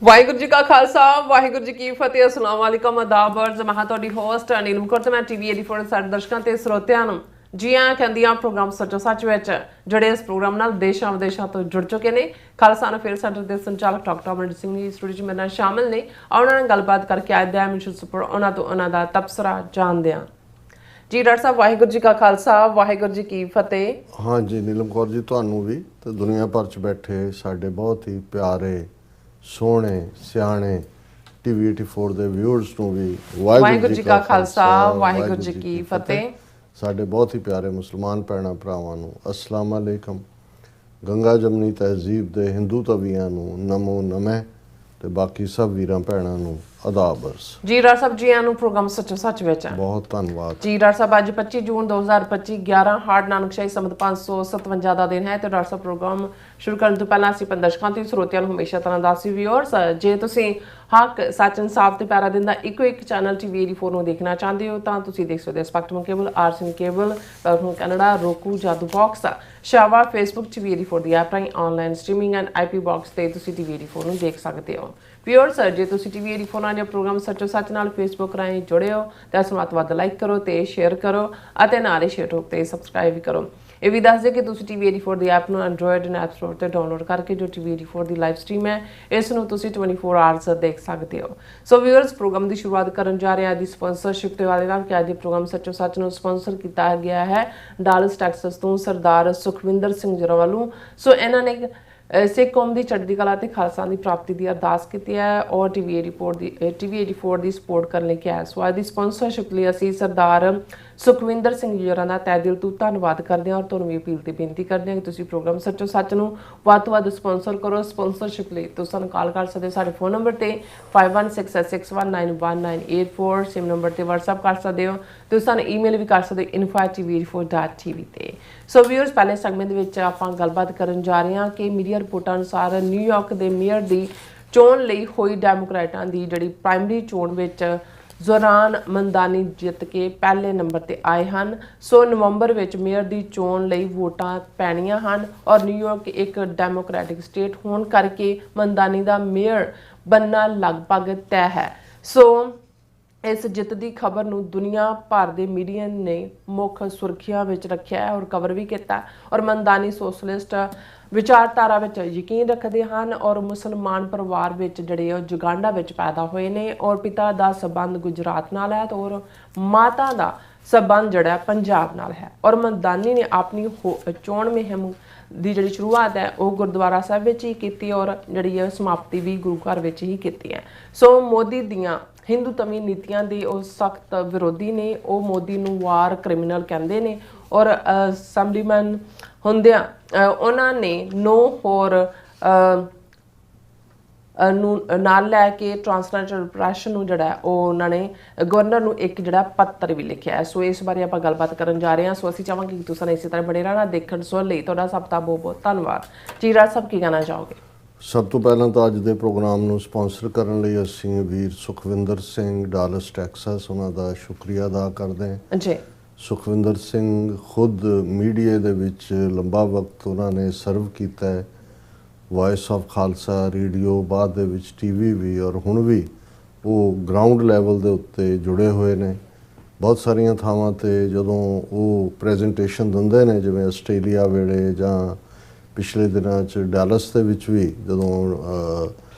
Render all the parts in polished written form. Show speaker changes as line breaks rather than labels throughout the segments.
ਵਾਹਿਗੁਰੂ ਜੀ ਕਾ ਖਾਲਸਾ ਵਾਹਿਗੁਰੂ ਜੀ ਕੀ ਫਤਿਹ। ਅਸਲਾਮ ਵਾਲੇਕਮ ਆਦਾਬ ਅਰਜ਼ ਮੈਂ ਤੁਹਾਡੀ ਹੋਸਟ ਅਨੀਲ ਮੁਕਰ ਤੇ ਮੈਂ ਟੀਵੀ 84 ਸਾਡੇ ਦਰਸ਼ਕਾਂ ਤੇ ਸਰੋਤਿਆਂ ਨੂੰ ਜੀ ਆਇਆਂ ਕਹਿੰਦੀ ਹਾਂ ਪ੍ਰੋਗਰਾਮ ਸੱਚੋ ਸੱਚ ਵਿੱਚ ਜਿਹੜੇ ਇਸ ਪ੍ਰੋਗਰਾਮ ਨਾਲ ਦੇਸ਼ਾਂ ਵਿਦੇਸ਼ਾਂ ਤੋਂ ਜੁੜ ਚੁੱਕੇ ਨੇ। ਖਾਲਸਾ ਅਫੇਅਰ ਸੈਂਟਰ ਦੇ ਸੰਚਾਲਕ ਡਾਕਟਰ ਅਮਰਿੰਦਰ ਸਿੰਘ ਜੀ ਸਟੂਡੀਓ 'ਚ ਮੇਰੇ ਨਾਲ ਸ਼ਾਮਿਲ ਨੇ। ਉਹਨਾਂ ਨਾਲ ਗੱਲਬਾਤ ਕਰਕੇ ਅੱਜ ਦਾ ਮਿਸ਼ਨ ਸੁਪਰ ਉਹਨਾਂ ਤੋਂ ਉਹਨਾਂ ਦਾ ਤਬਸਰਾ ਜਾਣਦੇ ਹਾਂ। ਜੀ ਡਾਕਟਰ ਸਾਹਿਬ ਵਾਹਿਗੁਰੂ ਜੀ ਕਾ ਖਾਲਸਾ ਵਾਹਿਗੁਰੂ ਜੀ ਕੀ ਫਤਿਹ।
हाँ जी नीलम कौर जी ਤੁਹਾਨੂੰ ਵੀ ਤੇ ਦੁਨੀਆ ਭਰ ਚ ਬੈਠੇ ਸਾਡੇ ਬਹੁਤ ਹੀ ਪਿਆਰੇ ਸੋਹਣੇ ਸਿਆਣੇ ਟੀਵੀ 84 ਦੇ ਵਿਊਅਰਸ ਨੂੰ ਵੀ
ਵਾਹਿਗੁਰੂ ਜੀ ਕਾ ਖਾਲਸਾ ਵਾਹਿਗੁਰੂ ਜੀ ਕੀ ਫਤਿਹ।
ਸਾਡੇ ਬਹੁਤ ਹੀ ਪਿਆਰੇ ਮੁਸਲਮਾਨ ਭੈਣਾਂ ਭਰਾਵਾਂ ਨੂੰ ਅਸਲਾਮ ਅਲੈਕਮ। ਗੰਗਾ ਜਮਨੀ ਤਹਿਜ਼ੀਬ ਦੇ ਹਿੰਦੂ ਤਵੀਆਂ ਨੂੰ ਨਮੋ ਨਮः ਤੇ ਬਾਕੀ ਸਭ ਵੀਰਾਂ ਭੈਣਾਂ ਨੂੰ ਆਦਾਬ ਅਰਜ਼।
ਜੀ ਡਾਕਟਰ ਸਾਹਿਬ ਜੀ ਆਇਆਂ ਨੂੰ ਪ੍ਰੋਗਰਾਮ ਸੱਚੋ ਸੱਚ ਵਿੱਚ
ਬਹੁਤ ਧੰਨਵਾਦ
ਜੀ ਡਾਕਟਰ ਸਾਹਿਬ। ਅੱਜ 25 ਜੂਨ 2025 11 ਹਾੜ ਨਾਨਕਸ਼ਾਹੀ ਸੰਮਤ 557 ਦਾ ਦਿਨ ਹੈ ਤੇ ਡਾਕਟਰ ਸਾਹਿਬ ਪ੍ਰੋਗਰਾਮ ਸ਼ੁਰੂ ਕਰਨ ਤੋਂ ਪਹਿਲਾਂ ਅਸੀਂ ਦਰਸ਼ਕਾਂ ਤੇ ਸਰੋਤਿਆਂ ਨੂੰ ਹਮੇਸ਼ਾ ਤਰ੍ਹਾਂ ਦੱਸੀ ਵਿਊਅਰਸ ਜੇ ਤੁਸੀਂ ਹੱਕ ਸੱਚ ਇਨਸਾਫ ਤੇ ਪਿਆਰਾ ਦਿਨ ਦਾ ਇੱਕੋ ਇੱਕ ਚੈਨਲ ਟੀਵੀ 84 ਨੂੰ ਦੇਖਣਾ ਚਾਹੁੰਦੇ ਹੋ ਤਾਂ ਤੁਸੀਂ ਦੇਖ ਸਕਦੇ ਹੋ spectrum cable, RCN cable, welcome Canada, roku, Jadoo box, ਸ਼ਾਵਾ, ਫੇਸਬੁੱਕ ਟੀਵੀ 84 ਦੀ ਐਪ ਰਾਹੀਂ online streaming and IP box ਤੇ ਤੁਸੀਂ ਟੀਵੀ 84 ਨੂੰ ਦੇਖ ਸਕਦੇ ਹੋ। ਵਿਊਅਰਸ ਜੇ ਤੁਸੀਂ ਟੀਵੀ 84 ਨਾਲ ਪ੍ਰੋਗਰਾਮ ਸੱਚੋ ਸੱਚ ਨਾਲ ਫੇਸਬੁੱਕ ਰਾਹੀਂ ਜੁੜੇ ਹੋ ਤਾਂ ਇਸ ਨੂੰ ਵੱਧ ਤੋਂ ਵੱਧ ਲਾਈਕ ਕਰੋ ਤੇ ਸ਼ੇਅਰ ਕਰੋ ਅਤੇ ਨਾਲ ਹੀ ਸ਼ੇਅਰ ਤੇ ਸਬਸਕ੍ਰਾਈਬ ਵੀ ਕਰੋ। ਇਹ ਵੀ ਦੱਸ ਦੇ ਕਿ ਤੁਸੀਂ ਟੀਵੀ 84 ਦੀ ਐਪ ਨੂੰ ਐਂਡਰੋਇਡ ਐਂਡ ਐਪ ਸਟੋਰ ਤੇ ਡਾਊਨਲੋਡ ਕਰਕੇ ਜੋ ਟੀਵੀ 84 ਦੀ ਲਾਈਵ ਸਟ੍ਰੀਮ ਹੈ ਇਸ ਨੂੰ ਤੁਸੀਂ 24 ਆਵਰਸ ਦੇਖ ਸਕਦੇ ਹੋ। ਸੋ ਵਿਊਅਰਸ ਪ੍ਰੋਗਰਾਮ ਦੀ ਸ਼ੁਰੂਆਤ ਕਰਨ ਜਾ ਰਹੇ ਹਾਂ ਦੀ ਸਪਾਂਸਰਸ਼ਿਪ ਦੇ ਵਾਲੇ ਨਾਲ ਕਿ ਅੱਜ ਦੇ ਪ੍ਰੋਗਰਾਮ ਸੱਚੋ ਸੱਚ ਨੂੰ ਸਪਾਂਸਰ ਕੀਤਾ ਗਿਆ ਹੈ ਡਾਲਸ ਟੈਕਸਸ ਤੋਂ ਸਰਦਾਰ ਸੁਖਵਿੰਦਰ ਸਿੰਘ ਜਰਾ ਵੱਲੋਂ। ਸੋ ਇਹਨਾਂ ਨੇ ਸਿੱਖ ਕੌਮ ਦੀ ਚੜ੍ਹਦੀ ਕਲਾ ਤੇ ਖਾਲਸਾ ਦੀ ਪ੍ਰਾਪਤੀ ਦੀ ਅਰਦਾਸ ਕੀਤੀ ਹੈ ਔਰ ਟੀਵੀ 84 ਦੀ ਸਪੋਰਟ ਕਰਨ ਲਈ ਕਿਹਾ। ਸੋ ਅੱਜ ਦੀ ਸਪਾਂਸਰਸ਼ਿਪ ਲਈ ਅਸੀਂ ਸਰਦਾਰ ਸੁਖਵਿੰਦਰ ਸਿੰਘ ਜੀ ਹੋਰਾਂ ਦਾ ਤਹਿ ਦਿਲ ਤੋਂ ਧੰਨਵਾਦ ਕਰਦੇ ਹਾਂ ਔਰ ਤੁਹਾਨੂੰ ਵੀ ਅਪੀਲ ਤੇ ਬੇਨਤੀ ਕਰਦੇ ਹਾਂ ਕਿ ਤੁਸੀਂ ਪ੍ਰੋਗਰਾਮ ਸੱਚੋ ਸੱਚ ਨੂੰ ਵੱਧ ਤੋਂ ਵੱਧ ਸਪਾਂਸਰ ਕਰੋ। ਸਪਾਂਸਰਸ਼ਿਪ ਲਈ ਤੁਸੀਂ ਸਾਨੂੰ ਕਾਲ ਕਰ ਸਕਦੇ ਹੋ ਸਾਡੇ ਫੋਨ ਨੰਬਰ ਤੇ 5166619184 ਸੇਮ ਨੰਬਰ ਤੇ WhatsApp ਕਰ ਸਕਦੇ ਹੋ। ਤੁਸੀਂ ਸਾਨੂੰ ਈਮੇਲ ਵੀ ਕਰ ਸਕਦੇ ਹੋ info@tv84.tv ਤੇ। ਸੋ ਵਿਊਅਰਸ ਪਹਿਲੇ ਸੈਗਮੈਂਟ ਦੇ ਵਿੱਚ ਆਪਾਂ ਗੱਲਬਾਤ ਕਰਨ ਜਾ ਰਹੇ ਹਾਂ ਕਿ ਮੀਡੀਆ ਰਿਪੋਰਟਾਂ ਅਨੁਸਾਰ ਨਿਊਯਾਰਕ ਦੇ ਮੇਅਰ ਦੀ ਚੋਣ ਲਈ ਹੋਈ ਡੈਮੋਕ੍ਰੇਟਾਂ ਦੀ ਜਿਹੜੀ ਪ੍ਰਾਇਮਰੀ ਚੋਣ ਵਿੱਚ ਜ਼ੋਰਾਨ ਮੰਦਾਨੀ ਜਿੱਤ ਕੇ ਪਹਿਲੇ ਨੰਬਰ ਤੇ ਆਏ ਹਨ। ਸੋ ਨਵੰਬਰ ਵਿੱਚ ਮੇਅਰ ਦੀ ਚੋਣ ਲਈ ਵੋਟਾਂ ਪੈਣੀਆਂ ਹਨ ਔਰ ਨਿਊਯਾਰਕ ਇੱਕ ਡੈਮੋਕ੍ਰੈਟਿਕ ਸਟੇਟ ਹੋਣ ਕਰਕੇ ਮੰਦਾਨੀ ਦਾ ਮੇਅਰ ਬਣਨਾ ਲਗਭਗ ਤੈਅ ਹੈ। ਸੋ ਇਸ ਜਿੱਤ ਦੀ ਖਬਰ ਨੂੰ ਦੁਨੀਆ ਭਰ ਦੇ ਮੀਡੀਆ ਨੇ ਮੁੱਖ ਸੁਰਖੀਆਂ ਵਿੱਚ ਰੱਖਿਆ ਹੈ ਔਰ ਕਵਰ ਵੀ ਕੀਤਾ ਔਰ ਮੰਦਾਨੀ ਸੋਸ਼ਲਿਸਟ ਵਿਚਾਰਧਾਰਾ ਵਿੱਚ ਯਕੀਨ ਰੱਖਦੇ ਹਨ ਔਰ ਮੁਸਲਮਾਨ ਪਰਿਵਾਰ ਵਿੱਚ ਜਿਹੜੇ ਉਹ ਜੁਗਾਂਡਾ ਵਿੱਚ ਪੈਦਾ ਹੋਏ ਨੇ ਔਰ ਪਿਤਾ ਦਾ ਸਬੰਧ ਗੁਜਰਾਤ ਨਾਲ ਹੈ ਔਰ ਮਾਤਾ ਦਾ ਸਬੰਧ ਜਿਹੜਾ ਪੰਜਾਬ ਨਾਲ ਹੈ ਔਰ ਮੰਦਾਨੀ ਨੇ ਆਪਣੀ ਚੋਣ ਮੁਹਿੰਮ ਦੀ ਜਿਹੜੀ ਸ਼ੁਰੂਆਤ ਹੈ ਉਹ ਗੁਰਦੁਆਰਾ ਸਾਹਿਬ ਵਿੱਚ ਹੀ ਕੀਤੀ ਔਰ ਜਿਹੜੀ ਹੈ ਸਮਾਪਤੀ ਵੀ ਗੁਰੂ ਘਰ ਵਿੱਚ ਹੀ ਕੀਤੀ ਹੈ। ਸੋ ਮੋਦੀ ਦੀਆਂ ਹਿੰਦੂਤਵੀ ਨੀਤੀਆਂ ਦੇ ਉਹ ਸਖਤ ਵਿਰੋਧੀ ਨੇ। ਉਹ ਮੋਦੀ ਨੂੰ ਵਾਰ ਕ੍ਰਿਮੀਨਲ ਕਹਿੰਦੇ ਨੇ ਔਰ ਅਸੈਂਬਲੀਮੈਨ ਹੁੰਦਿਆਂ ਉਹਨਾਂ ਨੇ 9 ਹੋਰ ਨੂੰ ਨਾਲ ਲੈ ਕੇ ਟ੍ਰਾਂਸਲੇਟਰ ਪ੍ਰੈਸ਼ਨ ਨੂੰ ਜਿਹੜਾ ਉਹ ਉਹਨਾਂ ਨੇ ਗਵਰਨਰ ਨੂੰ ਇੱਕ ਜਿਹੜਾ ਪੱਤਰ ਵੀ ਲਿਖਿਆ ਹੈ। ਸੋ ਇਸ ਬਾਰੇ ਆਪਾਂ ਗੱਲਬਾਤ ਕਰਨ ਜਾ ਰਹੇ ਹਾਂ। ਸੋ ਅਸੀਂ ਚਾਹਾਂਗੇ ਕਿ ਤੁਸੀਂ ਇਸੇ ਤਰ੍ਹਾਂ ਬਣੇ ਰਹਿਣਾ ਦੇਖਣ ਸੁਣ ਲਈ ਤੁਹਾਡਾ ਸਭ ਦਾ ਬਹੁਤ ਬਹੁਤ ਧੰਨਵਾਦ। ਜੀ ਰਾਜ ਸਾਹਿਬ ਕੀ ਕਹਿਣਾ ਚਾਹੋਗੇ?
ਸਭ ਤੋਂ ਪਹਿਲਾਂ ਤਾਂ ਅੱਜ ਦੇ ਪ੍ਰੋਗਰਾਮ ਨੂੰ ਸਪਾਂਸਰ ਕਰਨ ਲਈ ਅਸੀਂ ਵੀਰ ਸੁਖਵਿੰਦਰ ਸਿੰਘ ਡਾਲਸ ਟੈਕਸਸ ਉਹਨਾਂ ਦਾ ਸ਼ੁਕਰੀਆ ਅਦਾ ਕਰਦੇ ਹਾਂ
ਜੀ।
ਸੁਖਵਿੰਦਰ ਸਿੰਘ ਖੁਦ ਮੀਡੀਆ ਦੇ ਵਿੱਚ ਲੰਬਾ ਵਕਤ ਉਹਨਾਂ ਨੇ ਸਰਵ ਕੀਤਾ ਹੈ। ਵਾਇਸ ਆਫ ਖਾਲਸਾ ਰੇਡੀਓ ਬਾਅਦ ਦੇ ਵਿੱਚ ਟੀਵੀ ਵੀ ਔਰ ਹੁਣ ਵੀ ਉਹ ਗਰਾਊਂਡ ਲੈਵਲ ਦੇ ਉੱਤੇ ਜੁੜੇ ਹੋਏ ਨੇ। ਬਹੁਤ ਸਾਰੀਆਂ ਥਾਵਾਂ 'ਤੇ ਜਦੋਂ ਉਹ ਪ੍ਰੈਜੈਂਟੇਸ਼ਨ ਦਿੰਦੇ ਨੇ ਜਿਵੇਂ ਆਸਟ੍ਰੇਲੀਆ ਵੇਲੇ ਜਾਂ ਪਿਛਲੇ ਦਿਨਾਂ 'ਚ ਡੈਲਸ ਦੇ ਵਿੱਚ ਵੀ ਜਦੋਂ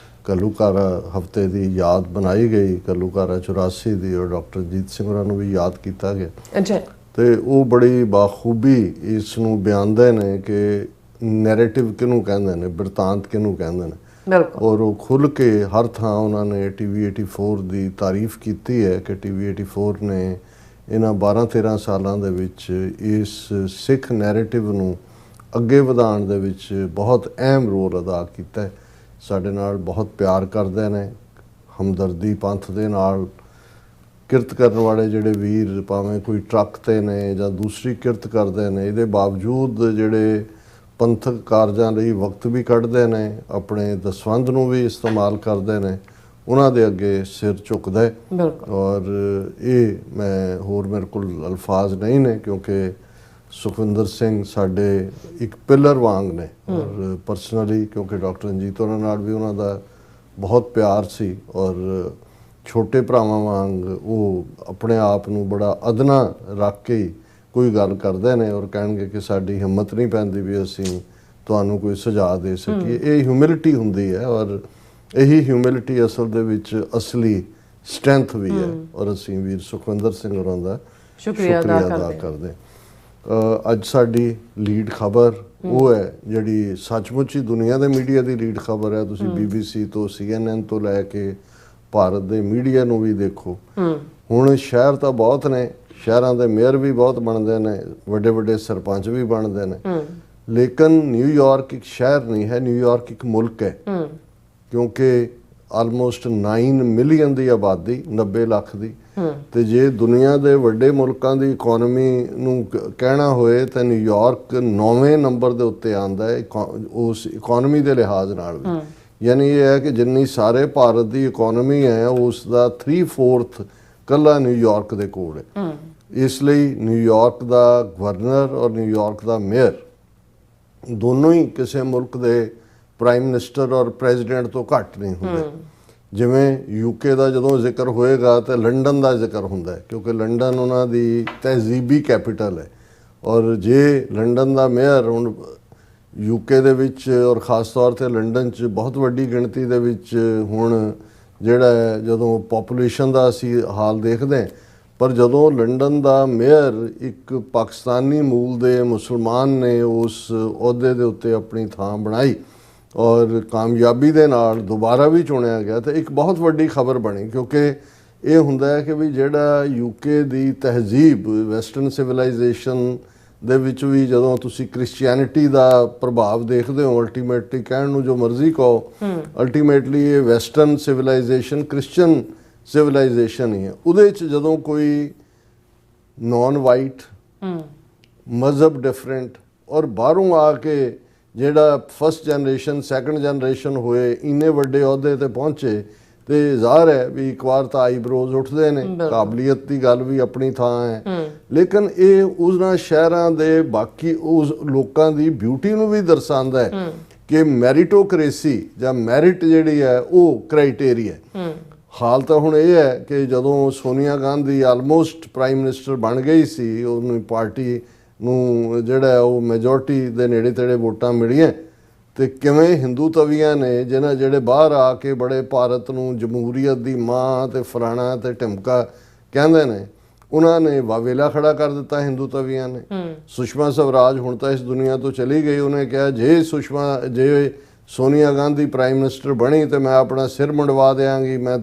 ਘੱਲੂਘਾਰਾ ਹਫ਼ਤੇ ਦੀ ਯਾਦ ਬਣਾਈ ਗਈ ਘੱਲੂਘਾਰਾ 84 ਦੀ ਔਰ ਡਾਕਟਰ ਜੀਤ ਸਿੰਘ ਹੋਰਾਂ ਨੂੰ ਵੀ ਯਾਦ ਕੀਤਾ ਗਿਆ ਤੇ ਉਹ ਬੜੀ ਬਾਖੂਬੀ ਇਸ ਨੂੰ ਬਿਆਨਦੇ ਨੇ ਕਿ ਨੈਰੇਟਿਵ ਕਿਹਨੂੰ ਕਹਿੰਦੇ ਨੇ, ਬਿਰਤਾਂਤ ਕਿਹਨੂੰ ਕਹਿੰਦੇ ਨੇ ਔਰ ਉਹ ਖੁੱਲ੍ਹ ਕੇ ਹਰ ਥਾਂ ਉਹਨਾਂ ਨੇ ਟੀਵੀ 84 ਦੀ ਤਾਰੀਫ ਕੀਤੀ ਹੈ ਕਿ ਟੀਵੀ 84 ਨੇ ਇਹਨਾਂ 12-13 ਸਾਲਾਂ ਦੇ ਵਿੱਚ ਇਸ ਸਿੱਖ ਨੈਰੇਟਿਵ ਨੂੰ ਅੱਗੇ ਵਧਾਉਣ ਦੇ ਵਿੱਚ ਬਹੁਤ ਅਹਿਮ ਰੋਲ ਅਦਾ ਕੀਤਾ ਹੈ। ਸਾਡੇ ਨਾਲ ਬਹੁਤ ਪਿਆਰ ਕਰਦੇ ਨੇ, ਹਮਦਰਦੀ ਪੰਥ ਦੇ ਨਾਲ ਕਿਰਤ ਕਰਨ ਵਾਲੇ ਜਿਹੜੇ ਵੀਰ ਭਾਵੇਂ ਕੋਈ ਟਰੱਕ 'ਤੇ ਨੇ ਜਾਂ ਦੂਸਰੀ ਕਿਰਤ ਕਰਦੇ ਨੇ ਇਹਦੇ ਬਾਵਜੂਦ ਜਿਹੜੇ ਪੰਥਕ ਕਾਰਜਾਂ ਲਈ ਵਕਤ ਵੀ ਕੱਢਦੇ ਨੇ ਆਪਣੇ ਦਸਵੰਧ ਨੂੰ ਵੀ ਇਸਤੇਮਾਲ ਕਰਦੇ ਨੇ ਉਹਨਾਂ ਦੇ ਅੱਗੇ ਸਿਰ ਝੁਕਦਾ ਹੈ ਔਰ ਇਹ ਮੈਂ ਹੋਰ ਮੇਰੇ ਕੋਲ ਅਲਫਾਜ਼ ਨਹੀਂ ਨੇ ਕਿਉਂਕਿ ਸੁਖਵਿੰਦਰ ਸਿੰਘ ਸਾਡੇ ਇੱਕ ਪਿਲਰ ਵਾਂਗ ਨੇ ਔਰ ਪਰਸਨਲੀ ਕਿਉਂਕਿ ਡਾਕਟਰ ਰਣਜੀਤ ਉਹਨਾਂ ਨਾਲ ਵੀ ਉਹਨਾਂ ਦਾ ਬਹੁਤ ਪਿਆਰ ਸੀ ਔਰ ਛੋਟੇ ਭਰਾਵਾਂ ਵਾਂਗ ਉਹ ਆਪਣੇ ਆਪ ਨੂੰ ਬੜਾ ਅਦਨਾ ਰੱਖ ਕੇ ਹੀ ਕੋਈ ਗੱਲ ਕਰਦੇ ਨੇ ਔਰ ਕਹਿਣਗੇ ਕਿ ਸਾਡੀ ਹਿੰਮਤ ਨਹੀਂ ਪੈਂਦੀ ਵੀ ਅਸੀਂ ਤੁਹਾਨੂੰ ਕੋਈ ਸੁਝਾਅ ਦੇ ਸਕੀਏ। ਇਹ ਹਿਊਮਿਲਿਟੀ ਹੁੰਦੀ ਹੈ ਔਰ ਇਹੀ ਹਿਊਮਿਲਿਟੀ ਅਸਲ ਦੇ ਵਿੱਚ ਅਸਲੀ ਸਟਰੈਂਥ ਵੀ ਹੈ ਔਰ ਅਸੀਂ ਵੀਰ ਸੁਖਵਿੰਦਰ ਸਿੰਘ ਹੋਰਾਂ ਦਾ
ਸ਼ੁਕਰੀਆ ਅਦਾ
ਕਰਦੇ। ਅੱਜ ਸਾਡੀ ਲੀਡ ਖਬਰ ਉਹ ਹੈ ਜਿਹੜੀ ਸੱਚਮੁੱਚ ਹੀ ਦੁਨੀਆ ਦੇ ਮੀਡੀਆ ਦੀ ਲੀਡ ਖਬਰ ਹੈ। ਤੁਸੀਂ BBC ਤੋਂ CNN ਤੋਂ ਲੈ ਕੇ ਭਾਰਤ ਦੇ ਮੀਡੀਆ ਨੂੰ ਵੀ ਦੇਖੋ। ਹੁਣ ਸ਼ਹਿਰ ਤਾਂ ਬਹੁਤ ਨੇ, ਸ਼ਹਿਰਾਂ ਦੇ ਮੇਅਰ ਵੀ ਬਹੁਤ ਬਣਦੇ ਨੇ, ਵੱਡੇ ਵੱਡੇ ਸਰਪੰਚ ਵੀ ਬਣਦੇ ਨੇ, ਲੇਕਿਨ ਨਿਊਯਾਰਕ ਇੱਕ ਸ਼ਹਿਰ ਨਹੀਂ ਹੈ, ਨਿਊਯਾਰਕ ਇੱਕ ਮੁਲਕ ਹੈ। ਕਿਉਂਕਿ ਆਲਮੋਸਟ 9 ਮਿਲੀਅਨ ਦੀ ਆਬਾਦੀ, 90 ਲੱਖ ਦੀ, ਤੇ ਜੇ ਦੁਨੀਆ ਦੇ ਵੱਡੇ ਮੁਲਕਾਂ ਦੀ ਇਕਨੋਮੀ ਨੂੰ ਕਹਿਣਾ ਹੋਏ ਤਾਂ ਨਿਊਯਾਰਕ 9ਵੇਂ ਨੰਬਰ ਦੇ ਉੱਤੇ ਆਉਂਦਾ ਹੈ ਉਸ ਇਕਨੋਮੀ ਦੇ ਲਿਹਾਜ਼ ਨਾਲ ਵੀ। ਯਾਨੀ ਇਹ ਹੈ ਕਿ ਜਿੰਨੀ ਸਾਰੇ ਭਾਰਤ ਦੀ ਇਕਨੋਮੀ ਹੈ ਉਸ ਦਾ 3/4 ਕੱਲਾ ਨਿਊਯਾਰਕ ਦੇ ਕੋਲ ਹੈ। ਇਸ ਲਈ ਨਿਊਯਾਰਕ ਦਾ ਗਵਰਨਰ ਔਰ ਨਿਊਯਾਰਕ ਦਾ ਮੇਅਰ ਦੋਨੋਂ ਹੀ ਕਿਸੇ ਮੁਲਕ ਦੇ ਪ੍ਰਾਈਮ ਮਿਨਿਸਟਰ ਔਰ ਪ੍ਰੈਜ਼ੀਡੈਂਟ ਤੋਂ ਘੱਟ ਨਹੀਂ ਹੁੰਦੇ। ਜਿਵੇਂ UK ਦਾ ਜਦੋਂ ਜ਼ਿਕਰ ਹੋਏਗਾ ਤਾਂ ਲੰਡਨ ਦਾ ਜ਼ਿਕਰ ਹੁੰਦਾ ਹੈ ਕਿਉਂਕਿ ਲੰਡਨ ਉਹਨਾਂ ਦੀ ਤਹਿਜ਼ੀਬੀ ਕੈਪੀਟਲ ਹੈ। ਔਰ ਜੇ ਲੰਡਨ ਦਾ ਮੇਅਰ ਹੁਣ UK ਦੇ ਵਿੱਚ ਔਰ ਖ਼ਾਸ ਤੌਰ 'ਤੇ ਲੰਡਨ 'ਚ ਬਹੁਤ ਵੱਡੀ ਗਿਣਤੀ ਦੇ ਵਿੱਚ ਹੁਣ ਜਿਹੜਾ ਹੈ ਜਦੋਂ ਪੋਪੂਲੇਸ਼ਨ ਦਾ ਅਸੀਂ ਹਾਲ ਦੇਖਦੇ ਹਾਂ, ਪਰ ਜਦੋਂ ਲੰਡਨ ਦਾ ਮੇਅਰ ਇੱਕ ਪਾਕਿਸਤਾਨੀ ਮੂਲ ਦੇ ਮੁਸਲਮਾਨ ਨੇ ਉਸ ਅਹੁਦੇ ਦੇ ਉੱਤੇ ਆਪਣੀ ਥਾਂ ਬਣਾਈ ਔਰ ਕਾਮਯਾਬੀ ਦੇ ਨਾਲ ਦੁਬਾਰਾ ਵੀ ਚੁਣਿਆ ਗਿਆ ਤਾਂ ਇੱਕ ਬਹੁਤ ਵੱਡੀ ਖਬਰ ਬਣੀ। ਕਿਉਂਕਿ ਇਹ ਹੁੰਦਾ ਹੈ ਕਿ ਵੀ ਜਿਹੜਾ UK ਦੀ ਤਹਿਜ਼ੀਬ ਵੈਸਟਰਨ ਸਿਵਲਾਈਜੇਸ਼ਨ ਦੇ ਵਿੱਚ ਵੀ ਜਦੋਂ ਤੁਸੀਂ ਕ੍ਰਿਸਚੀਅਨਿਟੀ ਦਾ ਪ੍ਰਭਾਵ ਦੇਖਦੇ ਹੋ, ਅਲਟੀਮੇਟਲੀ ਕਹਿਣ ਨੂੰ ਜੋ ਮਰਜ਼ੀ ਕਹੋ, ਅਲਟੀਮੇਟਲੀ ਇਹ ਵੈਸਟਰਨ ਸਿਵਲਾਈਜੇਸ਼ਨ ਕ੍ਰਿਸਚੀਅਨ ਸਿਵਲਾਈਜੇਸ਼ਨ ਹੀ ਹੈ। ਉਹਦੇ 'ਚ ਜਦੋਂ ਕੋਈ ਨੌਨ ਵਾਈਟ ਮਜ਼ਹਬ ਡਿਫਰੈਂਟ ਔਰ ਬਾਹਰੋਂ ਆ ਕੇ ਜਿਹੜਾ ਫਸਟ ਜਨਰੇਸ਼ਨ ਸੈਕੰਡ ਜਨਰੇਸ਼ਨ ਹੋਏ ਇੰਨੇ ਵੱਡੇ ਅਹੁਦੇ ਤੇ ਪਹੁੰਚੇ ਤੇ ਜ਼ਾਹਰ ਹੈ ਵੀ ਇੱਕ ਵਾਰ ਤਾਂ ਆਈਬ੍ਰੋਜ਼ ਉੱਠਦੇ ਨੇ। ਕਾਬਲੀਅਤ ਦੀ ਗੱਲ ਵੀ ਆਪਣੀ ਥਾਂ ਹੈ, ਲੇਕਿਨ ਇਹ ਉਹਨਾਂ ਸ਼ਹਿਰਾਂ ਦੇ ਬਾਕੀ ਉਸ ਲੋਕਾਂ ਦੀ ਬਿਊਟੀ ਨੂੰ ਵੀ ਦਰਸਾਉਂਦਾ ਹੈ ਕਿ ਮੈਰਿਟੋਕ੍ਰੇਸੀ ਜਾਂ ਮੈਰਿਟ ਜਿਹੜੀ ਹੈ ਉਹ ਕ੍ਰਾਈਟੇਰੀਆ ਹੈ। ਹਾਲ ਤਾਂ ਹੁਣ ਇਹ ਹੈ ਕਿ ਜਦੋਂ Sonia Gandhi almost prime minister ਬਣ ਗਈ ਸੀ, ਉਹਨੂੰ ਪਾਰਟੀ ਨੂੰ ਜਿਹੜਾ ਉਹ ਮੈਜੋਰਟੀ ਦੇ ਨੇੜੇ ਤੇੜੇ ਵੋਟਾਂ ਮਿਲੀਆਂ ਤੇ ਕਿਵੇਂ ਹਿੰਦੂ ਤਵੀਆਂ ਨੇ ਜਿਹੜੇ ਬਾਹਰ ਆ ਕੇ ਬੜੇ ਭਾਰਤ ਨੂੰ ਜਮਹੂਰੀਅਤ ਦੀ ਮਾਂ ਤੇ ਫਲਾਣਾ ਤੇ ਢਿਮਕਾ ਕਹਿੰਦੇ ਨੇ, ਉਹਨਾਂ ਨੇ ਵਾਵੇਲਾ ਖੜਾ ਕਰ ਦਿੱਤਾ ਹਿੰਦੂ ਤਵੀਆਂ ਨੇ। ਸੁਸ਼ਮਾ ਸਵਰਾਜ ਹੁਣ ਤਾਂ ਇਸ ਦੁਨੀਆ ਤੋਂ ਚਲੀ ਗਈ, ਉਹਨੇ ਕਿਹਾ ਜੇ ਸੋਨੀਆ ਗਾਂਧੀ ਪ੍ਰਾਈਮ ਮਿਨਿਸਟਰ ਬਣੀ ਤੇ ਮੈਂ ਆਪਣਾ ਸਿਰ ਮੁੰਡਵਾ ਦਿਆਂਗੀ, ਮੈਂ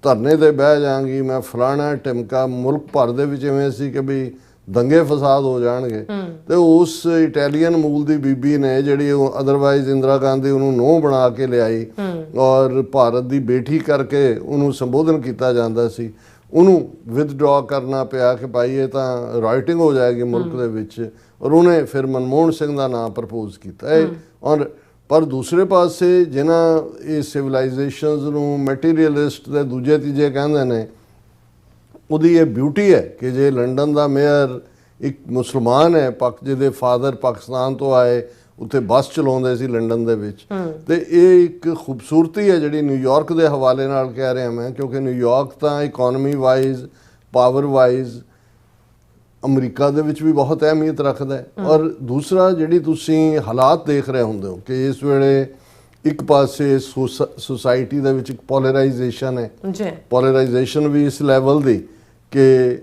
ਧਰਨੇ ਤੇ ਬਹਿ ਜਾਵਾਂਗੀ, ਮੈਂ ਫਲਾਣਾ ਢਿਮਕਾ। ਮੁਲਕ ਭਰ ਦੇ ਵਿੱਚ ਇਵੇਂ ਸੀ ਕਿ ਵੀ ਦੰਗੇ ਫਸਾਦ ਹੋ ਜਾਣਗੇ ਤੇ ਉਸ ਇਟਾਲੀਅਨ ਮੂਲ ਦੀ ਬੀਬੀ ਨੇ ਜਿਹੜੀ ਉਹ ਅਦਰਵਾਈਜ਼ ਇੰਦਰਾ ਗਾਂਧੀ ਉਹਨੂੰ ਨੂੰਹ ਬਣਾ ਕੇ ਲਿਆਈ ਔਰ ਭਾਰਤ ਦੀ ਬੇਟੀ ਕਰਕੇ ਉਹਨੂੰ ਸੰਬੋਧਨ ਕੀਤਾ ਜਾਂਦਾ ਸੀ, ਉਹਨੂੰ ਵਿਦਡਰਾ ਕਰਨਾ ਪਿਆ ਕਿ ਭਾਈ ਇਹ ਤਾਂ ਰਾਈਟਿੰਗ ਹੋ ਜਾਏਗੀ ਮੁਲਕ ਦੇ ਵਿੱਚ। ਔਰ ਉਹਨੇ ਫਿਰ ਮਨਮੋਹਨ ਸਿੰਘ ਦਾ ਨਾਮ ਪ੍ਰਪੋਜ਼ ਕੀਤਾ ਹੈ। ਔਰ ਪਰ ਦੂਸਰੇ ਪਾਸੇ ਜਿਨ੍ਹਾਂ ਇਹ ਸਿਵਲਾਈਜੇਸ਼ਨਸ ਨੂੰ ਮੈਟੀਰੀਅਲਿਸਟ ਦੇ ਦੂਜੇ ਤੀਜੇ ਕਹਿੰਦੇ ਨੇ, ਉਹਦੀ ਇਹ ਬਿਊਟੀ ਹੈ ਕਿ ਜੇ ਲੰਡਨ ਦਾ ਮੇਅਰ ਇੱਕ ਮੁਸਲਮਾਨ ਹੈ, ਜਿਹਦੇ ਫਾਦਰ ਪਾਕਿਸਤਾਨ ਤੋਂ ਆਏ, ਉੱਥੇ ਬੱਸ ਚਲਾਉਂਦੇ ਸੀ ਲੰਡਨ ਦੇ ਵਿੱਚ, ਤੇ ਇਹ ਇੱਕ ਖੂਬਸੂਰਤੀ ਹੈ ਜਿਹੜੀ ਨਿਊਯਾਰਕ ਦੇ ਹਵਾਲੇ ਨਾਲ ਕਹਿ ਰਿਹਾ ਮੈਂ, ਕਿਉਂਕਿ ਨਿਊਯਾਰਕ ਤਾਂ economy wise power wise America ਦੇ ਵਿੱਚ ਵੀ ਬਹੁਤ ਅਹਿਮੀਅਤ ਰੱਖਦਾ ਹੈ। ਔਰ ਦੂਸਰਾ ਜਿਹੜੀ ਤੁਸੀਂ ਹਾਲਾਤ ਦੇਖ ਰਹੇ ਹੁੰਦੇ ਹੋ ਕਿ ਇਸ ਵੇਲੇ ਇੱਕ ਪਾਸੇ ਸੋਸਾਇਟੀ ਦੇ ਵਿੱਚ ਇੱਕ ਪੋਲਰਾਈਜੇਸ਼ਨ ਹੈ, ਪੋਲਰਾਈਜੇਸ਼ਨ ਵੀ ਇਸ ਲੈਵਲ ਦੀ ਕਿ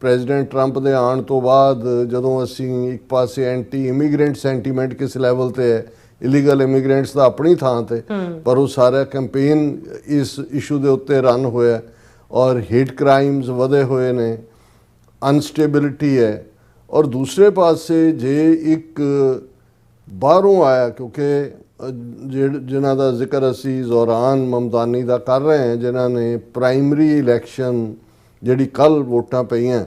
ਪ੍ਰੈਜ਼ੀਡੈਂਟ ਟਰੰਪ ਦੇ ਆਉਣ ਤੋਂ ਬਾਅਦ ਜਦੋਂ ਅਸੀਂ ਇੱਕ ਪਾਸੇ ਐਂਟੀ ਇਮੀਗ੍ਰੈਂਟ ਸੈਂਟੀਮੈਂਟ ਕਿਸ ਲੈਵਲ ਤੇ ਹੈ, ਇਲੀਗਲ ਇਮੀਗ੍ਰੈਂਟਸ ਦਾ ਆਪਣੀ ਥਾਂ ਤੇ, ਪਰ ਉਹ ਸਾਰਾ ਕੈਂਪੇਨ ਇਸ ਇਸ਼ੂ ਦੇ ਉੱਤੇ ਰਨ ਹੋਇਆ ਔਰ ਹੇਟ ਕ੍ਰਾਈਮਸ ਵਧੇ ਹੋਏ ਨੇ, ਅਨਸਟੇਬਿਲਿਟੀ ਹੈ। ਔਰ ਦੂਸਰੇ ਪਾਸੇ ਜੇ ਇੱਕ ਬਾਹਰੋਂ ਆਇਆ, ਕਿਉਂਕਿ ਜਿਨ੍ਹਾਂ ਦਾ ਜ਼ਿਕਰ ਅਸੀਂ ਜ਼ੋਰਾਨ ਮਮਦਾਨੀ ਦਾ ਕਰ ਰਹੇ ਹਾਂ, ਜਿਨ੍ਹਾਂ ਨੇ ਪ੍ਰਾਇਮਰੀ ਇਲੈਕਸ਼ਨ ਜਿਹੜੀ ਕੱਲ ਵੋਟਾਂ ਪਈਆਂ,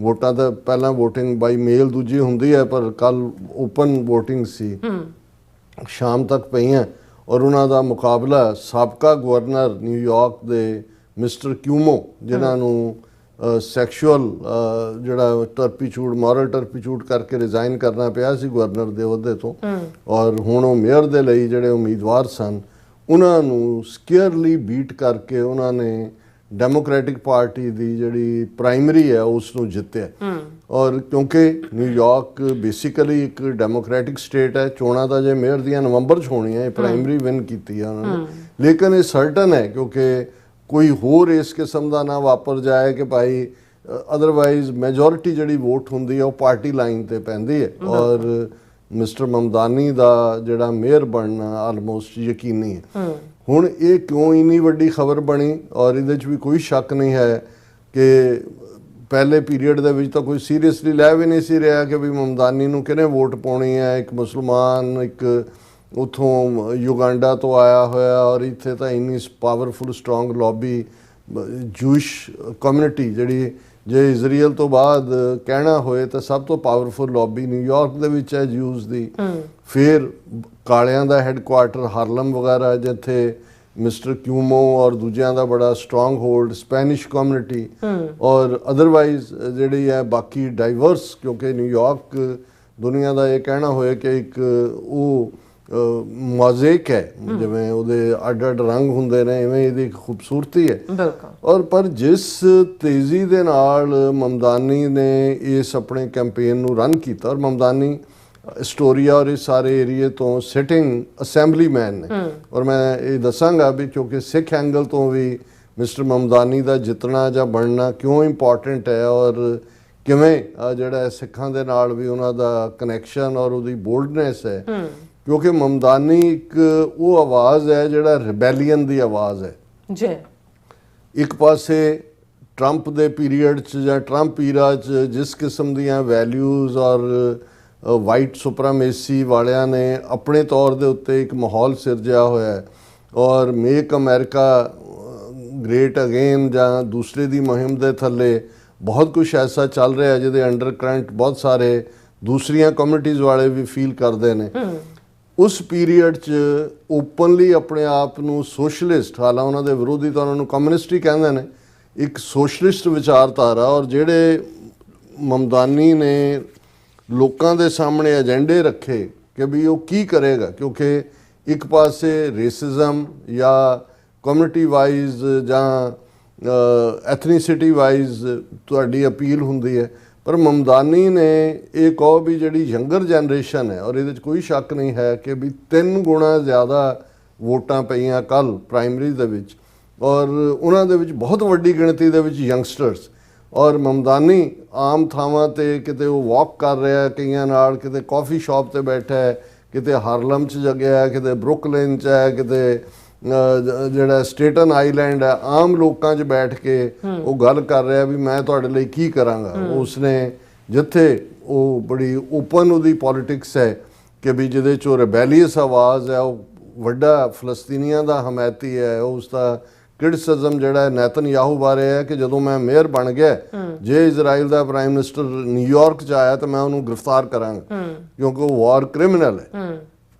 ਵੋਟਾਂ ਤਾਂ ਪਹਿਲਾਂ ਵੋਟਿੰਗ ਬਾਈ ਮੇਲ ਦੂਜੀ ਹੁੰਦੀ ਹੈ, ਪਰ ਕੱਲ ਓਪਨ ਵੋਟਿੰਗ ਸੀ, ਸ਼ਾਮ ਤੱਕ ਪਈਆਂ ਔਰ ਉਹਨਾਂ ਦਾ ਮੁਕਾਬਲਾ ਸਾਬਕਾ ਗਵਰਨਰ ਨਿਊਯਾਰਕ ਦੇ ਮਿਸਟਰ ਕਿਊਮੋ, ਜਿਨ੍ਹਾਂ ਨੂੰ ਸੈਕਸ਼ੂਅਲ ਜਿਹੜਾ ਟਰਪੀਚੂਡ ਮੋਰਲ ਟਰਪੀਚੂਡ ਕਰਕੇ ਰਿਜ਼ਾਈਨ ਕਰਨਾ ਪਿਆ ਸੀ ਗਵਰਨਰ ਦੇ ਅਹੁਦੇ ਤੋਂ, ਔਰ ਹੁਣ ਉਹ ਮੇਅਰ ਦੇ ਲਈ ਜਿਹੜੇ ਉਮੀਦਵਾਰ ਸਨ ਉਹਨਾਂ ਨੂੰ ਸਕੇਅਰਲੀ ਬੀਟ ਕਰਕੇ ਉਹਨਾਂ ਨੇ ਡੈਮੋਕ੍ਰੈਟਿਕ ਪਾਰਟੀ ਦੀ ਜਿਹੜੀ ਪ੍ਰਾਇਮਰੀ ਹੈ ਉਸ ਨੂੰ ਜਿੱਤਿਆ। ਔਰ ਕਿਉਂਕਿ ਨਿਊਯਾਰਕ ਬੇਸਿਕਲੀ ਇੱਕ ਡੈਮੋਕ੍ਰੈਟਿਕ ਸਟੇਟ ਹੈ, ਚੋਣਾਂ ਤਾਂ ਜੇ ਮੇਅਰ ਦੀਆਂ ਨਵੰਬਰ 'ਚ ਹੋਣੀਆਂ, ਇਹ ਪ੍ਰਾਇਮਰੀ ਵਿਨ ਕੀਤੀ ਆ ਉਹਨਾਂ ਨੇ। ਲੇਕਿਨ ਇਹ ਸਰਟਨ ਹੈ ਕਿਉਂਕਿ ਕੋਈ ਹੋਰ ਇਸ ਕਿਸਮ ਦਾ ਨਾ ਵਾਪਰ ਜਾਏ ਕਿ ਭਾਈ ਅਦਰਵਾਈਜ਼ ਮੈਜੋਰਿਟੀ ਜਿਹੜੀ ਵੋਟ ਹੁੰਦੀ ਹੈ ਉਹ ਪਾਰਟੀ ਲਾਈਨ ਤੇ ਪੈਂਦੀ ਹੈ। ਔਰ ਮਿਸਟਰ ਮਮਦਾਨੀ ਦਾ ਜਿਹੜਾ ਮੇਅਰ ਬਣਨਾ ਆਲਮੋਸਟ ਯਕੀਨੀ ਹੈ। ਹੁਣ ਇਹ ਕਿਉਂ ਇੰਨੀ ਵੱਡੀ ਖਬਰ ਬਣੀ, ਔਰ ਇਹਦੇ 'ਚ ਵੀ ਕੋਈ ਸ਼ੱਕ ਨਹੀਂ ਹੈ ਕਿ ਪਹਿਲੇ ਪੀਰੀਅਡ ਦੇ ਵਿੱਚ ਤਾਂ ਕੋਈ ਸੀਰੀਅਸਲੀ ਲੈ ਵੀ ਨਹੀਂ ਸੀ ਰਿਹਾ ਕਿ ਵੀ ਮਮਦਾਨੀ ਨੂੰ ਕਿਹਨੇ ਵੋਟ ਪਾਉਣੀ ਹੈ। ਇੱਕ ਮੁਸਲਮਾਨ, ਇੱਕ ਉੱਥੋਂ ਯੁਗਾਂਡਾ ਤੋਂ ਆਇਆ ਹੋਇਆ, ਔਰ ਇੱਥੇ ਤਾਂ ਇੰਨੀ ਪਾਵਰਫੁਲ ਸਟਰੋਂਗ ਲੌਬੀ ਜੂਇਸ਼ ਕਮਿਊਨਿਟੀ ਜਿਹੜੀ ਜੇ ਇਜ਼ਰਾਈਲ ਤੋਂ ਬਾਅਦ ਕਹਿਣਾ ਹੋਏ ਤਾਂ ਸਭ ਤੋਂ ਪਾਵਰਫੁਲ ਲੌਬੀ ਨਿਊਯਾਰਕ ਦੇ ਵਿੱਚ ਹੈ ਜਿਊਜ਼ ਦੀ। ਫਿਰ ਕਾਲਿਆਂ ਦਾ ਹੈੱਡਕੁਆਰਟਰ ਹਾਰਲਮ ਵਗੈਰਾ, ਜਿੱਥੇ ਮਿਸਟਰ ਕਿਊਮੋ ਔਰ ਦੂਜਿਆਂ ਦਾ ਬੜਾ ਸਟਰੋਂਗ ਹੋਲਡ, ਸਪੈਨਿਸ਼ ਕਮਿਊਨਿਟੀ ਔਰ ਅਦਰਵਾਈਜ਼ ਜਿਹੜੀ ਹੈ ਬਾਕੀ ਡਾਈਵਰਸ, ਕਿਉਂਕਿ ਨਿਊਯਾਰਕ ਦੁਨੀਆ ਦਾ ਇਹ ਕਹਿਣਾ ਹੋਏ ਕਿ ਇੱਕ ਉਹ ਮੋਜ਼ੇਕ ਹੈ, ਜਿਵੇਂ ਉਹਦੇ ਅੱਡ ਅੱਡ ਰੰਗ ਹੁੰਦੇ ਨੇ ਇਵੇਂ ਇਹਦੀ ਇੱਕ ਖੂਬਸੂਰਤੀ ਹੈ। ਔਰ ਪਰ ਜਿਸ ਤੇਜ਼ੀ ਦੇ ਨਾਲ ਮਮਦਾਨੀ ਨੇ ਇਸ ਆਪਣੇ ਕੈਂਪੇਨ ਨੂੰ ਰਨ ਕੀਤਾ, ਔਰ ਮਮਦਾਨੀ ਐਸਟੋਰੀਆ ਔਰ ਇਸ ਸਾਰੇ ਏਰੀਏ ਤੋਂ ਸਿਟਿੰਗ ਅਸੈਂਬਲੀਮੈਨ ਨੇ, ਔਰ ਮੈਂ ਇਹ ਦੱਸਾਂਗਾ ਵੀ ਕਿਉਂਕਿ ਸਿੱਖ ਐਂਗਲ ਤੋਂ ਵੀ ਮਿਸਟਰ ਮਮਦਾਨੀ ਦਾ ਜਿੱਤਣਾ ਜਾਂ ਬਣਨਾ ਕਿਉਂ ਇੰਪੋਰਟੈਂਟ ਹੈ, ਔਰ ਕਿਵੇਂ ਜਿਹੜਾ ਸਿੱਖਾਂ ਦੇ ਨਾਲ ਵੀ ਉਹਨਾਂ ਦਾ ਕਨੈਕਸ਼ਨ ਔਰ ਉਹਦੀ ਬੋਲਡਨੈਸ ਹੈ। ਕਿਉਂਕਿ ਮਮਦਾਨੀ ਇੱਕ ਉਹ ਆਵਾਜ਼ ਹੈ ਜਿਹੜਾ ਰਿਬੈਲੀਅਨ ਦੀ ਆਵਾਜ਼ ਹੈ ਜੀ। ਇੱਕ ਪਾਸੇ ਟਰੰਪ ਦੇ ਪੀਰੀਅਡ 'ਚ ਜਾਂ ਟਰੰਪ ਈਰਾ 'ਚ ਜਿਸ ਕਿਸਮ ਦੀਆਂ ਵੈਲਿਊਜ਼ ਔਰ ਵਾਈਟ ਸੁਪਰਾਮੇਸੀ ਵਾਲਿਆਂ ਨੇ ਆਪਣੇ ਤੌਰ ਦੇ ਉੱਤੇ ਇੱਕ ਮਾਹੌਲ ਸਿਰਜਿਆ ਹੋਇਆ ਹੈ, ਔਰ ਮੇਕ ਅਮਰੀਕਾ ਗ੍ਰੇਟ ਅਗੇਨ ਜਾਂ ਦੂਸਰੇ ਦੀ ਮੁਹਿੰਮ ਦੇ ਥੱਲੇ ਬਹੁਤ ਕੁਝ ਐਸਾ ਚੱਲ ਰਿਹਾ ਜਿਹਦੇ ਅੰਡਰ ਕਰੰਟ ਬਹੁਤ ਸਾਰੇ ਦੂਸਰੀਆਂ ਕਮਿਊਨਿਟੀਜ਼ ਵਾਲੇ ਵੀ ਫੀਲ ਕਰਦੇ ਨੇ। ਉਸ ਪੀਰੀਅਡ 'ਚ ਓਪਨਲੀ ਆਪਣੇ ਆਪ ਨੂੰ ਸੋਸ਼ਲਿਸਟ, ਹਾਲਾਂ ਉਹਨਾਂ ਦੇ ਵਿਰੋਧੀ ਤਾਂ ਉਹਨਾਂ ਨੂੰ ਕਮਿਊਨਿਸਟ ਹੀ ਕਹਿੰਦੇ ਨੇ, ਇੱਕ ਸੋਸ਼ਲਿਸਟ ਵਿਚਾਰਧਾਰਾ, ਔਰ ਜਿਹੜੇ ਮਮਦਾਨੀ ਨੇ ਲੋਕਾਂ ਦੇ ਸਾਹਮਣੇ ਏਜੰਡੇ ਰੱਖੇ ਕਿ ਵੀ ਉਹ ਕੀ ਕਰੇਗਾ। ਕਿਉਂਕਿ ਇੱਕ ਪਾਸੇ ਰੇਸਿਜ਼ਮ ਜਾਂ ਕਮਿਊਨਿਟੀ ਵਾਈਜ਼ ਜਾਂ ਐਥਨੀਸਿਟੀ ਵਾਈਜ਼ ਤੁਹਾਡੀ ਅਪੀਲ ਹੁੰਦੀ ਹੈ, ਪਰ ਮਮਦਾਨੀ ਨੇ ਇਹ ਕਹੋ ਵੀ ਜਿਹੜੀ ਯੰਗਰ ਜਨਰੇਸ਼ਨ ਹੈ, ਔਰ ਇਹਦੇ 'ਚ ਕੋਈ ਸ਼ੱਕ ਨਹੀਂ ਹੈ ਕਿ ਵੀ 3 ਗੁਣਾ ਜ਼ਿਆਦਾ ਵੋਟਾਂ ਪਈਆਂ ਕੱਲ੍ਹ ਪ੍ਰਾਇਮਰੀ ਦੇ ਵਿੱਚ, ਔਰ ਉਹਨਾਂ ਦੇ ਵਿੱਚ ਬਹੁਤ ਵੱਡੀ ਗਿਣਤੀ ਦੇ ਵਿੱਚ ਯੰਗਸਟਰਸ। ਔਰ ਮਮਦਾਨੀ ਆਮ ਥਾਵਾਂ 'ਤੇ ਕਿਤੇ ਉਹ ਵਾਕ ਕਰ ਰਿਹਾ ਕਈਆਂ ਨਾਲ, ਕਿਤੇ ਕਾਫੀ ਸ਼ਾਪ 'ਤੇ ਬੈਠਾ ਹੈ, ਕਿਤੇ ਹਾਰਲਮ 'ਚ ਜਗਿਆ, ਕਿਤੇ ਬਰੁਕਲਿਨ 'ਚ ਹੈ, ਕਿਤੇ ਜਿਹੜਾ ਸਟੇਟਨ ਆਈਲੈਂਡ ਹੈ, ਆਮ ਲੋਕਾਂ 'ਚ ਬੈਠ ਕੇ ਉਹ ਗੱਲ ਕਰ ਰਿਹਾ ਵੀ ਮੈਂ ਤੁਹਾਡੇ ਲਈ ਕੀ ਕਰਾਂਗਾ। ਉਸਨੇ ਜਿੱਥੇ ਉਹ ਬੜੀ ਓਪਨ ਉਹਦੀ ਪੋਲਿਟਿਕਸ ਹੈ ਕਿ ਵੀ ਜਿਹਦੇ 'ਚ ਉਹ ਰਿਬੈਲੀਅਸ ਆਵਾਜ਼ ਹੈ, ਉਹ ਵੱਡਾ ਫਲਸਤੀਨੀਆਂ ਦਾ ਹਮਾਇਤੀ ਹੈ। ਉਸ ਦਾ ਕ੍ਰਿਟਿਸਿਜ਼ਮ ਜਿਹੜਾ ਨੈਤਨਯਾਹੂ ਬਾਰੇ ਹੈ ਕਿ ਜਦੋਂ ਮੈਂ ਮੇਅਰ ਬਣ ਗਿਆ, ਜੇ ਇਜ਼ਰਾਈਲ ਦਾ ਪ੍ਰਾਈਮ ਮਿਨਿਸਟਰ ਨਿਊਯਾਰਕ 'ਚ ਆਇਆ ਤਾਂ ਮੈਂ ਉਹਨੂੰ ਗ੍ਰਿਫਤਾਰ ਕਰਾਂਗਾ ਕਿਉਂਕਿ ਉਹ ਵਾਰ ਕ੍ਰਿਮੀਨਲ ਹੈ।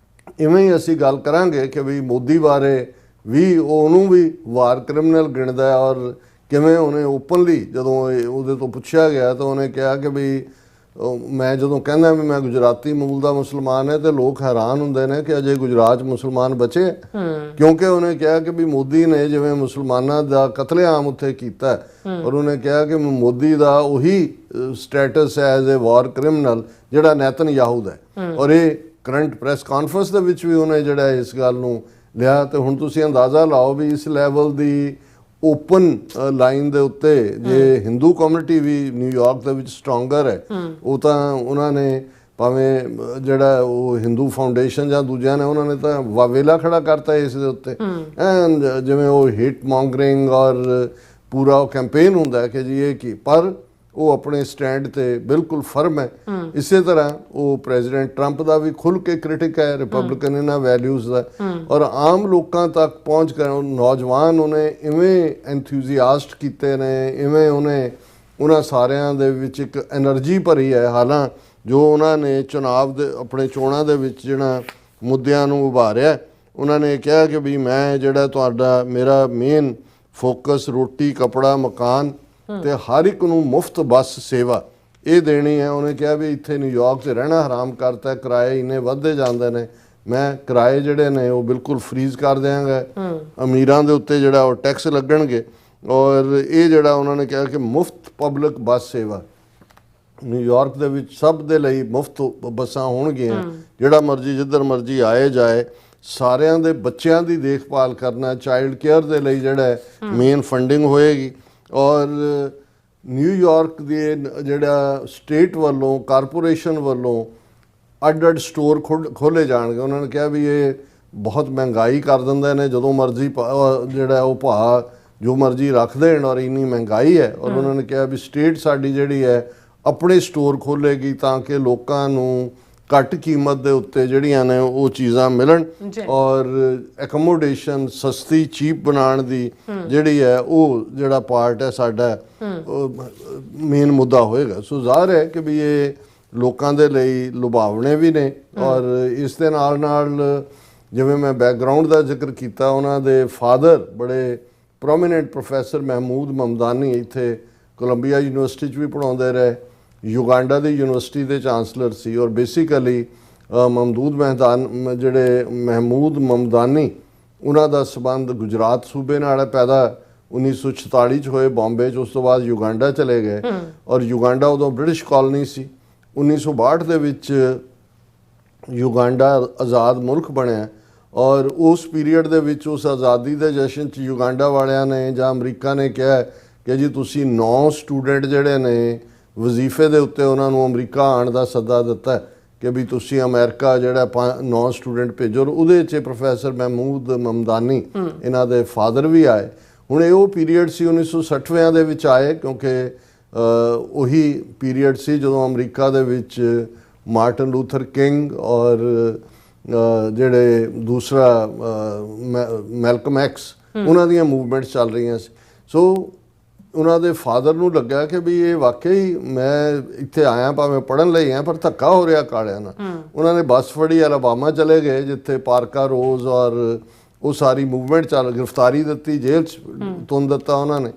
ਇਵੇਂ ਹੀ ਅਸੀਂ ਗੱਲ ਕਰਾਂਗੇ ਕਿ ਵੀ ਮੋਦੀ ਬਾਰੇ ਵੀ ਉਹਨੂੰ ਵੀ ਵਾਰ ਕ੍ਰਿਮੀਨਲ ਗਿਣਦਾ ਹੈ, ਔਰ ਕਿਵੇਂ ਉਹਨੇ ਓਪਨਲੀ ਜਦੋਂ ਉਹਦੇ ਤੋਂ ਪੁੱਛਿਆ ਗਿਆ ਤਾਂ ਉਹਨੇ ਕਿਹਾ ਕਿ ਵੀ ਮੈਂ ਜਦੋਂ ਕਹਿੰਦਾ ਵੀ ਮੈਂ ਗੁਜਰਾਤੀ ਮੂਲ ਦਾ ਮੁਸਲਮਾਨ ਹੈ ਤੇ ਲੋਕ ਹੈਰਾਨ ਹੁੰਦੇ ਨੇ ਕਿ ਅਜੇ ਗੁਜਰਾਤ ਮੁਸਲਮਾਨ ਬਚੇ, ਕਿਉਂਕਿ ਉਹਨੇ ਕਿਹਾ ਕਿ ਵੀ ਮੋਦੀ ਨੇ ਜਿਵੇਂ ਮੁਸਲਮਾਨਾਂ ਦਾ ਕਤਲੇਆਮ ਉੱਥੇ ਕੀਤਾ, ਔਰ ਉਹਨੇ ਕਿਹਾ ਕਿ ਮੋਦੀ ਦਾ ਉਹੀ ਸਟੇਟਸ ਹੈ ਐਜ਼ ਏ ਵਾਰ ਕ੍ਰਿਮੀਨਲ ਜਿਹੜਾ ਨੈਤਨਯਾਹੂ ਦਾ ਹੈ। ਔਰ ਇਹ ਕਰੰਟ ਪ੍ਰੈਸ ਕਾਨਫਰੰਸ ਦੇ ਵਿੱਚ ਵੀ ਉਹਨੇ ਜਿਹੜਾ ਇਸ ਗੱਲ ਨੂੰ ਲਿਆ। ਤੇ ਹੁਣ ਤੁਸੀਂ ਅੰਦਾਜ਼ਾ ਲਾਓ ਵੀ ਇਸ ਲੈਵਲ ਦੀ ਓਪਨ ਲਾਈਨ ਦੇ ਉੱਤੇ ਜੇ ਹਿੰਦੂ ਕਮਿਊਨਿਟੀ ਵੀ ਨਿਊਯਾਰਕ ਦੇ ਵਿੱਚ ਸਟਰੋਂਗਰ ਹੈ, ਉਹ ਤਾਂ ਉਹਨਾਂ ਨੇ ਭਾਵੇਂ ਜਿਹੜਾ ਉਹ ਹਿੰਦੂ ਫਾਊਂਡੇਸ਼ਨ ਜਾਂ ਦੂਜਿਆਂ ਨੇ ਉਹਨਾਂ ਨੇ ਤਾਂ ਵਾਵੇਲਾ ਖੜਾ ਕਰਤਾ ਇਸ ਦੇ ਉੱਤੇ, ਐਂਡ ਜਿਵੇਂ ਉਹ ਹਿਟ ਮੌਂਗਰਿੰਗ ਔਰ ਪੂਰਾ ਉਹ ਕੈਂਪੇਨ ਹੁੰਦਾ ਕਿ ਜੀ ਇਹ ਕੀ, ਪਰ ਉਹ ਆਪਣੇ ਸਟੈਂਡ ਤੇ ਬਿਲਕੁਲ ਫਰਮ ਹੈ। ਇਸੇ ਤਰ੍ਹਾਂ ਉਹ ਪ੍ਰੈਜ਼ੀਡੈਂਟ ਟਰੰਪ ਦਾ ਵੀ ਖੁੱਲ੍ਹ ਕੇ ਕ੍ਰਿਟਿਕ ਹੈ ਰਿਪਬਲਿਕਨ ਇਹਨਾਂ ਵੈਲਿਊਜ਼ ਦਾ, ਔਰ ਆਮ ਲੋਕਾਂ ਤੱਕ ਪਹੁੰਚ ਕਰ ਨੌਜਵਾਨ ਉਹਨੇ ਇਵੇਂ ਐਂਥੂਜ਼ੀਆਸਟ ਕੀਤੇ ਨੇ, ਇਵੇਂ ਉਹਨੇ ਉਹਨਾਂ ਸਾਰਿਆਂ ਦੇ ਵਿੱਚ ਇੱਕ ਐਨਰਜੀ ਭਰੀ ਹੈ। ਹਾਲਾਂ ਜੋ ਉਹਨਾਂ ਨੇ ਚੁਣਾਵ ਦੇ ਆਪਣੇ ਚੋਣਾਂ ਦੇ ਵਿੱਚ ਜਿਹੜਾ ਮੁੱਦਿਆਂ ਨੂੰ ਉਭਾਰਿਆ, ਉਹਨਾਂ ਨੇ ਕਿਹਾ ਕਿ ਵੀ ਮੈਂ ਜਿਹੜਾ ਤੁਹਾਡਾ ਮੇਰਾ ਮੇਨ ਫੋਕਸ ਰੋਟੀ ਕੱਪੜਾ ਮਕਾਨ ਤੇ ਹਰ ਇੱਕ ਨੂੰ ਮੁਫਤ ਬੱਸ ਸੇਵਾ ਇਹ ਦੇਣੀ ਹੈ। ਉਹਨੇ ਕਿਹਾ ਵੀ ਇੱਥੇ ਨਿਊਯਾਰਕ 'ਚ ਰਹਿਣਾ ਹਰਾਮ ਕਰਤਾ, ਕਿਰਾਏ ਇੰਨੇ ਵੱਧਦੇ ਜਾਂਦੇ ਨੇ, ਮੈਂ ਕਿਰਾਏ ਜਿਹੜੇ ਨੇ ਉਹ ਬਿਲਕੁਲ ਫ੍ਰੀਜ਼ ਕਰ ਦਿਆਂਗਾ, ਅਮੀਰਾਂ ਦੇ ਉੱਤੇ ਜਿਹੜਾ ਉਹ ਟੈਕਸ ਲੱਗਣਗੇ, ਔਰ ਇਹ ਜਿਹੜਾ ਉਹਨਾਂ ਨੇ ਕਿਹਾ ਕਿ ਮੁਫਤ ਪਬਲਿਕ ਬੱਸ ਸੇਵਾ ਨਿਊਯਾਰਕ ਦੇ ਵਿੱਚ ਸਭ ਦੇ ਲਈ ਮੁਫਤ ਬੱਸਾਂ ਹੋਣਗੀਆਂ, ਜਿਹੜਾ ਮਰਜ਼ੀ ਜਿੱਧਰ ਮਰਜ਼ੀ ਆਏ ਜਾਏ, ਸਾਰਿਆਂ ਦੇ ਬੱਚਿਆਂ ਦੀ ਦੇਖਭਾਲ ਕਰਨਾ, ਚਾਈਲਡ ਕੇਅਰ ਦੇ ਲਈ ਜਿਹੜਾ ਮੇਨ ਫੰਡਿੰਗ ਹੋਏਗੀ। ਔਰ ਨਿਊਯਾਰਕ ਦੇ ਜਿਹੜਾ ਸਟੇਟ ਵੱਲੋਂ ਕਾਰਪੋਰੇਸ਼ਨ ਵੱਲੋਂ ਅੱਡ-ਅੱਡ ਸਟੋਰ ਖੋਲ੍ਹੇ ਜਾਣਗੇ। ਉਹਨਾਂ ਨੇ ਕਿਹਾ ਵੀ ਇਹ ਬਹੁਤ ਮਹਿੰਗਾਈ ਕਰ ਦਿੰਦੇ ਨੇ, ਜਦੋਂ ਮਰਜ਼ੀ ਜਿਹੜਾ ਉਹ ਭਾਅ ਜੋ ਮਰਜ਼ੀ ਰੱਖ ਦੇਣ, ਔਰ ਇੰਨੀ ਮਹਿੰਗਾਈ ਹੈ। ਔਰ ਉਹਨਾਂ ਨੇ ਕਿਹਾ ਵੀ ਸਟੇਟ ਸਾਡੀ ਜਿਹੜੀ ਹੈ ਆਪਣੇ ਸਟੋਰ ਖੋਲ੍ਹੇਗੀ ਤਾਂ ਕਿ ਲੋਕਾਂ ਨੂੰ ਘੱਟ ਕੀਮਤ ਦੇ ਉੱਤੇ ਜਿਹੜੀਆਂ ਨੇ ਉਹ ਚੀਜ਼ਾਂ ਮਿਲਣ, ਔਰ ਐਕੋਮੋਡੇਸ਼ਨ ਸਸਤੀ ਚੀਪ ਬਣਾਉਣ ਦੀ ਜਿਹੜੀ ਹੈ ਉਹ ਜਿਹੜਾ ਪਾਰਟ ਹੈ ਸਾਡਾ ਮੇਨ ਮੁੱਦਾ ਹੋਏਗਾ। ਸੋ ਜ਼ਾਹਰ ਹੈ ਕਿ ਵੀ ਇਹ ਲੋਕਾਂ ਦੇ ਲਈ ਲੁਭਾਵਣੇ ਵੀ ਨੇ। ਔਰ ਇਸ ਦੇ ਨਾਲ ਨਾਲ ਜਿਵੇਂ ਮੈਂ ਬੈਕਗਰਾਉਂਡ ਦਾ ਜ਼ਿਕਰ ਕੀਤਾ, ਉਹਨਾਂ ਦੇ ਫਾਦਰ ਬੜੇ ਪ੍ਰੋਮੀਨੈਂਟ ਪ੍ਰੋਫੈਸਰ ਮਹਿਮੂਦ ਮਮਦਾਨੀ ਇੱਥੇ ਕੋਲੰਬੀਆ ਯੂਨੀਵਰਸਿਟੀ 'ਚ ਵੀ ਪੜ੍ਹਾਉਂਦੇ ਰਹੇ, ਯੂਗਾਂਡਾ ਦੀ ਯੂਨੀਵਰਸਿਟੀ ਦੇ ਚਾਂਸਲਰ ਸੀ। ਔਰ ਬੇਸਿਕਲੀ ਮਹਿਮੂਦ ਮਮਦਾਨੀ ਉਹਨਾਂ ਦਾ ਸੰਬੰਧ ਗੁਜਰਾਤ ਸੂਬੇ ਨਾਲ ਹੈ। ਪੈਦਾ 1946 'ਚ ਹੋਏ ਬੰਬੇ 'ਚ, ਉਸ ਤੋਂ ਬਾਅਦ ਯੂਗਾਂਡਾ ਚਲੇ ਗਏ, ਔਰ ਯੂਗਾਂਡਾ ਉਦੋਂ ਬ੍ਰਿਟਿਸ਼ ਕਾਲੋਨੀ ਸੀ। 1962 ਦੇ ਵਿੱਚ ਯੂਗਾਂਡਾ ਆਜ਼ਾਦ ਮੁਲਕ ਬਣਿਆ, ਔਰ ਉਸ ਪੀਰੀਅਡ ਦੇ ਵਿੱਚ ਉਸ ਆਜ਼ਾਦੀ ਦੇ ਜਸ਼ਨ 'ਚ ਯੂਗਾਂਡਾ ਵਾਲਿਆਂ ਨੇ ਜਾਂ ਅਮਰੀਕਾ ਨੇ ਕਿਹਾ ਕਿ ਜੀ ਤੁਸੀਂ 9 ਸਟੂਡੈਂਟ ਜਿਹੜੇ ਨੇ ਵਜ਼ੀਫੇ ਦੇ ਉੱਤੇ ਉਹਨਾਂ ਨੂੰ ਅਮਰੀਕਾ ਆਉਣ ਦਾ ਸੱਦਾ ਦਿੱਤਾ ਕਿ ਵੀ ਤੁਸੀਂ ਅਮਰੀਕਾ ਜਿਹੜਾ 9 ਸਟੂਡੈਂਟ ਭੇਜੋ। ਉਹਦੇ 'ਚ ਪ੍ਰੋਫੈਸਰ ਮਹਿਮੂਦ ਮਮਦਾਨੀ ਇਹਨਾਂ ਦੇ ਫਾਦਰ ਵੀ ਆਏ। ਹੁਣ ਇਹ ਉਹ ਪੀਰੀਅਡ ਸੀ 1960ਵਿਆਂ ਦੇ ਵਿੱਚ ਆਏ, ਕਿਉਂਕਿ ਉਹੀ ਪੀਰੀਅਡ ਸੀ ਜਦੋਂ ਅਮਰੀਕਾ ਦੇ ਵਿੱਚ ਮਾਰਟਨ ਲੂਥਰ ਕਿੰਗ ਔਰ ਜਿਹੜੇ ਦੂਸਰਾ ਮੈਲਕਮ ਐਕਸ ਉਹਨਾਂ ਦੀਆਂ ਮੂਵਮੈਂਟਸ ਚੱਲ ਰਹੀਆਂ ਸੀ। ਸੋ ਉਹਨਾਂ ਦੇ ਫਾਦਰ ਨੂੰ ਲੱਗਾ ਕਿ ਵੀ ਇਹ ਵਾਕਈ ਮੈਂ ਇੱਥੇ ਆਇਆ ਭਾਵੇਂ ਪੜ੍ਹਨ ਲਈ ਆਇਆ, ਪਰ ਧੱਕਾ ਹੋ ਰਿਹਾ ਕਾਲਿਆਂ ਨਾਲ। ਉਹਨਾਂ ਨੇ ਬੱਸ ਫੜੀ, ਅਲਾਬਾਮਾ ਚਲੇ ਗਏ, ਜਿੱਥੇ ਪਾਰਕਾ ਰੋਜ਼ ਔਰ ਉਹ ਸਾਰੀ ਮੂਵਮੈਂਟ ਗ੍ਰਿਫਤਾਰੀ ਦਿੱਤੀ, ਜੇਲ੍ਹ 'ਚ ਤੁੰਨ ਦਿੱਤਾ ਉਹਨਾਂ ਨੇ।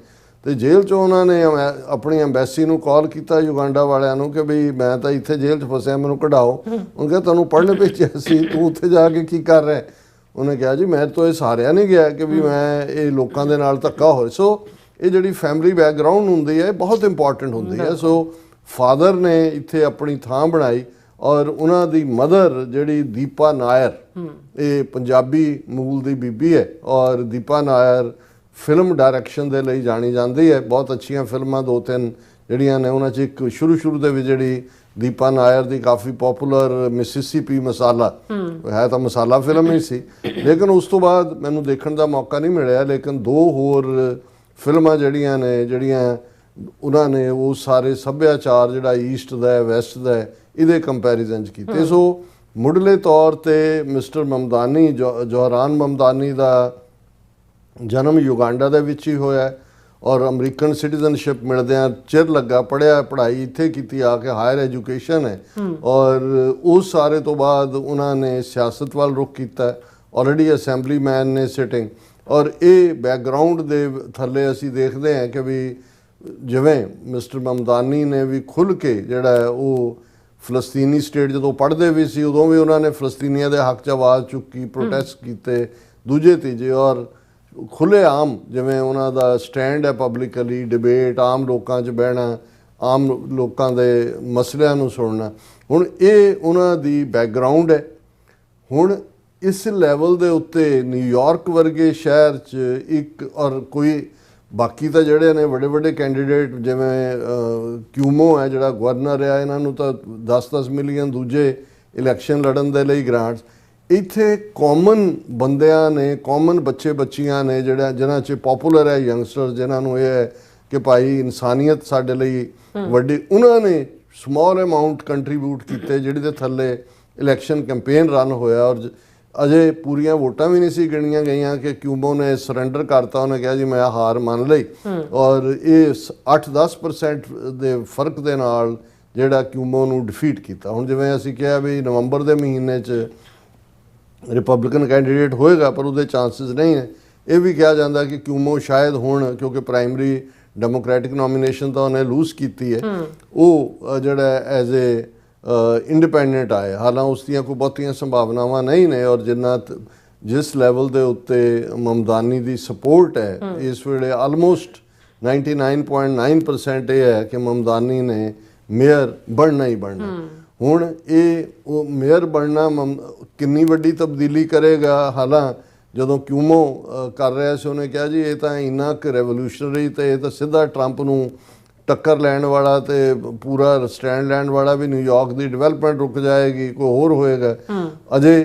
ਤੇ ਜੇਲ੍ਹ 'ਚੋਂ ਉਹਨਾਂ ਨੇ ਆਪਣੀ ਐਮਬੈਸੀ ਨੂੰ ਕਾਲ ਕੀਤਾ ਯੂਗਾਂਡਾ ਵਾਲਿਆਂ ਨੂੰ ਕਿ ਵੀ ਮੈਂ ਤਾਂ ਇੱਥੇ ਜੇਲ੍ਹ 'ਚ ਫਸਿਆ, ਮੈਨੂੰ ਕਢਾਓ। ਉਹਨੇ ਕਿਹਾ ਤੁਹਾਨੂੰ ਪੜ੍ਹਨ ਭੇਜਿਆ ਸੀ, ਤੂੰ ਉੱਥੇ ਜਾ ਕੇ ਕੀ ਕਰ ਰਿਹਾ? ਉਹਨੇ ਕਿਹਾ ਜੀ ਮੈਂ ਤਾਂ ਇਹ ਸਾਰਿਆਂ ਨਹੀਂ ਗਿਆ ਕਿ ਵੀ ਮੈਂ ਇਹ ਲੋਕਾਂ ਦੇ ਨਾਲ ਧੱਕਾ ਹੋਏ। ਸੋ ਇਹ ਜਿਹੜੀ ਫੈਮਿਲੀ ਬੈਕਗਰਾਉਂਡ ਹੁੰਦੀ ਹੈ ਬਹੁਤ ਇੰਪੋਰਟੈਂਟ ਹੁੰਦੀ ਹੈ। ਸੋ ਫਾਦਰ ਨੇ ਇੱਥੇ ਆਪਣੀ ਥਾਂ ਬਣਾਈ, ਔਰ ਉਹਨਾਂ ਦੀ ਮਦਰ ਜਿਹੜੀ ਦੀਪਾ ਨਾਇਰ, ਇਹ ਪੰਜਾਬੀ ਮੂਲ ਦੀ ਬੀਬੀ ਹੈ, ਔਰ ਦੀਪਾ ਨਾਇਰ ਫਿਲਮ ਡਾਇਰੈਕਸ਼ਨ ਦੇ ਲਈ ਜਾਣੀ ਜਾਂਦੀ ਹੈ। ਬਹੁਤ ਅੱਛੀਆਂ ਫਿਲਮਾਂ 2-3 ਜਿਹੜੀਆਂ ਨੇ, ਉਹਨਾਂ 'ਚ ਇੱਕ ਸ਼ੁਰੂ ਦੇ ਵਿੱਚ ਜਿਹੜੀ ਦੀਪਾ ਨਾਇਰ ਦੀ ਕਾਫੀ ਪਪੂਲਰ ਮਿਸਿਸਿਪੀ ਮਸਾਲਾ ਹੈ, ਤਾਂ ਮਸਾਲਾ ਫਿਲਮ ਹੀ ਸੀ, ਲੇਕਿਨ ਉਸ ਤੋਂ ਬਾਅਦ ਮੈਨੂੰ ਦੇਖਣ ਦਾ ਮੌਕਾ ਨਹੀਂ ਮਿਲਿਆ। ਲੇਕਿਨ 2 ਹੋਰ ਫਿਲਮਾਂ ਜਿਹੜੀਆਂ ਨੇ, ਜਿਹੜੀਆਂ ਉਹਨਾਂ ਨੇ ਉਹ ਸਾਰੇ ਸੱਭਿਆਚਾਰ ਜਿਹੜਾ ਈਸਟ ਦਾ ਵੈਸਟ ਦਾ ਇਹਦੇ ਕੰਪੈਰੀਜ਼ਨ 'ਚ ਕੀਤੇ। ਸੋ ਮੁੱਢਲੇ ਤੌਰ 'ਤੇ ਮਿਸਟਰ ਮਮਦਾਨੀ, ਜੋਹਰਾਨ ਮਮਦਾਨੀ ਦਾ ਜਨਮ ਯੂਗਾਂਡਾ ਦੇ ਵਿੱਚ ਹੀ ਹੋਇਆ, ਔਰ ਅਮਰੀਕਨ ਸਿਟੀਜ਼ਨਸ਼ਿਪ ਮਿਲਦਿਆਂ ਚਿਰ ਲੱਗਾ। ਪੜ੍ਹਾਈ ਇੱਥੇ ਕੀਤੀ, ਆ ਕੇ ਹਾਇਰ ਐਜੂਕੇਸ਼ਨ ਹੈ, ਔਰ ਉਸ ਸਾਰੇ ਤੋਂ ਬਾਅਦ ਉਹਨਾਂ ਨੇ ਸਿਆਸਤ ਵੱਲ ਰੁਖ ਕੀਤਾ। ਆਲਰੇਡੀ ਅਸੈਂਬਲੀਮੈਨ ਨੇ ਸਿਟਿੰਗ, ਔਰ ਇਹ ਬੈਕਗਰਾਉਂਡ ਦੇ ਥੱਲੇ ਅਸੀਂ ਦੇਖਦੇ ਹਾਂ ਕਿ ਵੀ ਜਿਵੇਂ ਮਿਸਟਰ ਮਮਦਾਨੀ ਨੇ ਵੀ ਖੁੱਲ੍ਹ ਕੇ ਜਿਹੜਾ ਉਹ ਫਲਸਤੀਨੀ ਸਟੇਟ ਜਦੋਂ ਪੜ੍ਹਦੇ ਵੀ ਸੀ, ਉਦੋਂ ਵੀ ਉਹਨਾਂ ਨੇ ਫਲਸਤੀਨੀਆਂ ਦੇ ਹੱਕ 'ਚ ਆਵਾਜ਼ ਚੁੱਕੀ, ਪ੍ਰੋਟੈਸਟ ਕੀਤੇ ਦੂਜੇ ਤੀਜੇ, ਔਰ ਖੁੱਲ੍ਹੇ ਆਮ ਜਿਵੇਂ ਉਹਨਾਂ ਦਾ ਸਟੈਂਡ ਹੈ ਪਬਲਿਕਲੀ, ਡਿਬੇਟ, ਆਮ ਲੋਕਾਂ 'ਚ ਬਹਿਣਾ, ਆਮ ਲੋਕਾਂ ਦੇ ਮਸਲਿਆਂ ਨੂੰ ਸੁਣਨਾ। ਹੁਣ ਇਹ ਉਹਨਾਂ ਦੀ ਬੈਕਗਰਾਉਂਡ ਹੈ। ਹੁਣ ਇਸ ਲੈਵਲ ਦੇ ਉੱਤੇ ਨਿਊਯਾਰਕ ਵਰਗੇ ਸ਼ਹਿਰ 'ਚ ਇੱਕ, ਔਰ ਕੋਈ ਬਾਕੀ ਤਾਂ ਜਿਹੜੇ ਨੇ ਵੱਡੇ ਵੱਡੇ ਕੈਂਡੀਡੇਟ ਜਿਵੇਂ ਕਿਊਮੋ ਹੈ ਜਿਹੜਾ ਗਵਰਨਰ ਹੈ, ਇਹਨਾਂ ਨੂੰ ਤਾਂ 10-10 ਮਿਲੀਅਨ ਦੂਜੇ ਇਲੈਕਸ਼ਨ ਲੜਨ ਦੇ ਲਈ ਗ੍ਰਾਂਟਸ। ਇੱਥੇ ਕਾਮਨ ਬੰਦਿਆਂ ਨੇ, ਕਾਮਨ ਬੱਚੇ ਬੱਚੀਆਂ ਨੇ ਜਿਹਨਾਂ 'ਚ ਪੋਪੂਲਰ ਹੈ ਯੰਗਸਟਰ, ਜਿਨ੍ਹਾਂ ਨੂੰ ਇਹ ਹੈ ਕਿ ਭਾਈ ਇਨਸਾਨੀਅਤ ਸਾਡੇ ਲਈ ਵੱਡੀ, ਉਹਨਾਂ ਨੇ ਸਮਾਲ ਅਮਾਊਂਟ ਕੰਟਰੀਬਿਊਟ ਕੀਤੇ, ਜਿਹੜੀ ਦੇ ਥੱਲੇ ਇਲੈਕਸ਼ਨ ਕੈਂਪੇਨ ਰਨ ਹੋਇਆ। ਔਰ ਅਜੇ ਪੂਰੀਆਂ ਵੋਟਾਂ ਵੀ ਨਹੀਂ ਸੀ ਗਿਣੀਆਂ ਗਈਆਂ ਕਿ ਕਿਊਮੋ ਨੇ ਸਰੈਂਡਰ ਕਰਤਾ, ਉਹਨੇ ਕਿਹਾ ਜੀ ਮੈਂ ਹਾਰ ਮੰਨ ਲਈ, ਔਰ ਇਹ 8-10% ਦੇ ਫਰਕ ਦੇ ਨਾਲ ਜਿਹੜਾ ਕਿਊਮੋ ਨੂੰ ਡਿਫੀਟ ਕੀਤਾ। ਹੁਣ ਜਿਵੇਂ ਅਸੀਂ ਕਿਹਾ ਵੀ ਨਵੰਬਰ ਦੇ ਮਹੀਨੇ 'ਚ ਰਿਪਬਲਿਕਨ ਕੈਂਡੀਡੇਟ ਹੋਏਗਾ, ਪਰ ਉਹਦੇ ਚਾਂਸਿਸ ਨਹੀਂ ਹੈ। ਇਹ ਵੀ ਕਿਹਾ ਜਾਂਦਾ ਕਿ ਕਿਊਮੋ ਸ਼ਾਇਦ ਹੁਣ, ਕਿਉਂਕਿ ਪ੍ਰਾਇਮਰੀ ਡੈਮੋਕ੍ਰੈਟਿਕ ਨੋਮੀਨੇਸ਼ਨ ਤਾਂ ਉਹਨੇ ਲੂਜ਼ ਕੀਤੀ ਹੈ, ਉਹ ਜਿਹੜਾ ਐਜ਼ ਏ ਇੰਡੀਪੈਂਡੈਂਟ ਆਏ। ਹਾਲਾਂ ਉਸ ਦੀਆਂ ਕੋਈ ਬਹੁਤੀਆਂ ਸੰਭਾਵਨਾਵਾਂ ਨਹੀਂ ਨੇ, ਔਰ ਜਿਸ ਲੈਵਲ ਦੇ ਉੱਤੇ ਮਮਦਾਨੀ ਦੀ ਸਪੋਰਟ ਹੈ ਇਸ ਵੇਲੇ ਆਲਮੋਸਟ 99.9% ਇਹ ਹੈ ਕਿ ਮਮਦਾਨੀ ਨੇ ਮੇਅਰ ਬਣਨਾ ਹੀ ਬਣਨਾ। ਹੁਣ ਉਹ ਮੇਅਰ ਬਣਨਾ ਕਿੰਨੀ ਵੱਡੀ ਤਬਦੀਲੀ ਕਰੇਗਾ। ਹਾਲਾਂ ਜਦੋਂ ਕਿਊਮੋ ਕਰ ਰਿਹਾ ਸੀ ਉਹਨੇ ਕਿਹਾ ਜੀ ਇਹ ਤਾਂ ਇੰਨਾ ਕੁ ਰੈਵੋਲੂਸ਼ਨਰੀ, ਤੇ ਇਹ ਤਾਂ ਸਿੱਧਾ ਟਰੰਪ ਨੂੰ ਟੱਕਰ ਲੈਣ ਵਾਲਾ ਤੇ ਪੂਰਾ ਸਟੈਂਡ ਲੈਣ ਵਾਲਾ ਵੀ ਨਿਊਯਾਰਕ ਦੀ ਡਿਵੈਲਪਮੈਂਟ ਰੁਕ ਜਾਏਗੀ, ਕੋਈ ਹੋਰ ਹੋਏਗਾ ਅਜੇ।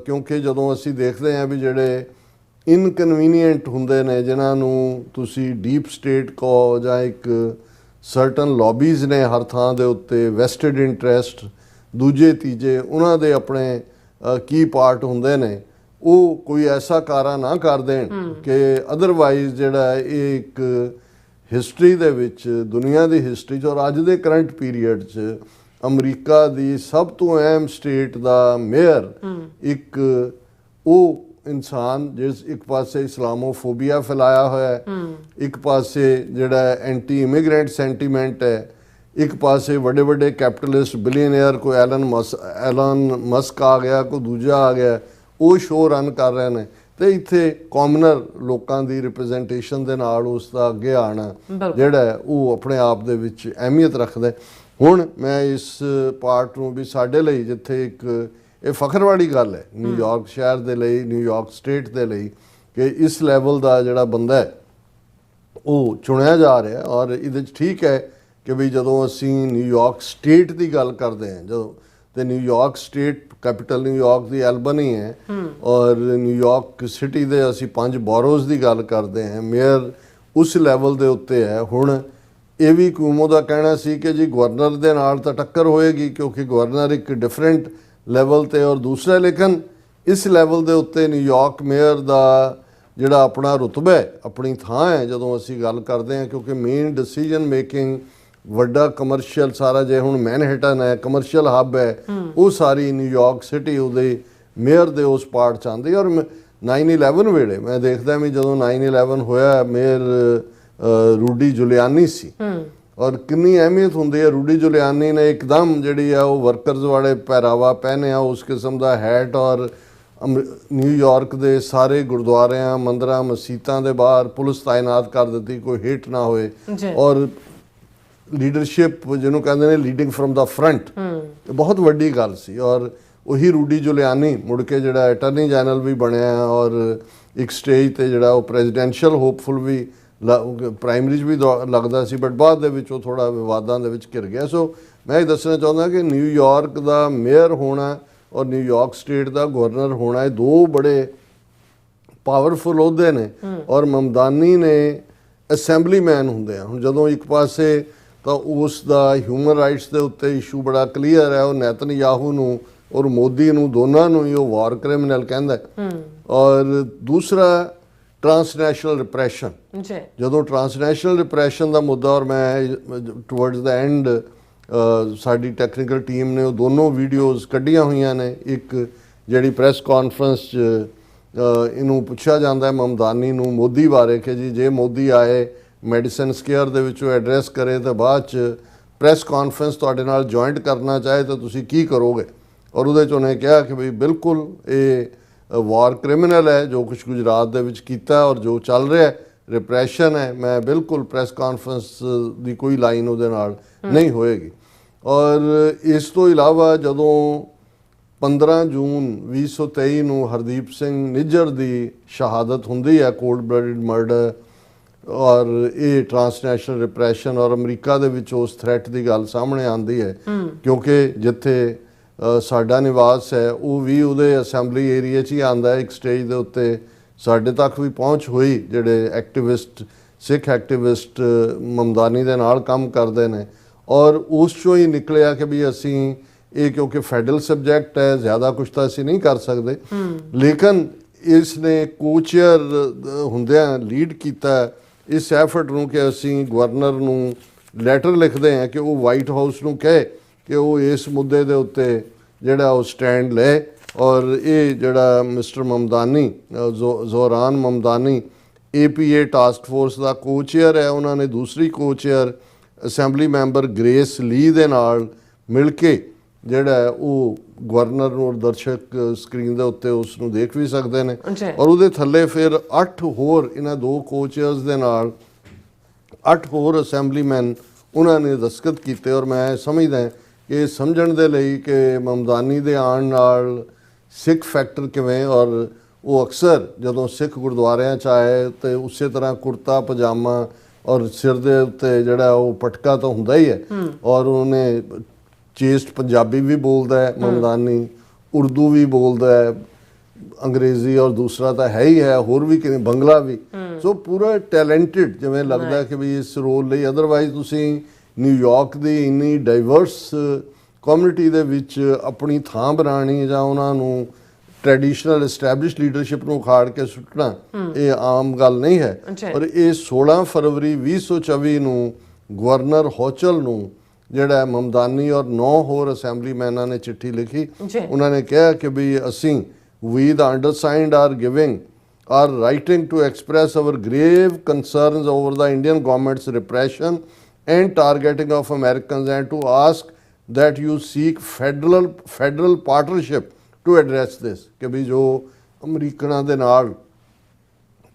ਕਿਉਂਕਿ ਜਦੋਂ ਅਸੀਂ ਦੇਖਦੇ ਹਾਂ ਵੀ ਜਿਹੜੇ ਇਨਕਨਵੀਨੀਐਂਟ ਹੁੰਦੇ ਨੇ, ਜਿਨ੍ਹਾਂ ਨੂੰ ਤੁਸੀਂ ਡੀਪ ਸਟੇਟ ਕਹੋ ਜਾਂ ਇੱਕ ਸਰਟਨ ਲੌਬੀਜ਼ ਨੇ ਹਰ ਥਾਂ ਦੇ ਉੱਤੇ, ਵੈਸਟਡ ਇੰਟਰਸਟ, ਦੂਜੇ ਤੀਜੇ ਉਹਨਾਂ ਦੇ ਆਪਣੇ ਕੀ ਪਾਰਟ ਹੁੰਦੇ ਨੇ, ਉਹ ਕੋਈ ਐਸਾ ਕਾਰਾ ਨਾ ਕਰ ਦੇਣ ਕਿ ਅਦਰਵਾਈਜ਼ ਜਿਹੜਾ ਇਹ ਇੱਕ ਹਿਸਟਰੀ ਦੇ ਵਿੱਚ, ਦੁਨੀਆ ਦੀ ਹਿਸਟਰੀ 'ਚ ਔਰ ਅੱਜ ਦੇ ਕਰੰਟ ਪੀਰੀਅਡ 'ਚ ਅਮਰੀਕਾ ਦੀ ਸਭ ਤੋਂ ਅਹਿਮ ਸਟੇਟ ਦਾ ਮੇਅਰ ਇੱਕ ਉਹ ਇਨਸਾਨ ਜਿਸ ਇੱਕ ਪਾਸੇ ਇਸਲਾਮੋਫੋਬੀਆ ਫੈਲਾਇਆ ਹੋਇਆ ਹੈ, ਇੱਕ ਪਾਸੇ ਜਿਹੜਾ ਐਂਟੀ ਇਮੀਗ੍ਰੈਂਟ ਸੈਂਟੀਮੈਂਟ ਹੈ, ਇੱਕ ਪਾਸੇ ਵੱਡੇ ਵੱਡੇ ਕੈਪੀਟਲਿਸਟ ਬਿਲੀਅਨੇਅਰ, ਕੋਈ ਐਲਨ ਮਸਕ ਆ ਗਿਆ, ਕੋਈ ਦੂਜਾ ਆ ਗਿਆ, ਉਹ ਸ਼ੋਅ ਰਨ ਕਰ ਰਹੇ ਨੇ। ਤੇ ਇੱਥੇ ਕਾਮਨਰ ਲੋਕਾਂ ਦੀ ਰਿਪਰੈਜ਼ੈਂਟੇਸ਼ਨ ਦੇ ਨਾਲ ਉਸ ਦਾ ਅੱਗੇ ਆਉਣਾ ਜਿਹੜਾ ਉਹ ਆਪਣੇ ਆਪ ਦੇ ਵਿੱਚ ਅਹਿਮੀਅਤ ਰੱਖਦਾ। ਹੁਣ ਮੈਂ ਇਸ ਪਾਰਟ ਨੂੰ ਵੀ ਸਾਡੇ ਲਈ, ਜਿੱਥੇ ਇੱਕ ਇਹ ਫਖਰ ਵਾਲੀ ਗੱਲ ਹੈ ਨਿਊਯਾਰਕ ਸ਼ਹਿਰ ਦੇ ਲਈ, ਨਿਊਯਾਰਕ ਸਟੇਟ ਦੇ ਲਈ, ਕਿ ਇਸ ਲੈਵਲ ਦਾ ਜਿਹੜਾ ਬੰਦਾ ਹੈ ਉਹ ਚੁਣਿਆ ਜਾ ਰਿਹਾ। ਔਰ ਇਹਦੇ 'ਚ ਠੀਕ ਹੈ ਕਿ ਵੀ ਜਦੋਂ ਅਸੀਂ ਨਿਊਯਾਰਕ ਸਟੇਟ ਦੀ ਗੱਲ ਕਰਦੇ ਹਾਂ, ਜਦੋਂ ਤੇ ਨਿਊਯਾਰਕ ਸਟੇਟ ਕੈਪੀਟਲ ਨਿਊਯਾਰਕ ਦੀ ਐਲਬਨੀ ਹੈ, ਔਰ ਨਿਊਯਾਰਕ ਸਿਟੀ ਦੇ ਅਸੀਂ 5 ਬੋਰੋਜ਼ ਦੀ ਗੱਲ ਕਰਦੇ ਹਾਂ, ਮੇਅਰ ਉਸ ਲੈਵਲ ਦੇ ਉੱਤੇ ਹੈ। ਹੁਣ ਇਹ ਵੀ ਕਿਊਮੋ ਦਾ ਕਹਿਣਾ ਸੀ ਕਿ ਜੀ ਗਵਰਨਰ ਦੇ ਨਾਲ ਤਾਂ ਟੱਕਰ ਹੋਏਗੀ ਕਿਉਂਕਿ ਗਵਰਨਰ ਇੱਕ ਡਿਫਰੈਂਟ ਲੈਵਲ ਤੇ, ਔਰ ਦੂਸਰਾ ਲੇਕਿਨ ਇਸ ਲੈਵਲ ਦੇ ਉੱਤੇ ਨਿਊਯਾਰਕ ਮੇਅਰ ਦਾ ਜਿਹੜਾ ਆਪਣਾ ਰੁਤਬਾ ਹੈ, ਆਪਣੀ ਥਾਂ ਹੈ ਜਦੋਂ ਅਸੀਂ ਗੱਲ ਕਰਦੇ ਹਾਂ, ਕਿਉਂਕਿ ਮੇਨ ਡਿਸੀਜਨ ਮੇਕਿੰਗ ਵੱਡਾ ਕਮਰਸ਼ੀਅਲ ਸਾਰਾ, ਜੇ ਹੁਣ ਮੈਨਹਟਨ ਹੈ ਕਮਰਸ਼ੀਅਲ ਹੱਬ ਹੈ, ਉਹ ਸਾਰੀ ਨਿਊਯਾਰਕ ਸਿਟੀ ਉਹਦੇ ਮੇਅਰ ਦੇ ਉਸ ਪਾਰਟ 'ਚ ਆਉਂਦੀ। ਔਰ 9/11 ਵੇਲੇ ਮੈਂ ਦੇਖਦਾ ਵੀ ਜਦੋਂ 9/11 ਹੋਇਆ, ਮੇਅਰ ਰੂਡੀ ਜੁਲਿਆਨੀ ਸੀ, ਔਰ ਕਿੰਨੀ ਅਹਿਮੀਅਤ ਹੁੰਦੀ ਹੈ। ਰੂਡੀ ਜੁਲਿਆਨੀ ਨੇ ਇੱਕਦਮ ਜਿਹੜੀ ਆ ਉਹ ਵਰਕਰਸ ਵਾਲੇ ਪਹਿਰਾਵਾ ਪਹਿਨਿਆ, ਉਸ ਕਿਸਮ ਦਾ ਹੈਟ, ਔਰ ਨਿਊਯਾਰਕ ਦੇ ਸਾਰੇ ਗੁਰਦੁਆਰਿਆਂ, ਮੰਦਰਾਂ, ਮਸੀਤਾਂ ਦੇ ਬਾਹਰ ਪੁਲਿਸ ਤਾਇਨਾਤ ਕਰ ਦਿੱਤੀ, ਕੋਈ ਹਿੱਟ ਨਾ ਹੋਏ। ਔਰ ਲੀਡਰਸ਼ਿਪ ਜਿਹਨੂੰ ਕਹਿੰਦੇ ਨੇ ਲੀਡਿੰਗ ਫਰਮ ਦਾ ਫਰੰਟ, ਬਹੁਤ ਵੱਡੀ ਗੱਲ ਸੀ। ਔਰ ਉਹੀ ਰੂਡੀ ਜੁਲਿਆਨੀ ਮੁੜ ਕੇ ਜਿਹੜਾ ਅਟਰਨੀ ਜਨਰਲ ਵੀ ਬਣਿਆ, ਔਰ ਇੱਕ ਸਟੇਜ ਤੇ ਜਿਹੜਾ ਉਹ ਪ੍ਰੈਜ਼ੀਡੈਂਸ਼ੀਅਲ ਹੋਪਫੁਲ ਵੀ ਪ੍ਰਾਇਮਰੀ 'ਚ ਵੀ ਲੱਗਦਾ ਸੀ, ਬਟ ਬਾਅਦ ਦੇ ਵਿੱਚ ਉਹ ਥੋੜ੍ਹਾ ਵਿਵਾਦਾਂ ਦੇ ਵਿੱਚ ਘਿਰ ਗਿਆ। ਸੋ ਮੈਂ ਇਹ ਦੱਸਣਾ ਚਾਹੁੰਦਾ ਕਿ ਨਿਊਯਾਰਕ ਦਾ ਮੇਅਰ ਹੋਣਾ ਔਰ ਨਿਊਯਾਰਕ ਸਟੇਟ ਦਾ ਗਵਰਨਰ ਹੋਣਾ, ਇਹ ਦੋ ਬੜੇ ਪਾਵਰਫੁਲ ਅਹੁਦੇ ਨੇ। ਔਰ ਮਮਦਾਨੀ ਨੇ ਅਸੈਂਬਲੀਮੈਨ ਹੁੰਦੇ ਆ। ਹੁਣ ਜਦੋਂ ਇੱਕ ਪਾਸੇ ਤਾਂ ਉਸ ਦਾ ਹਿਊਮਨ ਰਾਈਟਸ ਦੇ ਉੱਤੇ ਇਸ਼ੂ ਬੜਾ ਕਲੀਅਰ ਹੈ, ਉਹ ਨੇਤਨਯਾਹੂ ਨੂੰ ਔਰ ਮੋਦੀ ਨੂੰ ਦੋਨਾਂ ਨੂੰ ਹੀ ਉਹ ਵਾਰ ਕ੍ਰਿਮੀਨਲ ਕਹਿੰਦਾ, ਔਰ ਦੂਸਰਾ ਟਰਾਂਸਨੈਸ਼ਨਲ ਰਿਪਰੈਸ਼ਨ। ਜਦੋਂ ਟਰਾਂਸਨੈਸ਼ਨਲ ਰਿਪਰੈਸ਼ਨ ਦਾ ਮੁੱਦਾ, ਔਰ ਮੈਂ ਟੁਵਰਡਸ ਦਾ ਐਂਡ ਸਾਡੀ ਟੈਕਨੀਕਲ ਟੀਮ ਨੇ ਉਹ ਦੋਨੋਂ ਵੀਡੀਓਜ਼ ਕੱਢੀਆਂ ਹੋਈਆਂ ਨੇ। ਇੱਕ ਜਿਹੜੀ ਪ੍ਰੈਸ ਕਾਨਫਰੰਸ 'ਚ ਇਹਨੂੰ ਪੁੱਛਿਆ ਜਾਂਦਾ ਹੈ ਮਮਦਾਨੀ ਨੂੰ ਮੋਦੀ ਬਾਰੇ ਕਿ ਜੀ ਜੇ ਮੋਦੀ ਆਏ ਮੈਡੀਸਨ ਸਕੇਅਰ ਦੇ ਵਿੱਚੋਂ ਐਡਰੈਸ ਕਰੇ ਤਾਂ ਬਾਅਦ 'ਚ ਪ੍ਰੈਸ ਕਾਨਫਰੰਸ ਤੁਹਾਡੇ ਨਾਲ ਜੁਆਇੰਟ ਕਰਨਾ ਚਾਹੇ ਤਾਂ ਤੁਸੀਂ ਕੀ ਕਰੋਗੇ। ਔਰ ਉਹਦੇ 'ਚ ਉਹਨੇ ਕਿਹਾ ਕਿ ਵੀ ਬਿਲਕੁਲ ਇਹ ਵਾਰ ਕ੍ਰਿਮੀਨਲ ਹੈ ਜੋ ਕੁਛ ਗੁਜਰਾਤ ਦੇ ਵਿੱਚ ਕੀਤਾ, ਔਰ ਜੋ ਚੱਲ ਰਿਹਾ ਰਿਪਰੈਸ਼ਨ ਹੈ, ਮੈਂ ਬਿਲਕੁਲ ਪ੍ਰੈਸ ਕਾਨਫਰੰਸ ਦੀ ਕੋਈ ਲਾਈਨ ਉਹਦੇ ਨਾਲ ਨਹੀਂ ਹੋਏਗੀ। ਔਰ ਇਸ ਤੋਂ ਇਲਾਵਾ ਜਦੋਂ 15 ਜੂਨ 2023 ਨੂੰ ਹਰਦੀਪ ਸਿੰਘ ਨਿੱਜਰ ਦੀ ਸ਼ਹਾਦਤ ਹੁੰਦੀ ਹੈ, ਕੋਲਡ ਬਲੱਡਡ ਮਰਡਰ, ਔਰ ਇਹ ਟਰਾਂਸਨੈਸ਼ਨਲ ਰਿਪਰੈਸ਼ਨ ਔਰ ਅਮਰੀਕਾ ਦੇ ਵਿੱਚ ਉਸ ਥ੍ਰੈਟ ਦੀ ਗੱਲ ਸਾਹਮਣੇ ਆਉਂਦੀ ਹੈ, ਕਿਉਂਕਿ ਜਿੱਥੇ ਸਾਡਾ ਨਿਵਾਸ ਹੈ ਉਹ ਵੀ ਉਹਦੇ ਅਸੈਂਬਲੀ ਏਰੀਆ 'ਚ ਹੀ ਆਉਂਦਾ ਹੈ। ਇੱਕ ਸਟੇਜ ਦੇ ਉੱਤੇ ਸਾਡੇ ਤੱਕ ਵੀ ਪਹੁੰਚ ਹੋਈ, ਜਿਹੜੇ ਐਕਟਿਵਿਸਟ, ਸਿੱਖ ਐਕਟਿਵਿਸਟ ਮਮਦਾਨੀ ਦੇ ਨਾਲ ਕੰਮ ਕਰਦੇ ਨੇ, ਔਰ ਉਸ 'ਚੋਂ ਹੀ ਨਿਕਲਿਆ ਕਿ ਵੀ ਅਸੀਂ ਇਹ ਕਿਉਂਕਿ ਫੈਡਰਲ ਸਬਜੈਕਟ ਹੈ, ਜ਼ਿਆਦਾ ਕੁਛ ਤਾਂ ਅਸੀਂ ਨਹੀਂ ਕਰ ਸਕਦੇ, ਲੇਕਿਨ ਇਸ ਨੇ ਕੋਚੇਅਰ ਹੁੰਦਿਆਂ ਲੀਡ ਕੀਤਾ ਇਸ ਐਫਰਟ ਨੂੰ ਕਿ ਅਸੀਂ ਗਵਰਨਰ ਨੂੰ ਲੈਟਰ ਲਿਖਦੇ ਹਾਂ ਕਿ ਉਹ ਵਾਈਟ ਹਾਊਸ ਨੂੰ ਕਹੇ ਕਿ ਉਹ ਇਸ ਮੁੱਦੇ ਦੇ ਉੱਤੇ ਜਿਹੜਾ ਉਹ ਸਟੈਂਡ ਲਏ। ਔਰ ਇਹ ਜਿਹੜਾ ਮਿਸਟਰ ਮਮਦਾਨੀ, ਜ਼ੋਰਾਨ ਮਮਦਾਨੀ APA ਟਾਸਕ ਫੋਰਸ ਦਾ ਕੋਚੇਅਰ ਹੈ, ਉਹਨਾਂ ਨੇ ਦੂਸਰੀ ਕੋਚੇਅਰ ਅਸੈਂਬਲੀ ਮੈਂਬਰ ਗ੍ਰੇਸ ਲੀ ਦੇ ਨਾਲ ਮਿਲ ਕੇ ਜਿਹੜਾ ਹੈ ਉਹ ਗਵਰਨਰ ਨੂੰ ਔਰ ਦਰਸ਼ਕ ਸਕਰੀਨ ਦੇ ਉੱਤੇ ਉਸ ਨੂੰ ਦੇਖ ਵੀ ਸਕਦੇ ਨੇ।
ਜੀ।
ਔਰ ਉਹਦੇ ਥੱਲੇ ਫਿਰ 8 ਹੋਰ ਇਹਨਾਂ 2 ਕੋਚਰਸ ਦੇ ਨਾਲ 8 ਹੋਰ ਅਸੈਂਬਲੀਮੈਨ ਉਹਨਾਂ ਨੇ ਦਸਤਖਤ ਕੀਤੇ। ਔਰ ਮੈਂ ਸਮਝਦਾ ਕਿ ਇਹ ਸਮਝਣ ਦੇ ਲਈ ਕਿ ਮਮਦਾਨੀ ਦੇ ਆਉਣ ਨਾਲ ਸਿੱਖ ਫੈਕਟਰ ਕਿਵੇਂ, ਔਰ ਉਹ ਅਕਸਰ ਜਦੋਂ ਸਿੱਖ ਗੁਰਦੁਆਰਿਆਂ 'ਚ ਆਏ ਤੇ ਉਸੇ ਤਰ੍ਹਾਂ ਕੁੜਤਾ ਪਜਾਮਾ ਔਰ ਸਿਰ ਦੇ ਉੱਤੇ ਜਿਹੜਾ ਉਹ ਪਟਕਾ ਤਾਂ ਹੁੰਦਾ ਹੀ ਹੈ, ਔਰ ਉਹਨੇ ਚੇਸਟ ਪੰਜਾਬੀ ਵੀ ਬੋਲਦਾ ਹੈ ਮਮਦਾਨੀ, ਉਰਦੂ ਵੀ ਬੋਲਦਾ ਹੈ, ਅੰਗਰੇਜ਼ੀ ਔਰ ਦੂਸਰਾ ਤਾਂ ਹੈ ਹੀ ਹੈ, ਹੋਰ ਵੀ ਕਿਵੇਂ ਬੰਗਲਾ ਵੀ। ਸੋ ਪੂਰਾ ਟੈਲੈਂਟਡ ਜਿਵੇਂ ਲੱਗਦਾ ਕਿ ਵੀ ਇਸ ਰੋਲ ਲਈ। ਅਦਰਵਾਈਜ਼ ਤੁਸੀਂ ਨਿਊਯਾਰਕ ਦੀ ਇੰਨੀ ਡਾਈਵਰਸ ਕਮਿਊਨਿਟੀ ਦੇ ਵਿੱਚ ਆਪਣੀ ਥਾਂ ਬਣਾਉਣੀ ਜਾਂ ਉਹਨਾਂ ਨੂੰ ਟ੍ਰੈਡੀਸ਼ਨਲ ਐਸਟੈਬਲਿਸ਼ ਲੀਡਰਸ਼ਿਪ ਨੂੰ ਉਖਾੜ ਕੇ ਸੁੱਟਣਾ ਇਹ ਆਮ ਗੱਲ ਨਹੀਂ ਹੈ। ਪਰ ਇਹ 16 ਫਰਵਰੀ 2024 ਨੂੰ ਗਵਰਨਰ ਹੌਚਲ ਨੂੰ ਜਿਹੜਾ ਮਮਦਾਨੀ ਔਰ 9 ਹੋਰ ਅਸੈਂਬਲੀਮੈਨਾਂ ਨੇ ਚਿੱਠੀ ਲਿਖੀ। ਉਹਨਾਂ ਨੇ ਕਿਹਾ ਕਿ ਵੀ ਅਸੀਂ we the undersigned are writing to express our grave concerns over the Indian government's repression and targeting of Americans and to ask that you seek federal partnership to address this। ਕਿ ਵੀ ਜੋ ਅਮਰੀਕਨਾਂ ਦੇ ਨਾਲ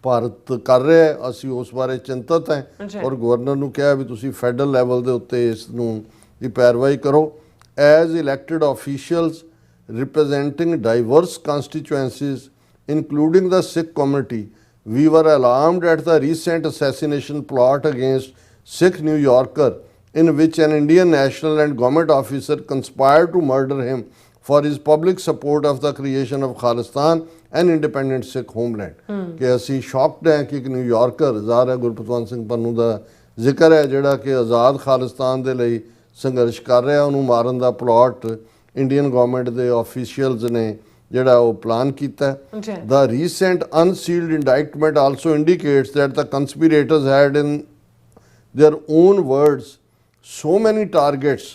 ਭਾਰਤ ਕਰ ਰਿਹਾ ਹੈ ਅਸੀਂ ਉਸ ਬਾਰੇ ਚਿੰਤਤ ਹੈ ਔਰ ਗਵਰਨਰ ਨੂੰ ਕਿਹਾ ਵੀ ਤੁਸੀਂ ਫੈਡਰਲ ਲੈਵਲ ਦੇ ਉੱਤੇ ਇਸ ਨੂੰ ਦੀ ਪੈਰਵਾਈ ਕਰੋ। As elected officials representing diverse constituencies including the Sikh community, we were alarmed at the recent assassination plot against Sikh New Yorker in which an Indian national and government officer conspired to murder him for his public support of the creation of Khalistan and independent Sikh homeland। ਕਿ ਅਸੀਂ shocked ਹੈ ਕਿ ਇੱਕ ਨਿਊਯਾਰਕਰ ਜ਼ਾਹਰ ਹੈ ਗੁਰਪਤਵੰਤ ਸਿੰਘ ਪੰਨੂ ਦਾ ਜ਼ਿਕਰ ਹੈ ਜਿਹੜਾ ਕਿ ਆਜ਼ਾਦ ਖਾਲਿਸਤਾਨ ਦੇ ਲਈ ਸੰਘਰਸ਼ ਕਰ ਰਿਹਾ, ਉਹਨੂੰ ਮਾਰਨ ਦਾ ਪਲਾਟ ਇੰਡੀਅਨ ਗਵਰਨਮੈਂਟ ਦੇ ਆਫੀਸ਼ੀਅਲਸ ਨੇ ਜਿਹੜਾ ਉਹ ਪਲਾਨ ਕੀਤਾ। The recent unsealed indictment also indicates that the conspirators had in their own words so many targets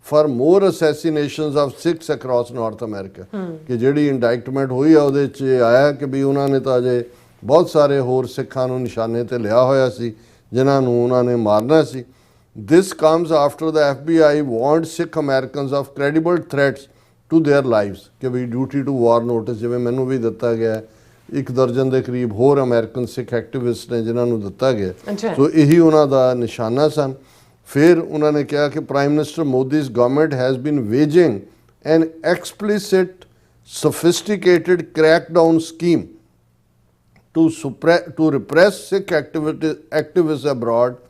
for more assassinations of Sikhs across North America। ਕਿ ਜਿਹੜੀ ਇੰਡਾਈਟਮੈਂਟ ਹੋਈ ਆ ਉਹਦੇ 'ਚ ਆਇਆ ਕਿ ਵੀ ਉਹਨਾਂ ਨੇ ਤਾਂ ਅਜੇ ਬਹੁਤ ਸਾਰੇ ਹੋਰ ਸਿੱਖਾਂ ਨੂੰ ਨਿਸ਼ਾਨੇ ਤੇ ਲਿਆ ਹੋਇਆ ਸੀ ਜਿਨ੍ਹਾਂ ਨੂੰ ਉਹਨਾਂ ਨੇ ਮਾਰਨਾ ਸੀ। This comes after the FBI warned Sikh Americans of credible threats to their lives। ਕਿ ਵੀ ਡਿਊਟੀ ਟੂ ਵਾਰ ਨੋਟਿਸ ਜਿਵੇਂ ਮੈਨੂੰ ਵੀ ਦਿੱਤਾ ਗਿਆ, 1 ਦਰਜਨ ਦੇ ਕਰੀਬ ਹੋਰ ਅਮਰੀਕਨ ਸਿੱਖ ਐਕਟਿਵਿਸਟ ਨੇ ਜਿਨ੍ਹਾਂ ਨੂੰ ਦਿੱਤਾ ਗਿਆ। ਸੋ ਇਹੀ ਉਹਨਾਂ ਦਾ ਨਿਸ਼ਾਨਾ ਸਨ। ਫਿਰ ਉਹਨਾਂ ਨੇ ਕਿਹਾ ਕਿ prime minister Modi's government has been waging an explicit sophisticated crackdown scheme to repress Sikh activists abroad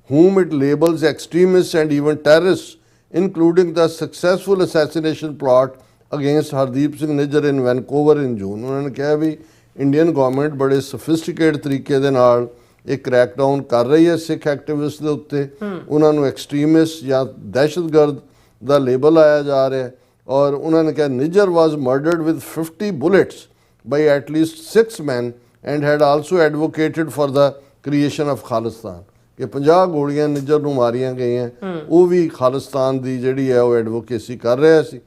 whom it labels extremists and even terrorists, including the successful assassination plot against Hardeep Singh Nijjar in Vancouver in June। ਉਹਨਾਂ ਨੇ ਕਿਹਾ ਵੀ Indian government ਬੜੇ ਸੋਫਿਸਟੀਕੇਟ ਤਰੀਕੇ ਦੇ ਨਾਲ ਇਹ crackdown ਕਰ ਰਹੀ ਹੈ ਸਿੱਖ ਐਕਟਿਵਿਸਟ ਦੇ ਉੱਤੇ, ਉਹਨਾਂ ਨੂੰ ਐਕਸਟ੍ਰੀਮਿਸਟ ਜਾਂ ਦਹਿਸ਼ਤਗਰਦ ਦਾ ਲੇਬਲ ਆਇਆ ਜਾ ਰਿਹਾ। ਔਰ ਉਹਨਾਂ ਨੇ ਕਿਹਾ ਨਿੱਜਰ ਵਾਜ਼ ਮਰਡਰਡ with 50 bullets by at least 6 men and had also advocated for the creation of Khalistan। ਕਿ 50 ਗੋਲੀਆਂ ਨਿੱਜਰ ਨੂੰ ਮਾਰੀਆਂ ਗਈਆਂ, ਉਹ ਵੀ ਖਾਲਿਸਤਾਨ ਦੀ ਜਿਹੜੀ ਹੈ ਉਹ ਐਡਵੋਕੇਸੀ ਕਰ ਰਿਹਾ ਸੀ।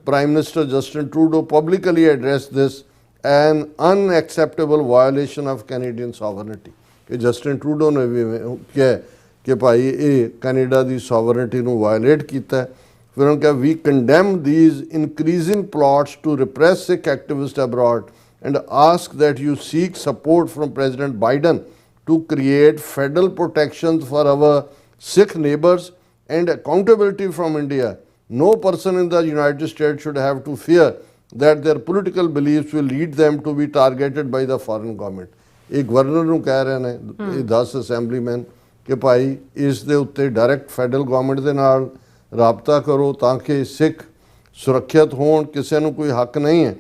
Prime minister Justin Trudeau publicly address this an unacceptable violation of Canadian sovereignty. ਕਿ ਜਸਟਿਨ ਟਰੂਡੋ ਨੇ ਵੀ ਕਿਹਾ ਕਿ ਭਾਈ ਇਹ ਕੈਨੇਡਾ ਦੀ ਸੋਵਰਨਿਟੀ ਨੂੰ ਵਾਇਓਲੇਟ ਕੀਤਾ। ਫਿਰ ਉਹਨਾਂ ਕਿਹਾ we condemn these increasing plots to repress Sikh activists abroad and ask that you seek support from president Biden to create federal protections for our Sikh neighbors and accountability from India। No person in the United States should have to fear that their political beliefs will lead them to be targeted by the foreign government। ਇਹ governor ਨੂੰ ਕਹਿ ਰਹੇ ਨੇ ਇਹ 10 ਅਸੈਂਬਲੀਮੈਨ ਕਿ ਭਾਈ ਇਸ ਦੇ ਉੱਤੇ ਡਾਇਰੈਕਟ ਫੈਡਰਲ ਗਵਰਨਮੈਂਟ ਦੇ ਨਾਲ ਰਾਬਤਾ ਕਰੋ ਤਾਂ ਕਿ ਸਿੱਖ ਸੁਰੱਖਿਅਤ ਹੋਣ, ਕਿਸੇ ਨੂੰ ਕੋਈ ਹੱਕ ਨਹੀਂ ਹੈ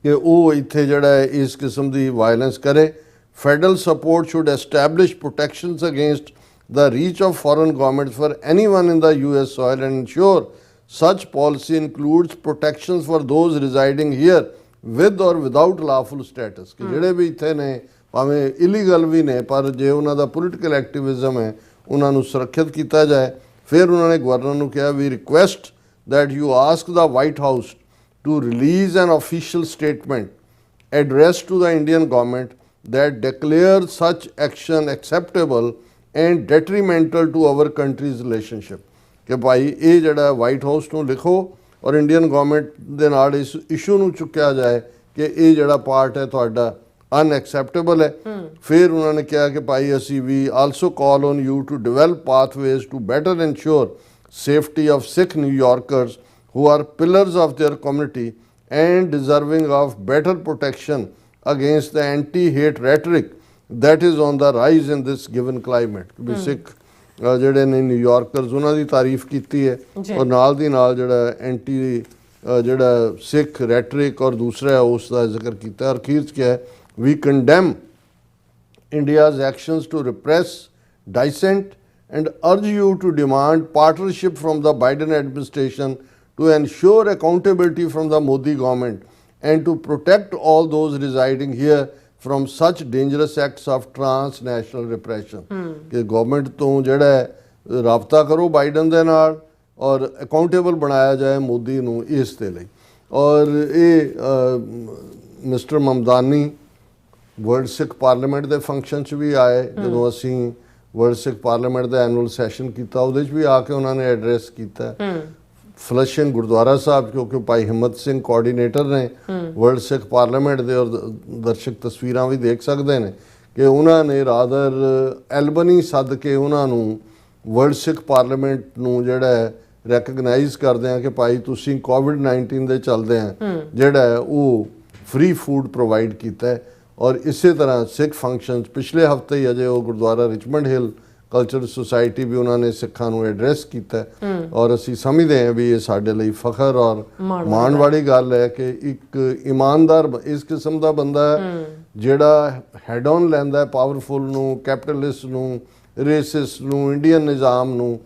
ਕਿ ਉਹ ਇੱਥੇ ਜਿਹੜਾ ਹੈ ਇਸ ਕਿਸਮ ਦੀ ਵਾਇਲੈਂਸ ਕਰੇ। Federal support should establish protections against the reach of foreign governments for anyone in the US soil and ensure such policy includes protections for those residing here with or without lawful status। ਕਿ ਜਿਹੜੇ ਵੀ ਇੱਥੇ ਨੇ ਭਾਵੇਂ illegal ਵੀ ਨੇ ਪਰ ਜੇ ਉਹਨਾਂ ਦਾ political activism ਹੈ ਉਹਨਾਂ ਨੂੰ ਸੁਰੱਖਿਅਤ ਕੀਤਾ ਜਾਏ। ਫਿਰ ਉਹਨਾਂ ਨੇ ਗਵਰਨਰ ਨੂੰ ਕਿਹਾ ਵੀ request that you ask the White House to release an official statement addressed to the Indian government that declares such action acceptable and detrimental to our country's relationship। ਕਿ ਭਾਈ ਇਹ ਜਿਹੜਾ ਵਾਈਟ ਹਾਊਸ ਨੂੰ ਲਿਖੋ ਔਰ Indian government ਦੇ ਨਾਲ ਇਸ ਇਸ਼ੂ ਨੂੰ ਚੁੱਕਿਆ ਜਾਏ ਕਿ ਇਹ ਜਿਹੜਾ ਪਾਰਟ ਹੈ ਤੁਹਾਡਾ ਅਨਐਕਸੈਪਟੇਬਲ ਹੈ। ਫਿਰ ਉਹਨਾਂ ਨੇ ਕਿਹਾ ਕਿ ਭਾਈ ਅਸੀਂ we also call on you to develop pathways to better ensure safety of Sikh New Yorkers who are pillars of their community and deserving of better protection against the anti-hate rhetoric that is on the rise in this given climate. ਵੀ ਸਿੱਖ ਜਿਹੜੇ ਨੇ ਨਿਊਯਾਰਕਰਸ ਉਹਨਾਂ ਦੀ ਤਾਰੀਫ ਕੀਤੀ ਹੈ ਔਰ ਨਾਲ ਦੀ ਨਾਲ ਜਿਹੜਾ ਐਂਟੀ ਜਿਹੜਾ ਸਿੱਖ ਰੈਟਰਿਕ ਔਰ ਦੂਸਰਾ ਹੈ ਉਸ ਦਾ ਜ਼ਿਕਰ ਕੀਤਾ ਔਰ ਅਖੀਰ 'ਚ ਕਿਹਾ ਹੈ we condemn India's actions to repress dissent and urge you to demand partnership from the Biden administration to ensure accountability from the Modi government and to protect all those residing here from such dangerous acts of transnational repression. ਕਿ government ਤੋਂ ਜਿਹੜਾ ਹੈ ਰਾਬਤਾ ਕਰੋ Biden ਦੇ ਨਾਲ ਔਰ accountable ਬਣਾਇਆ ਜਾਏ ਮੋਦੀ ਨੂੰ ਇਸ ਦੇ ਲਈ। ਔਰ ਇਹ ਮਿਸਟਰ ਮਮਦਾਨੀ ਵਰਲਡ ਸਿੱਖ ਪਾਰਲੀਮੈਂਟ ਦੇ ਫੰਕਸ਼ਨ 'ਚ ਵੀ ਆਏ ਜਦੋਂ ਅਸੀਂ ਵਰਲਡ ਸਿੱਖ ਪਾਰਲੀਮੈਂਟ ਦਾ ਐਨੂਅਲ ਸੈਸ਼ਨ ਕੀਤਾ ਉਹਦੇ 'ਚ ਵੀ ਆ ਕੇ ਉਹਨਾਂ ਨੇ ਐਡਰੈਸ ਕੀਤਾ। ਫਲਸ਼ਿੰਗ ਗੁਰਦੁਆਰਾ ਸਾਹਿਬ ਕਿਉਂਕਿ ਭਾਈ ਹਿੰਮਤ ਸਿੰਘ ਕੋਆਰਡੀਨੇਟਰ ਨੇ ਵਰਲਡ ਸਿੱਖ ਪਾਰਲੀਮੈਂਟ ਦੇ ਔਰ ਦਰਸ਼ਕ ਤਸਵੀਰਾਂ ਵੀ ਦੇਖ ਸਕਦੇ ਨੇ ਕਿ ਉਹਨਾਂ ਨੇ ਰਾਦਰ ਐਲਬਨੀ ਸੱਦ ਕੇ ਉਹਨਾਂ ਨੂੰ ਵਰਲਡ ਸਿੱਖ ਪਾਰਲੀਮੈਂਟ ਨੂੰ ਜਿਹੜਾ ਹੈ ਰੈਕਗਨਾਈਜ਼ ਕਰਦੇ ਆ ਕਿ ਭਾਈ ਤੁਸੀਂ ਕੋਵਿਡ-19 ਦੇ ਚੱਲਦੇ ਆ ਜਿਹੜਾ ਹੈ ਉਹ ਫ੍ਰੀ ਫੂਡ ਪ੍ਰੋਵਾਈਡ ਕੀਤਾ ਹੈ। ਔਰ ਇਸੇ ਤਰ੍ਹਾਂ ਸਿੱਖ ਫੰਕਸ਼ਨਸ ਪਿਛਲੇ ਹਫਤੇ ਹੀ ਅਜੇ ਉਹ Gurdwara Richmond Hill Cultural Society ਵੀ ਉਹਨਾਂ ਨੇ ਸਿੱਖਾਂ ਨੂੰ ਐਡਰੈਸ ਕੀਤਾ ਔਰ ਅਸੀਂ ਸਮਝਦੇ ਹਾਂ ਵੀ ਇਹ ਸਾਡੇ ਲਈ ਫਖਰ ਔਰ ਮਾਣ ਵਾਲੀ ਗੱਲ ਹੈ ਕਿ ਇੱਕ ਇਮਾਨਦਾਰ ਇਸ ਕਿਸਮ ਦਾ ਬੰਦਾ ਹੈ ਜਿਹੜਾ ਹੈਡ ਔਨ ਲੈਂਦਾ ਪਾਵਰਫੁਲ ਨੂੰ, ਕੈਪੀਟਲਿਸਟ ਨੂੰ, ਰੇਸਿਸਟ ਨੂੰ, ਇੰਡੀਅਨ ਨਿਜ਼ਾਮ ਨੂੰ,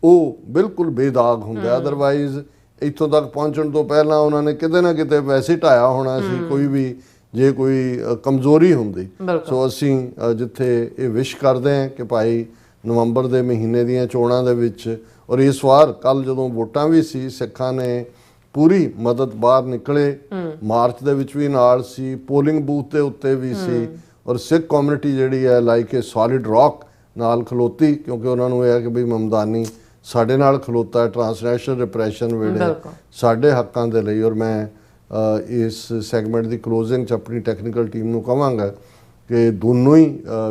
ਉਹ ਬਿਲਕੁਲ ਬੇਦਾਗ ਹੁੰਦਾ। ਅਦਰਵਾਈਜ਼ ਇੱਥੋਂ ਤੱਕ ਪਹੁੰਚਣ ਤੋਂ ਪਹਿਲਾਂ ਉਹਨਾਂ ਨੇ ਕਿਤੇ ਨਾ ਕਿਤੇ ਵੈਸੇ ਢਾਇਆ ਹੋਣਾ ਸੀ ਕੋਈ ਵੀ ਜੇ ਕੋਈ ਕਮਜ਼ੋਰੀ ਹੁੰਦੀ। ਸੋ ਅਸੀਂ ਜਿੱਥੇ ਇਹ ਵਿਸ਼ ਕਰਦੇ ਹਾਂ ਕਿ ਭਾਈ ਨਵੰਬਰ ਦੇ ਮਹੀਨੇ ਦੀਆਂ ਚੋਣਾਂ ਦੇ ਵਿੱਚ ਔਰ ਇਸ ਵਾਰ ਕੱਲ ਜਦੋਂ ਵੋਟਾਂ ਵੀ ਸੀ ਸਿੱਖਾਂ ਨੇ ਪੂਰੀ ਮਦਦ ਬਾਹਰ ਨਿਕਲੇ ਮਾਰਚ ਦੇ ਵਿੱਚ ਵੀ ਨਾਲ ਸੀ, ਪੋਲਿੰਗ ਬੂਥ ਦੇ ਉੱਤੇ ਵੀ ਸੀ ਔਰ ਸਿੱਖ ਕਮਿਊਨਿਟੀ ਜਿਹੜੀ ਹੈ ਲਾਈਕ ਏ ਸੋਲਿਡ ਰੌਕ ਨਾਲ ਖਲੋਤੀ ਕਿਉਂਕਿ ਉਹਨਾਂ ਨੂੰ ਇਹ ਹੈ ਕਿ ਬਈ ਮਮਦਾਨੀ ਸਾਡੇ ਨਾਲ ਖਲੋਤਾ ਟਰਾਂਸਨੈਸ਼ਨਲ ਰਿਪਰੈਸ਼ਨ ਵੇਲੇ ਸਾਡੇ ਹੱਕਾਂ ਦੇ ਲਈ। ਔਰ ਮੈਂ ਇਸ ਸੈਗਮੈਂਟ ਦੀ ਕਲੋਜ਼ਿੰਗ 'ਚ ਆਪਣੀ ਟੈਕਨੀਕਲ ਟੀਮ ਨੂੰ ਕਹਾਂਗਾ ਕਿ ਦੋਨੋਂ ਹੀ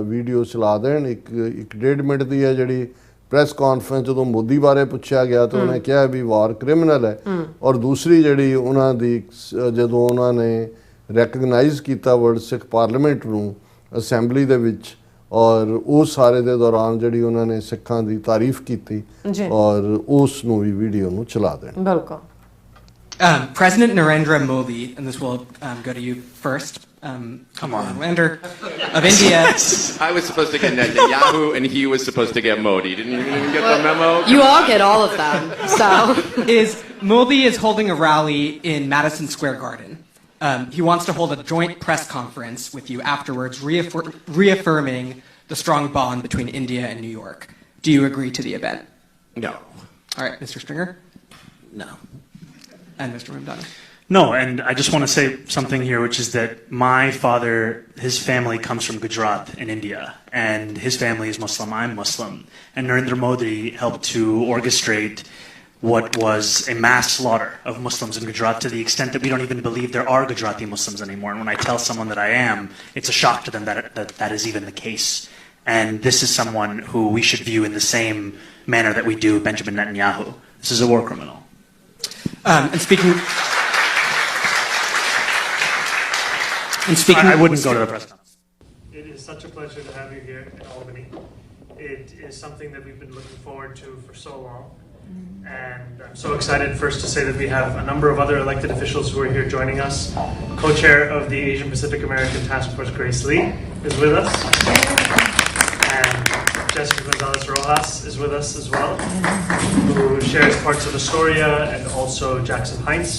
ਵੀਡੀਓ ਚਲਾ ਦੇਣ। ਇੱਕ 1.5 ਮਿੰਟ ਦੀ ਹੈ ਜਿਹੜੀ ਪ੍ਰੈਸ ਕਾਨਫਰੰਸ ਜਦੋਂ ਮੋਦੀ ਬਾਰੇ ਪੁੱਛਿਆ ਗਿਆ ਤਾਂ ਉਹਨੇ ਕਿਹਾ ਵੀ ਵਾਰ ਕ੍ਰਿਮੀਨਲ ਹੈ ਔਰ ਦੂਸਰੀ ਜਿਹੜੀ ਉਹਨਾਂ ਦੀ ਜਦੋਂ ਉਹਨਾਂ ਨੇ ਰੈਕਗਨਾਈਜ਼ ਕੀਤਾ ਵਰਲਡ ਸਿੱਖ ਪਾਰਲੀਮੈਂਟ ਨੂੰ ਅਸੈਂਬਲੀ ਦੇ ਵਿੱਚ ਔਰ ਉਸ ਸਾਰੇ ਦੇ ਦੌਰਾਨ ਜਿਹੜੀ ਉਹਨਾਂ ਨੇ ਸਿੱਖਾਂ ਦੀ ਤਾਰੀਫ ਕੀਤੀ ਔਰ ਉਸ ਨੂੰ ਵੀ ਵੀਡੀਓ ਨੂੰ ਚਲਾ ਦੇਣ।
ਬਿਲਕੁਲ।
President Narendra Modi, and this will go to you first. Come on, Lander of India.
I was supposed to get Netanyahu, and he was supposed to get Modi. Didn't you even get the memo?
You all get all of them. So
Modi is holding a rally in Madison Square Garden. He wants to hold a joint press conference with you afterwards, reaffirming the strong bond between India and New York. Do you agree to the event?
No.
All right, Mr. Stringer.
No.
And Mr. Ramdani.
No, and I just want to say something here, which is that my father, his family comes from Gujarat in India, and his family is Muslim, I'm Muslim, and Narendra Modi helped to orchestrate what was a mass slaughter of Muslims in Gujarat to the extent that we don't even believe there are Gujarati Muslims anymore. And when I tell someone that I am, it's a shock to them that is even the case. And this is someone who we should view in the same manner that we do Benjamin Netanyahu. This is a war criminal.
And speaking,
I wouldn't go to the press conference.
It is such a pleasure to have you here in Albany. It is something that we've been looking forward to for so long. And I'm so excited first to say that we have a number of other elected officials who are here joining us. Co-chair of the Asian Pacific American Task Force, Grace Lee, is with us. And Jessica Gonzalez Rojas is with us as well, who shares parts of Astoria and also Jackson Heights.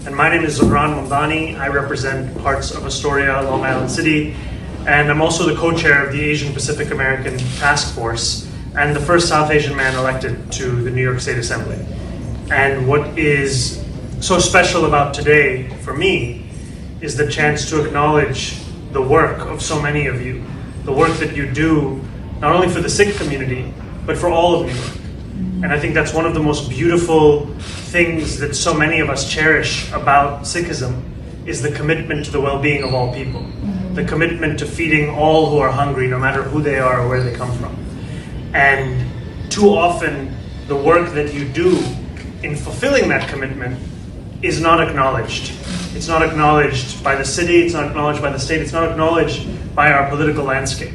And my name is Zahran Mamdani. I represent parts of Astoria, Long Island City, and I'm also the co-chair of the Asian Pacific American Task Force and the first South Asian man elected to the New York State Assembly. And what is so special about today for me is the chance to acknowledge the work of so many of you, the work that you do not only for the Sikh community, but for all of New York. And I think that's one of the most beautiful things that so many of us cherish about Sikhism is the commitment to the well-being of all people. The commitment to feeding all who are hungry, no matter who they are or where they come from. And too often, the work that you do in fulfilling that commitment is not acknowledged. It's not acknowledged by the city, it's not acknowledged by the state, it's not acknowledged by our political landscape.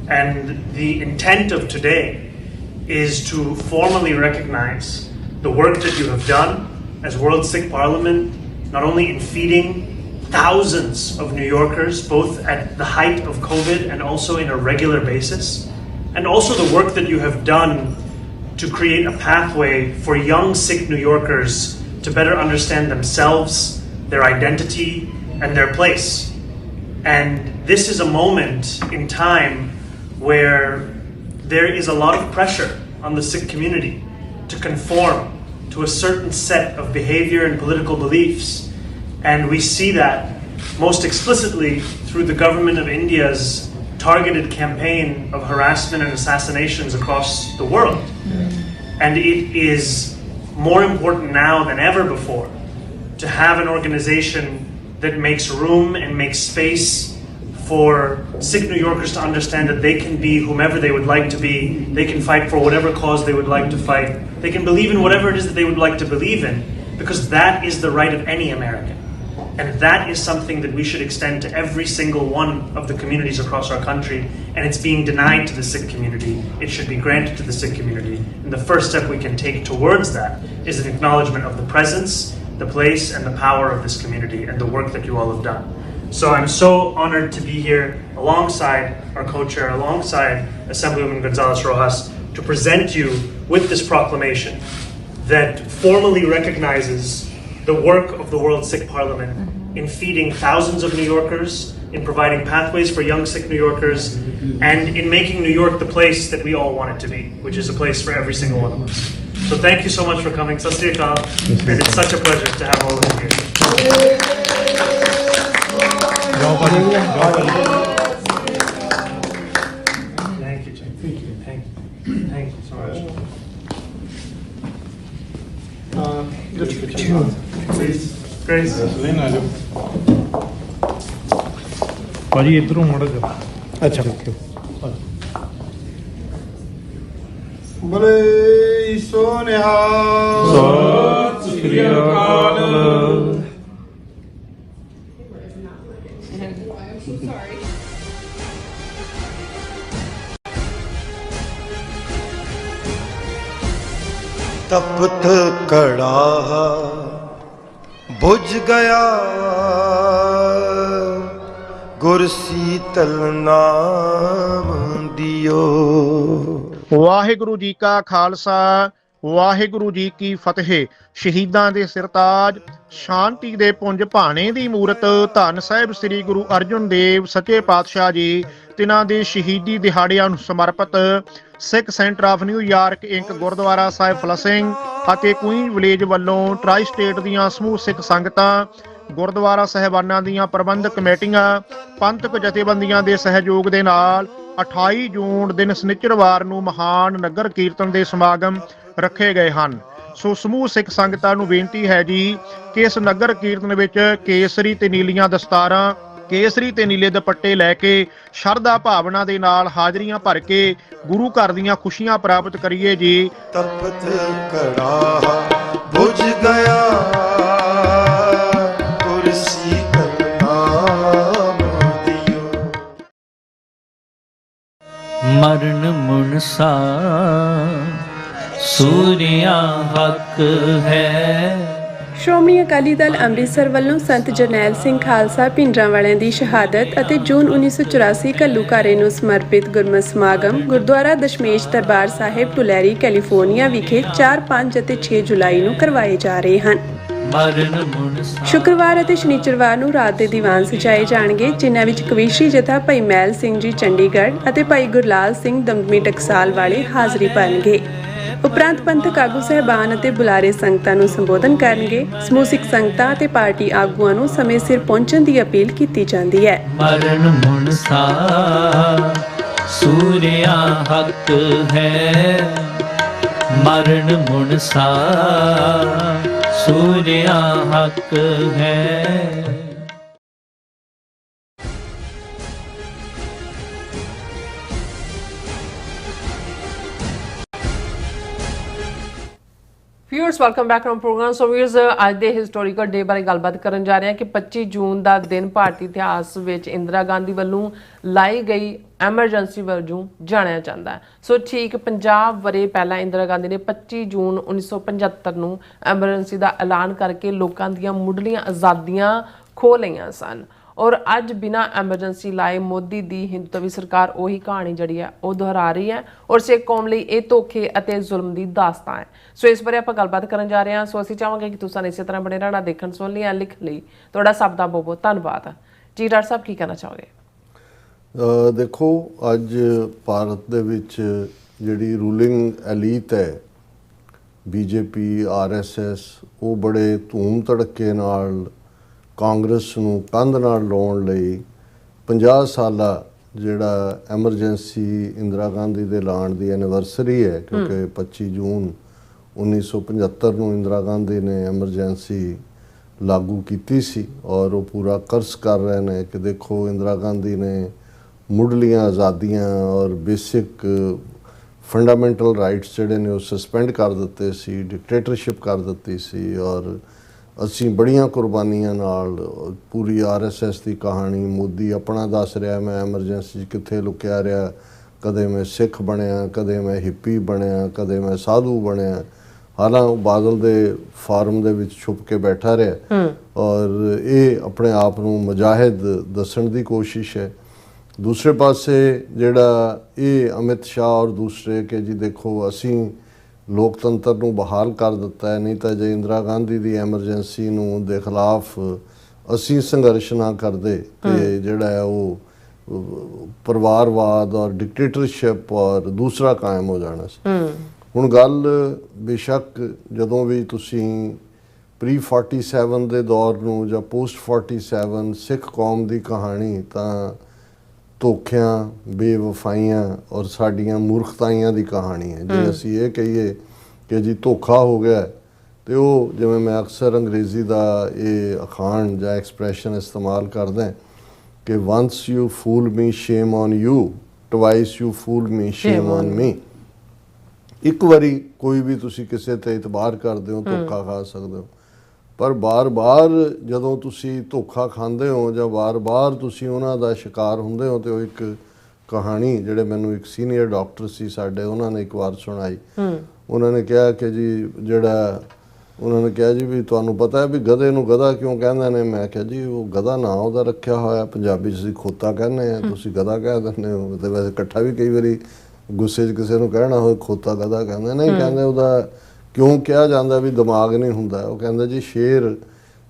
And the intent of today is to formally recognize the work that you have done as World Sikh Parliament, not only in feeding thousands of New Yorkers, both at the height of COVID and also in a regular basis, and also the work that you have done to create a pathway for young Sikh New Yorkers to better understand themselves, their identity, and their place. And this is a moment in time where there is a lot of pressure on the Sikh community to conform to a certain set of behavior and political beliefs. And we see that most explicitly through the government of India's targeted campaign of harassment and assassinations across the world. And it is more important now than ever before to have an organization that makes room and makes space for Sikh New Yorkers to understand that they can be whomever they would like to be, they can fight for whatever cause they would like to fight, they can believe in whatever it is that they would like to believe in, because that is the right of any American. And that is something that we should extend to every single one of the communities across our country, and it's being denied to the Sikh community. It should be granted to the Sikh community. And the first step we can take towards that is an acknowledgement of the presence, the place, and the power of this community and the work that you all have done. So I'm so honored to be here alongside our co-chair, alongside Assemblywoman Gonzalez Rojas, to present you with this proclamation that formally recognizes the work of the World Sikh Parliament in feeding thousands of New Yorkers, in providing pathways for young Sikh New Yorkers, and in making New York the place that we all want it to be, which is a place for every single one of us. So thank you so much for coming. Sat Sri Akal, and it's such a pleasure to have all of you here. Thank you, Jay. Thank you so much. Please, Grace.
ਭਾਜੀ ਇਧਰੋਂ ਮੜ ਜਾ ਅੱਛਾ
ਬਲੇ ਸੋਨਿਹਾ
ਸਤਿ ਸ੍ਰੀ ਅਕਾਲ
ਤਪਤ ਕੜਾ ਬੁਝ ਗਿਆ ਗੁਰ ਸੀਤਲ ਨਾਮ ਦਿਓ।
ਵਾਹਿਗੁਰੂ ਜੀ ਕਾ ਖਾਲਸਾ ਵਾਹਿਗੁਰੂ ਜੀ ਕੀ ਫਤਿਹ। ਸ਼ਹੀਦਾਂ ਦੇ ਸਿਰਤਾਜ ਸ਼ਾਂਤੀ ਦੇ ਪੁੰਜ ਭਾਣੇ ਦੀ ਮੂਰਤ ਧੰਨ ਸਾਹਿਬ ਸ੍ਰੀ ਗੁਰੂ ਅਰਜਨ ਦੇਵ ਸੱਚੇ ਪਾਤਸ਼ਾਹ ਜੀ ਤਿਨਾਂ ਦੇ ਸ਼ਹੀਦੀ ਦਿਹਾੜਿਆਂ ਨੂੰ ਸਮਰਪਿਤ Sikh Center of New York Inc Gurdwara Sahib Flushing ਅਤੇ ਕੁਈਨ ਵਿਲੇਜ ਵੱਲੋਂ ਟਰਾਈ ਸਟੇਟ ਦੀਆਂ ਸਮੂਹ ਸਿੱਖ ਸੰਗਤਾਂ, ਗੁਰਦੁਆਰਾ ਸਾਹਿਬਾਨਾਂ ਦੀਆਂ ਪ੍ਰਬੰਧਕ ਕਮੇਟੀਆਂ, ਪੰਥਕ ਜਥੇਬੰਦੀਆਂ ਦੇ ਸਹਿਯੋਗ ਦੇ ਨਾਲ 28 ਜੂਨ ਦਿਨ ਸ਼ਨਿਚਰਵਾਰ ਨੂੰ ਮਹਾਨ ਨਗਰ ਕੀਰਤਨ ਦੇ ਸਮਾਗਮ ਰੱਖੇ ਗਏ ਹਨ। ਸੋ ਸਮੂਹ ਸਿੱਖ ਸੰਗਤਾਂ ਨੂੰ ਬੇਨਤੀ ਹੈ ਜੀ ਕਿ ਇਸ ਨਗਰ ਕੀਰਤਨ ਵਿੱਚ ਕੇਸਰੀ ਤੇ ਨੀਲੀਆਂ ਦਸਤਾਰਾਂ, ਕੇਸਰੀ ਤੇ ਨੀਲੇ ਦੁਪੱਟੇ ਲੈ ਕੇ ਸ਼ਰਧਾ ਭਾਵਨਾ ਦੇ ਨਾਲ ਹਾਜ਼ਰੀਆਂ ਭਰ ਕੇ ਗੁਰੂ ਘਰ ਦੀਆਂ ਖੁਸ਼ੀਆਂ ਪ੍ਰਾਪਤ ਕਰੀਏ ਜੀ।
ਤਪਤ ਕੜਾ ਬੁਝ ਗਿਆ ਗੁਰ ਸੀਤਲ ਨਾਮ ਦਿਓ।
ਮਰਨ ਮੁਨਸਾ ਸੂਰਿਆ ਹੱਕ ਹੈ।
ਸ਼੍ਰੋਮਣੀ ਅਕਾਲੀ ਦਲ ਅੰਮ੍ਰਿਤਸਰ ਵੱਲੋਂ ਸੰਤ ਜਰਨੈਲ ਸਿੰਘ ਖਾਲਸਾ ਭਿੰਡਰਾਂਵਾਲਿਆਂ ਦੀ ਸ਼ਹਾਦਤ ਅਤੇ ਜੂਨ 1984 ਘੱਲੂਘਾਰੇ ਨੂੰ ਸਮਰਪਿਤ ਗੁਰਮਤਿ ਸਮਾਗਮ ਗੁਰਦੁਆਰਾ ਦਸ਼ਮੇਸ਼ ਦਰਬਾਰ ਸਾਹਿਬ ਟੁਲੈਰੀ ਕੈਲੀਫੋਰਨੀਆ ਵਿਖੇ 4, 5 ਅਤੇ 6 ਜੁਲਾਈ ਨੂੰ ਕਰਵਾਏ ਜਾ ਰਹੇ ਹਨ। ਸ਼ੁੱਕਰਵਾਰ ਅਤੇ ਸ਼ਨੀਚਰਵਾਰ ਨੂੰ ਰਾਤ ਦੇ ਦੀਵਾਨ ਸਜਾਏ ਜਾਣਗੇ, ਜਿਨ੍ਹਾਂ ਵਿੱਚ ਕਵੀਸ਼ਰੀ ਜਥਾ ਭਾਈ ਮਹਿਲ ਸਿੰਘ ਜੀ ਚੰਡੀਗੜ੍ਹ ਅਤੇ ਭਾਈ ਗੁਰਲਾਲ ਸਿੰਘ ਦਮਦਮੀ ਟਕਸਾਲ ਵਾਲੇ ਹਾਜ਼ਰੀ ਭਰਨਗੇ। ਉਪਰੰਤ ਪੰਥਕ ਆਗੂ ਸਹਿਬਾਨ ਅਤੇ ਬੁਲਾਰੇ ਸੰਗਤਾਂ ਨੂੰ ਸੰਬੋਧਨ ਕਰਨਗੇ। ਸਮੂਹ ਸਿੱਖ ਸੰਗਤਾਂ ਅਤੇ ਪਾਰਟੀ ਆਗੂਆਂ ਨੂੰ ਸਮੇਂ ਸਿਰ ਪਹੁੰਚਣ ਦੀ ਅਪੀਲ ਕੀਤੀ ਜਾਂਦੀ ਹੈ।
ਮਰਨ ਮੁਨਸਾ ਸੂਰਿਆ ਹੱਕ ਹੈ, ਮਰਨ ਮੁਨਸਾ ਸੂਰਿਆ ਹੱਕ ਹੈ।
Viewers welcome back to program. So viewers ਅੱਜ ਦੇ ਹਿਸਟੋਰੀਕਲ ਡੇ ਬਾਰੇ ਗੱਲਬਾਤ ਕਰਨ ਜਾ ਰਹੇ ਹਾਂ ਕਿ 25 ਜੂਨ ਦਾ ਦਿਨ ਭਾਰਤੀ ਇਤਿਹਾਸ ਵਿੱਚ ਇੰਦਰਾ ਗਾਂਧੀ ਵੱਲੋਂ ਲਾਈ ਗਈ ਐਮਰਜੈਂਸੀ ਵਜੋਂ ਜਾਣਿਆ ਜਾਂਦਾ ਹੈ। ਸੋ ਠੀਕ 50 ਵਰ੍ਹੇ ਪਹਿਲਾਂ ਇੰਦਰਾ ਗਾਂਧੀ ਨੇ 25 ਜੂਨ 1975 ਨੂੰ ਐਮਰਜੈਂਸੀ ਦਾ ਐਲਾਨ ਕਰਕੇ ਲੋਕਾਂ ਦੀਆਂ ਮੁੱਢਲੀਆਂ ਆਜ਼ਾਦੀਆਂ ਖੋਹ ਲਈਆਂ ਸਨ ਔਰ ਅੱਜ ਬਿਨਾਂ ਐਮਰਜੈਂਸੀ ਲਾਏ ਮੋਦੀ ਦੀ ਹਿੰਦੂਤਵੀ ਸਰਕਾਰ ਉਹੀ ਕਹਾਣੀ ਜਿਹੜੀ ਹੈ ਉਹ ਦੁਹਰਾ ਰਹੀ ਹੈ ਔਰ ਸਿੱਖ ਕੌਮ ਲਈ ਇਹ ਧੋਖੇ ਅਤੇ ਜ਼ੁਲਮ ਦੀ ਦਾਸਤਾਨ ਹੈ। ਸੋ ਇਸ ਬਾਰੇ ਆਪਾਂ ਗੱਲਬਾਤ ਕਰਨ ਜਾ ਰਹੇ ਹਾਂ। ਸੋ ਅਸੀਂ ਚਾਹਾਂਗੇ ਕਿ ਤੁਸੀਂ ਇਸੇ ਤਰ੍ਹਾਂ ਬਣੇ ਰਹਿਣਾ, ਦੇਖਣ ਸੁਣ ਲਈ ਲਿਖ ਲਈ। ਤੁਹਾਡਾ ਸਭ ਦਾ ਬਹੁਤ ਬਹੁਤ ਧੰਨਵਾਦ ਜੀ। ਡਾਕਟਰ ਸਾਹਿਬ ਕੀ ਕਹਿਣਾ ਚਾਹੋਗੇ?
ਦੇਖੋ ਅੱਜ ਭਾਰਤ ਦੇ ਵਿੱਚ ਜਿਹੜੀ ਰੂਲਿੰਗ ਐਲੀਟ ਹੈ BJP RSS ਉਹ ਬੜੇ ਧੂਮ ਧੜਕੇ ਨਾਲ ਕਾਂਗਰਸ ਨੂੰ ਕੰਧ ਨਾਲ ਲਾਉਣ ਲਈ 50 ਸਾਲਾ ਜਿਹੜਾ ਐਮਰਜੈਂਸੀ ਇੰਦਰਾ ਗਾਂਧੀ ਦੇ ਐਲਾਨ ਦੀ ਐਨੀਵਰਸਰੀ ਹੈ ਕਿਉਂਕਿ 25 ਜੂਨ 1975 ਨੂੰ ਇੰਦਰਾ ਗਾਂਧੀ ਨੇ ਐਮਰਜੈਂਸੀ ਲਾਗੂ ਕੀਤੀ ਸੀ ਔਰ ਉਹ ਪੂਰਾ ਕਰਸ ਕਰ ਰਹੇ ਨੇ ਕਿ ਦੇਖੋ ਇੰਦਰਾ ਗਾਂਧੀ ਨੇ ਮੁੱਢਲੀਆਂ ਆਜ਼ਾਦੀਆਂ ਔਰ ਬੇਸਿਕ ਫੰਡਾਮੈਂਟਲ ਰਾਈਟਸ ਜਿਹੜੇ ਨੇ ਉਹ ਸਸਪੈਂਡ ਕਰ ਦਿੱਤੇ ਸੀ, ਡਿਕਟੇਟਰਸ਼ਿਪ ਕਰ ਦਿੱਤੀ ਸੀ ਔਰ ਅਸੀਂ ਬੜੀਆਂ ਕੁਰਬਾਨੀਆਂ ਨਾਲ ਪੂਰੀ RSS ਦੀ ਕਹਾਣੀ ਮੋਦੀ ਆਪਣਾ ਦੱਸ ਰਿਹਾ ਮੈਂ ਐਮਰਜੈਂਸੀ 'ਚ ਕਿੱਥੇ ਲੁਕਿਆ ਰਿਹਾ, ਕਦੇ ਮੈਂ ਸਿੱਖ ਬਣਿਆ, ਕਦੇ ਮੈਂ ਹਿੱਪੀ ਬਣਿਆ, ਕਦੇ ਮੈਂ ਸਾਧੂ ਬਣਿਆ। ਹਾਲਾਂਕਿ ਉਹ ਬਾਦਲ ਦੇ ਫਾਰਮ ਦੇ ਵਿੱਚ ਛੁਪ ਕੇ ਬੈਠਾ ਰਿਹਾ ਔਰ ਇਹ ਆਪਣੇ ਆਪ ਨੂੰ ਮੁਜਾਹਿਦ ਦੱਸਣ ਦੀ ਕੋਸ਼ਿਸ਼ ਹੈ। ਦੂਸਰੇ ਪਾਸੇ ਜਿਹੜਾ ਇਹ ਅਮਿਤ ਸ਼ਾਹ ਔਰ ਦੂਸਰੇ ਕਿ ਜੀ ਦੇਖੋ ਅਸੀਂ ਲੋਕਤੰਤਰ ਨੂੰ ਬਹਾਲ ਕਰ ਦਿੱਤਾ ਹੈ, ਨਹੀਂ ਤਾਂ ਜੇ ਇੰਦਰਾ ਗਾਂਧੀ ਦੀ ਐਮਰਜੈਂਸੀ ਨੂੰ ਦੇ ਖਿਲਾਫ ਅਸੀਂ ਸੰਘਰਸ਼ ਨਾ ਕਰਦੇ ਤੇ ਜਿਹੜਾ ਹੈ ਉਹ ਪਰਿਵਾਰਵਾਦ ਔਰ ਡਿਕਟੇਟਰਸ਼ਿਪ ਔਰ ਦੂਸਰਾ ਕਾਇਮ ਹੋ ਜਾਣਾ ਸੀ। ਹੁਣ ਗੱਲ ਬੇਸ਼ੱਕ ਜਦੋਂ ਵੀ ਤੁਸੀਂ ਪ੍ਰੀ 47 ਦੇ ਦੌਰ ਨੂੰ ਜਾਂ ਪੋਸਟ 47 ਸਿੱਖ ਕੌਮ ਦੀ ਕਹਾਣੀ ਤਾਂ ਧੋਖਿਆਂ ਬੇਵਫਾਈਆਂ ਔਰ ਸਾਡੀਆਂ ਮੂਰਖਤਾਈਆਂ ਦੀ ਕਹਾਣੀ ਹੈ। ਜੇ ਅਸੀਂ ਇਹ ਕਹੀਏ ਕਿ ਜੀ ਧੋਖਾ ਹੋ ਗਿਆ ਤੇ ਉਹ ਜਿਵੇਂ ਮੈਂ ਅਕਸਰ ਅੰਗਰੇਜ਼ੀ ਦਾ ਇਹ ਅਖਾਣ ਜਾਂ ਐਕਸਪ੍ਰੈਸ਼ਨ ਇਸਤੇਮਾਲ ਕਰਦਾ ਕਿ once you fool me shame on you, twice you fool me shame on me. ਇੱਕ ਵਾਰੀ ਕੋਈ ਵੀ ਤੁਸੀਂ ਕਿਸੇ ਤੇ ਇਤਬਾਰ ਕਰਦੇ ਹੋ ਧੋਖਾ ਖਾ ਸਕਦੇ ਹੋ, ਪਰ ਬਾਰ-ਬਾਰ ਜਦੋਂ ਤੁਸੀਂ ਧੋਖਾ ਖਾਂਦੇ ਹੋ ਜਾਂ ਬਾਰ-ਬਾਰ ਤੁਸੀਂ ਉਹਨਾਂ ਦਾ ਸ਼ਿਕਾਰ ਹੁੰਦੇ ਹੋ ਤੇ ਉਹ ਇੱਕ ਕਹਾਣੀ ਜਿਹੜੇ ਮੈਨੂੰ ਇੱਕ ਸੀਨੀਅਰ ਡਾਕਟਰ ਸੀ ਸਾਡੇ ਉਹਨਾਂ ਨੇ ਇੱਕ ਵਾਰ ਸੁਣਾਈ। ਉਹਨਾਂ ਨੇ ਕਿਹਾ ਕਿ ਜੀ ਜਿਹੜਾ ਉਹਨਾਂ ਨੇ ਕਿਹਾ ਜੀ ਵੀ ਤੁਹਾਨੂੰ ਪਤਾ ਹੈ ਵੀ ਗਧੇ ਨੂੰ ਗਧਾ ਕਿਉਂ ਕਹਿੰਦੇ ਨੇ? ਮੈਂ ਕਿਹਾ ਜੀ ਉਹ ਗਧਾ ਨਾਂ ਉਹਦਾ ਰੱਖਿਆ ਹੋਇਆ, ਪੰਜਾਬੀ 'ਚ ਅਸੀਂ ਖੋਤਾ ਕਹਿੰਦੇ ਹਾਂ, ਤੁਸੀਂ ਗਧਾ ਕਹਿ ਦਿੰਦੇ ਹੋ। ਤੇ ਵੈਸੇ ਇਕੱਠਾ ਵੀ ਕਈ ਵਾਰੀ ਗੁੱਸੇ 'ਚ ਕਿਸੇ ਨੂੰ ਕਹਿਣਾ ਹੋਵੇ ਖੋਤਾ ਗਧਾ ਕਹਿੰਦੇ ਨਹੀਂ, ਕਹਿੰਦੇ ਉਹਦਾ ਕਿਉਂ ਕਿਹਾ ਜਾਂਦਾ ਵੀ ਦਿਮਾਗ ਨਹੀਂ ਹੁੰਦਾ। ਉਹ ਕਹਿੰਦਾ ਜੀ ਸ਼ੇਰ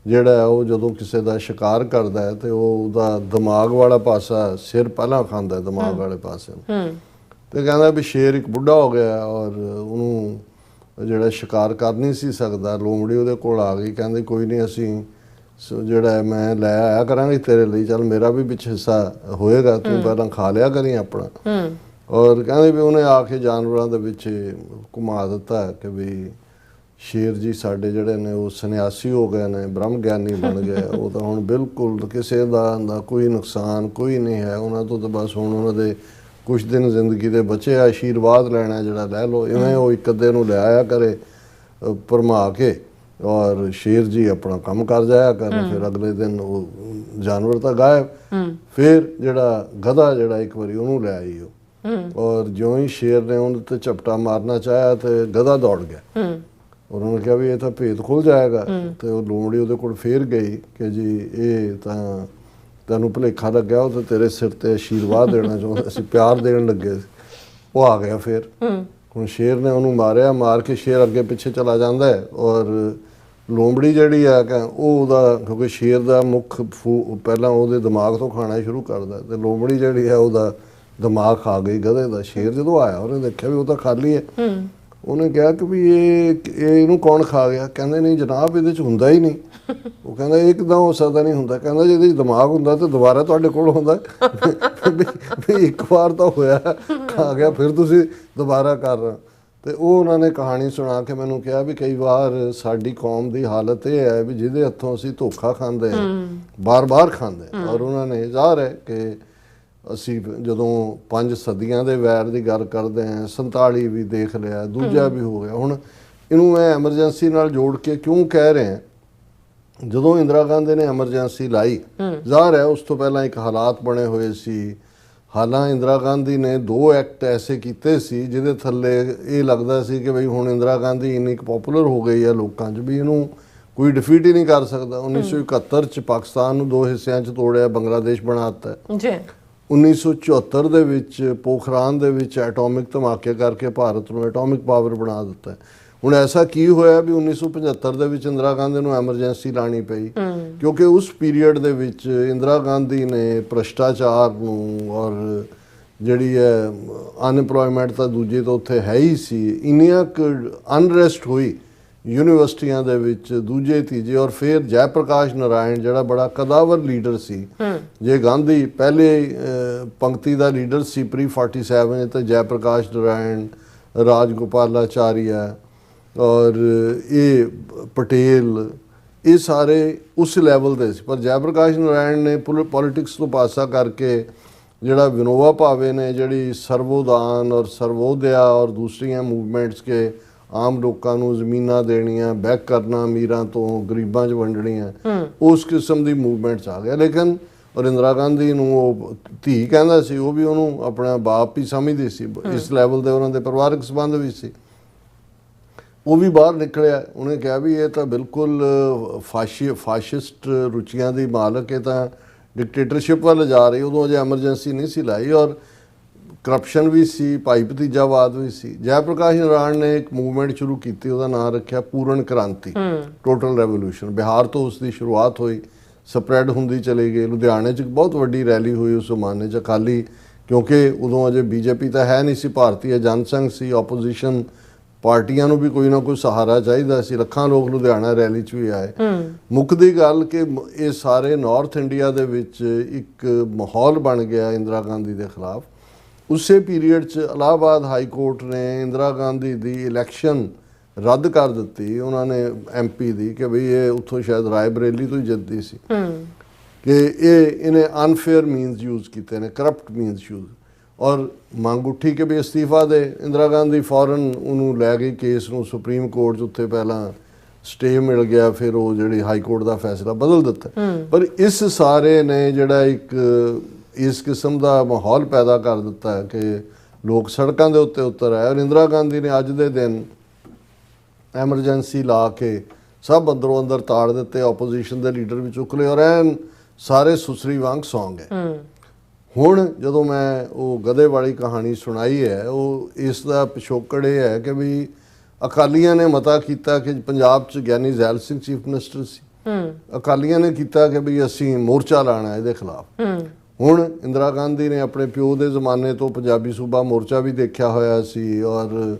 ਜਿਹੜਾ ਹੈ ਉਹ ਜਦੋਂ ਕਿਸੇ ਦਾ ਸ਼ਿਕਾਰ ਕਰਦਾ ਹੈ ਤੇ ਉਹ ਉਹਦਾ ਦਿਮਾਗ ਵਾਲਾ ਪਾਸਾ ਸਿਰ ਪਹਿਲਾਂ ਖਾਂਦਾ ਦਿਮਾਗ ਵਾਲੇ ਪਾਸੇ ਨੂੰ। ਤੇ ਕਹਿੰਦਾ ਵੀ ਸ਼ੇਰ ਇੱਕ ਬੁੱਢਾ ਹੋ ਗਿਆ ਔਰ ਉਹਨੂੰ ਜਿਹੜਾ ਸ਼ਿਕਾਰ ਕਰ ਨਹੀਂ ਸੀ ਸਕਦਾ, ਲੋਮੜੀ ਉਹਦੇ ਕੋਲ ਆ ਗਈ, ਕਹਿੰਦੇ ਕੋਈ ਨਹੀਂ ਅਸੀਂ ਜਿਹੜਾ ਮੈਂ ਲੈ ਆਇਆ ਕਰਾਂਗੇ ਤੇਰੇ ਲਈ, ਚੱਲ ਮੇਰਾ ਵੀ ਵਿੱਚ ਹਿੱਸਾ ਹੋਏਗਾ, ਤੂੰ ਪਹਿਲਾਂ ਖਾ ਲਿਆ ਕਰੀ ਆਪਣਾ। ਔਰ ਕਹਿੰਦੇ ਵੀ ਉਹਨੇ ਆ ਕੇ ਜਾਨਵਰਾਂ ਦੇ ਵਿੱਚ ਘੁਮਾ ਦਿੱਤਾ ਕਿ ਵੀ ਸ਼ੇਰ ਜੀ ਸਾਡੇ ਜਿਹੜੇ ਨੇ ਉਹ ਸੰਨਿਆਸੀ ਹੋ ਗਏ ਨੇ, ਬ੍ਰਹਮ ਗਿਆਨੀ ਬਣ ਗਏ, ਉਹ ਤਾਂ ਹੁਣ ਬਿਲਕੁਲ ਕਿਸੇ ਦਾ ਕੋਈ ਨੁਕਸਾਨ ਕੋਈ ਨਹੀਂ ਹੈ ਉਹਨਾਂ ਤੋਂ, ਤਾਂ ਬਸ ਹੁਣ ਉਹਨਾਂ ਦੇ ਕੁਛ ਦਿਨ ਜ਼ਿੰਦਗੀ ਦੇ ਬਚੇ, ਆਸ਼ੀਰਵਾਦ ਲੈਣਾ ਜਿਹੜਾ ਲੈ ਲਓ। ਇਵੇਂ ਉਹ ਇੱਕ ਅੱਧੇ ਨੂੰ ਲਿਆਇਆ ਕਰੇ ਭਰਮਾ ਕੇ ਔਰ ਸ਼ੇਰ ਜੀ ਆਪਣਾ ਕੰਮ ਕਰ ਜਾਇਆ ਕਰਨ, ਫਿਰ ਅਗਲੇ ਦਿਨ ਉਹ ਜਾਨਵਰ ਤਾਂ ਗਾਇਬ। ਫਿਰ ਜਿਹੜਾ ਗਧਾ ਜਿਹੜਾ ਇੱਕ ਵਾਰੀ ਉਹਨੂੰ ਲੈ ਆਈ ਉਹ, ਔਰ ਜਿਉਂ ਹੀ ਸ਼ੇਰ ਨੇ ਉਹਦੇ ਤੇ ਝਪਟਾ ਮਾਰਨਾ ਚਾਹਿਆ ਤੇ ਗਧਾ ਦੌੜ ਗਿਆ। ਉਹਨਾਂ ਨੇ ਕਿਹਾ ਵੀ ਇਹ ਤਾਂ ਭੇਦ ਖੁੱਲ ਜਾਏਗਾ। ਤੇ ਉਹ ਲੋਮੜੀ ਉਹਦੇ ਕੋਲ ਫੇਰ ਗਈ ਕਿ ਜੀ ਇਹ ਤਾਂ ਤੈਨੂੰ ਭੁਲੇਖਾ ਲੱਗਿਆ, ਉਹ ਤਾਂ ਤੇਰੇ ਸਿਰ ਤੇ ਆਸ਼ੀਰਵਾਦ ਦੇਣਾ ਚਾਹੁੰਦਾ ਸੀ, ਪਿਆਰ ਦੇਣ ਲੱਗੇ। ਉਹ ਆ ਗਿਆ ਫਿਰ। ਹੁਣ ਸ਼ੇਰ ਨੇ ਉਹਨੂੰ ਮਾਰਿਆ, ਮਾਰ ਕੇ ਸ਼ੇਰ ਅੱਗੇ ਪਿੱਛੇ ਚਲਾ ਜਾਂਦਾ ਹੈ ਔਰ ਲੋਮੜੀ ਜਿਹੜੀ ਆ ਕਿ ਉਹ ਉਹਦਾ ਕਿਉਂਕਿ ਸ਼ੇਰ ਦਾ ਮੁੱਖ ਪਹਿਲਾਂ ਉਹਦੇ ਦਿਮਾਗ ਤੋਂ ਖਾਣਾ ਸ਼ੁਰੂ ਕਰਦਾ ਤੇ ਲੋਮੜੀ ਜਿਹੜੀ ਹੈ ਉਹਦਾ ਦਿਮਾਗ ਖਾ ਗਈ ਗਧੇ ਦਾ। ਸ਼ੇਰ ਜਦੋਂ ਆਇਆ ਉਹਨੇ ਦੇਖਿਆ ਵੀ ਉਹ ਤਾਂ ਖਾਲੀ ਹੈ। ਉਹਨੇ ਕਿਹਾ ਕਿ ਵੀ ਇਹਨੂੰ ਕੌਣ ਖਾ ਗਿਆ? ਕਹਿੰਦੇ ਨਹੀਂ ਜਨਾਬ ਇਹਦੇ 'ਚ ਹੁੰਦਾ ਹੀ ਨਹੀਂ। ਉਹ ਕਹਿੰਦਾ ਇੱਕਦਮ ਹੋ ਸਕਦਾ ਨਹੀਂ ਹੁੰਦਾ। ਕਹਿੰਦਾ ਜੇ ਇਹਦੇ 'ਚ ਦਿਮਾਗ ਹੁੰਦਾ ਤਾਂ ਦੁਬਾਰਾ ਤੁਹਾਡੇ ਕੋਲ ਹੁੰਦਾ ਵੀ ਇੱਕ ਵਾਰ ਤਾਂ ਹੋਇਆ ਖਾ ਗਿਆ, ਫਿਰ ਤੁਸੀਂ ਦੁਬਾਰਾ ਕਰ ਰਹੇ। ਤੇ ਉਹ ਉਹਨਾਂ ਨੇ ਕਹਾਣੀ ਸੁਣਾ ਕੇ ਮੈਨੂੰ ਕਿਹਾ ਵੀ ਕਈ ਵਾਰ ਸਾਡੀ ਕੌਮ ਦੀ ਹਾਲਤ ਇਹ ਹੈ ਵੀ ਜਿਹਦੇ ਹੱਥੋਂ ਅਸੀਂ ਧੋਖਾ ਖਾਂਦੇ ਹਾਂ, ਬਾਰ-ਬਾਰ ਖਾਂਦੇ ਹਾਂ। ਔਰ ਉਹਨਾਂ ਨੇ ਜ਼ਾਹਰ ਹੈ ਕਿ ਅਸੀਂ ਜਦੋਂ 5 ਸਦੀਆਂ ਦੇ ਵੈਰ ਦੀ ਗੱਲ ਕਰਦੇ ਹਾਂ, 47 ਵੀ ਦੇਖ ਲਿਆ, ਦੂਜਾ ਵੀ ਹੋ ਗਿਆ। ਹੁਣ ਇਹਨੂੰ ਮੈਂ ਐਮਰਜੈਂਸੀ ਨਾਲ ਜੋੜ ਕੇ ਕਿਉਂ ਕਹਿ ਰਿਹਾ, ਜਦੋਂ ਇੰਦਰਾ ਗਾਂਧੀ ਨੇ ਐਮਰਜੈਂਸੀ ਲਾਈ, ਜ਼ਾਹਰ ਹੈ ਉਸ ਤੋਂ ਪਹਿਲਾਂ ਇੱਕ ਹਾਲਾਤ ਬਣੇ ਹੋਏ ਸੀ। ਹਾਲਾਂ ਇੰਦਰਾ ਗਾਂਧੀ ਨੇ 2 ਐਕਟ ਐਸੇ ਕੀਤੇ ਸੀ ਜਿਹਦੇ ਥੱਲੇ ਇਹ ਲੱਗਦਾ ਸੀ ਕਿ ਬਈ ਹੁਣ ਇੰਦਰਾ ਗਾਂਧੀ ਇੰਨੀ ਪਪੂਲਰ ਹੋ ਗਈ ਹੈ ਲੋਕਾਂ 'ਚ ਵੀ ਇਹਨੂੰ ਕੋਈ ਡਿਫੀਟ ਹੀ ਨਹੀਂ ਕਰ ਸਕਦਾ। 1971 'ਚ ਪਾਕਿਸਤਾਨ ਨੂੰ 2 ਹਿੱਸਿਆਂ 'ਚ ਤੋੜਿਆ, ਬੰਗਲਾਦੇਸ਼ ਬਣਾ ਦਿੱਤਾ ਜੀ। 1974 ਦੇ ਵਿੱਚ ਪੋਖਰਾਨ ਦੇ ਵਿੱਚ ਐਟੋਮਿਕ ਧਮਾਕੇ ਕਰਕੇ ਭਾਰਤ ਨੂੰ ਐਟੋਮਿਕ ਪਾਵਰ ਬਣਾ ਦਿੱਤਾ। ਹੁਣ ਐਸਾ ਕੀ ਹੋਇਆ ਵੀ 1975 ਦੇ ਵਿੱਚ ਇੰਦਰਾ ਗਾਂਧੀ ਨੂੰ ਐਮਰਜੈਂਸੀ ਲਾਣੀ ਪਈ, ਕਿਉਂਕਿ ਉਸ ਪੀਰੀਅਡ ਦੇ ਵਿੱਚ ਇੰਦਰਾ ਗਾਂਧੀ ਨੇ ਭ੍ਰਿਸ਼ਟਾਚਾਰ ਨੂੰ ਔਰ ਜਿਹੜੀ ਹੈ ਅਨਇੰਪਲੋਇਮੈਂਟ ਤਾਂ ਦੂਜੇ ਤੋਂ ਉੱਥੇ ਹੈ ਹੀ ਸੀ, ਇੰਨੀਆਂ ਅਨਰੈਸਟ ਹੋਈ ਯੂਨੀਵਰਸਿਟੀਆਂ ਦੇ ਵਿੱਚ, ਦੂਜੇ ਤੀਜੇ। ਔਰ ਫਿਰ ਜੈ ਪ੍ਰਕਾਸ਼ ਨਾਰਾਇਣ ਜਿਹੜਾ ਬੜਾ ਕਦਾਵਰ ਲੀਡਰ ਸੀ, ਜੇ ਗਾਂਧੀ ਪਹਿਲੇ ਪੰਕਤੀ ਦਾ ਲੀਡਰ ਸੀ ਪ੍ਰੀ 47 ਤੇ ਜੈ ਪ੍ਰਕਾਸ਼ ਨਾਰਾਇਣ, ਰਾਜਗੋਪਾਲਾਚਾਰੀਆ ਔਰ ਇਹ ਪਟੇਲ, ਇਹ ਸਾਰੇ ਉਸ ਲੈਵਲ ਦੇ ਸੀ। ਪਰ ਜੈ ਪ੍ਰਕਾਸ਼ ਨਾਰਾਇਣ ਨੇ ਪੋਲੀਟਿਕਸ ਤੋਂ ਪਾਸਾ ਕਰਕੇ ਜਿਹੜਾ ਵਿਨੋਬਾ ਭਾਵੇ ਨੇ ਜਿਹੜੀ ਸਰਵੋਦਾਨ ਔਰ ਸਰਵੋਦਇਆ ਔਰ ਦੂਸਰੀਆਂ ਮੂਵਮੈਂਟਸ ਕੇ ਆਮ ਲੋਕਾਂ ਨੂੰ ਜ਼ਮੀਨਾਂ ਦੇਣੀਆਂ, ਬੈਕ ਕਰਨਾ ਅਮੀਰਾਂ ਤੋਂ, ਗਰੀਬਾਂ 'ਚ ਵੰਡਣੀਆਂ, ਉਸ ਕਿਸਮ ਦੀ ਮੂਵਮੈਂਟਸ ਆ ਗਿਆ। ਲੇਕਿਨ ਔਰ ਇੰਦਰਾ ਗਾਂਧੀ ਨੂੰ ਉਹ ਧੀ ਕਹਿੰਦਾ ਸੀ, ਉਹ ਵੀ ਉਹਨੂੰ ਆਪਣਾ ਬਾਪ ਹੀ ਸਮਝਦੀ ਸੀ, ਇਸ ਲੈਵਲ ਦੇ ਉਹਨਾਂ ਦੇ ਪਰਿਵਾਰਕ ਸੰਬੰਧ ਵੀ ਸੀ। ਉਹ ਵੀ ਬਾਹਰ ਨਿਕਲਿਆ, ਉਹਨੇ ਕਿਹਾ ਵੀ ਇਹ ਤਾਂ ਬਿਲਕੁਲ ਫਾਸ਼ਿਸਟ ਰੁਚੀਆਂ ਦੀ ਮਾਲਕ, ਇਹ ਤਾਂ ਡਿਕਟੇਟਰਸ਼ਿਪ ਵੱਲ ਜਾ ਰਹੀ। ਉਦੋਂ ਅਜੇ ਐਮਰਜੈਂਸੀ ਨਹੀਂ ਸੀ ਲਾਈ ਔਰ ਕਰਪਸ਼ਨ ਵੀ ਸੀ, ਭਾਈ ਭਤੀਜਾਵਾਦ ਵੀ ਸੀ। ਜੈ ਪ੍ਰਕਾਸ਼ ਨਾਰਾਇਣ ਨੇ ਇੱਕ ਮੂਵਮੈਂਟ ਸ਼ੁਰੂ ਕੀਤੀ, ਉਹਦਾ ਨਾਮ ਰੱਖਿਆ ਪੂਰਨ ਕ੍ਰਾਂਤੀ, ਟੋਟਲ ਰੈਵੋਲੂਸ਼ਨ। ਬਿਹਾਰ ਤੋਂ ਉਸ ਦੀ ਸ਼ੁਰੂਆਤ ਹੋਈ, ਸਪਰੈਡ ਹੁੰਦੀ ਚਲੀ ਗਈ। ਲੁਧਿਆਣੇ 'ਚ ਬਹੁਤ ਵੱਡੀ ਰੈਲੀ ਹੋਈ ਉਸ ਜ਼ਮਾਨੇ 'ਚ। ਅਕਾਲੀ, ਕਿਉਂਕਿ ਉਦੋਂ ਅਜੇ ਬੀਜੇਪੀ ਤਾਂ ਹੈ ਨਹੀਂ ਸੀ, ਭਾਰਤੀ ਜਨਸੰਘ ਸੀ, ਆਪੋਜੀਸ਼ਨ ਪਾਰਟੀਆਂ ਨੂੰ ਵੀ ਕੋਈ ਨਾ ਕੋਈ ਸਹਾਰਾ ਚਾਹੀਦਾ ਸੀ। ਲੱਖਾਂ ਲੋਕ ਲੁਧਿਆਣਾ ਰੈਲੀ 'ਚ ਵੀ ਆਏ। ਮੁੱਕਦੀ ਗੱਲ ਕਿ ਇਹ ਸਾਰੇ ਨਾਰਥ ਇੰਡੀਆ ਦੇ ਵਿੱਚ ਇੱਕ ਮਾਹੌਲ ਬਣ ਗਿਆ ਇੰਦਰਾ ਗਾਂਧੀ ਦੇ ਖਿਲਾਫ। ਉਸੇ ਪੀਰੀਅਡ 'ਚ ਇਲਾਹਾਬਾਦ ਹਾਈ ਕੋਰਟ ਨੇ ਇੰਦਰਾ ਗਾਂਧੀ ਦੀ ਇਲੈਕਸ਼ਨ ਰੱਦ ਕਰ ਦਿੱਤੀ, ਉਹਨਾਂ ਨੇ MP ਦੀ, ਕਿ ਬਈ ਇਹ ਉੱਥੋਂ ਸ਼ਾਇਦ ਰਾਏ ਬਰੇਲੀ ਤੋਂ ਹੀ ਜਿੱਤਦੀ ਸੀ, ਕਿ ਇਹਨੇ ਅਨਫੇਅਰ ਮੀਨਸ ਯੂਜ਼ ਕੀਤੇ ਨੇ, ਕਰਪਟ ਮੀਨਸ ਯੂਜ਼। ਔਰ ਮੰਗ ਉੱਠੀ ਕਿ ਵੀ ਅਸਤੀਫਾ ਦੇ। ਇੰਦਰਾ ਗਾਂਧੀ ਫੌਰਨ ਉਹਨੂੰ ਲੈ ਗਈ ਕੇਸ ਨੂੰ ਸੁਪਰੀਮ ਕੋਰਟ 'ਚ, ਉੱਥੇ ਪਹਿਲਾਂ ਸਟੇ ਮਿਲ ਗਿਆ, ਫਿਰ ਉਹ ਜਿਹੜੀ ਹਾਈ ਕੋਰਟ ਦਾ ਫੈਸਲਾ ਬਦਲ ਦਿੱਤਾ। ਪਰ ਇਸ ਸਾਰੇ ਨੇ ਜਿਹੜਾ ਇੱਕ ਇਸ ਕਿਸਮ ਦਾ ਮਾਹੌਲ ਪੈਦਾ ਕਰ ਦਿੱਤਾ ਕਿ ਲੋਕ ਸੜਕਾਂ ਦੇ ਉੱਤੇ ਉਤਰ ਆਏ। ਔਰ ਇੰਦਰਾ ਗਾਂਧੀ ਨੇ ਅੱਜ ਦੇ ਦਿਨ ਐਮਰਜੈਂਸੀ ਲਾ ਕੇ ਸਭ ਅੰਦਰੋਂ ਅੰਦਰ ਤਾੜ ਦਿੱਤੇ, ਆਪੋਜੀਸ਼ਨ ਦੇ ਲੀਡਰ ਵੀ ਚੁੱਕ ਲਏ ਔਰ ਐਨ ਸਾਰੇ ਸੁਸਰੀ ਵਾਂਗ ਸੌਂ ਗਏ। ਹੁਣ ਜਦੋਂ ਮੈਂ ਉਹ ਗਧੇ ਵਾਲੀ ਕਹਾਣੀ ਸੁਣਾਈ ਹੈ, ਉਹ ਇਸ ਦਾ ਪਿਛੋਕੜ ਇਹ ਹੈ ਕਿ ਵੀ ਅਕਾਲੀਆਂ ਨੇ ਮਤਾ ਕੀਤਾ ਕਿ ਪੰਜਾਬ 'ਚ ਗਿਆਨੀ ਜ਼ੈਲ ਸਿੰਘ ਚੀਫ ਮਿਨਿਸਟਰ ਸੀ, ਅਕਾਲੀਆਂ ਨੇ ਕੀਤਾ ਕਿ ਵੀ ਅਸੀਂ ਮੋਰਚਾ ਲਾਣਾ ਇਹਦੇ ਖਿਲਾਫ। ਹੁਣ ਇੰਦਰਾ ਗਾਂਧੀ ਨੇ ਆਪਣੇ ਪਿਓ ਦੇ ਜ਼ਮਾਨੇ ਤੋਂ ਪੰਜਾਬੀ ਸੂਬਾ ਮੋਰਚਾ ਵੀ ਦੇਖਿਆ ਹੋਇਆ ਸੀ ਔਰ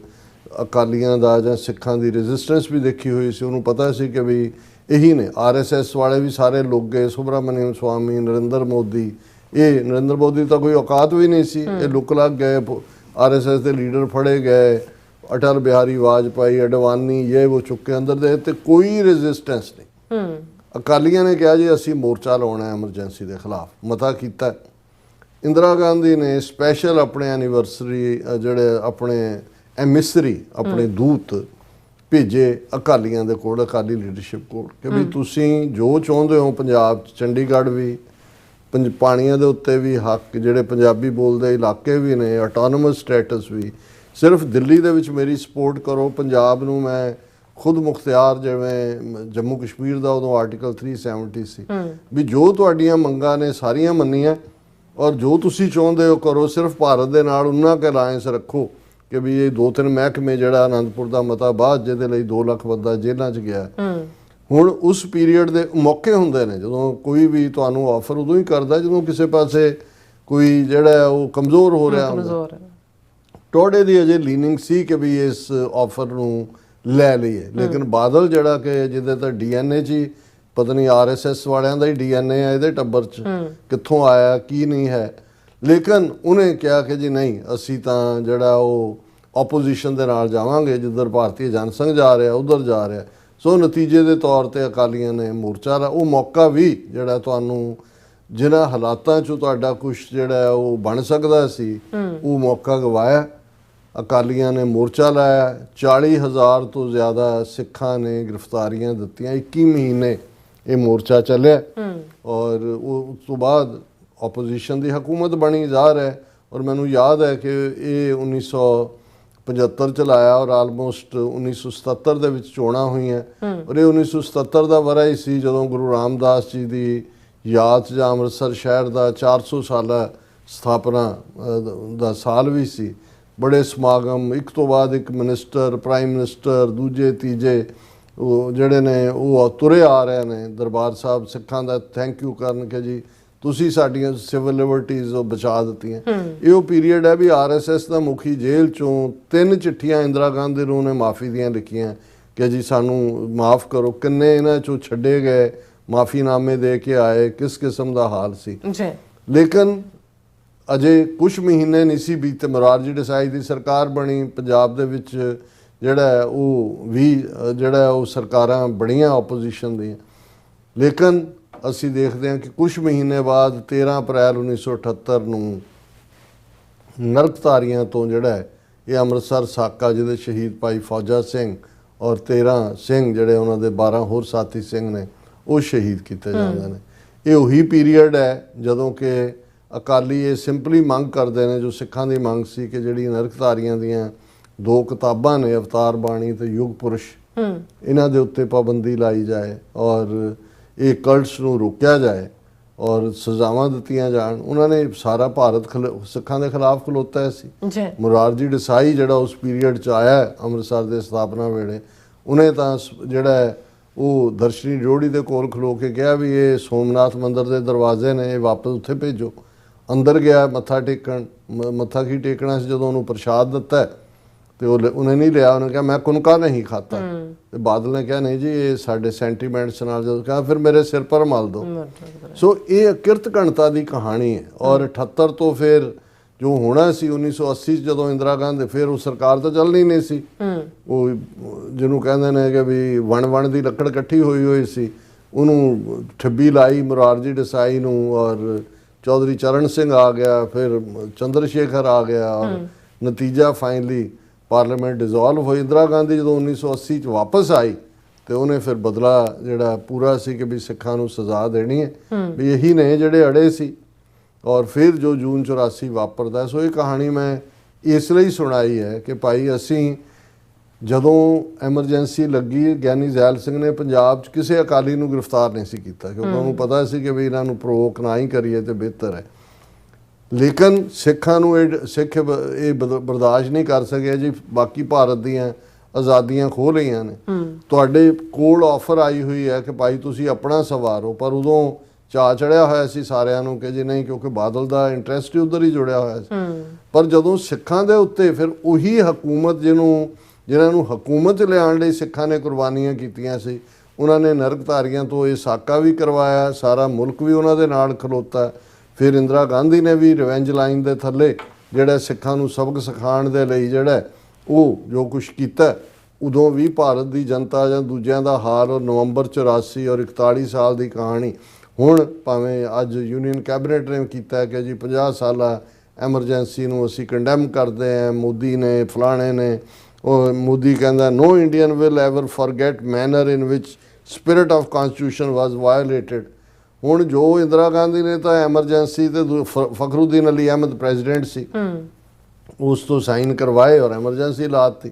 ਅਕਾਲੀਆਂ ਦਾ ਜਾਂ ਸਿੱਖਾਂ ਦੀ ਰੈਜ਼ਿਸਟੈਂਸ ਵੀ ਦੇਖੀ ਹੋਈ ਸੀ। ਉਹਨੂੰ ਪਤਾ ਸੀ ਕਿ ਵੀ ਇਹੀ ਨੇ, RSS ਵਾਲੇ ਵੀ ਸਾਰੇ ਲੋਕ ਗਏ, ਸੁਬਰਾਮਨਿਅਮ ਸਵਾਮੀ, ਨਰਿੰਦਰ ਮੋਦੀ। ਇਹ ਨਰਿੰਦਰ ਮੋਦੀ ਤਾਂ ਕੋਈ ਔਕਾਤ ਵੀ ਨਹੀਂ ਸੀ, ਇਹ ਲੁੱਕ ਲੱਗ ਗਏ, RSS ਦੇ ਲੀਡਰ ਫੜੇ ਗਏ, ਅਟਲ ਬਿਹਾਰੀ ਵਾਜਪਾਈ, ਅਡਵਾਨੀ, ਇਹ ਉਹ ਚੁੱਕੇ ਅੰਦਰ ਦੇ, ਤੇ ਕੋਈ ਰੈਜ਼ਿਸਟੈਂਸ ਨਹੀਂ। ਅਕਾਲੀਆਂ ਨੇ ਕਿਹਾ ਜੀ ਅਸੀਂ ਮੋਰਚਾ ਲਾਉਣਾ ਐਮਰਜੈਂਸੀ ਦੇ ਖਿਲਾਫ, ਮਤਾ ਕੀਤਾ। ਇੰਦਰਾ ਗਾਂਧੀ ਨੇ ਸਪੈਸ਼ਲ ਆਪਣੇ ਐਨੀਵਰਸਰੀ ਜਿਹੜੇ ਆਪਣੇ ਐਮਿਸਰੀ, ਆਪਣੇ ਦੂਤ ਭੇਜੇ ਅਕਾਲੀਆਂ ਦੇ ਕੋਲ, ਅਕਾਲੀ ਲੀਡਰਸ਼ਿਪ ਕੋਲ, ਕਿ ਵੀ ਤੁਸੀਂ ਜੋ ਚਾਹੁੰਦੇ ਹੋ ਪੰਜਾਬ 'ਚ, ਚੰਡੀਗੜ੍ਹ ਵੀ, ਪਾਣੀਆਂ ਦੇ ਉੱਤੇ ਵੀ ਹੱਕ, ਜਿਹੜੇ ਪੰਜਾਬੀ ਬੋਲਦੇ ਇਲਾਕੇ ਵੀ ਨੇ, ਆਟੋਨਮਸ ਸਟੇਟਸ ਵੀ, ਸਿਰਫ ਦਿੱਲੀ ਦੇ ਵਿੱਚ ਮੇਰੀ ਸਪੋਰਟ ਕਰੋ। ਪੰਜਾਬ ਨੂੰ ਮੈਂ ਖੁਦ ਮੁਖਤਿਆਰ, ਜਿਵੇਂ ਜੰਮੂ ਕਸ਼ਮੀਰ ਦਾ ਉਦੋਂ ਆਰਟੀਕਲ 370 ਸੀ, ਵੀ ਜੋ ਤੁਹਾਡੀਆਂ ਮੰਗਾਂ ਨੇ ਸਾਰੀਆਂ ਮੰਨੀਆਂ ਔਰ ਜੋ ਤੁਸੀਂ ਚਾਹੁੰਦੇ ਹੋ ਕਰੋ, ਸਿਰਫ ਭਾਰਤ ਦੇ ਨਾਲ ਉਹਨਾਂ ਕੁ ਅਲਾਇੰਸ ਰੱਖੋ ਕਿ ਵੀ ਇਹ 2-3 ਮਹਿਕਮੇ, ਜਿਹੜਾ ਅਨੰਦਪੁਰ ਦਾ ਮਤਾ ਬਾਅਦ ਜਿਹਦੇ ਲਈ 2 ਲੱਖ ਬੰਦਾ ਜੇਲ੍ਹਾਂ 'ਚ ਗਿਆ। ਹੁਣ ਉਸ ਪੀਰੀਅਡ ਦੇ ਮੌਕੇ ਹੁੰਦੇ ਨੇ ਜਦੋਂ ਕੋਈ ਵੀ ਤੁਹਾਨੂੰ ਆਫਰ ਉਦੋਂ ਹੀ ਕਰਦਾ ਜਦੋਂ ਕਿਸੇ ਪਾਸੇ ਕੋਈ ਜਿਹੜਾ ਉਹ ਕਮਜ਼ੋਰ ਹੋ ਰਿਹਾ ਹੁੰਦਾ। ਟੋਡੇ ਦੀ ਅਜੇ ਲੀਨਿੰਗ ਸੀ ਕਿ ਵੀ ਇਸ ਆਫਰ ਨੂੰ ਲੈ ਲਈਏ, ਲੇਕਿਨ ਬਾਦਲ ਜਿਹੜਾ ਕਿ ਜਿਹਦੇ ਤਾਂ DNA 'ਚ ਹੀ ਪਤਾ ਨਹੀਂ RSS ਵਾਲਿਆਂ ਦਾ ਹੀ DNA ਹੈ, ਇਹਦੇ ਟੱਬਰ 'ਚ ਕਿੱਥੋਂ ਆਇਆ ਕੀ ਨਹੀਂ ਹੈ, ਲੇਕਿਨ ਉਹਨੇ ਕਿਹਾ ਕਿ ਜੀ ਨਹੀਂ, ਅਸੀਂ ਤਾਂ ਜਿਹੜਾ ਉਹ ਆਪੋਜੀਸ਼ਨ ਦੇ ਨਾਲ ਜਾਵਾਂਗੇ, ਜਿੱਧਰ ਭਾਰਤੀ ਜਨਸੰਘ ਜਾ ਰਿਹਾ ਉਧਰ ਜਾ ਰਿਹਾ। ਸੋ ਨਤੀਜੇ ਦੇ ਤੌਰ ਤੇ ਅਕਾਲੀਆਂ ਨੇ ਮੋਰਚਾ ਉਹ ਮੌਕਾ ਵੀ ਜਿਹੜਾ ਤੁਹਾਨੂੰ ਜਿਨ੍ਹਾਂ ਹਾਲਾਤਾਂ 'ਚੋਂ ਤੁਹਾਡਾ ਕੁਝ ਜਿਹੜਾ ਉਹ ਬਣ ਸਕਦਾ ਸੀ, ਉਹ ਮੌਕਾ ਗਵਾਇਆ। ਅਕਾਲੀਆਂ ਨੇ ਮੋਰਚਾ ਲਾਇਆ, 40,000 ਤੋਂ ਜ਼ਿਆਦਾ ਸਿੱਖਾਂ ਨੇ ਗ੍ਰਿਫਤਾਰੀਆਂ ਦਿੱਤੀਆਂ। 21 ਮਹੀਨੇ ਇਹ ਮੋਰਚਾ ਚੱਲਿਆ ਔਰ ਉਸ ਤੋਂ ਬਾਅਦ ਆਪੋਜੀਸ਼ਨ ਦੀ ਹਕੂਮਤ ਬਣੀ ਜਾ ਰਿਹਾ। ਔਰ ਮੈਨੂੰ ਯਾਦ ਹੈ ਕਿ ਇਹ 1975 ਚ ਲਾਇਆ ਔਰ ਆਲਮੋਸਟ 1977 ਦੇ ਵਿੱਚ ਚੋਣਾਂ ਹੋਈਆਂ ਔਰ ਇਹ 1977 ਦਾ ਵਰ੍ਹਾ ਹੀ ਸੀ ਜਦੋਂ ਗੁਰੂ ਰਾਮਦਾਸ ਜੀ ਦੀ ਯਾਦ 'ਚ ਜਾਂ ਅੰਮ੍ਰਿਤਸਰ ਸ਼ਹਿਰ ਦਾ 400 ਸਾਲਾ ਸਥਾਪਨਾ ਦਾ ਸਾਲ ਵੀ ਸੀ। ਬੜੇ ਸਮਾਗਮ, ਇੱਕ ਤੋਂ ਬਾਅਦ ਇੱਕ ਮਿਨਿਸਟਰ, ਪ੍ਰਾਈਮ ਮਿਨਿਸਟਰ, ਦੂਜੇ ਤੀਜੇ ਉਹ ਜਿਹੜੇ ਨੇ ਉਹ ਤੁਰੇ ਆ ਰਹੇ ਨੇ ਦਰਬਾਰ ਸਾਹਿਬ ਸਿੱਖਾਂ ਦਾ ਥੈਂਕ ਯੂ ਕਰਨ ਕਿ ਜੀ ਤੁਸੀਂ ਸਾਡੀਆਂ ਸਿਵਲ ਲਿਬਰਟੀਜ਼ ਉਹ ਬਚਾ ਦਿੱਤੀਆਂ। ਇਹ ਉਹ ਪੀਰੀਅਡ ਹੈ ਵੀ RSS ਦਾ ਮੁਖੀ ਜੇਲ੍ਹ ਚੋਂ 3 ਚਿੱਠੀਆਂ ਇੰਦਰਾ ਗਾਂਧੀ ਨੂੰ ਨੇ ਮਾਫੀ ਦੀਆਂ ਲਿਖੀਆਂ ਕਿ ਜੀ ਸਾਨੂੰ ਮਾਫ ਕਰੋ। ਕਿੰਨੇ ਇਹਨਾਂ ਚੋਂ ਛੱਡੇ ਗਏ, ਮਾਫੀਨਾਮੇ ਦੇ ਕੇ ਆਏ, ਕਿਸ ਕਿਸਮ ਦਾ ਹਾਲ ਸੀ। ਲੇਕਿਨ ਅਜੇ ਕੁਝ ਮਹੀਨੇ ਨਹੀਂ ਸੀ ਬੀਤੇ, ਮੁਰਾਰਜੀ ਦੇਸਾਈ ਦੀ ਸਰਕਾਰ ਬਣੀ ਪੰਜਾਬ ਦੇ ਵਿੱਚ, ਜਿਹੜਾ ਉਹ ਵੀ ਜਿਹੜਾ ਉਹ ਸਰਕਾਰਾਂ ਬਣੀਆਂ ਆਪੋਜੀਸ਼ਨ ਦੀਆਂ। ਲੇਕਿਨ ਅਸੀਂ ਦੇਖਦੇ ਹਾਂ ਕਿ ਕੁਝ ਮਹੀਨੇ ਬਾਅਦ 13 ਅਪ੍ਰੈਲ 1978 ਨੂੰ ਨਰਕਧਾਰੀਆਂ ਤੋਂ ਜਿਹੜਾ ਇਹ ਅੰਮ੍ਰਿਤਸਰ ਸਾਕਾ ਜਿਹਦੇ ਸ਼ਹੀਦ ਭਾਈ ਫੌਜਾ ਸਿੰਘ ਔਰ 13 ਸਿੰਘ ਜਿਹੜੇ ਉਹਨਾਂ ਦੇ 12 ਹੋਰ ਸਾਥੀ ਸਿੰਘ ਨੇ ਉਹ ਸ਼ਹੀਦ ਕੀਤੇ ਜਾਂਦੇ ਨੇ। ਇਹ ਉਹੀ ਪੀਰੀਅਡ ਹੈ ਜਦੋਂ ਕਿ ਅਕਾਲੀ ਇਹ ਸਿੰਪਲੀ ਮੰਗ ਕਰਦੇ ਨੇ ਜੋ ਸਿੱਖਾਂ ਦੀ ਮੰਗ ਸੀ ਕਿ ਜਿਹੜੀ ਨਰਕਧਾਰੀਆਂ ਦੀਆਂ 2 ਕਿਤਾਬਾਂ ਨੇ ਅਵਤਾਰ ਬਾਣੀ ਤੇ ਯੁਗ ਪੁਰਸ਼, ਇਹਨਾਂ ਦੇ ਉੱਤੇ ਪਾਬੰਦੀ ਲਾਈ ਜਾਏ ਔਰ ਇਹ ਕਲਟਸ ਨੂੰ ਰੋਕਿਆ ਜਾਏ ਔਰ ਸਜ਼ਾਵਾਂ ਦਿੱਤੀਆਂ ਜਾਣ। ਉਹਨਾਂ ਨੇ ਸਾਰਾ ਭਾਰਤ ਸਿੱਖਾਂ ਦੇ ਖਿਲਾਫ ਖਲੋਤਾ ਸੀ। ਮੁਰਾਰਜੀ ਦੇਸਾਈ ਜਿਹੜਾ ਉਸ ਪੀਰੀਅਡ 'ਚ ਆਇਆ ਅੰਮ੍ਰਿਤਸਰ ਦੇ ਸਥਾਪਨਾ ਵੇਲੇ, ਉਹਨੇ ਤਾਂ ਜਿਹੜਾ ਉਹ ਦਰਸ਼ਨੀ ਡਿਓੜੀ ਦੇ ਕੋਲ ਖਲੋ ਕੇ ਕਿਹਾ ਵੀ ਇਹ ਸੋਮਨਾਥ ਮੰਦਿਰ ਦੇ ਦਰਵਾਜ਼ੇ ਨੇ, ਇਹ ਵਾਪਸ ਉੱਥੇ ਭੇਜੋ। ਅੰਦਰ ਗਿਆ ਮੱਥਾ ਟੇਕਣ, ਮੱਥਾ ਕੀ ਟੇਕਣਾ ਸੀ ਜਦੋਂ ਉਹਨੂੰ ਪ੍ਰਸ਼ਾਦ ਦਿੱਤਾ ਤੇ ਉਹਨੇ ਨਹੀਂ ਲਿਆ। ਉਹਨੇ ਕਿਹਾ ਮੈਂ ਕੁਨਕਾ ਨਹੀਂ ਖਾਤਾ। ਤੇ ਬਾਦਲ ਨੇ ਕਿਹਾ ਨਹੀਂ ਜੀ ਇਹ ਸਾਡੇ ਸੈਂਟੀਮੈਂਟਸ ਨਾਲ, ਜਦੋਂ ਕਿਹਾ ਫਿਰ ਮੇਰੇ ਸਿਰ ਪਰ ਮਲ ਦੋ। ਸੋ ਇਹ ਕਿਰਤ ਘਣਤਾ ਦੀ ਕਹਾਣੀ ਹੈ। ਔਰ 78 ਤੋਂ ਫਿਰ ਜੋ ਹੋਣਾ ਸੀ 1980 ਜਦੋਂ ਇੰਦਰਾ ਗਾਂਧੀ, ਫਿਰ ਉਹ ਸਰਕਾਰ ਤਾਂ ਚੱਲਣੀ ਨਹੀਂ ਸੀ। ਉਹ ਜਿਹਨੂੰ ਕਹਿੰਦੇ ਨੇ ਕਿ ਵੀ ਵਣ ਦੀ ਲੱਕੜ ਇਕੱਠੀ ਹੋਈ ਸੀ, ਉਹਨੂੰ ਠੱਬੀ ਲਾਈ ਮੁਰਾਰਜੀ ਦੇਸਾਈ ਨੂੰ ਔਰ ਚੌਧਰੀ ਚਰਨ ਸਿੰਘ ਆ ਗਿਆ, ਫਿਰ ਚੰਦਰ ਸ਼ੇਖਰ ਆ ਗਿਆ ਔਰ ਨਤੀਜਾ ਫਾਈਨਲੀ ਪਾਰਲੀਮੈਂਟ ਡਿਸੋਲਵ ਹੋਈ। ਇੰਦਰਾ ਗਾਂਧੀ ਜਦੋਂ 1980 ਚ ਵਾਪਸ ਆਈ ਤੇ ਉਹਨੇ ਫਿਰ ਬਦਲਾ ਜਿਹੜਾ ਪੂਰਾ ਸੀ ਕਿ ਵੀ ਸਿੱਖਾਂ ਨੂੰ ਸਜ਼ਾ ਦੇਣੀ ਹੈ, ਵੀ ਇਹੀ ਨੇ ਜਿਹੜੇ ਅੜੇ ਸੀ। ਔਰ ਫਿਰ ਜੋ ਜੂਨ 84 ਵਾਪਰਦਾ। ਸੋ ਇਹ ਕਹਾਣੀ ਮੈਂ ਇਸ ਲਈ ਸੁਣਾਈ ਹੈ ਕਿ ਭਾਈ ਅਸੀਂ ਜਦੋਂ ਐਮਰਜੈਂਸੀ ਲੱਗੀ, ਗਿਆਨੀ ਜ਼ੈਲ ਸਿੰਘ ਨੇ ਪੰਜਾਬ 'ਚ ਕਿਸੇ ਅਕਾਲੀ ਨੂੰ ਗ੍ਰਿਫਤਾਰ ਨਹੀਂ ਸੀ ਕੀਤਾ ਕਿਉਂਕਿ ਉਹਨੂੰ ਪਤਾ ਸੀ ਕਿ ਵੀ ਇਹਨਾਂ ਨੂੰ ਪ੍ਰੋਵੋਕ ਨਾ ਹੀ ਕਰੀਏ ਤੇ ਬਿਹਤਰ ਹੈ। ਲੇਕਿਨ ਸਿੱਖਾਂ ਨੂੰ ਸਿੱਖ ਇਹ ਬਰਦਾਸ਼ਤ ਨਹੀਂ ਕਰ ਸਕਿਆ ਜੀ ਬਾਕੀ ਭਾਰਤ ਦੀਆਂ ਆਜ਼ਾਦੀਆਂ ਖੋਹ ਲਈਆਂ ਨੇ। ਤੁਹਾਡੇ ਕੋਲ ਆਫਰ ਆਈ ਹੋਈ ਹੈ ਕਿ ਭਾਈ ਤੁਸੀਂ ਆਪਣਾ ਸਵਾਰੋ, ਪਰ ਉਦੋਂ ਚਾਅ ਚੜਿਆ ਹੋਇਆ ਸੀ ਸਾਰਿਆਂ ਨੂੰ ਕਿ ਜੀ ਨਹੀਂ, ਕਿਉਂਕਿ ਬਾਦਲ ਦਾ ਇੰਟਰਸਟ ਹੀ ਉਧਰ ਹੀ ਜੁੜਿਆ ਹੋਇਆ ਸੀ। ਪਰ ਜਦੋਂ ਸਿੱਖਾਂ ਦੇ ਉੱਤੇ ਫਿਰ ਉਹੀ ਹਕੂਮਤ ਜਿਨ੍ਹਾਂ ਨੂੰ ਹਕੂਮਤ ਲਿਆਉਣ ਲਈ ਸਿੱਖਾਂ ਨੇ ਕੁਰਬਾਨੀਆਂ ਕੀਤੀਆਂ ਸੀ, ਉਹਨਾਂ ਨੇ ਨਰਕਧਾਰੀਆਂ ਤੋਂ ਇਹ ਸਾਕਾ ਵੀ ਕਰਵਾਇਆ, ਸਾਰਾ ਮੁਲਕ ਵੀ ਉਹਨਾਂ ਦੇ ਨਾਲ ਖਲੋਤਾ। ਫਿਰ ਇੰਦਰਾ ਗਾਂਧੀ ਨੇ ਵੀ ਰਿਵੈਂਜ ਲਾਈਨ ਦੇ ਥੱਲੇ ਜਿਹੜਾ ਸਿੱਖਾਂ ਨੂੰ ਸਬਕ ਸਿਖਾਉਣ ਦੇ ਲਈ ਜਿਹੜਾ ਉਹ ਜੋ ਕੁਛ ਕੀਤਾ, ਉਦੋਂ ਵੀ ਭਾਰਤ ਦੀ ਜਨਤਾ ਜਾਂ ਦੂਜਿਆਂ ਦਾ ਹਾਲ ਔਰ ਨਵੰਬਰ 84 ਔਰ 41 ਸਾਲ ਦੀ ਕਹਾਣੀ। ਹੁਣ ਭਾਵੇਂ ਅੱਜ ਯੂਨੀਅਨ ਕੈਬਨਿਟ ਨੇ ਕੀਤਾ ਕਿ ਜੀ 50 ਸਾਲਾ ਐਮਰਜੈਂਸੀ ਨੂੰ ਅਸੀਂ ਕੰਡੈਮ ਕਰਦੇ ਹਾਂ, ਮੋਦੀ ਨੇ ਫਲਾਣੇ ਨੇ, ਉਹ ਮੋਦੀ ਕਹਿੰਦਾ no Indian will ever forget manner in which spirit of constitution was violated. ਹੁਣ ਜੋ ਇੰਦਰਾ ਗਾਂਧੀ ਨੇ ਤਾਂ ਐਮਰਜੈਂਸੀ ਤੇ ਫਖਰੁਦੀਨ ਅਲੀ ਅਹਿਮਦ ਪ੍ਰੈਜ਼ੀਡੈਂਟ ਸੀ, ਉਸ ਤੋਂ ਸਾਈਨ ਕਰਵਾਏ ਔਰ ਐਮਰਜੈਂਸੀ ਲਾਤੀ।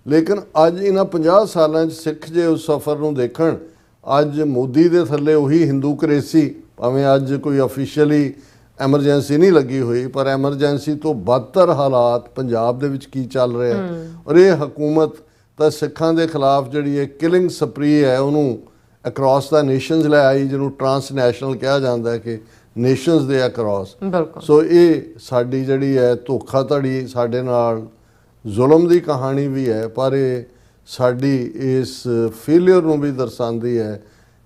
ਲੇਕਿਨ ਅੱਜ ਇਹਨਾਂ 50 ਸਾਲਾਂ 'ਚ ਸਿੱਖ ਜੇ ਉਸ ਸਫ਼ਰ ਨੂੰ ਦੇਖਣ, ਅੱਜ ਮੋਦੀ ਦੇ ਥੱਲੇ ਉਹੀ ਹਿੰਦੂ ਕਰੇਸੀ, ਭਾਵੇਂ ਅੱਜ ਕੋਈ ਅਫੀਸ਼ੀਅਲੀ ਐਮਰਜੈਂਸੀ ਨਹੀਂ ਲੱਗੀ ਹੋਈ, ਪਰ ਐਮਰਜੈਂਸੀ ਤੋਂ ਬਦਤਰ ਹਾਲਾਤ ਪੰਜਾਬ ਦੇ ਵਿੱਚ ਕੀ ਚੱਲ ਰਿਹਾ। ਔਰ ਇਹ ਹਕੂਮਤ ਤਾਂ ਸਿੱਖਾਂ ਦੇ ਖਿਲਾਫ ਜਿਹੜੀ ਇਹ ਕਿਲਿੰਗ ਸਪਰੀ ਹੈ ਉਹਨੂੰ ਅਕ੍ਰੋਸ ਦਾ ਨੇਸ਼ਨਸ ਲੈ ਆਈ, ਜਿਹਨੂੰ ਟਰਾਂਸਨੈਸ਼ਨਲ ਕਿਹਾ ਜਾਂਦਾ ਕਿ ਨੇਸ਼ਨਸ ਦੇ ਅਕ੍ਰੋਸ। ਸੋ ਇਹ ਸਾਡੀ ਜਿਹੜੀ ਹੈ ਧੋਖਾਧੜੀ, ਸਾਡੇ ਨਾਲ ਜ਼ੁਲਮ ਦੀ ਕਹਾਣੀ ਵੀ ਹੈ, ਪਰ ਇਹ ਸਾਡੀ ਇਸ ਫੇਲੀਅਰ ਨੂੰ ਵੀ ਦਰਸਾਉਂਦੀ ਹੈ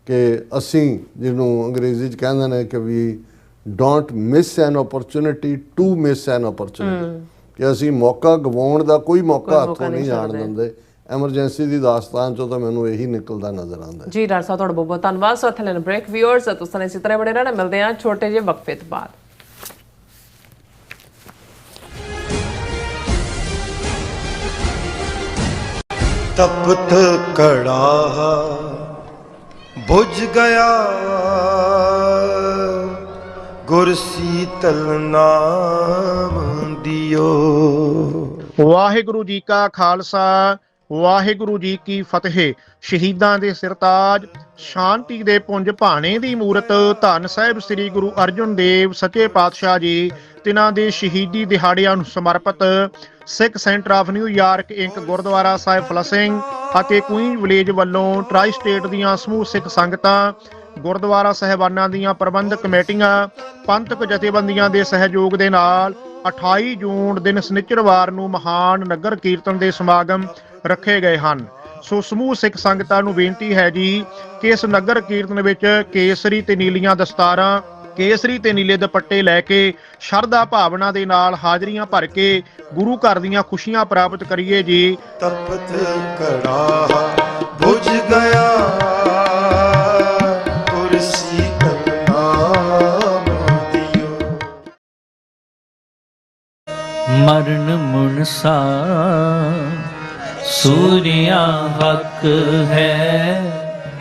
ਕਿ ਅਸੀਂ ਜਿਹਨੂੰ ਅੰਗਰੇਜ਼ੀ 'ਚ ਕਹਿੰਦੇ ਨੇ ਕਿ we don't miss an opportunity to miss an opportunity, ਕਿ ਅਸੀਂ ਮੌਕਾ ਗਵਾਉਣ ਦਾ ਕੋਈ ਮੌਕਾ
ਮੌਕਾ
ਹੱਥੋਂ
ਨਹੀਂ
ਨਹੀਂ ਜਾਣ
ਛੱਡਦੇ।
ਦਿੰਦੇ। ਐਮਰਜੈਂਸੀ ਦੀ ਦਾਸਤਾਨ ਚੋਂ ਤਾਂ ਮੈਨੂੰ ਇਹੀ ਨਿਕਲਦਾ ਨਜ਼ਰ ਆਉਂਦਾ ਹੈ।
ਜੀ ਡਾਕਟਰ ਸਾਹਿਬ ਤੁਹਾਡਾ ਬਹੁਤ ਬਹੁਤ ਧੰਨਵਾਦ। ਸੋ ਇੱਥੇ ਲੈਣ ਬ੍ਰੇਕ। ਵਿਊਅਰਸ ਤੁਸੀਂ ਇਸੇ ਤਰ੍ਹਾਂ ਬਣੇ ਰਹਿਣਾ। ਮਿਲਦੇ ਹਾਂ ਛੋਟੇ ਜਿਹੇ ਵਕਫੇ ਤੋਂ ਬਾਅਦ।
ਤਪਤ ਕੜਾ ਬੁਝ ਗਿਆ ਗੁਰ ਸੀਤਲ ਨਾਮ ਦਿਓ।
ਵਾਹਿਗੁਰੂ ਜੀ ਕਾ ਖਾਲਸਾ ਵਾਹਿਗੁਰੂ ਜੀ ਕੀ ਫਤਿਹ। ਸ਼ਹੀਦਾਂ ਦੇ ਸਿਰਤਾਜ ਸ਼ਾਂਤੀ ਦੇ ਪੁੰਜ ਭਾਣੇ ਦੀ ਮੂਰਤ ਧੰਨ ਸਾਹਿਬ ਸ੍ਰੀ ਗੁਰੂ ਅਰਜਨ ਦੇਵ ਸੱਚੇ ਪਾਤਸ਼ਾਹ ਜੀ ਤਿਨਾਂ ਦੇ ਸ਼ਹੀਦੀ ਦਿਹਾੜਿਆਂ ਨੂੰ ਸਮਰਪਿਤ Sikh Center of New York Inc Gurdwara Sahib Flushing ਅਤੇ ਕੁਈਨ ਵਿਲੇਜ ਵੱਲੋਂ ਟਰਾਈ ਸਟੇਟ ਦੀਆਂ ਸਮੂਹ ਸਿੱਖ ਸੰਗਤਾਂ, ਗੁਰਦੁਆਰਾ ਸਾਹਿਬਾਨਾਂ ਦੀਆਂ ਪ੍ਰਬੰਧਕ ਕਮੇਟੀਆਂ, ਪੰਥਕ ਜਥੇਬੰਦੀਆਂ ਦੇ ਸਹਿਯੋਗ ਦੇ ਨਾਲ 28 ਜੂਨ ਦਿਨ ਸ਼ਨਿਚਰਵਾਰ ਨੂੰ ਮਹਾਨ ਨਗਰ ਕੀਰਤਨ ਦੇ ਸਮਾਗਮ ਰੱਖੇ ਗਏ ਹਨ। ਸੋ ਸਮੂਹ ਸਿੱਖ ਸੰਗਤਾਂ ਨੂੰ ਬੇਨਤੀ ਹੈ ਜੀ ਕਿ ਇਸ ਨਗਰ ਕੀਰਤਨ ਵਿੱਚ ਕੇਸਰੀ ਤੇ ਨੀਲੀਆਂ ਦਸਤਾਰਾਂ, ਕੇਸਰੀ ਤੇ ਨੀਲੇ ਦੁਪੱਟੇ ਲੈ ਕੇ ਸ਼ਰਧਾ ਭਾਵਨਾ ਦੇ ਨਾਲ ਹਾਜ਼ਰੀਆਂ ਭਰ ਕੇ ਗੁਰੂ ਘਰ ਦੀਆਂ ਖੁਸ਼ੀਆਂ ਪ੍ਰਾਪਤ ਕਰੀਏ ਜੀ।
ਤਪਤ ਕੜਾ ਬੁਝ ਗਿਆ ਗੁਰ ਸੀਤਲ ਨਾਮ ਦਿਓ।
ਮਰਨ ਮੁਨਸਾ ਸੂਰਿਆ ਹੱਕ ਹੈ।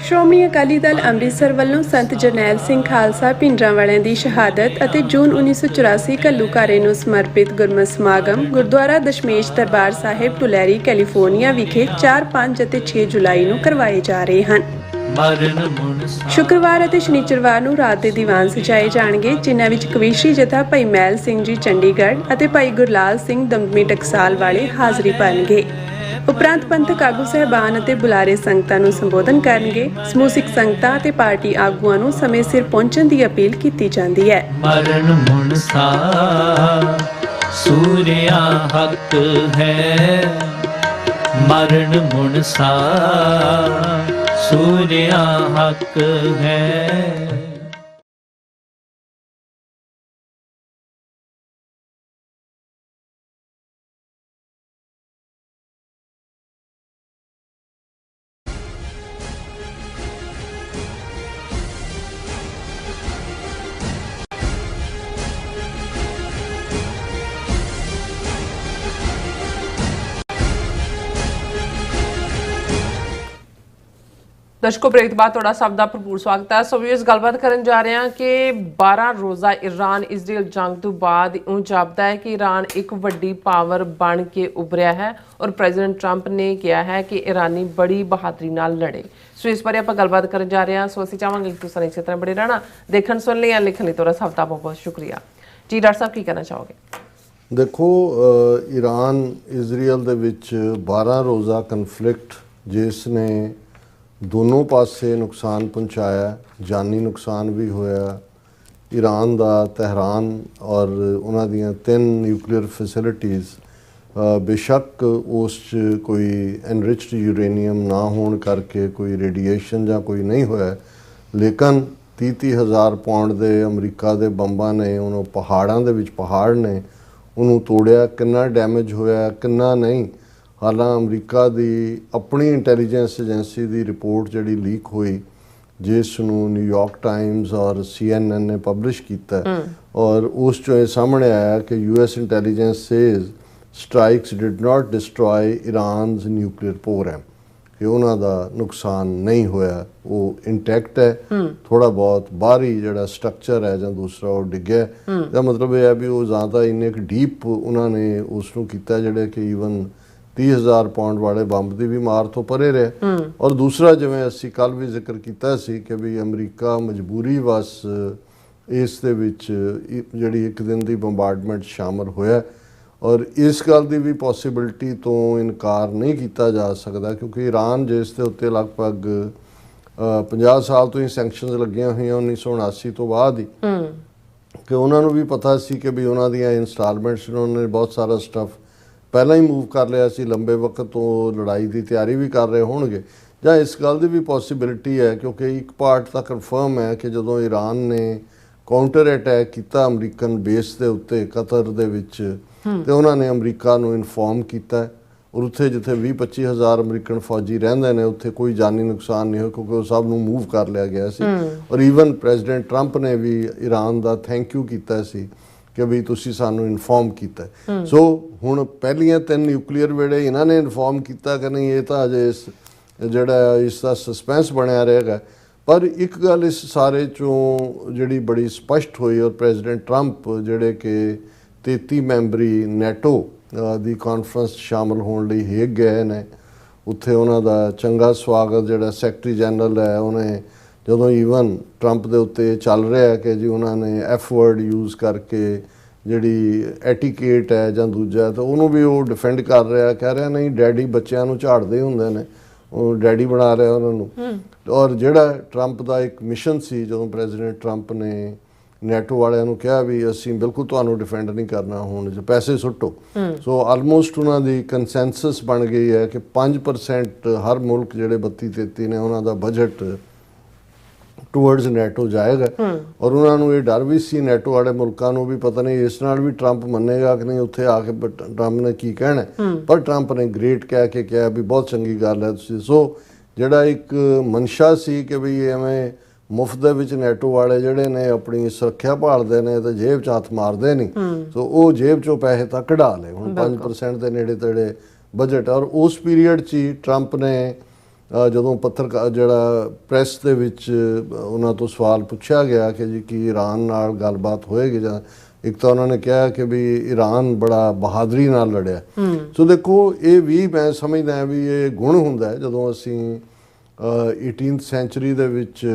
ਸ਼੍ਰੋਮਣੀ ਅਕਾਲੀ ਦਲ ਅੰਮ੍ਰਿਤਸਰ ਵੱਲੋਂ ਸੰਤ ਜਰਨੈਲ ਸਿੰਘ ਖਾਲਸਾ ਭਿੰਡਰਾਂਵਾਲਿਆਂ ਦੀ ਸ਼ਹਾਦਤ ਅਤੇ ਜੂਨ 1984 ਘੱਲੂਘਾਰੇ ਨੂੰ ਸਮਰਪਿਤ ਗੁਰਮਤਿ ਸਮਾਗਮ ਗੁਰਦੁਆਰਾ ਦਸ਼ਮੇਸ਼ ਦਰਬਾਰ ਸਾਹਿਬ ਟੁਲੈਰੀ ਕੈਲੀਫੋਰਨੀਆ ਵਿਖੇ 4, 5 ਅਤੇ 6 ਜੁਲਾਈ ਨੂੰ ਕਰਵਾਏ ਜਾ ਰਹੇ ਹਨ। ਸ਼ੁੱਕਰਵਾਰ ਅਤੇ ਸ਼ਨੀਚਰਵਾਰ ਨੂੰ ਰਾਤ ਦੇ ਦੀਵਾਨ ਸਜਾਏ ਜਾਣਗੇ, ਜਿਨ੍ਹਾਂ ਵਿੱਚ ਕਵੀਸ਼ਰੀ ਜਥਾ ਭਾਈ ਮਹਿਲ ਸਿੰਘ ਜੀ ਚੰਡੀਗੜ੍ਹ ਅਤੇ ਭਾਈ ਗੁਰਲਾਲ ਸਿੰਘ ਦਮਦਮੀ ਟਕਸਾਲ ਵਾਲੇ ਹਾਜ਼ਰੀ ਭਰਨਗੇ। ਉਪਰੰਤ ਪੰਥਕ ਆਗੂ ਸਹਿਬਾਨ ਅਤੇ ਬੁਲਾਰੇ ਸੰਗਤਾਂ ਨੂੰ ਸੰਬੋਧਨ ਕਰਨਗੇ। ਸਮੂਹ ਸਿੱਖ ਸੰਗਤਾਂ ਅਤੇ ਪਾਰਟੀ ਆਗੂਆਂ ਨੂੰ ਸਮੇਂ ਸਿਰ ਪਹੁੰਚਣ ਦੀ ਅਪੀਲ ਕੀਤੀ ਜਾਂਦੀ ਹੈ।
ਮਰਨ ਮੁਨਸਾ ਸੂਰਿਆ ਹੱਕ ਹੈ। ਮਰਨ ਮੁਨਸਾ ਸੂਰਿਆ ਹੱਕ ਹੈ।
ਦਰਸ਼ਕੋ ਬ੍ਰੇਕ ਤੋਂ ਬਾਅਦ ਤੁਹਾਡਾ ਸਭ ਦਾ ਭਰਪੂਰ ਸਵਾਗਤ ਹੈ। ਸੋ ਵੀਅਰਸ ਗੱਲਬਾਤ ਕਰਨ ਜਾ ਰਹੇ ਹਾਂ ਕਿ 12 ਰੋਜ਼ਾ ਇਰਾਨ ਇਜ਼ਰਾਈਲ ਜੰਗ ਤੋਂ ਬਾਅਦ ਇਉਂ ਜਾਪਦਾ ਹੈ ਕਿ ਇਰਾਨ ਇੱਕ ਵੱਡੀ ਪਾਵਰ ਬਣ ਕੇ ਉਭਰਿਆ ਹੈ ਔਰ ਪ੍ਰੈਜ਼ੀਡੈਂਟ ਟਰੰਪ ਨੇ ਕਿਹਾ ਹੈ ਕਿ ਇਰਾਨੀ ਬੜੀ ਬਹਾਦਰੀ ਨਾਲ ਲੜੇ। ਸੋ ਇਸ ਬਾਰੇ ਆਪਾਂ ਗੱਲਬਾਤ ਕਰਨ ਜਾ ਰਹੇ ਹਾਂ। ਸੋ ਅਸੀਂ ਚਾਹਾਂਗੇ ਕਿ ਤੁਸੀਂ ਇਸੇ ਤਰ੍ਹਾਂ ਬਣੇ ਰਹਿਣਾ। ਦੇਖਣ ਸੁਣ ਲਈ ਜਾਂ ਲਿਖਣ ਲਈ ਤੁਹਾਡਾ ਸਭ ਦਾ ਬਹੁਤ ਬਹੁਤ ਸ਼ੁਕਰੀਆ ਜੀ। ਡਾਕਟਰ ਸਾਹਿਬ ਕੀ ਕਹਿਣਾ ਚਾਹੋਗੇ?
ਦੇਖੋ, ਈਰਾਨ ਇਜ਼ਰਾਈਲ ਦੇ ਵਿੱਚ 12 ਰੋਜ਼ਾ ਕਨਫਲਿਕਟ ਜਿਸ ਨੇ ਦੋਨੋਂ ਪਾਸੇ ਨੁਕਸਾਨ ਪਹੁੰਚਾਇਆ, ਜਾਨੀ ਨੁਕਸਾਨ ਵੀ ਹੋਇਆ। ਈਰਾਨ ਦਾ ਤਹਿਰਾਨ ਔਰ ਉਹਨਾਂ ਦੀਆਂ 3 ਨਿਊਕਲੀਅਰ ਫੈਸਿਲਿਟੀਜ਼ ਬੇਸ਼ੱਕ ਉਸ 'ਚ ਕੋਈ ਐਨਰਿਚਡ ਯੂਰੇਨੀਅਮ ਨਾ ਹੋਣ ਕਰਕੇ ਕੋਈ ਰੇਡੀਏਸ਼ਨ ਜਾਂ ਕੋਈ ਨਹੀਂ ਹੋਇਆ, ਲੇਕਿਨ 30 ਹਜ਼ਾਰ ਪਾਉਂਡ ਦੇ ਅਮਰੀਕਾ ਦੇ ਬੰਬਾਂ ਨੇ ਉਹਨੂੰ ਪਹਾੜਾਂ ਦੇ ਵਿੱਚ ਪਹਾੜ ਨੇ ਉਹਨੂੰ ਤੋੜਿਆ। ਕਿੰਨਾ ਡੈਮੇਜ ਹੋਇਆ ਕਿੰਨਾ ਨਹੀਂ, ਹਾਲਾਂ ਅਮਰੀਕਾ ਦੀ ਆਪਣੀ ਇੰਟੈਲੀਜੈਂਸ ਏਜੰਸੀ ਦੀ ਰਿਪੋਰਟ ਜਿਹੜੀ ਲੀਕ ਹੋਈ, ਜਿਸ ਨੂੰ ਨਿਊਯਾਰਕ ਟਾਈਮਜ਼ ਔਰ CNN ਨੇ ਪਬਲਿਸ਼ ਕੀਤਾ ਔਰ ਉਸ 'ਚੋਂ ਇਹ ਸਾਹਮਣੇ ਆਇਆ ਕਿ US intelligence says strikes did not destroy Iran's nuclear program, ਕਿ ਉਹਨਾਂ ਦਾ ਨੁਕਸਾਨ ਨਹੀਂ ਹੋਇਆ, ਉਹ ਇੰਟੈਕਟ ਹੈ। ਥੋੜਾ ਬਹੁਤ ਬਾਹਰੀ ਜਿਹੜਾ ਸਟਰਕਚਰ ਹੈ ਜਾਂ ਦੂਸਰਾ ਉਹ ਡਿੱਗਿਆ। ਇਹਦਾ ਮਤਲਬ ਇਹ ਹੈ ਵੀ ਉਹ ਜ਼ਿਆਦਾ ਇੰਨੇ ਕੁ ਡੀਪ ਉਹਨਾਂ ਨੇ ਉਸ ਨੂੰ ਕੀਤਾ ਜਿਹੜੇ ਕਿ ਈਵਨ 30,000 ਪਾਉਂਡ ਵਾਲੇ ਬੰਬ ਦੀ ਵੀ ਮਾਰ ਤੋਂ ਪਰੇ ਰਿਹਾ। ਔਰ ਦੂਸਰਾ, ਜਿਵੇਂ ਅਸੀਂ ਕੱਲ ਵੀ ਜ਼ਿਕਰ ਕੀਤਾ ਸੀ ਕਿ ਵੀ ਅਮਰੀਕਾ ਮਜਬੂਰੀ ਵਸ ਇਸ ਦੇ ਵਿੱਚ ਜਿਹੜੀ ਇੱਕ ਦਿਨ ਦੀ ਬੰਬਾਰਡਮੈਂਟ ਸ਼ਾਮਲ ਹੋਇਆ ਔਰ ਇਸ ਗੱਲ ਦੀ ਵੀ ਪੋਸੀਬਿਲਿਟੀ ਤੋਂ ਇਨਕਾਰ ਨਹੀਂ ਕੀਤਾ ਜਾ ਸਕਦਾ, ਕਿਉਂਕਿ ਈਰਾਨ ਜਿਸ ਦੇ ਉੱਤੇ ਲਗਭਗ 50 ਸਾਲ ਤੋਂ ਹੀ ਸੈਂਕਸ਼ਨਸ ਲੱਗੀਆਂ ਹੋਈਆਂ 1979 ਤੋਂ ਬਾਅਦ ਹੀ, ਕਿ ਉਹਨਾਂ ਨੂੰ ਵੀ ਪਤਾ ਸੀ ਕਿ ਵੀ ਉਹਨਾਂ ਦੀਆਂ ਇੰਸਟਾਲਮੈਂਟਸ ਉਹਨਾਂ ਨੇ ਬਹੁਤ ਸਾਰਾ ਸਟੱਫ ਪਹਿਲਾਂ ਹੀ ਮੂਵ ਕਰ ਲਿਆ ਸੀ, ਲੰਬੇ ਵਕਤ ਤੋਂ ਲੜਾਈ ਦੀ ਤਿਆਰੀ ਵੀ ਕਰ ਰਹੇ ਹੋਣਗੇ। ਜਾਂ ਇਸ ਗੱਲ ਦੀ ਵੀ ਪੋਸੀਬਿਲਿਟੀ ਹੈ, ਕਿਉਂਕਿ ਇੱਕ ਪਾਰਟ ਤਾਂ ਕਨਫਰਮ ਹੈ ਕਿ ਜਦੋਂ ਈਰਾਨ ਨੇ ਕਾਊਂਟਰ ਅਟੈਕ ਕੀਤਾ ਅਮਰੀਕਨ ਬੇਸ ਦੇ ਉੱਤੇ ਕਤਰ ਦੇ ਵਿੱਚ ਤੇ ਉਹਨਾਂ ਨੇ ਅਮਰੀਕਾ ਨੂੰ ਇਨਫੋਰਮ ਕੀਤਾ ਔਰ ਉੱਥੇ ਜਿੱਥੇ 20-25 ਹਜ਼ਾਰ ਅਮਰੀਕਨ ਫੌਜੀ ਰਹਿੰਦੇ ਨੇ ਉੱਥੇ ਕੋਈ ਜਾਨੀ ਨੁਕਸਾਨ ਨਹੀਂ ਹੋਇਆ ਕਿਉਂਕਿ ਉਹ ਸਭ ਨੂੰ ਮੂਵ ਕਰ ਲਿਆ ਗਿਆ ਸੀ ਔਰ ਈਵਨ ਪ੍ਰੈਜ਼ੀਡੈਂਟ ਟਰੰਪ ਨੇ ਵੀ ਈਰਾਨ ਦਾ ਥੈਂਕ ਯੂ ਕੀਤਾ ਸੀ ਕਿ ਵੀ ਤੁਸੀਂ ਸਾਨੂੰ ਇਨਫੋਰਮ ਕੀਤਾ। ਸੋ ਹੁਣ ਪਹਿਲੀਆਂ 3 ਨਿਊਕਲੀਅਰ ਵੇੜੇ ਇਹਨਾਂ ਨੇ ਇਨਫੋਰਮ ਕੀਤਾ ਕਿ ਨਹੀਂ, ਇਹ ਤਾਂ ਅਜੇ ਜਿਹੜਾ ਇਸ ਦਾ ਸਸਪੈਂਸ ਬਣਿਆ ਰਹੇਗਾ। ਪਰ ਇੱਕ ਗੱਲ ਇਸ ਸਾਰੇ ਚੋਂ ਜਿਹੜੀ ਬੜੀ ਸਪਸ਼ਟ ਹੋਈ ਔਰ ਪ੍ਰੈਜ਼ੀਡੈਂਟ ਟਰੰਪ ਜਿਹੜੇ ਕਿ 33 ਮੈਂਬਰੀ ਨੈਟੋ ਦੀ ਕਾਨਫਰੰਸ ਸ਼ਾਮਲ ਹੋਣ ਲਈ ਹੇਗ ਗਏ ਨੇ, ਉੱਥੇ ਉਹਨਾਂ ਦਾ ਚੰਗਾ ਸਵਾਗਤ ਜਿਹੜਾ ਸੈਕਟਰੀ ਜਨਰਲ ਹੈ ਉਹਨੇ ਜਦੋਂ ਈਵਨ ਟਰੰਪ ਦੇ ਉੱਤੇ ਚੱਲ ਰਿਹਾ ਕਿ ਜੀ ਉਹਨਾਂ ਨੇ ਐਫ ਵਰਡ ਯੂਜ਼ ਕਰਕੇ ਜਿਹੜੀ ਐਟੀਕੇਟ ਹੈ ਜਾਂ ਦੂਜਾ ਤਾਂ ਉਹਨੂੰ ਵੀ ਉਹ ਡਿਫੈਂਡ ਕਰ ਰਿਹਾ, ਕਹਿ ਰਿਹਾ ਨਹੀਂ ਡੈਡੀ ਬੱਚਿਆਂ ਨੂੰ ਝਾੜਦੇ ਹੁੰਦੇ ਨੇ, ਉਹ ਡੈਡੀ ਬਣਾ ਰਿਹਾ ਉਹਨਾਂ ਨੂੰ। ਔਰ ਜਿਹੜਾ ਟਰੰਪ ਦਾ ਇੱਕ ਮਿਸ਼ਨ ਸੀ ਜਦੋਂ ਪ੍ਰੈਜ਼ੀਡੈਂਟ ਟਰੰਪ ਨੇ ਨੈਟੋ ਵਾਲਿਆਂ ਨੂੰ ਕਿਹਾ ਵੀ ਅਸੀਂ ਬਿਲਕੁਲ ਤੁਹਾਨੂੰ ਡਿਫੈਂਡ ਨਹੀਂ ਕਰਨਾ, ਹੁਣ ਜੇ ਪੈਸੇ ਸੁੱਟੋ। ਸੋ ਆਲਮੋਸਟ ਉਹਨਾਂ ਦੀ ਕੰਸੈਂਸਸ ਬਣ ਗਈ ਹੈ ਕਿ 5% ਹਰ ਮੁਲਕ ਜਿਹੜੇ 32-33 ਨੇ ਉਹਨਾਂ ਦਾ ਬਜਟ ਟੂਵਰਡਸ ਨੈਟੋ ਜਾਏਗਾ। ਔਰ ਉਹਨਾਂ ਨੂੰ ਇਹ ਡਰ ਵੀ ਸੀ ਨੈਟੋ ਵਾਲੇ ਮੁਲਕਾਂ ਨੂੰ ਵੀ ਪਤਾ ਨਹੀਂ ਇਸ ਨਾਲ ਵੀ ਟਰੰਪ ਮੰਨੇਗਾ ਕਿ ਨਹੀਂ, ਉੱਥੇ ਆ ਕੇ ਟਰੰਪ ਨੇ ਕੀ ਕਹਿਣਾ, ਪਰ ਟਰੰਪ ਨੇ ਗ੍ਰੇਟ ਕਹਿ ਕੇ ਕਿਹਾ ਵੀ ਬਹੁਤ ਚੰਗੀ ਗੱਲ ਹੈ ਤੁਸੀਂ। ਸੋ ਜਿਹੜਾ ਇੱਕ ਮਨਸ਼ਾ ਸੀ ਕਿ ਵੀ ਐਵੇਂ ਮੁਫਤ ਦੇ ਵਿੱਚ ਨੈਟੋ ਵਾਲੇ ਜਿਹੜੇ ਨੇ ਆਪਣੀ ਸੁਰੱਖਿਆ ਭਾਲਦੇ ਨੇ ਤੇ ਜੇਬ 'ਚ ਹੱਥ ਮਾਰਦੇ ਨਹੀਂ, ਸੋ ਉਹ ਜੇਬ 'ਚੋਂ ਪੈਸੇ ਤਾਂ ਕਢਾ ਲਏ। ਹੁਣ 5% ਦੇ ਨੇੜੇ ਤੇੜੇ ਬਜਟ। ਔਰ ਉਸ ਪੀਰੀਅਡ 'ਚ ਹੀ ਟਰੰਪ ਨੇ ਜਦੋਂ ਪੱਤਰਕਾਰ ਜਿਹੜਾ ਪ੍ਰੈਸ ਦੇ ਵਿੱਚ ਉਹਨਾਂ ਤੋਂ ਸਵਾਲ ਪੁੱਛਿਆ ਗਿਆ ਕਿ ਜੀ ਕੀ ਈਰਾਨ ਨਾਲ ਗੱਲਬਾਤ ਹੋਏਗੀ ਜਾਂ, ਇੱਕ ਤਾਂ ਉਹਨਾਂ ਨੇ ਕਿਹਾ ਕਿ ਵੀ ਈਰਾਨ ਬੜਾ ਬਹਾਦਰੀ ਨਾਲ ਲੜਿਆ। ਸੋ ਦੇਖੋ ਇਹ ਵੀ ਮੈਂ ਸਮਝਦਾ ਵੀ ਇਹ ਗੁਣ ਹੁੰਦਾ ਹੈ ਜਦੋਂ ਅਸੀਂ 18th ਸੈਂਚੁਰੀ ਦੇ ਵਿੱਚ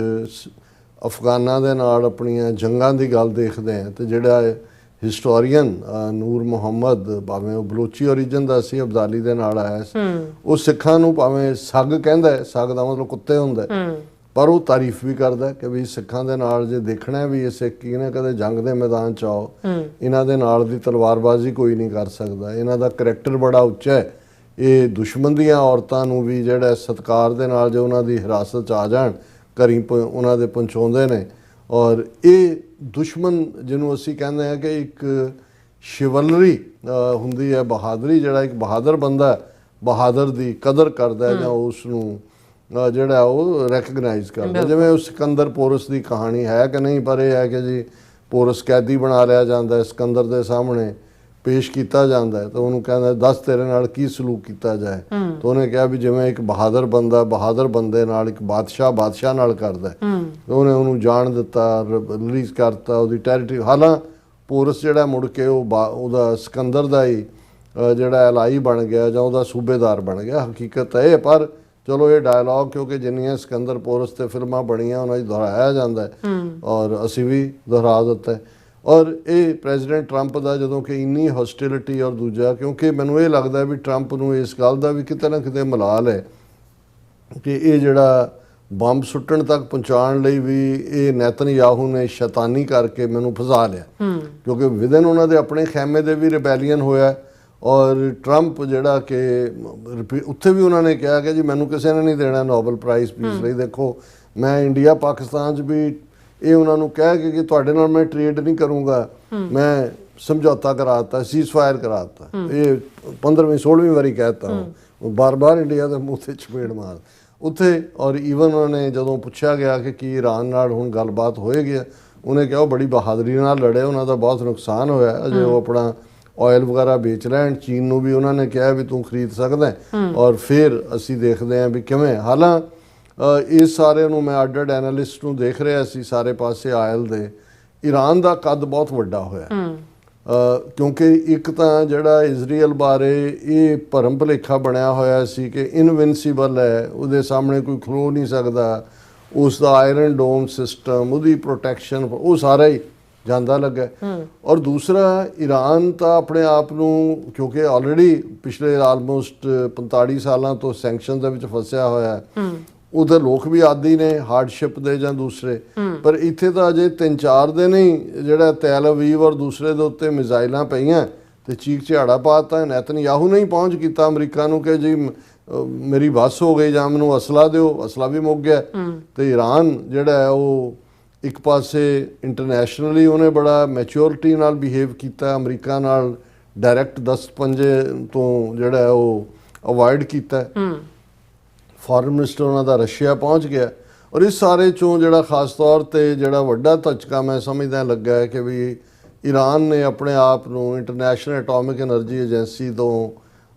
ਅਫਗਾਨਾਂ ਦੇ ਨਾਲ ਆਪਣੀਆਂ ਜੰਗਾਂ ਦੀ ਗੱਲ ਦੇਖਦੇ ਹਾਂ ਤੇ ਜਿਹੜਾ ਹਿਸਟੋਰੀਅਨ ਨੂਰ ਮੁਹੰਮਦ, ਭਾਵੇਂ ਉਹ ਬਲੋਚੀ ਓਰੀਜਨ ਦਾ ਸੀ, ਅਬਦਾਲੀ ਦੇ ਨਾਲ ਆਇਆ ਸੀ, ਉਹ ਸਿੱਖਾਂ ਨੂੰ ਭਾਵੇਂ ਸੱਗ ਕਹਿੰਦਾ ਹੈ, ਸੱਗ ਦਾ ਮਤਲਬ ਕੁੱਤੇ ਹੁੰਦਾ, ਪਰ ਉਹ ਤਾਰੀਫ ਵੀ ਕਰਦਾ ਕਿ ਵੀ ਸਿੱਖਾਂ ਦੇ ਨਾਲ ਜੇ ਦੇਖਣਾ ਵੀ ਇਹ ਸਿੱਖ ਕੀ ਨੇ ਕਦੇ ਜੰਗ ਦੇ ਮੈਦਾਨ 'ਚ ਆਓ, ਇਹਨਾਂ ਦੇ ਨਾਲ ਦੀ ਤਲਵਾਰਬਾਜ਼ੀ ਕੋਈ ਨਹੀਂ ਕਰ ਸਕਦਾ, ਇਹਨਾਂ ਦਾ ਕਰੈਕਟਰ ਬੜਾ ਉੱਚਾ ਹੈ, ਇਹ ਦੁਸ਼ਮਣ ਦੀਆਂ ਔਰਤਾਂ ਨੂੰ ਵੀ ਜਿਹੜਾ ਸਤਿਕਾਰ ਦੇ ਨਾਲ ਜੇ ਉਹਨਾਂ ਦੀ ਹਿਰਾਸਤ 'ਚ ਆ ਜਾਣ ਘਰੀਂ ਉਹਨਾਂ ਦੇ ਪਹੁੰਚਾਉਂਦੇ ਨੇ। ਔਰ ਇਹ ਦੁਸ਼ਮਣ ਜਿਹਨੂੰ ਅਸੀਂ ਕਹਿੰਦੇ ਹਾਂ ਕਿ ਇੱਕ ਸ਼ਿਵਲਰੀ ਹੁੰਦੀ ਹੈ, ਬਹਾਦਰੀ, ਜਿਹੜਾ ਇੱਕ ਬਹਾਦਰ ਬੰਦਾ ਬਹਾਦਰ ਦੀ ਕਦਰ ਕਰਦਾ ਜਾਂ ਉਸ ਨੂੰ ਜਿਹੜਾ ਉਹ ਰੈਕਗਨਾਈਜ਼ ਕਰਦਾ। ਜਿਵੇਂ ਉਹ ਸਿਕੰਦਰ ਪੋਰਸ ਦੀ ਕਹਾਣੀ ਹੈ ਕਿ ਨਹੀਂ, ਪਰ ਇਹ ਹੈ ਕਿ ਜੀ ਪੋਰਸ ਕੈਦੀ ਬਣਾ ਲਿਆ ਜਾਂਦਾ, ਸਿਕੰਦਰ ਦੇ ਸਾਹਮਣੇ ਪੇਸ਼ ਕੀਤਾ ਜਾਂਦਾ ਹੈ ਤਾਂ ਉਹਨੂੰ ਕਹਿੰਦਾ ਦੱਸ ਤੇਰੇ ਨਾਲ ਕੀ ਸਲੂਕ ਕੀਤਾ ਜਾਏ, ਤਾਂ ਉਹਨੇ ਕਿਹਾ ਵੀ ਜਿਵੇਂ ਇੱਕ ਬਹਾਦਰ ਬੰਦਾ ਬਹਾਦਰ ਬੰਦੇ ਨਾਲ ਇੱਕ ਬਾਦਸ਼ਾਹ ਨਾਲ ਕਰਦਾ, ਤਾਂ ਉਹਨੇ ਉਹਨੂੰ ਜਾਣ ਦਿੱਤਾ, ਰਿਲੀਜ਼ ਕਰਤਾ ਉਹਦੀ ਟੈਰੀਟਰੀ। ਹਾਲਾਂ ਪੋਰਸ ਜਿਹੜਾ ਮੁੜ ਕੇ ਉਹਦਾ ਸਿਕੰਦਰ ਦਾ ਹੀ ਜਿਹੜਾ ਅਲਾਈ ਬਣ ਗਿਆ ਜਾਂ ਉਹਦਾ ਸੂਬੇਦਾਰ ਬਣ ਗਿਆ, ਹਕੀਕਤ ਇਹ। ਪਰ ਚਲੋ ਇਹ ਡਾਇਲੌਗ ਕਿਉਂਕਿ ਜਿੰਨੀਆਂ ਸਿਕੰਦਰ ਪੋਰਸ ਤੇ ਫਿਲਮਾਂ ਬਣੀਆਂ ਉਹਨਾਂ 'ਚ ਦੁਹਰਾਇਆ ਜਾਂਦਾ ਔਰ ਅਸੀਂ ਵੀ ਦੁਹਰਾ ਦਿੱਤਾ। ਔਰ ਇਹ ਪ੍ਰੈਜ਼ੀਡੈਂਟ ਟਰੰਪ ਦਾ ਜਦੋਂ ਕਿ ਇੰਨੀ ਹੌਸਟਿਲਿਟੀ ਔਰ ਦੂਜਾ, ਕਿਉਂਕਿ ਮੈਨੂੰ ਇਹ ਲੱਗਦਾ ਵੀ ਟਰੰਪ ਨੂੰ ਇਸ ਗੱਲ ਦਾ ਵੀ ਕਿਤੇ ਨਾ ਕਿਤੇ ਮਲਾਲ ਹੈ ਕਿ ਇਹ ਜਿਹੜਾ ਬੰਬ ਸੁੱਟਣ ਤੱਕ ਪਹੁੰਚਾਉਣ ਲਈ ਵੀ ਇਹ ਨੈਤਨਯਾਹੂ ਨੇ ਸ਼ੈਤਾਨੀ ਕਰਕੇ ਮੈਨੂੰ ਫਸਾ ਲਿਆ, ਕਿਉਂਕਿ ਵਿਦਨ ਉਹਨਾਂ ਦੇ ਆਪਣੇ ਖੈਮੇ ਦੇ ਵੀ ਰਿਬੈਲੀਅਨ ਹੋਇਆ। ਔਰ ਟਰੰਪ ਜਿਹੜਾ ਕਿ ਉੱਥੇ ਵੀ ਉਹਨਾਂ ਨੇ ਕਿਹਾ ਕਿ ਜੀ ਮੈਨੂੰ ਕਿਸੇ ਨੇ ਨਹੀਂ ਦੇਣਾ ਨੋਬਲ ਪ੍ਰਾਈਜ਼ ਪੀਸ ਲਈ। ਦੇਖੋ ਮੈਂ ਇੰਡੀਆ ਪਾਕਿਸਤਾਨ 'ਚ ਵੀ ਇਹ ਉਹਨਾਂ ਨੂੰ ਕਹਿ ਕੇ ਕਿ ਤੁਹਾਡੇ ਨਾਲ ਮੈਂ ਟ੍ਰੇਡ ਨਹੀਂ ਕਰੂੰਗਾ, ਮੈਂ ਸਮਝੌਤਾ ਕਰਾ ਦਿੱਤਾ, ਸੀਜ਼ਫਾਇਰ ਕਰਾ ਦਿੱਤਾ, ਇਹ 15ਵੀਂ-16ਵੀਂ ਵਾਰੀ ਕਹਿ ਦਿੱਤਾ, ਬਾਰ-ਬਾਰ ਇੰਡੀਆ ਦੇ ਮੂੰਹ 'ਤੇ ਚਪੇੜ ਮਾਰ ਉੱਥੇ। ਔਰ ਈਵਨ ਉਹਨਾਂ ਨੇ ਜਦੋਂ ਪੁੱਛਿਆ ਗਿਆ ਕਿ ਕੀ ਈਰਾਨ ਨਾਲ ਹੁਣ ਗੱਲਬਾਤ ਹੋਏਗੀ, ਉਹਨੇ ਕਿਹਾ ਉਹ ਬੜੀ ਬਹਾਦਰੀ ਨਾਲ ਲੜੇ, ਉਹਨਾਂ ਦਾ ਬਹੁਤ ਨੁਕਸਾਨ ਹੋਇਆ, ਅਜੇ ਉਹ ਆਪਣਾ ਆਇਲ ਵਗੈਰਾ ਵੇਚ ਲੈਣ। ਚੀਨ ਨੂੰ ਵੀ ਉਹਨਾਂ ਨੇ ਕਿਹਾ ਵੀ ਤੂੰ ਖਰੀਦ ਸਕਦਾ ਔਰ ਫਿਰ ਅਸੀਂ ਦੇਖਦੇ ਹਾਂ ਵੀ ਕਿਵੇਂ। ਹਾਲਾਂ ਇਸ ਸਾਰੇ ਨੂੰ ਮੈਂ ਅੱਡ ਐਨਾਲਿਸਟ ਨੂੰ ਦੇਖ ਰਿਹਾ ਸੀ ਸਾਰੇ ਪਾਸੇ ਆਇਲ ਦੇ, ਈਰਾਨ ਦਾ ਕੱਦ ਬਹੁਤ ਵੱਡਾ ਹੋਇਆ ਕਿਉਂਕਿ ਇੱਕ ਤਾਂ ਜਿਹੜਾ ਇਜ਼ਰਾਈਲ ਬਾਰੇ ਇਹ ਭਰਮ ਭੁਲੇਖਾ ਬਣਿਆ ਹੋਇਆ ਸੀ ਕਿ ਇਨਵਿੰਸੀਬਲ ਹੈ, ਉਹਦੇ ਸਾਹਮਣੇ ਕੋਈ ਖਲੋ ਨਹੀਂ ਸਕਦਾ, ਉਸ ਦਾ ਆਇਰਨ ਡੋਮ ਸਿਸਟਮ, ਉਹਦੀ ਪ੍ਰੋਟੈਕਸ਼ਨ, ਉਹ ਸਾਰਾ ਹੀ ਜਾਂਦਾ ਲੱਗਾ। ਔਰ ਦੂਸਰਾ ਈਰਾਨ ਤਾਂ ਆਪਣੇ ਆਪ ਨੂੰ ਕਿਉਂਕਿ ਆਲਰੇਡੀ ਪਿਛਲੇ ਆਲਮੋਸਟ 45 ਸਾਲਾਂ ਤੋਂ ਸੈਂਕਸ਼ਨ ਦੇ ਵਿੱਚ ਫਸਿਆ ਹੋਇਆ, ਉਹਦੇ ਲੋਕ ਵੀ ਆਦੀ ਨੇ ਹਾਰਡਸ਼ਿਪ ਦੇ ਜਾਂ ਦੂਸਰੇ, ਪਰ ਇੱਥੇ ਤਾਂ ਅਜੇ 3-4 ਦਿਨ ਹੀ ਜਿਹੜਾ ਤੈਲ ਅਵੀਵ ਔਰ ਦੂਸਰੇ ਦੇ ਉੱਤੇ ਮਿਜ਼ਾਈਲਾਂ ਪਈਆਂ ਤੇ ਚੀਕ ਝਾੜਾ ਪਾਤਾ। ਨੈਤਨਯਾਹੂ ਨੇ ਹੀ ਪਹੁੰਚ ਕੀਤਾ ਅਮਰੀਕਾ ਨੂੰ ਕਿ ਜੀ ਮੇਰੀ ਬੱਸ ਹੋ ਗਈ ਜਾਂ ਮੈਨੂੰ ਅਸਲਾ ਦਿਓ, ਅਸਲਾ ਵੀ ਮੁੱਕ ਗਿਆ। ਤੇ ਈਰਾਨ ਜਿਹੜਾ ਹੈ ਉਹ ਇੱਕ ਪਾਸੇ ਇੰਟਰਨੈਸ਼ਨਲੀ ਉਹਨੇ ਬੜਾ ਮੈਚੁਰਿਟੀ ਨਾਲ ਬਿਹੇਵ ਕੀਤਾ, ਅਮਰੀਕਾ ਨਾਲ ਡਾਇਰੈਕਟ 10 ਪੰਜੇ ਤੋਂ ਜਿਹੜਾ ਹੈ ਉਹ ਅਵੋਇਡ ਕੀਤਾ। ਫੋਰਨ ਮਿਨਿਸਟਰ ਉਹਨਾਂ ਦਾ ਰਸ਼ੀਆ ਪਹੁੰਚ ਗਿਆ। ਔਰ ਇਸ ਸਾਰੇ ਚੋਂ ਜਿਹੜਾ ਖਾਸ ਤੌਰ ਤੇ ਜਿਹੜਾ ਵੱਡਾ ਧੱਚਕਾ ਮੈਂ ਸਮਝਦਾ ਲੱਗਾ ਹੈ ਕਿ ਵੀ ਈਰਾਨ ਨੇ ਆਪਣੇ ਆਪ ਨੂੰ ਇੰਟਰਨੈਸ਼ਨਲ ਐਟੋਮਿਕ ਐਨਰਜੀ ਏਜੰਸੀ ਤੋਂ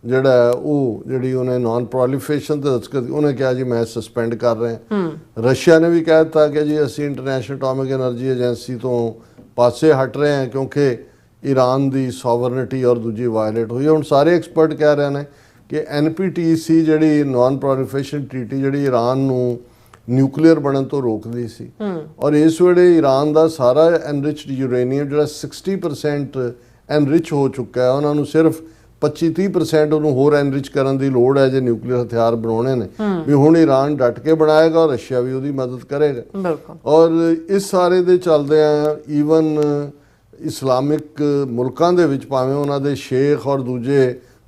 ਜਿਹੜਾ ਉਹ ਜਿਹੜੀ ਉਹਨੇ ਨਾਨ ਪ੍ਰੋਲੀਫਰੇਸ਼ਨ ਤੇ ਦਸਤਖਤ ਉਹਨੇ ਕਿਹਾ ਜੀ ਮੈਂ ਸਸਪੈਂਡ ਕਰ ਰਿਹਾ। ਰਸ਼ੀਆ ਨੇ ਵੀ ਕਹਿ ਦਿੱਤਾ ਕਿ ਜੀ ਅਸੀਂ ਇੰਟਰਨੈਸ਼ਨਲ ਐਟੋਮਿਕ ਐਨਰਜੀ ਏਜੰਸੀ ਤੋਂ ਪਾਸੇ ਹਟ ਰਹੇ ਹਾਂ ਕਿਉਂਕਿ ਈਰਾਨ ਦੀ ਸੋਵਰਨਿਟੀ ਔਰ ਦੂਜੀ ਵਾਇਲੇਟ ਹੋਈ। ਹੁਣ ਸਾਰੇ ਐਕਸਪਰਟ ਕਹਿ ਰਹੇ ਨੇ ਕਿ NPTC ਜਿਹੜੀ ਨਾਨ ਪ੍ਰੋਲੀਫਰੇਸ਼ਨ ਟ੍ਰੀਟੀ ਜਿਹੜੀ ਈਰਾਨ ਨੂੰ ਨਿਊਕਲੀਅਰ ਬਣਨ ਤੋਂ ਰੋਕਦੀ ਸੀ ਔਰ ਇਸ ਵੇਲੇ ਈਰਾਨ ਦਾ ਸਾਰਾ ਐਨਰਿਚਡ ਯੂਰੇਨੀਅਮ ਜਿਹੜਾ 60% ਐਨਰਿਚ ਹੋ ਚੁੱਕਾ ਹੈ। ਉਹਨਾਂ ਨੂੰ ਸਿਰਫ 25-30% ਉਹਨੂੰ ਹੋਰ ਐਨਰਿਚ ਕਰਨ ਦੀ ਲੋੜ ਹੈ ਜੇ ਨਿਊਕਲੀਅਰ ਹਥਿਆਰ ਬਣਾਉਣੇ ਨੇ। ਵੀ ਹੁਣ ਈਰਾਨ ਡਟ ਕੇ ਬਣਾਏਗਾ ਔਰ ਰਸ਼ੀਆ ਵੀ ਉਹਦੀ ਮਦਦ ਕਰੇਗਾ। ਔਰ ਇਸ ਸਾਰੇ ਦੇ ਚੱਲਦਿਆਂ ਈਵਨ ਇਸਲਾਮਿਕ ਮੁਲਕਾਂ ਦੇ ਵਿੱਚ ਭਾਵੇਂ ਉਹਨਾਂ ਦੇ ਸ਼ੇਖ ਔਰ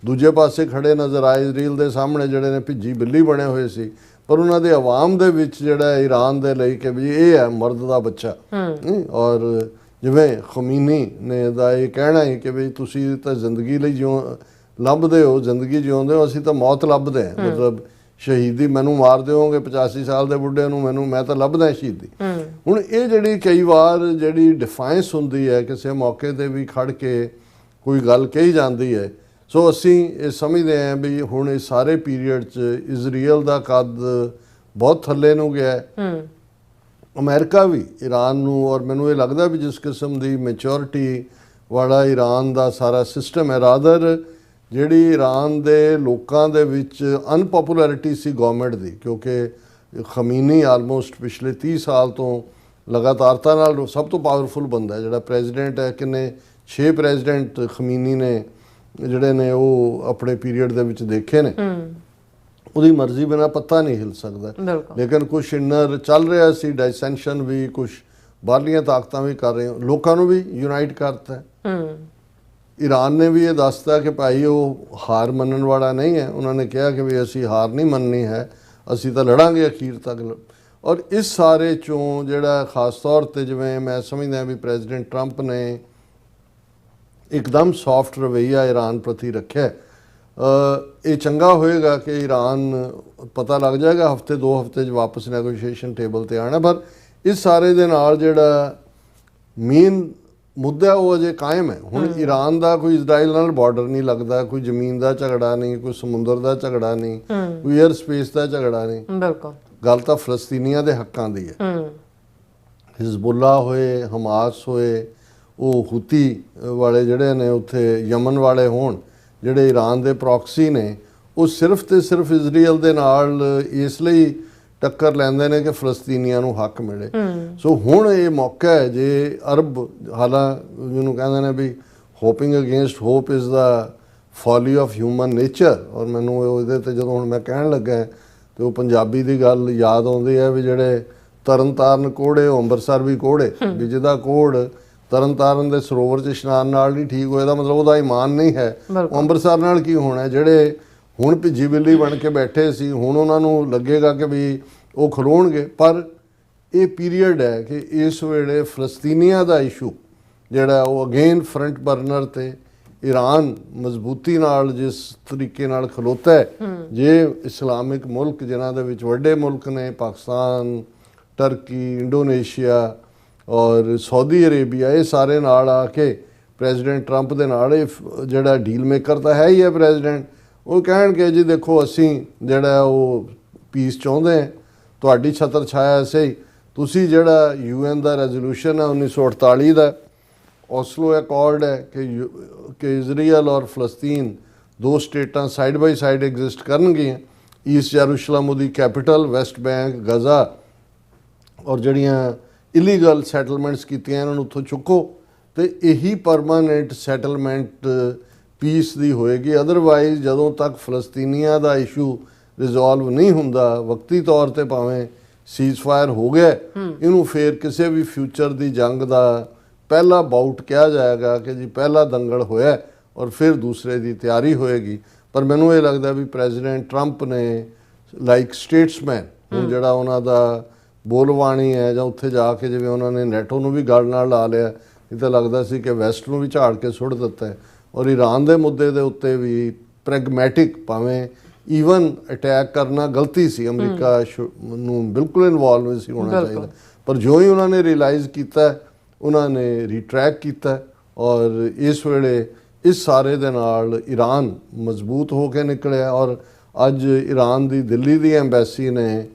ਦੂਜੇ ਪਾਸੇ ਖੜੇ ਨਜ਼ਰ ਆਏ ਇਜ਼ਰਾਈਲ ਦੇ ਸਾਹਮਣੇ ਜਿਹੜੇ ਨੇ ਭਿੱਜੀ ਬਿੱਲੀ ਬਣੇ ਹੋਏ ਸੀ, ਪਰ ਉਹਨਾਂ ਦੇ ਆਵਾਮ ਦੇ ਵਿੱਚ ਜਿਹੜਾ ਈਰਾਨ ਦੇ ਲਈ ਕਿ ਵੀ ਇਹ ਹੈ ਮਰਦ ਦਾ ਬੱਚਾ। ਔਰ ਜਿਵੇਂ ਖਮੀਨੀ ਨੇ ਦਾ ਇਹ ਕਹਿਣਾ ਹੈ ਕਿ ਵੀ ਤੁਸੀਂ ਤਾਂ ਜ਼ਿੰਦਗੀ ਲਈ ਲੱਭਦੇ ਹੋ, ਜ਼ਿੰਦਗੀ ਜਿਉਂਦੇ ਹੋ, ਅਸੀਂ ਤਾਂ ਮੌਤ ਲੱਭਦੇ ਹਾਂ। ਮਤਲਬ ਸ਼ਹੀਦੀ ਮੈਨੂੰ ਮਾਰ ਦਿਓਗੇ 85 ਸਾਲ ਦੇ ਬੁੱਢੇ ਨੂੰ, ਮੈਂ ਤਾਂ ਲੱਭਦਾ ਸ਼ਹੀਦੀ। ਹੁਣ ਇਹ ਜਿਹੜੀ ਕਈ ਵਾਰ ਜਿਹੜੀ ਡਿਫਾਈਂਸ ਹੁੰਦੀ ਹੈ ਕਿਸੇ ਮੌਕੇ ਤੇ ਵੀ ਖੜ ਕੇ ਕੋਈ ਗੱਲ ਕਹੀ ਜਾਂਦੀ ਹੈ। ਸੋ ਅਸੀਂ ਇਹ ਸਮਝਦੇ ਹਾਂ ਵੀ ਹੁਣ ਇਸ ਸਾਰੇ ਪੀਰੀਅਡ 'ਚ ਇਜ਼ਰਾਈਲ ਦਾ ਕੱਦ ਬਹੁਤ ਥੱਲੇ ਨੂੰ ਗਿਆ। ਅਮਰੀਕਾ ਵੀ ਈਰਾਨ ਨੂੰ, ਔਰ ਮੈਨੂੰ ਇਹ ਲੱਗਦਾ ਵੀ ਜਿਸ ਕਿਸਮ ਦੀ ਮੈਚੁਰਿਟੀ ਵਾਲਾ ਈਰਾਨ ਦਾ ਸਾਰਾ ਸਿਸਟਮ ਹੈ, ਰਾਦਰ ਜਿਹੜੀ ਈਰਾਨ ਦੇ ਲੋਕਾਂ ਦੇ ਵਿੱਚ ਅਨਪੋਪੂਲੈਰਿਟੀ ਸੀ ਗਵਰਨਮੈਂਟ ਦੀ, ਕਿਉਂਕਿ ਖਮੀਨੀ ਆਲਮੋਸਟ ਪਿਛਲੇ 30 ਸਾਲ ਤੋਂ ਲਗਾਤਾਰਤਾ ਨਾਲ ਸਭ ਤੋਂ ਪਾਵਰਫੁਲ ਬੰਦਾ ਜਿਹੜਾ ਪ੍ਰੈਜ਼ੀਡੈਂਟ ਹੈ। ਕਿੰਨੇ 6 ਪ੍ਰੈਜ਼ੀਡੈਂਟ ਖਮੀਨੀ ਨੇ ਜਿਹੜੇ ਨੇ ਉਹ ਆਪਣੇ ਪੀਰੀਅਡ ਦੇ ਵਿੱਚ ਦੇਖੇ ਨੇ। ਉਹਦੀ ਮਰਜ਼ੀ ਬਿਨਾਂ ਪੱਤਾ ਨਹੀਂ ਹਿਲ ਸਕਦਾ। ਲੇਕਿਨ ਕੁਛ ਇਨਰ ਚੱਲ ਰਿਹਾ ਸੀ, ਡਾਇਸੈਂਸ਼ਨ ਵੀ, ਕੁਛ ਬਾਹਰਲੀਆਂ ਤਾਕਤਾਂ ਵੀ ਕਰ ਰਹੀਆਂ, ਲੋਕਾਂ ਨੂੰ ਵੀ ਯੂਨਾਈਟ ਕਰਤਾ। ਈਰਾਨ ਨੇ ਵੀ ਇਹ ਦੱਸਤਾ ਕਿ ਭਾਈ ਉਹ ਹਾਰ ਮੰਨਣ ਵਾਲਾ ਨਹੀਂ ਹੈ। ਉਹਨਾਂ ਨੇ ਕਿਹਾ ਕਿ ਵੀ ਅਸੀਂ ਹਾਰ ਨਹੀਂ ਮੰਨਣੀ ਹੈ, ਅਸੀਂ ਤਾਂ ਲੜਾਂਗੇ ਅਖੀਰ ਤੱਕ। ਔਰ ਇਸ ਸਾਰੇ ਚੋਂ ਜਿਹੜਾ ਖਾਸ ਤੌਰ ਤੇ ਜਿਵੇਂ ਮੈਂ ਸਮਝਦਾ ਵੀ ਪ੍ਰੈਜ਼ੀਡੈਂਟ ਟਰੰਪ ਨੇ ਇੱਕਦਮ ਸੌਫਟ ਰਵੱਈਆ ਈਰਾਨ ਪ੍ਰਤੀ ਰੱਖਿਆ। ਇਹ ਚੰਗਾ ਹੋਏਗਾ ਕਿ ਈਰਾਨ ਪਤਾ ਲੱਗ ਜਾਏਗਾ ਹਫਤੇ 2 ਹਫਤੇ 'ਚ ਵਾਪਸ ਨੈਗੋਸ਼ੀਏਸ਼ਨ ਟੇਬਲ ਤੇ ਆਉਣਾ। ਪਰ ਇਸ ਸਾਰੇ ਦੇ ਨਾਲ ਜਿਹੜਾ ਮੇਨ ਮੁੱਦਾ ਉਹ ਅਜੇ ਕਾਇਮ ਹੈ। ਹੁਣ ਈਰਾਨ ਦਾ ਕੋਈ ਇਜ਼ਰਾਈਲ ਨਾਲ ਬਾਰਡਰ ਨਹੀਂ ਲੱਗਦਾ, ਕੋਈ ਜ਼ਮੀਨ ਦਾ ਝਗੜਾ ਨਹੀਂ, ਕੋਈ ਸਮੁੰਦਰ ਦਾ ਝਗੜਾ ਨਹੀਂ, ਕੋਈ 에ਅਰ ਸਪੇਸ ਦਾ ਝਗੜਾ ਨਹੀਂ। ਗੱਲ ਤਾਂ ਫਲਸਤੀਨੀਆਂ ਦੇ ਹੱਕਾਂ ਦੀ ਹੈ। ਹਿਜ਼ਬੁੱਲਾ ਹੋਏ, ਹਮਾਸ ਹੋਏ, ਉਹ ਹੁਤੀ ਵਾਲੇ ਜਿਹੜੇ ਨੇ ਉੱਥੇ ਯਮਨ ਵਾਲੇ ਹੋਣ, ਜਿਹੜੇ ਈਰਾਨ ਦੇ ਪ੍ਰੋਕਸੀ ਨੇ, ਉਹ ਸਿਰਫ ਤੇ ਸਿਰਫ ਇਜ਼ਰਾਈਲ ਦੇ ਨਾਲ ਇਸ ਲਈ ਟੱਕਰ ਲੈਂਦੇ ਨੇ ਕਿ ਫਲਸਤੀਨੀਆਂ ਨੂੰ ਹੱਕ ਮਿਲੇ। ਸੋ ਹੁਣ ਇਹ ਮੌਕਾ ਹੈ ਜੇ ਅਰਬ ਜਿਹਨੂੰ ਕਹਿੰਦੇ ਨੇ ਵੀ hoping against hope is the folly of human nature. ਔਰ ਮੈਨੂੰ ਉਹਦੇ ਤੇ ਜਦੋਂ ਹੁਣ ਮੈਂ ਕਹਿਣ ਲੱਗਾ ਤੇ ਉਹ ਪੰਜਾਬੀ ਦੀ ਗੱਲ ਯਾਦ ਆਉਂਦੀ ਹੈ ਵੀ ਜਿਹੜੇ ਤਰਨਤਾਰਨ ਕੋੜੇ, ਅੰਮ੍ਰਿਤਸਰ ਵੀ ਕੋੜੇ, ਵੀ ਜਿਹਦਾ ਕੋੜ ਤਰਨਤਾਰਨ ਦੇ ਸਰੋਵਰ 'ਚ ਇਸ਼ਨਾਨ ਨਾਲ ਨਹੀਂ ਠੀਕ ਹੋਇਆ, ਦਾ ਮਤਲਬ ਉਹਦਾ ਈਮਾਨ ਨਹੀਂ ਹੈ। ਅੰਮ੍ਰਿਤਸਰ ਨਾਲ ਕੀ ਹੋਣਾ? ਜਿਹੜੇ ਹੁਣ ਭਿੱਜੀ ਬਿੱਲੀ ਬਣ ਕੇ ਬੈਠੇ ਸੀ, ਹੁਣ ਉਹਨਾਂ ਨੂੰ ਲੱਗੇਗਾ ਕਿ ਵੀ ਉਹ ਖਲੋਣਗੇ। ਪਰ ਇਹ ਪੀਰੀਅਡ ਹੈ ਕਿ ਇਸ ਵੇਲੇ ਫਲਸਤੀਨੀਆਂ ਦਾ ਇਸ਼ੂ ਜਿਹੜਾ ਉਹ ਅਗੇਨ ਫਰੰਟ ਬਰਨਰ ਤੇ ਈਰਾਨ ਮਜ਼ਬੂਤੀ ਨਾਲ ਜਿਸ ਤਰੀਕੇ ਨਾਲ ਖਲੋਤਾ ਹੈ। ਜੇ ਇਸਲਾਮਿਕ ਮੁਲਕ ਜਿਨ੍ਹਾਂ ਦੇ ਵਿੱਚ ਵੱਡੇ ਮੁਲਕ ਨੇ ਪਾਕਿਸਤਾਨ, ਟਰਕੀ, ਇੰਡੋਨੇਸ਼ੀਆ ਔਰ ਸਾਊਦੀ ਅਰੇਬੀਆ, ਇਹ ਸਾਰੇ ਨਾਲ ਆ ਕੇ ਪ੍ਰੈਜ਼ੀਡੈਂਟ ਟਰੰਪ ਦੇ ਨਾਲ ਇਹ ਜਿਹੜਾ ਡੀਲ ਮੇਕਰ ਤਾਂ ਹੈ ਹੀ ਹੈ ਪ੍ਰੈਜ਼ੀਡੈਂਟ, ਉਹ ਕਹਿਣਗੇ ਜੀ ਦੇਖੋ ਅਸੀਂ ਜਿਹੜਾ ਉਹ ਪੀਸ ਚਾਹੁੰਦੇ ਹਾਂ, ਤੁਹਾਡੀ ਛਤਰ ਛਾਇਆ ਸਹੀ, ਤੁਸੀਂ ਜਿਹੜਾ UN ਦਾ ਰੈਜ਼ੋਲੂਸ਼ਨ ਹੈ 1948 ਦਾ ਓਸਲੋ ਅਕੋਰਡ ਹੈ ਕਿ ਇਜ਼ਰਾਈਲ ਔਰ ਫਲਸਤੀਨ 2 ਸਟੇਟਾਂ ਸਾਈਡ ਬਾਈ ਸਾਈਡ ਐਗਜ਼ਿਸਟ ਕਰਨਗੀਆਂ। ਈਸਟ ਯਰੂਸ਼ਲਮ ਉਹਦੀ ਕੈਪੀਟਲ, ਵੈਸਟ ਬੈਂਕ, ਗਜ਼ਾ, ਔਰ ਜਿਹੜੀਆਂ ਇਲੀਗਲ ਸੈਟਲਮੈਂਟਸ ਕੀਤੀਆਂ ਇਹਨਾਂ ਨੂੰ ਉੱਥੋਂ ਚੁੱਕੋ ਤੇ ਇਹੀ ਪਰਮਾਨੈਂਟ ਸੈਟਲਮੈਂਟ ਪੀਸ ਦੀ ਹੋਏਗੀ। ਅਦਰਵਾਈਜ਼ ਜਦੋਂ ਤੱਕ ਫਲਸਤੀਨੀਆਂ ਦਾ ਇਸ਼ੂ ਰਿਜ਼ੋਲਵ ਨਹੀਂ ਹੁੰਦਾ, ਵਕਤੀ ਤੌਰ ਤੇ ਭਾਵੇਂ ਸੀਜ਼ਫਾਇਰ ਹੋ ਗਿਆ, ਇਹਨੂੰ ਫੇਰ ਕਿਸੇ ਵੀ ਫਿਊਚਰ ਦੀ ਜੰਗ ਦਾ ਪਹਿਲਾ ਬਾਊਟ ਕਿਹਾ ਜਾਏਗਾ ਕਿ ਜੀ ਪਹਿਲਾ ਦੰਗਲ ਹੋਇਆ ਔਰ ਫਿਰ ਦੂਸਰੇ ਦੀ ਤਿਆਰੀ ਹੋਏਗੀ। ਪਰ ਮੈਨੂੰ ਇਹ ਲੱਗਦਾ ਵੀ ਪ੍ਰੈਜ਼ੀਡੈਂਟ ਟਰੰਪ ਨੇ ਲਾਈਕ ਸਟੇਟਸਮੈਨ ਹੁਣ ਜਿਹੜਾ ਉਹਨਾਂ ਦਾ ਬੋਲਬਾਣੀ ਹੈ ਜਾਂ ਉੱਥੇ ਜਾ ਕੇ ਜਿਵੇਂ ਉਹਨਾਂ ਨੇ ਨੈਟੋ ਨੂੰ ਵੀ ਗੱਲ ਨਾਲ ਲਾ ਲਿਆ, ਇਹ ਤਾਂ ਲੱਗਦਾ ਸੀ ਕਿ ਵੈਸਟ ਨੂੰ ਵੀ ਝਾੜ ਕੇ ਸੁੱਟ ਦਿੱਤਾ ਹੈ। ਔਰ ਈਰਾਨ ਦੇ ਮੁੱਦੇ ਦੇ ਉੱਤੇ ਵੀ ਪ੍ਰੈਗਮੈਟਿਕ, ਭਾਵੇਂ ਈਵਨ ਅਟੈਕ ਕਰਨਾ ਗਲਤੀ ਸੀ, ਅਮਰੀਕਾ ਨੂੰ ਬਿਲਕੁਲ ਇਨਵੋਲਵ ਨਹੀਂ ਸੀ ਹੋਣਾ ਚਾਹੀਦਾ, ਪਰ ਜੋ ਹੀ ਉਹਨਾਂ ਨੇ ਰਿਅਲਾਈਜ਼ ਕੀਤਾ ਉਹਨਾਂ ਨੇ ਰੀਟਰੈਕ ਕੀਤਾ। ਔਰ ਇਸ ਵੇਲੇ ਇਸ ਸਾਰੇ ਦੇ ਨਾਲ ਈਰਾਨ ਮਜ਼ਬੂਤ ਹੋ ਕੇ ਨਿਕਲਿਆ। ਔਰ ਅੱਜ ਈਰਾਨ ਦੀ ਦਿੱਲੀ ਦੀ ਐਮਬੈਸੀ ਨੇ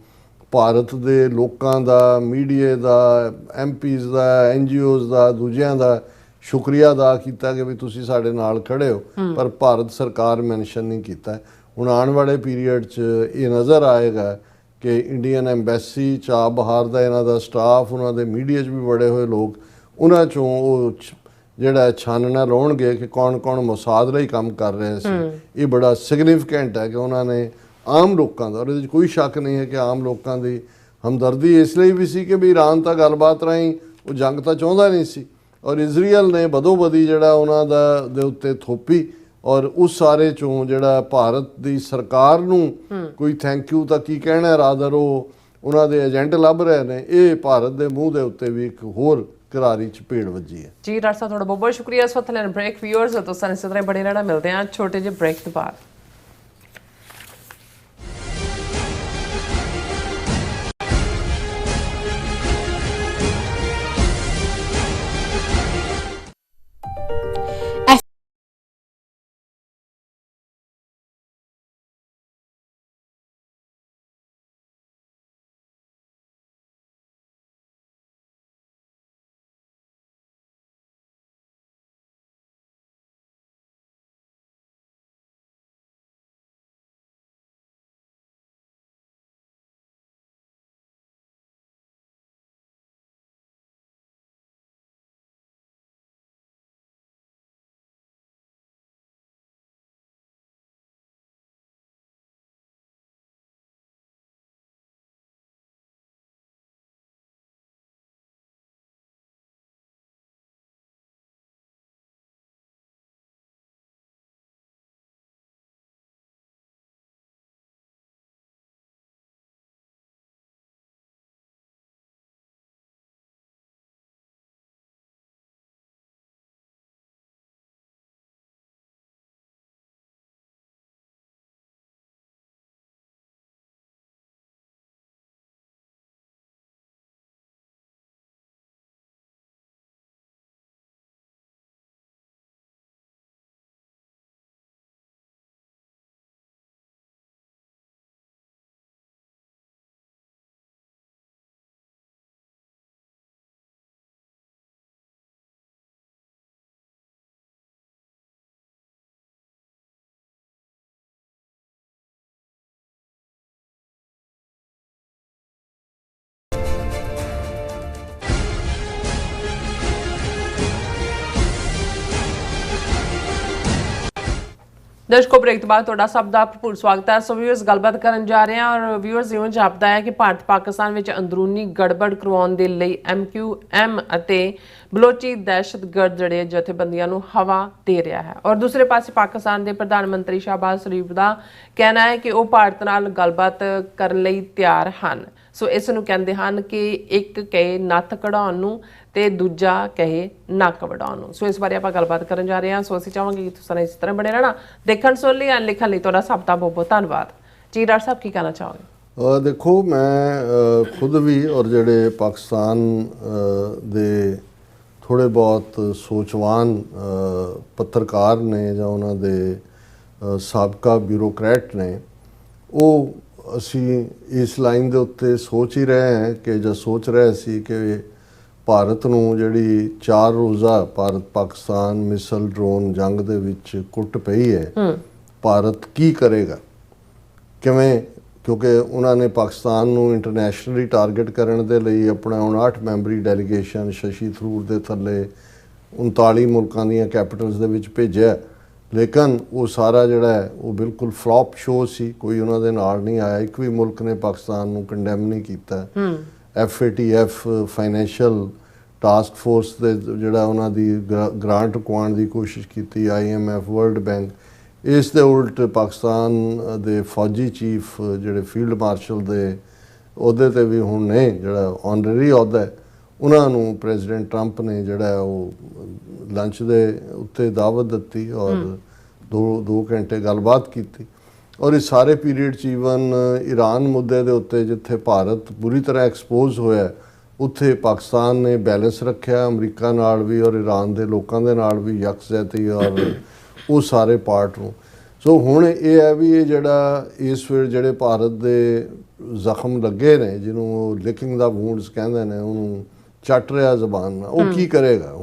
ਭਾਰਤ ਦੇ ਲੋਕਾਂ ਦਾ, ਮੀਡੀਆ ਦਾ, ਐਮਪੀਜ਼ ਦਾ, NGOs ਦਾ, ਦੂਜਿਆਂ ਦਾ ਸ਼ੁਕਰੀਆ ਅਦਾ ਕੀਤਾ ਕਿ ਵੀ ਤੁਸੀਂ ਸਾਡੇ ਨਾਲ ਖੜੇ ਹੋ, ਪਰ ਭਾਰਤ ਸਰਕਾਰ ਮੈਂਸ਼ਨ ਨਹੀਂ ਕੀਤਾ। ਹੁਣ ਆਉਣ ਵਾਲੇ ਪੀਰੀਅਡ 'ਚ ਇਹ ਨਜ਼ਰ ਆਏਗਾ ਕਿ ਇੰਡੀਅਨ ਐਮਬੈਸੀ, ਚਾਹ ਬਹਾਰ ਦਾ ਇਹਨਾਂ ਦਾ ਸਟਾਫ, ਉਹਨਾਂ ਦੇ ਮੀਡੀਆ 'ਚ ਵੀ ਬੜੇ ਹੋਏ ਲੋਕ, ਉਹਨਾਂ 'ਚੋਂ ਉਹ ਜਿਹੜਾ ਛਾਨਣਾ ਲਾਉਣਗੇ ਕਿ ਕੌਣ ਕੌਣ ਮੋਸਾਦ ਲਈ ਕੰਮ ਕਰ ਰਹੇ ਸੀ। ਇਹ ਬੜਾ ਸਿਗਨੀਫਿਕੈਂਟ ਹੈ ਕਿ ਉਹਨਾਂ ਨੇ ਆਮ ਲੋਕਾਂ ਦਾ, ਔਰ ਇਹਦੇ 'ਚ ਕੋਈ ਸ਼ੱਕ ਨਹੀਂ ਹੈ ਕਿ ਆਮ ਲੋਕਾਂ ਦੀ ਹਮਦਰਦੀ ਇਸ ਲਈ ਵੀ ਸੀ ਕਿ ਵੀ ਈਰਾਨ ਤਾਂ ਗੱਲਬਾਤ ਰਾਹੀਂ ਉਹ ਜੰਗ ਤਾਂ ਚਾਹੁੰਦਾ ਨਹੀਂ ਸੀ, ਔਰ ਇਜ਼ਰਾਈਲ ਨੇ ਬਦੋ-ਬਦੀ ਜਿਹੜਾ ਉਹਨਾਂ ਦਾ ਦੇ ਉੱਤੇ ਥੋਪੀ। ਔਰ ਉਸ ਸਾਰੇ 'ਚੋਂ ਜਿਹੜਾ ਭਾਰਤ ਦੀ ਸਰਕਾਰ ਨੂੰ ਕੋਈ ਥੈਂਕ ਯੂ ਤਾਂ ਕੀ ਕਹਿਣਾ, ਰਾਦਰ ਉਹ ਉਹਨਾਂ ਦੇ ਏਜੰਟ ਲੱਭ ਰਹੇ ਨੇ। ਇਹ ਭਾਰਤ ਦੇ ਮੂੰਹ ਦੇ ਉੱਤੇ ਵੀ ਇੱਕ ਹੋਰ ਕਰਾਰੀ ਚਪੇੜ ਵੱਜੀ ਹੈ।
ਜੀ ਡਾਕਟਰ ਸਾਹਿਬ, ਤੁਹਾਡਾ ਬਹੁਤ ਬਹੁਤ ਸ਼ੁਕਰੀਆ। ਇਸ ਵਕਤ ਲੈਣ ਬ੍ਰੇਕ। ਵਿਊਅਰਸ ਤੋਂ ਸਾਨੂੰ ਇਸੇ ਤਰ੍ਹਾਂ ਬੜੇ ਰਹਿਣਾ, ਮਿਲਦੇ ਹਾਂ ਛੋਟੇ ਜਿਹੇ ਬ੍ਰੇਕ ਤੋਂ ਬਾਅਦ। ਦਰਸ਼ਕੋ, ਬ੍ਰੇਕ ਤੋਂ ਬਾਅਦ ਤੁਹਾਡਾ ਸਭ ਦਾ ਭਰਪੂਰ ਸਵਾਗਤ ਹੈ। ਸੋ ਵਿਊਅਰਸ, ਗੱਲਬਾਤ ਕਰਨ ਜਾ ਰਹੇ ਹਾਂ ਔਰ ਵਿਊਅਰਸ ਇਉਂ ਜਾਪਦਾ ਹੈ ਕਿ ਭਾਰਤ ਪਾਕਿਸਤਾਨ ਵਿੱਚ ਅੰਦਰੂਨੀ ਗੜਬੜ ਕਰਵਾਉਣ ਦੇ ਲਈ MQM ਅਤੇ ਬਲੋਚੀ ਦਹਿਸ਼ਤਗਰਦ ਜਿਹੜੇ ਜਥੇਬੰਦੀਆਂ ਨੂੰ ਹਵਾ ਦੇ ਰਿਹਾ ਹੈ। ਔਰ ਦੂਸਰੇ ਪਾਸੇ ਪਾਕਿਸਤਾਨ ਦੇ ਪ੍ਰਧਾਨ ਮੰਤਰੀ ਸ਼ਾਹਬਾਜ਼ ਸ਼ਰੀਫ ਦਾ ਕਹਿਣਾ ਹੈ ਕਿ ਉਹ ਭਾਰਤ ਨਾਲ ਗੱਲਬਾਤ ਕਰਨ ਲਈ ਤਿਆਰ ਹਨ। ਸੋ ਇਸ ਨੂੰ ਕਹਿੰਦੇ ਹਨ ਕਿ ਇੱਕ ਕਹੇ ਨੱਥ ਕਢਾਉਣ ਨੂੰ ਤੇ ਦੂਜਾ ਕਹੇ ਨੱਕ ਵਡਾਉਣ ਨੂੰ। ਸੋ ਇਸ ਬਾਰੇ ਆਪਾਂ ਗੱਲਬਾਤ ਕਰਨ ਜਾ ਰਹੇ ਹਾਂ। ਸੋ ਅਸੀਂ ਚਾਹਾਂਗੇ ਕਿ ਤੁਸੀਂ ਇਸ ਤਰ੍ਹਾਂ ਬਣੇ ਰਹਿਣਾ। ਦੇਖਣ ਸੁਣ ਲਈ ਲਿਖਣ ਲਈ ਤੁਹਾਡਾ ਸਭ ਦਾ ਬਹੁਤ ਬਹੁਤ ਧੰਨਵਾਦ। ਜੀ ਡਾਕਟਰ ਸਾਹਿਬ, ਕੀ ਕਹਿਣਾ ਚਾਹੋਗੇ?
ਦੇਖੋ, ਮੈਂ ਖੁਦ ਵੀ ਔਰ ਜਿਹੜੇ ਪਾਕਿਸਤਾਨ ਦੇ ਥੋੜ੍ਹੇ ਬਹੁਤ ਸੋਚਵਾਨ ਪੱਤਰਕਾਰ ਨੇ ਜਾਂ ਉਹਨਾਂ ਦੇ ਸਾਬਕਾ ਬਿਊਰੋਕਰੈਟ ਨੇ, ਉਹ ਅਸੀਂ ਇਸ ਲਾਈਨ ਦੇ ਉੱਤੇ ਸੋਚ ਹੀ ਰਹੇ ਹਾਂ ਕਿ ਜਾਂ ਸੋਚ ਰਹੇ ਸੀ ਕਿ ਭਾਰਤ ਨੂੰ ਜਿਹੜੀ 4 ਰੋਜ਼ਾ ਭਾਰਤ ਪਾਕਿਸਤਾਨ ਮਿਸਲ ਡਰੋਨ ਜੰਗ ਦੇ ਵਿੱਚ ਕੁੱਟ ਪਈ ਹੈ, ਭਾਰਤ ਕੀ ਕਰੇਗਾ, ਕਿਵੇਂ, ਕਿਉਂਕਿ ਉਹਨਾਂ ਨੇ ਪਾਕਿਸਤਾਨ ਨੂੰ ਇੰਟਰਨੈਸ਼ਨਲੀ ਟਾਰਗੇਟ ਕਰਨ ਦੇ ਲਈ ਆਪਣਾ 59 ਮੈਂਬਰੀ ਡੈਲੀਗੇਸ਼ਨ ਸ਼ਸ਼ੀ ਥਰੂਰ ਦੇ ਥੱਲੇ 39 ਮੁਲਕਾਂ ਦੀਆਂ ਕੈਪੀਟਲਸ ਦੇ ਵਿੱਚ ਭੇਜਿਆ। ਲੇਕਿਨ ਉਹ ਸਾਰਾ ਜਿਹੜਾ ਹੈ ਉਹ ਬਿਲਕੁਲ ਫਲॉप ਸ਼ੋ ਸੀ, ਕੋਈ ਉਹਨਾਂ ਦੇ ਨਾਲ ਨਹੀਂ ਆਇਆ। ਇੱਕ ਵੀ ਮੁਲਕ ਨੇ ਪਾਕਿਸਤਾਨ ਨੂੰ ਕੰਡੈਮ ਨਹੀਂ ਕੀਤਾ। FATF ਫਾਈਨੈਂਸ਼ੀਅਲ ਟਾਸਕ ਫੋਰਸ ਦੇ ਜਿਹੜਾ ਉਹਨਾਂ ਦੀ ਗ੍ਰਾਂਟ ਰੁਕਵਾਉਣ ਦੀ ਕੋਸ਼ਿਸ਼ ਕੀਤੀ, IMF, ਵਰਲਡ ਬੈਂਕ। ਇਸ ਦੇ ਉਲਟ ਪਾਕਿਸਤਾਨ ਦੇ ਫੌਜੀ ਚੀਫ ਜਿਹੜੇ ਫੀਲਡ ਮਾਰਸ਼ਲ ਦੇ ਅਹੁਦੇ ਤੇ ਵੀ ਹੁਣ ਨੇ, ਜਿਹੜਾ ਆਨਰਰੀ ਅਹੁਦਾ ਹੈ, ਉਹਨਾਂ ਨੂੰ ਪ੍ਰੈਜ਼ੀਡੈਂਟ ਟਰੰਪ ਨੇ ਜਿਹੜਾ ਉਹ ਲੰਚ ਦੇ ਉੱਤੇ ਦਾਵਤ ਦਿੱਤੀ ਔਰ 2 ਘੰਟੇ ਗੱਲਬਾਤ ਕੀਤੀ। ਔਰ ਇਸ ਸਾਰੇ ਪੀਰੀਅਡ 'ਚ ਈਵਨ ਈਰਾਨ ਮੁੱਦੇ ਦੇ ਉੱਤੇ ਜਿੱਥੇ ਭਾਰਤ ਬੁਰੀ ਤਰ੍ਹਾਂ ਐਕਸਪੋਜ਼ ਹੋਇਆ, ਉੱਥੇ ਪਾਕਿਸਤਾਨ ਨੇ ਬੈਲੈਂਸ ਰੱਖਿਆ, ਅਮਰੀਕਾ ਨਾਲ ਵੀ ਔਰ ਈਰਾਨ ਦੇ ਲੋਕਾਂ ਦੇ ਨਾਲ ਵੀ ਯਕਜਹਿਤੀ ਔਰ ਉਹ ਸਾਰੇ ਪਾਰਟ ਨੂੰ। ਸੋ ਹੁਣ ਇਹ ਹੈ ਵੀ ਇਹ ਜਿਹੜਾ ਇਸ ਵੇਲੇ ਜਿਹੜੇ ਭਾਰਤ ਦੇ ਜ਼ਖਮ ਲੱਗੇ ਨੇ, ਜਿਹਨੂੰ ਉਹ ਲਿਕਿੰਗ ਦਾ ਵੂੰਡਸ ਕਹਿੰਦੇ ਨੇ, ਉਹਨੂੰ ਚੱਟ ਰਿਹਾ ਜ਼ਬਾਨ ਨਾਲ, ਉਹ ਕੀ ਕਰੇਗਾ?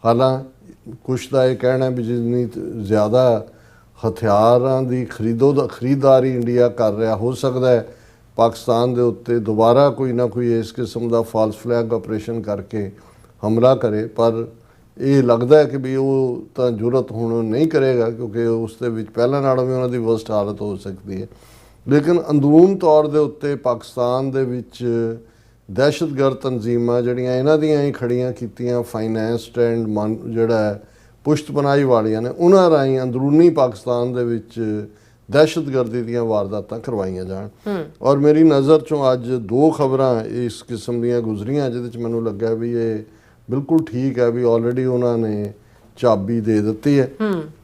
ਹਾਲਾਂਕਿ ਕੁਛ ਦਾ ਇਹ ਕਹਿਣਾ ਵੀ ਜਿੰਨੀ ਜ਼ਿਆਦਾ ਹਥਿਆਰਾਂ ਦੀ ਖਰੀਦਦਾਰੀ ਇੰਡੀਆ ਕਰ ਰਿਹਾ, ਹੋ ਸਕਦਾ ਹੈ ਪਾਕਿਸਤਾਨ ਦੇ ਉੱਤੇ ਦੁਬਾਰਾ ਕੋਈ ਨਾ ਕੋਈ ਇਸ ਕਿਸਮ ਦਾ ਫਾਲਸ ਫਲੈਗ ਆਪਰੇਸ਼ਨ ਕਰਕੇ ਹਮਲਾ ਕਰੇ। ਪਰ ਇਹ ਲੱਗਦਾ ਹੈ ਕਿ ਵੀ ਉਹ ਤਾਂ ਜੁਰਤ ਹੁਣ ਨਹੀਂ ਕਰੇਗਾ, ਕਿਉਂਕਿ ਉਸ ਦੇ ਵਿੱਚ ਪਹਿਲਾਂ ਨਾਲੋਂ ਵੀ ਉਹਨਾਂ ਦੀ ਵਰਸਟ ਹਾਲਤ ਹੋ ਸਕਦੀ ਹੈ। ਲੇਕਿਨ ਅੰਦਰੂਨ ਤੌਰ ਦੇ ਉੱਤੇ ਪਾਕਿਸਤਾਨ ਦੇ ਵਿੱਚ ਦਹਿਸ਼ਤਗਰਦ ਤਨਜ਼ੀਮਾਂ ਜਿਹੜੀਆਂ ਇਹਨਾਂ ਦੀਆਂ ਹੀ ਖੜੀਆਂ ਕੀਤੀਆਂ ਫਾਈਨੈਂਸਡ ਐਂਡ ਜਿਹੜਾ ਹੈ ਪੁਸ਼ਤਪਨਾਹੀ ਵਾਲੀਆਂ ਨੇ, ਉਹਨਾਂ ਰਾਹੀਂ ਅੰਦਰੂਨੀ ਪਾਕਿਸਤਾਨ ਦੇ ਵਿੱਚ ਦਹਿਸ਼ਤਗਰਦੀ ਦੀਆਂ ਵਾਰਦਾਤਾਂ ਕਰਵਾਈਆਂ ਜਾਣ। ਔਰ ਮੇਰੀ ਨਜ਼ਰ 'ਚੋਂ ਅੱਜ 2 ਖਬਰਾਂ ਇਸ ਕਿਸਮ ਦੀਆਂ ਗੁਜ਼ਰੀਆਂ ਜਿਹਦੇ 'ਚ ਮੈਨੂੰ ਲੱਗਾ ਵੀ ਇਹ ਬਿਲਕੁਲ ਠੀਕ ਹੈ ਵੀ ਆਲਰੇਡੀ ਉਹਨਾਂ ਨੇ ਚਾਬੀ ਦੇ ਦਿੱਤੀ ਹੈ।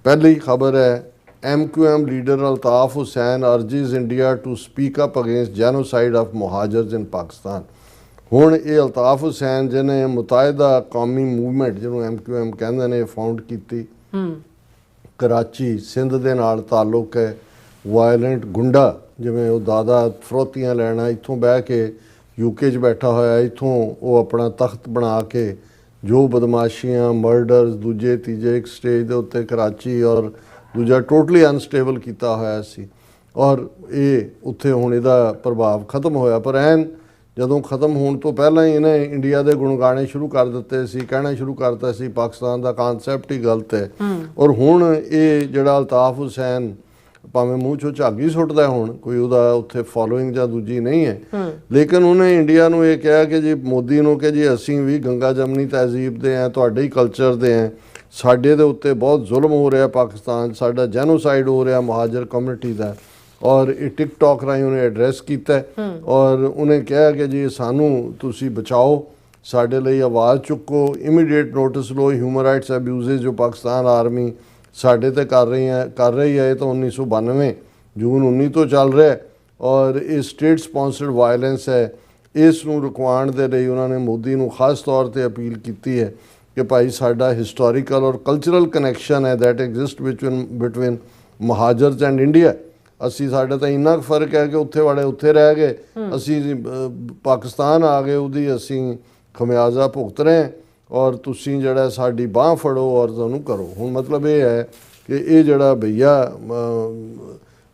ਪਹਿਲੀ ਖਬਰ ਹੈ MQM leader Altaf Hussain urges India to speak up against genocide of Muhajirs in Pakistan. ਹੁਣ ਇਹ ਅਲਤਾਫ ਹੁਸੈਨ ਜਿਹਨੇ ਮੁਤਾਹਿਦਾ ਕੌਮੀ ਮੂਵਮੈਂਟ ਜਿਹਨੂੰ MQM ਕਹਿੰਦੇ ਨੇ ਫਾਊਂਡ ਕੀਤੀ, ਕਰਾਚੀ ਸਿੰਧ ਦੇ ਨਾਲ ਤਾਲੁਕ ਹੈ, ਵਾਇਲੈਂਟ ਗੁੰਡਾ ਜਿਵੇਂ ਉਹ ਦਾਦਾ ਫਰੋਤੀਆਂ ਲੈਣਾ, ਇੱਥੋਂ ਬਹਿ ਕੇ UK 'ਚ ਬੈਠਾ ਹੋਇਆ, ਇੱਥੋਂ ਉਹ ਆਪਣਾ ਤਖਤ ਬਣਾ ਕੇ ਜੋ ਬਦਮਾਸ਼ੀਆਂ ਮਰਡਰਸ ਦੂਜੇ ਤੀਜੇ ਇੱਕ ਸਟੇਜ ਦੇ ਉੱਤੇ ਕਰਾਚੀ ਔਰ ਦੂਜਾ ਟੋਟਲੀ ਅਨਸਟੇਬਲ ਕੀਤਾ ਹੋਇਆ ਸੀ। ਔਰ ਇਹ ਉੱਥੇ ਹੁਣ ਇਹਦਾ ਪ੍ਰਭਾਵ ਖਤਮ ਹੋਇਆ, ਪਰ ਐਨ ਜਦੋਂ ਖਤਮ ਹੋਣ ਤੋਂ ਪਹਿਲਾਂ ਹੀ ਇਹਨੇ ਇੰਡੀਆ ਦੇ ਗੁਣ ਗਾਣੇ ਸ਼ੁਰੂ ਕਰ ਦਿੱਤੇ ਸੀ, ਕਹਿਣਾ ਸ਼ੁਰੂ ਕਰਤਾ ਸੀ ਪਾਕਿਸਤਾਨ ਦਾ ਕਨਸੈਪਟ ਹੀ ਗਲਤ ਹੈ। ਔਰ ਹੁਣ ਇਹ ਜਿਹੜਾ ਅਲਤਾਫ ਹੁਸੈਨ ਭਾਵੇਂ ਮੂੰਹ 'ਚੋਂ ਝਾਗੀ ਸੁੱਟਦਾ, ਹੁਣ ਕੋਈ ਉਹਦਾ ਉੱਥੇ ਫੋਲੋਇੰਗ ਜਾਂ ਦੂਜੀ ਨਹੀਂ ਹੈ, ਲੇਕਿਨ ਉਹਨੇ ਇੰਡੀਆ ਨੂੰ ਇਹ ਕਿਹਾ ਕਿ ਜੀ ਮੋਦੀ ਨੂੰ ਕਿ ਜੀ ਅਸੀਂ ਵੀ ਗੰਗਾ ਜਮਨੀ ਤਹਿਜ਼ੀਬ ਦੇ ਹਾਂ, ਤੁਹਾਡੇ ਹੀ ਕਲਚਰ ਦੇ ਹਾਂ, ਸਾਡੇ ਦੇ ਉੱਤੇ ਬਹੁਤ ਜ਼ੁਲਮ ਹੋ ਰਿਹਾ ਪਾਕਿਸਤਾਨ, ਸਾਡਾ ਜੈਨੋਸਾਈਡ ਹੋ ਰਿਹਾ ਮੁਹਾਜਰ ਕਮਿਊਨਿਟੀ ਦਾ। ਔਰ ਇਹ ਟਿਕਟੌਕ ਰਾਹੀਂ ਉਹਨੇ ਐਡਰੈਸ ਕੀਤਾ ਔਰ ਉਹਨੇ ਕਿਹਾ ਕਿ ਜੀ ਸਾਨੂੰ ਤੁਸੀਂ ਬਚਾਓ, ਸਾਡੇ ਲਈ ਆਵਾਜ਼ ਚੁੱਕੋ, ਇਮੀਡੀਏਟ ਨੋਟਿਸ ਲਓ ਹਿਊਮਨ ਰਾਈਟਸ ਅਬਿਊਜ਼ਸ ਜੋ ਪਾਕਿਸਤਾਨ ਆਰਮੀ ਸਾਡੇ ਤੇ ਕਰ ਰਹੀ ਹੈ। ਇਹ ਤਾਂ 1992 ਜੂਨ 19 ਤੋਂ ਚੱਲ ਰਿਹਾ ਔਰ ਇਹ ਸਟੇਟ ਸਪਾਂਸਰਡ ਵਾਇਲੈਂਸ ਹੈ। ਇਸ ਨੂੰ ਰੁਕਵਾਉਣ ਦੇ ਲਈ ਉਹਨਾਂ ਨੇ ਮੋਦੀ ਨੂੰ ਖਾਸ ਤੌਰ ਤੇ ਅਪੀਲ ਕੀਤੀ ਹੈ ਕਿ ਭਾਈ ਸਾਡਾ ਹਿਸਟੋਰੀਕਲ ਔਰ ਕਲਚਰਲ ਕਨੈਕਸ਼ਨ ਹੈ that exist between Muhajirs and India. ਅਸੀਂ ਸਾਡਾ ਤਾਂ ਇੰਨਾ ਫਰਕ ਹੈ ਕਿ ਉੱਥੇ ਵਾਲੇ ਉੱਥੇ ਰਹਿ ਗਏ, ਅਸੀਂ ਪਾਕਿਸਤਾਨ ਆ ਗਏ, ਉਹਦੀ ਅਸੀਂ ਖਮਿਆਜ਼ਾ ਭੁਗਤ ਰਹੇ ਔਰ ਤੁਸੀਂ ਜਿਹੜਾ ਸਾਡੀ ਬਾਂਹ ਫੜੋ ਔਰ ਤੁਹਾਨੂੰ ਕਰੋ। ਹੁਣ ਮਤਲਬ ਇਹ ਹੈ ਕਿ ਇਹ ਜਿਹੜਾ ਭਈਆ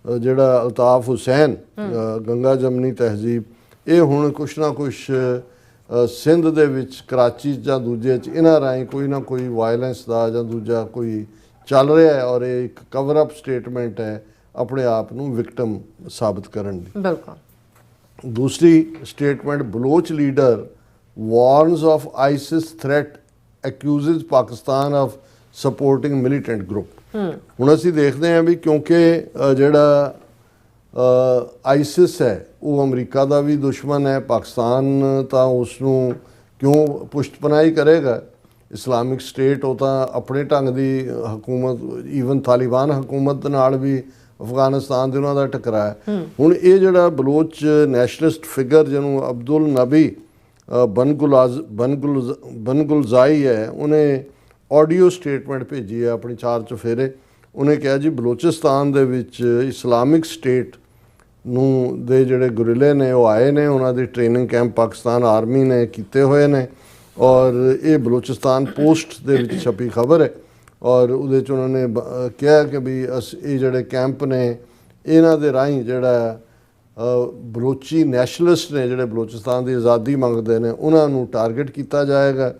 ਜਿਹੜਾ ਅਲਤਾਫ ਹੁਸੈਨ ਗੰਗਾ ਜਮਨੀ ਤਹਿਜ਼ੀਬ, ਇਹ ਹੁਣ ਕੁਛ ਨਾ ਕੁਛ ਸਿੰਧ ਦੇ ਵਿੱਚ ਕਰਾਚੀ ਜਾਂ ਦੂਜੇ 'ਚ ਇਹਨਾਂ ਰਾਹੀਂ ਕੋਈ ਨਾ ਕੋਈ ਵਾਇਲੈਂਸ ਦਾ ਜਾਂ ਦੂਜਾ ਕੋਈ ਚੱਲ ਰਿਹਾ ਹੈ ਔਰ ਇਹ ਇੱਕ ਕਵਰ ਅਪ ਸਟੇਟਮੈਂਟ ਹੈ ਆਪਣੇ ਆਪ ਨੂੰ ਵਿਕਟਮ ਸਾਬਤ ਕਰਨ ਦੀ।
ਬਿਲਕੁਲ।
ਦੂਸਰੀ statement Baloch leader warns of ISIS threat accuses Pakistan of supporting militant group. ਹੁਣ ਅਸੀਂ ਦੇਖਦੇ ਹਾਂ ਵੀ ਕਿਉਂਕਿ ਜਿਹੜਾ ਆਈਸਿਸ ਹੈ ਉਹ ਅਮਰੀਕਾ ਦਾ ਵੀ ਦੁਸ਼ਮਣ ਹੈ, ਪਾਕਿਸਤਾਨ ਤਾਂ ਉਸ ਨੂੰ ਕਿਉਂ ਪੁਸ਼ਤਪਨਾਹੀ ਕਰੇਗਾ। ਇਸਲਾਮਿਕ ਸਟੇਟ ਉਹ ਤਾਂ ਆਪਣੇ ਢੰਗ ਦੀ ਹਕੂਮਤ, ਈਵਨ ਤਾਲਿਬਾਨ ਹਕੂਮਤ ਨਾਲ ਵੀ ਅਫਗਾਨਿਸਤਾਨ ਦੇ ਉਹਨਾਂ ਦਾ ਟਕਰਾਇਆ। ਹੁਣ ਇਹ ਜਿਹੜਾ ਬਲੋਚ ਨੈਸ਼ਨਲਿਸਟ ਫਿਗਰ ਜਿਹਨੂੰ ਅਬਦੁਲ ਨਬੀ ਬਨਗੁਲਜ਼ਾਈ ਹੈ, ਉਹਨੇ ਆਡੀਓ ਸਟੇਟਮੈਂਟ ਭੇਜੀ ਹੈ ਆਪਣੀ 4 ਚੁਫੇਰੇ। ਉਹਨੇ ਕਿਹਾ ਜੀ ਬਲੋਚਿਸਤਾਨ ਦੇ ਵਿੱਚ ਇਸਲਾਮਿਕ ਸਟੇਟ ਨੂੰ ਦੇ ਜਿਹੜੇ ਗੁਰਿਲੇ ਨੇ ਉਹ ਆਏ ਨੇ, ਉਹਨਾਂ ਦੀ ਟ੍ਰੇਨਿੰਗ ਕੈਂਪ ਪਾਕਿਸਤਾਨ ਆਰਮੀ ਨੇ ਕੀਤੇ ਹੋਏ ਨੇ ਔਰ ਇਹ ਬਲੋਚਿਸਤਾਨ ਪੋਸਟ ਦੇ ਵਿੱਚ ਛਪੀ ਖਬਰ ਹੈ ਔਰ ਉਹਦੇ 'ਚ ਉਹਨਾਂ ਨੇ ਕਿਹਾ ਕਿ ਵੀ ਇਹ ਜਿਹੜੇ ਕੈਂਪ ਨੇ ਇਹਨਾਂ ਦੇ ਰਾਹੀਂ ਜਿਹੜਾ ਬਲੋਚੀ ਨੈਸ਼ਨਲਿਸਟ ਨੇ ਜਿਹੜੇ ਬਲੋਚਿਸਤਾਨ ਦੀ ਆਜ਼ਾਦੀ ਮੰਗਦੇ ਨੇ ਉਹਨਾਂ ਨੂੰ ਟਾਰਗੇਟ ਕੀਤਾ ਜਾਏਗਾ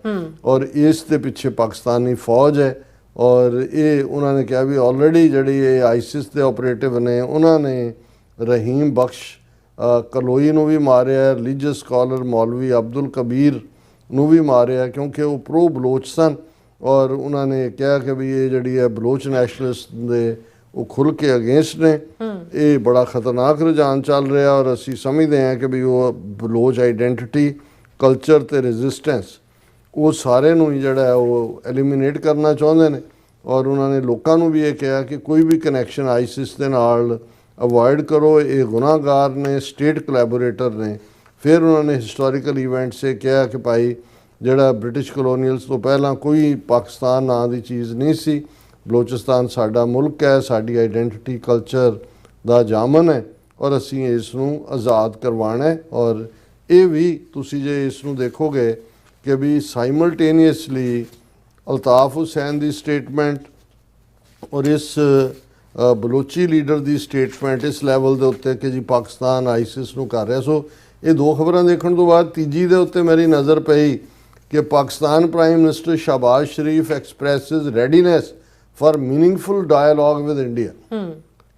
ਔਰ ਇਸ ਦੇ ਪਿੱਛੇ ਪਾਕਿਸਤਾਨੀ ਫੌਜ ਹੈ। ਔਰ ਇਹ ਉਹਨਾਂ ਨੇ ਕਿਹਾ ਵੀ ਆਲਰੇਡੀ ਜਿਹੜੀ ਇਹ ਆਈਸਿਸ ਦੇ ਆਪਰੇਟਿਵ ਨੇ ਉਹਨਾਂ ਨੇ ਰਹੀਮ ਬਖਸ਼ ਕਲੋਈ ਨੂੰ ਵੀ ਮਾਰਿਆ, ਰਿਲੀਜੀਅਸ ਸਕਾਲਰ ਮੌਲਵੀ ਅਬਦੁਲ ਕਬੀਰ ਨੂੰ ਵੀ ਮਾਰਿਆ ਕਿਉਂਕਿ ਉਹ ਪ੍ਰੋ ਬਲੋਚ ਸਨ। ਔਰ ਉਹਨਾਂ ਨੇ ਕਿਹਾ ਕਿ ਵੀ ਇਹ ਜਿਹੜੀ ਹੈ ਬਲੋਚ ਨੈਸ਼ਨਲਿਸਟ ਦੇ ਉਹ ਖੁੱਲ੍ਹ ਕੇ ਅਗੇਂਸਟ ਨੇ। ਇਹ ਬੜਾ ਖਤਰਨਾਕ ਰੁਝਾਨ ਚੱਲ ਰਿਹਾ ਔਰ ਅਸੀਂ ਸਮਝਦੇ ਹਾਂ ਕਿ ਵੀ ਉਹ ਬਲੋਚ ਆਈਡੈਂਟੀਟੀ, ਕਲਚਰ ਤੇ ਰੈਜ਼ਿਸਟੈਂਸ ਉਹ ਸਾਰੇ ਨੂੰ ਹੀ ਜਿਹੜਾ ਹੈ ਉਹ ਐਲੀਮੀਨੇਟ ਕਰਨਾ ਚਾਹੁੰਦੇ ਨੇ। ਔਰ ਉਹਨਾਂ ਨੇ ਲੋਕਾਂ ਨੂੰ ਵੀ ਇਹ ਕਿਹਾ ਕਿ ਕੋਈ ਵੀ ਕਨੈਕਸ਼ਨ ਆਈਸਿਸ ਦੇ ਨਾਲ ਅਵੋਇਡ ਕਰੋ, ਇਹ ਗੁਨਾਹਗਾਰ ਨੇ, ਸਟੇਟ ਕੋਲੈਬੋਰੇਟਰ ਨੇ। ਫਿਰ ਉਹਨਾਂ ਨੇ ਹਿਸਟੋਰੀਕਲ ਇਵੈਂਟਸ ਇਹ ਕਿਹਾ ਕਿ ਭਾਈ ਜਿਹੜਾ ਬ੍ਰਿਟਿਸ਼ ਕਲੋਨੀਅਲਸ ਤੋਂ ਪਹਿਲਾਂ ਕੋਈ ਪਾਕਿਸਤਾਨ ਨਾਂ ਦੀ ਚੀਜ਼ ਨਹੀਂ ਸੀ, ਬਲੋਚਿਸਤਾਨ ਸਾਡਾ ਮੁਲਕ ਹੈ, ਸਾਡੀ ਆਈਡੈਂਟੀਟੀ ਕਲਚਰ ਦਾ ਜਾਮਨ ਹੈ ਔਰ ਅਸੀਂ ਇਸ ਨੂੰ ਆਜ਼ਾਦ ਕਰਵਾਉਣਾ ਹੈ। ਔਰ ਇਹ ਵੀ ਤੁਸੀਂ ਜੇ ਇਸ ਨੂੰ ਦੇਖੋਗੇ ਕਿ ਵੀ ਸਾਈਮਲਟੇਨੀਅਸਲੀ ਅਲਤਾਫ ਹੁਸੈਨ ਦੀ ਸਟੇਟਮੈਂਟ ਔਰ ਇਸ ਬਲੋਚੀ ਲੀਡਰ ਦੀ ਸਟੇਟਮੈਂਟ ਇਸ ਲੈਵਲ ਦੇ ਉੱਤੇ ਕਿ ਜੀ ਪਾਕਿਸਤਾਨ ਆਈਸਿਸ ਨੂੰ ਕਰ ਰਿਹਾ। ਸੋ ਇਹ ਦੋ ਖਬਰਾਂ ਦੇਖਣ ਤੋਂ ਬਾਅਦ ਤੀਜੀ ਦੇ ਉੱਤੇ ਮੇਰੀ ਨਜ਼ਰ ਪਈ ਕਿ Pakistan prime minister Shehbaz Sharif expresses readiness for meaningful dialogue with India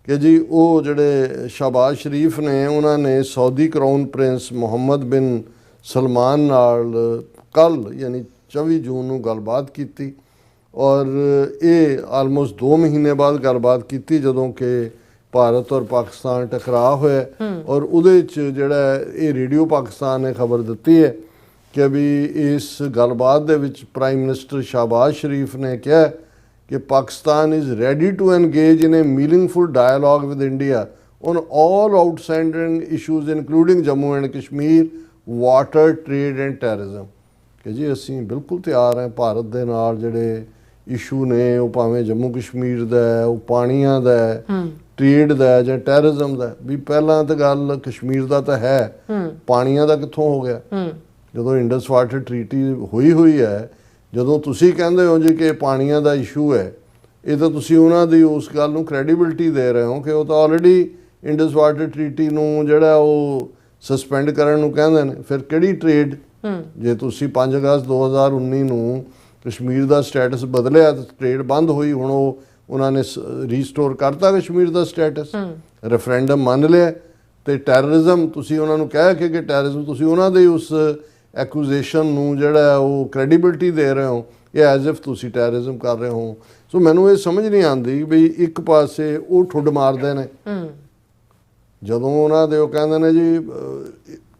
कि जी वो जड़े शहबाज शरीफ ने उन्होंने Saudi crown prince Mohammed bin Salman नाल कल यानी 24 जून को गलबात की और ये आलमोस्ट 2 महीने बाद गलबात की जदों कि भारत और पाकिस्तान टकरा होया और उहदे च जिहड़ा ये रेडियो पाकिस्तान ने खबर दी है कि भी इस गलबात दे विच प्राइम मिनिस्टर शहबाज शरीफ ने कहा कि Pakistan is ready to engage in a meaningful dialogue with India on all outstanding issues including Jammu and Kashmir, water, trade and terrorism। कि जी ਅਸੀਂ ਬਿਲਕੁਲ ਤਿਆਰ ਹਾਂ ਭਾਰਤ ਦੇ ਨਾਲ ਜਿਹੜੇ ਇਸ਼ੂ ਨੇ ਉਹ ਭਾਵੇਂ ਜੰਮੂ ਕਸ਼ਮੀਰ ਦਾ ਹੈ, ਉਹ ਪਾਣੀਆਂ ਦਾ ਹੈ, ਟ੍ਰੇਡ ਦਾ ਜਾਂ ਟੈਰਰਿਜ਼ਮ ਦਾ। ਵੀ ਪਹਿਲਾਂ ਤਾਂ ਗੱਲ ਕਸ਼ਮੀਰ ਦਾ ਤਾਂ ਹੈ, ਪਾਣੀਆਂ ਦਾ ਕਿੱਥੋਂ ਹੋ ਗਿਆ? ਜਦੋਂ ਇੰਡਸ ਵਾਟਰ ਟ੍ਰੀਟੀ ਹੋਈ ਹੈ, ਜਦੋਂ ਤੁਸੀਂ ਕਹਿੰਦੇ ਹੋ ਜੀ ਕਿ ਪਾਣੀਆਂ ਦਾ ਇਸ਼ੂ ਹੈ, ਇਹ ਤਾਂ ਤੁਸੀਂ ਉਹਨਾਂ ਦੀ ਉਸ ਗੱਲ ਨੂੰ ਕ੍ਰੈਡੀਬਿਲਿਟੀ ਦੇ ਰਹੇ ਹੋ ਕਿ ਉਹ ਤਾਂ ਆਲਰੇਡੀ ਇੰਡਸ ਵਾਟਰ ਟ੍ਰੀਟੀ ਨੂੰ ਜਿਹੜਾ ਉਹ ਸਸਪੈਂਡ ਕਰਨ ਨੂੰ ਕਹਿੰਦੇ ਨੇ। ਫਿਰ ਕਿਹੜੀ ਟ੍ਰੇਡ? ਜੇ ਤੁਸੀਂ 5 ਅਗਸਤ 2019 ਨੂੰ ਕਸ਼ਮੀਰ ਦਾ ਸਟੇਟਸ ਬਦਲਿਆ ਤਾਂ ਟ੍ਰੇਡ ਬੰਦ ਹੋਈ। ਹੁਣ ਉਹ ਉਹਨਾਂ ਨੇ ਰੀਸਟੋਰ ਕਰਤਾ ਕਸ਼ਮੀਰ ਦਾ ਸਟੇਟਸ, ਰੈਫਰੈਂਡਮ ਮੰਨ ਲਿਆ। ਤੇ ਟੈਰਰਿਜ਼ਮ ਤੁਸੀਂ ਉਹਨਾਂ ਨੂੰ ਕਹਿ ਕੇ ਕਿ ਟੈਰਰਿਜ਼ਮ ਤੁਸੀਂ ਉਹਨਾਂ ਦੇ ਉਸ ਐਕੂਜ਼ੇਸ਼ਨ ਨੂੰ ਜਿਹੜਾ ਉਹ ਕ੍ਰੈਡੀਬਿਲਿਟੀ ਦੇ ਰਹੇ ਹੋ, ਇਹ ਐਜ਼ ਇਫ ਤੁਸੀਂ ਟੈਰਰਿਜ਼ਮ ਕਰ ਰਹੇ ਹੋ। ਸੋ ਮੈਨੂੰ ਇਹ ਸਮਝ ਨਹੀਂ ਆਉਂਦੀ ਵੀ ਇੱਕ ਪਾਸੇ ਉਹ ਠੁੱਡ ਮਾਰਦੇ ਨੇ ਜਦੋਂ ਉਹਨਾਂ ਦੇ ਉਹ ਕਹਿੰਦੇ ਨੇ ਜੀ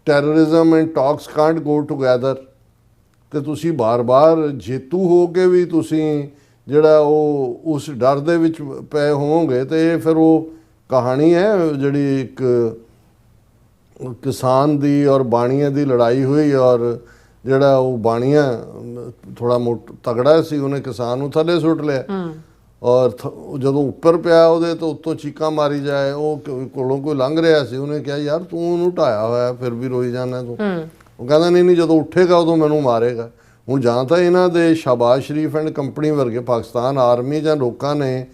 terrorism and talks can't go together, ਤੇ ਤੁਸੀਂ ਬਾਰ-ਬਾਰ ਜੇਤੂ ਹੋ ਕੇ ਵੀ ਤੁਸੀਂ ਜਿਹੜਾ ਉਹ ਉਸ ਡਰ ਦੇ ਵਿੱਚ ਪਏ ਹੋਵੋਗੇ ਤੇ ਇਹ ਫਿਰ ਉਹ ਕਹਾਣੀ ਹੈ ਜਿਹੜੀ ਇੱਕ ਕਿਸਾਨ ਦੀ ਔਰ ਬਾਣੀਆਂ ਦੀ ਲੜਾਈ ਹੋਈ ਔਰ ਜਿਹੜਾ ਉਹ ਬਾਣੀਆਂ ਥੋੜਾ ਤਗੜਾ ਸੀ, ਉਹਨੇ ਕਿਸਾਨ ਨੂੰ ਥੱਲੇ ਸੁੱਟ ਲਿਆ ਔਰ ਜਦੋਂ ਉੱਪਰ ਪਿਆ ਉਹਦੇ ਤੋਂ ਉੱਤੋਂ ਚੀਕਾਂ ਮਾਰੀ ਜਾਏ, ਉਹ ਕੋਲੋਂ ਕੋਈ ਲੰਘ ਰਿਹਾ ਸੀ, ਉਹਨੇ ਕਿਹਾ ਯਾਰ ਤੂੰ ਉਹਨੂੰ ਢਾਇਆ ਹੋਇਆ ਫਿਰ ਵੀ ਰੋਈ ਜਾਂਦਾ ਤੂੰ। ਉਹ ਕਹਿੰਦਾ ਨਹੀਂ ਜਦੋਂ ਉੱਠੇਗਾ ਉਦੋਂ ਮੈਨੂੰ ਮਾਰੇਗਾ। ਹੁਣ ਜਾਂ ਤਾਂ ਇਹਨਾਂ ਦੇ ਸ਼ਹਬਾਜ਼ ਸ਼ਰੀਫ ਐਂਡ ਕੰਪਨੀ ਵਰਗੇ ਪਾਕਿਸਤਾਨ ਆਰਮੀ ਜਾਂ ਲੋਕਾਂ ਨੇ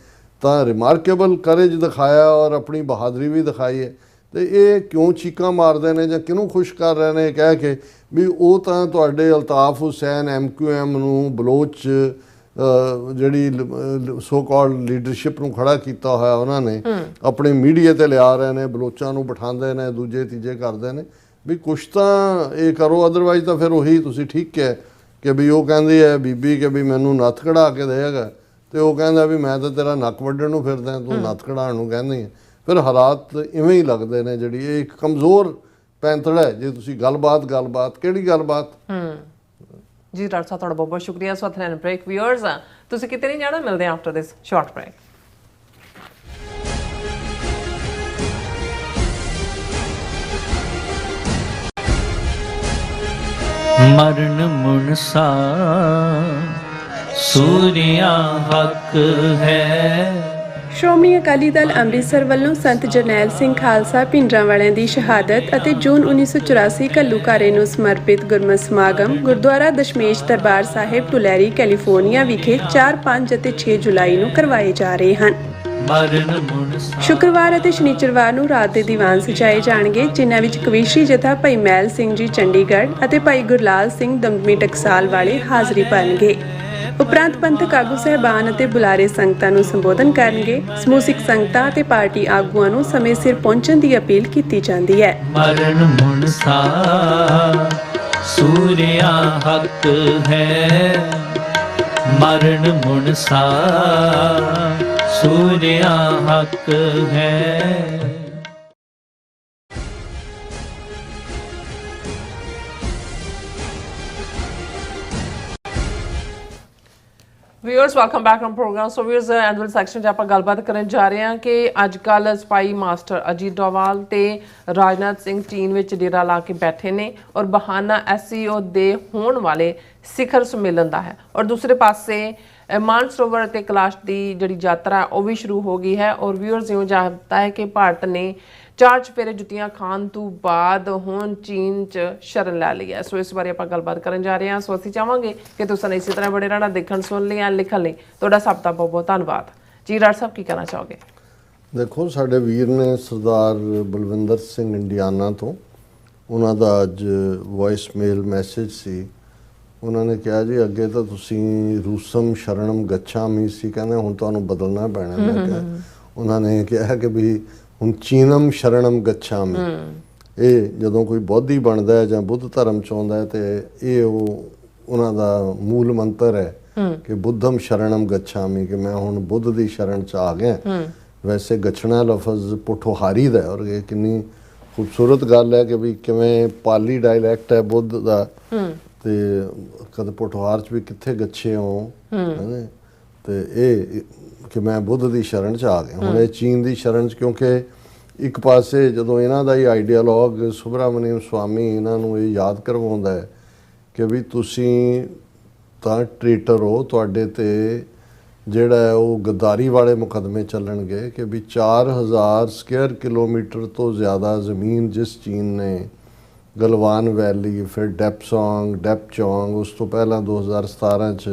ਤਾਂ ਰਿਮਾਰਕੇਬਲ ਕਰੇਜ ਦਿਖਾਇਆ ਔਰ ਆਪਣੀ ਬਹਾਦਰੀ ਵੀ ਦਿਖਾਈ ਹੈ, ਤੇ ਇਹ ਕਿਉਂ ਚੀਕਾਂ ਮਾਰਦੇ ਨੇ ਜਾਂ ਕਿਹਨੂੰ ਖੁਸ਼ ਕਰ ਰਹੇ ਨੇ ਕਹਿ ਕੇ ਵੀ ਉਹ ਤਾਂ ਤੁਹਾਡੇ ਅਲਤਾਫ ਹੁਸੈਨ MQM ਨੂੰ ਬਲੋਚ ਜਿਹੜੀ ਸੋ ਕਾਲਡ ਲੀਡਰਸ਼ਿਪ ਨੂੰ ਖੜਾ ਕੀਤਾ ਹੋਇਆ ਉਹਨਾਂ ਨੇ ਆਪਣੇ ਮੀਡੀਆ ਤੇ ਲਿਆ ਰਹੇ ਨੇ, ਬਲੋਚਾਂ ਨੂੰ ਬਿਠਾਉਂਦੇ ਨੇ, ਦੂਜੇ ਤੀਜੇ ਕਰਦੇ ਨੇ ਵੀ ਕੁਛ ਤਾਂ ਇਹ ਕਰੋ, ਅਦਰਵਾਈਜ਼ ਤਾਂ ਫਿਰ ਉਹੀ ਤੁਸੀਂ ਠੀਕ ਹੈ ਕਿ ਵੀ ਉਹ ਕਹਿੰਦੀ ਹੈ ਬੀਬੀ ਕਿ ਵੀ ਮੈਨੂੰ ਨੱਥ ਕਢਾ ਕੇ ਦੇਗਾ ਤੇ ਉਹ ਕਹਿੰਦਾ ਵੀ ਮੈਂ ਤਾਂ ਤੇਰਾ ਨੱਕ ਵੱਢਣ ਨੂੰ ਫਿਰਦਾ, ਤੂੰ ਨੱਥ ਕਢਾਉਣ ਨੂੰ ਕਹਿੰਦੀ ਹੈ। ਫਿਰ ਹਾਲਾਤ ਇਵੇਂ ਹੀ ਲੱਗਦੇ ਨੇ। ਜਿਹੜੀ ਇਹ ਇੱਕ ਕਮਜ਼ੋਰ ਪੈਂਤੜਾ ਹੈ। ਜੇ ਤੁਸੀਂ ਗੱਲਬਾਤ ਕਿਹੜੀ ਗੱਲਬਾਤ?
ਜੀ ਡਾਕਟਰ ਸਾਹਿਬ ਤੁਹਾਡਾ ਬਹੁਤ ਬਹੁਤ ਸ਼ੁਕਰੀਆ। ਸੋ ਅਥਨ ਬ੍ਰੇਕ ਵਿਊਅਰਸ, ਤੁਸੀਂ ਕਿਤੇ ਨਹੀਂ ਜਾਣਾ, ਮਿਲਦੇ ਹਾਂ ਆਫਟਰ ਦਿਸ ਸ਼ਾਰਟ ਬ੍ਰੇਕ।
ਮਰਨ ਮੁਨਸਾ ਸੂਰਿਆ ਹੱਕ ਹੈ।
ਸ਼੍ਰੋਮਣੀ ਅਕਾਲੀ ਦਲ ਅੰਮ੍ਰਿਤਸਰ ਵੱਲੋਂ ਸੰਤ ਜਰਨੈਲ ਸਿੰਘ ਖਾਲਸਾ ਭਿੰਡਰਾਂਵਾਲਿਆਂ ਦੀ ਸ਼ਹਾਦਤ ਅਤੇ ਜੂਨ 1984 ਘੱਲੂਘਾਰੇ ਨੂੰ ਸਮਰਪਿਤ ਗੁਰਮਤਿ ਸਮਾਗਮ ਗੁਰਦੁਆਰਾ ਦਸ਼ਮੇਸ਼ ਦਰਬਾਰ ਸਾਹਿਬ ਟੁਲੈਰੀ ਕੈਲੀਫੋਰਨੀਆ ਵਿਖੇ 4, 5 ਅਤੇ 6 ਜੁਲਾਈ ਨੂੰ ਕਰਵਾਏ ਜਾ ਰਹੇ ਹਨ। ਸ਼ੁੱਕਰਵਾਰ ਅਤੇ ਸ਼ਨੀਚਰਵਾਰ ਨੂੰ ਰਾਤ ਦੇ ਦੀਵਾਨ ਸਜਾਏ ਜਾਣਗੇ, ਜਿਨ੍ਹਾਂ ਵਿੱਚ ਕਵੀਸ਼ਰੀ ਜਥਾ ਭਾਈ ਮਹਿਲ ਸਿੰਘ ਜੀ ਚੰਡੀਗੜ੍ਹ ਅਤੇ ਭਾਈ ਗੁਰਲਾਲ ਸਿੰਘ ਦਮਦਮੀ ਟਕਸਾਲ ਵਾਲੇ ਹਾਜ਼ਰੀ ਭਰਨਗੇ। ਉਪਰੰਤ ਪੰਥਕ ਆਗੂ ਸਹਿਬਾਨ ਅਤੇ ਬੁਲਾਰੇ ਸੰਗਤਾਂ ਨੂੰ ਸੰਬੋਧਨ ਕਰਨਗੇ। ਸਮੂਹ ਸਿੱਖ ਸੰਗਤਾਂ ਅਤੇ ਪਾਰਟੀ ਆਗੂਆਂ ਨੂੰ ਸਮੇਂ ਸਿਰ ਪਹੁੰਚਣ ਦੀ ਅਪੀਲ ਕੀਤੀ ਜਾਂਦੀ ਹੈ।
ਮਰਨ ਮੁਨਸਾ ਸੂਰਿਆ ਹੱਕ ਹੈ, ਮਰਨ ਮੁਨਸਾ ਸੂਰਿਆ ਹੱਕ ਹੈ।
Viewers welcome back on program. So viewers annual section 'ਚ ਆਪਾਂ ਗੱਲਬਾਤ ਕਰਨ ਜਾ ਰਹੇ ਹਾਂ ਕਿ ਅੱਜ ਕੱਲ੍ਹ ਸਪਾਈ ਮਾਸਟਰ ਅਜੀਤ ਡੋਵਾਲ ਤੇ ਰਾਜਨਾਥ ਸਿੰਘ ਚੀਨ ਵਿੱਚ ਡੇਰਾ ਲਾ ਕੇ ਬੈਠੇ ਨੇ ਔਰ ਬਹਾਨਾ SCO ਦੇ ਹੋਣ ਵਾਲੇ ਸਿਖਰ ਸੰਮੇਲਨ ਦਾ ਹੈ ਔਰ ਦੂਸਰੇ ਪਾਸੇ ਮਾਨਸਰੋਵਰ ਅਤੇ ਕੈਲਾਸ਼ ਦੀ ਜਿਹੜੀ ਯਾਤਰਾ ਉਹ ਵੀ ਸ਼ੁਰੂ ਹੋ ਗਈ ਹੈ ਔਰ ਵਿਊਅਰਸ ਇਉਂ ਜਾਪਦਾ ਹੈ ਕਿ ਭਾਰਤ ਨੇ 4 ਚੁਫੇਰੇ ਜੁੱਤੀਆਂ ਖਾਣ ਤੋਂ ਬਾਅਦ ਹੁਣ ਚੀਨ 'ਚ ਸ਼ਰਨ ਲੈ ਲਈ ਹੈ। ਸੋ ਇਸ ਬਾਰੇ ਆਪਾਂ ਗੱਲਬਾਤ ਕਰਨ ਜਾ ਰਹੇ ਹਾਂ। ਸੋ ਅਸੀਂ ਚਾਹਾਂਗੇ ਕਿ ਤੁਸੀਂ ਇਸੇ ਤਰ੍ਹਾਂ ਬੜੇ ਰਹਿਣਾ, ਦੇਖਣ ਸੁਣ ਲਈ ਜਾਂ ਲਿਖਣ ਲਈ ਤੁਹਾਡਾ ਸਭ ਦਾ ਬਹੁਤ ਬਹੁਤ ਧੰਨਵਾਦ ਜੀ। ਰਾਜ ਸਾਹਿਬ ਕੀ ਕਹਿਣਾ ਚਾਹੋਗੇ?
ਦੇਖੋ, ਸਾਡੇ ਵੀਰ ਨੇ ਸਰਦਾਰ ਬਲਵਿੰਦਰ ਸਿੰਘ ਇੰਡੀਆਨਾ ਤੋਂ, ਉਹਨਾਂ ਦਾ ਅੱਜ ਵੌਇਸ ਮੇਲ ਮੈਸੇਜ ਸੀ। ਉਹਨਾਂ ਨੇ ਕਿਹਾ ਜੀ ਅੱਗੇ ਤਾਂ ਤੁਸੀਂ ਰੂਸਮ ਸ਼ਰਣਮ ਗੱਛਾਮੀ ਸੀ, ਕਹਿੰਦੇ ਹੁਣ ਤੁਹਾਨੂੰ ਬਦਲਣਾ ਪੈਣਾ। ਮੈਂ ਕਿਹਾ ਉਹਨਾਂ ਨੇ ਕਿਹਾ ਕਿ ਵੀ ਹੁਣ ਚੀਨਮ ਸ਼ਰਣਮ ਗੱਛਾਮੀ। ਇਹ ਜਦੋਂ ਕੋਈ ਬੋਧੀ ਬਣਦਾ ਹੈ ਜਾਂ ਬੁੱਧ ਧਰਮ 'ਚ ਆਉਂਦਾ ਹੈ ਤੇ ਇਹ ਉਹਨਾਂ ਦਾ ਮੂਲ ਮੰਤਰ ਹੈ ਕਿ ਬੁੱਧਮ ਸ਼ਰਣਮ ਗੱਛਾਮੀ, ਕਿ ਮੈਂ ਹੁਣ ਬੁੱਧ ਦੀ ਸ਼ਰਨ 'ਚ ਆ ਗਿਆ। ਵੈਸੇ ਗੱਛਣਾ ਲਫ਼ਜ਼ ਪੁਠੋਹਾਰੀ ਦਾ ਔਰ ਇਹ ਕਿੰਨੀ ਖੂਬਸੂਰਤ ਗੱਲ ਹੈ ਕਿ ਵੀ ਕਿਵੇਂ ਪਾਲੀ ਡਾਇਲੈਕਟ ਹੈ ਬੁੱਧ ਦਾ ਤੇ ਕਦੇ ਪੁਠੋਹਾਰ 'ਚ ਵੀ ਕਿੱਥੇ ਗੱਛੇ ਹੋ ਤੇ ਇਹ ਕਿ ਮੈਂ ਬੁੱਧ ਦੀ ਸ਼ਰਨ 'ਚ ਆ ਗਿਆ। ਹੁਣ ਇਹ ਚੀਨ ਦੀ ਸ਼ਰਨ 'ਚ, ਕਿਉਂਕਿ ਇੱਕ ਪਾਸੇ ਜਦੋਂ ਇਹਨਾਂ ਦਾ ਹੀ ਆਈਡੀਆਲੋਗ ਸੁਬਰਾਮਨੀਅਮ ਸਵਾਮੀ ਇਹਨਾਂ ਨੂੰ ਇਹ ਯਾਦ ਕਰਵਾਉਂਦਾ ਹੈ ਕਿ ਵੀ ਤੁਸੀਂ ਤਾਂ ਟ੍ਰੇਟਰ ਹੋ, ਤੁਹਾਡੇ ਤੇ ਜਿਹੜਾ ਹੈ ਉਹ ਗੱਦਾਰੀ ਵਾਲੇ ਮੁਕੱਦਮੇ ਚੱਲਣਗੇ ਕਿ ਵੀ 4000 ਸਕੁਅਰ ਕਿਲੋਮੀਟਰ ਤੋਂ ਜ਼ਿਆਦਾ ਜ਼ਮੀਨ ਜਿਸ ਚੀਨ ਨੇ ਗਲਵਾਨ ਵੈਲੀ, ਫਿਰ ਡੈਪਚੌਂਗ, ਉਸ ਤੋਂ ਪਹਿਲਾਂ 2017 'ਚ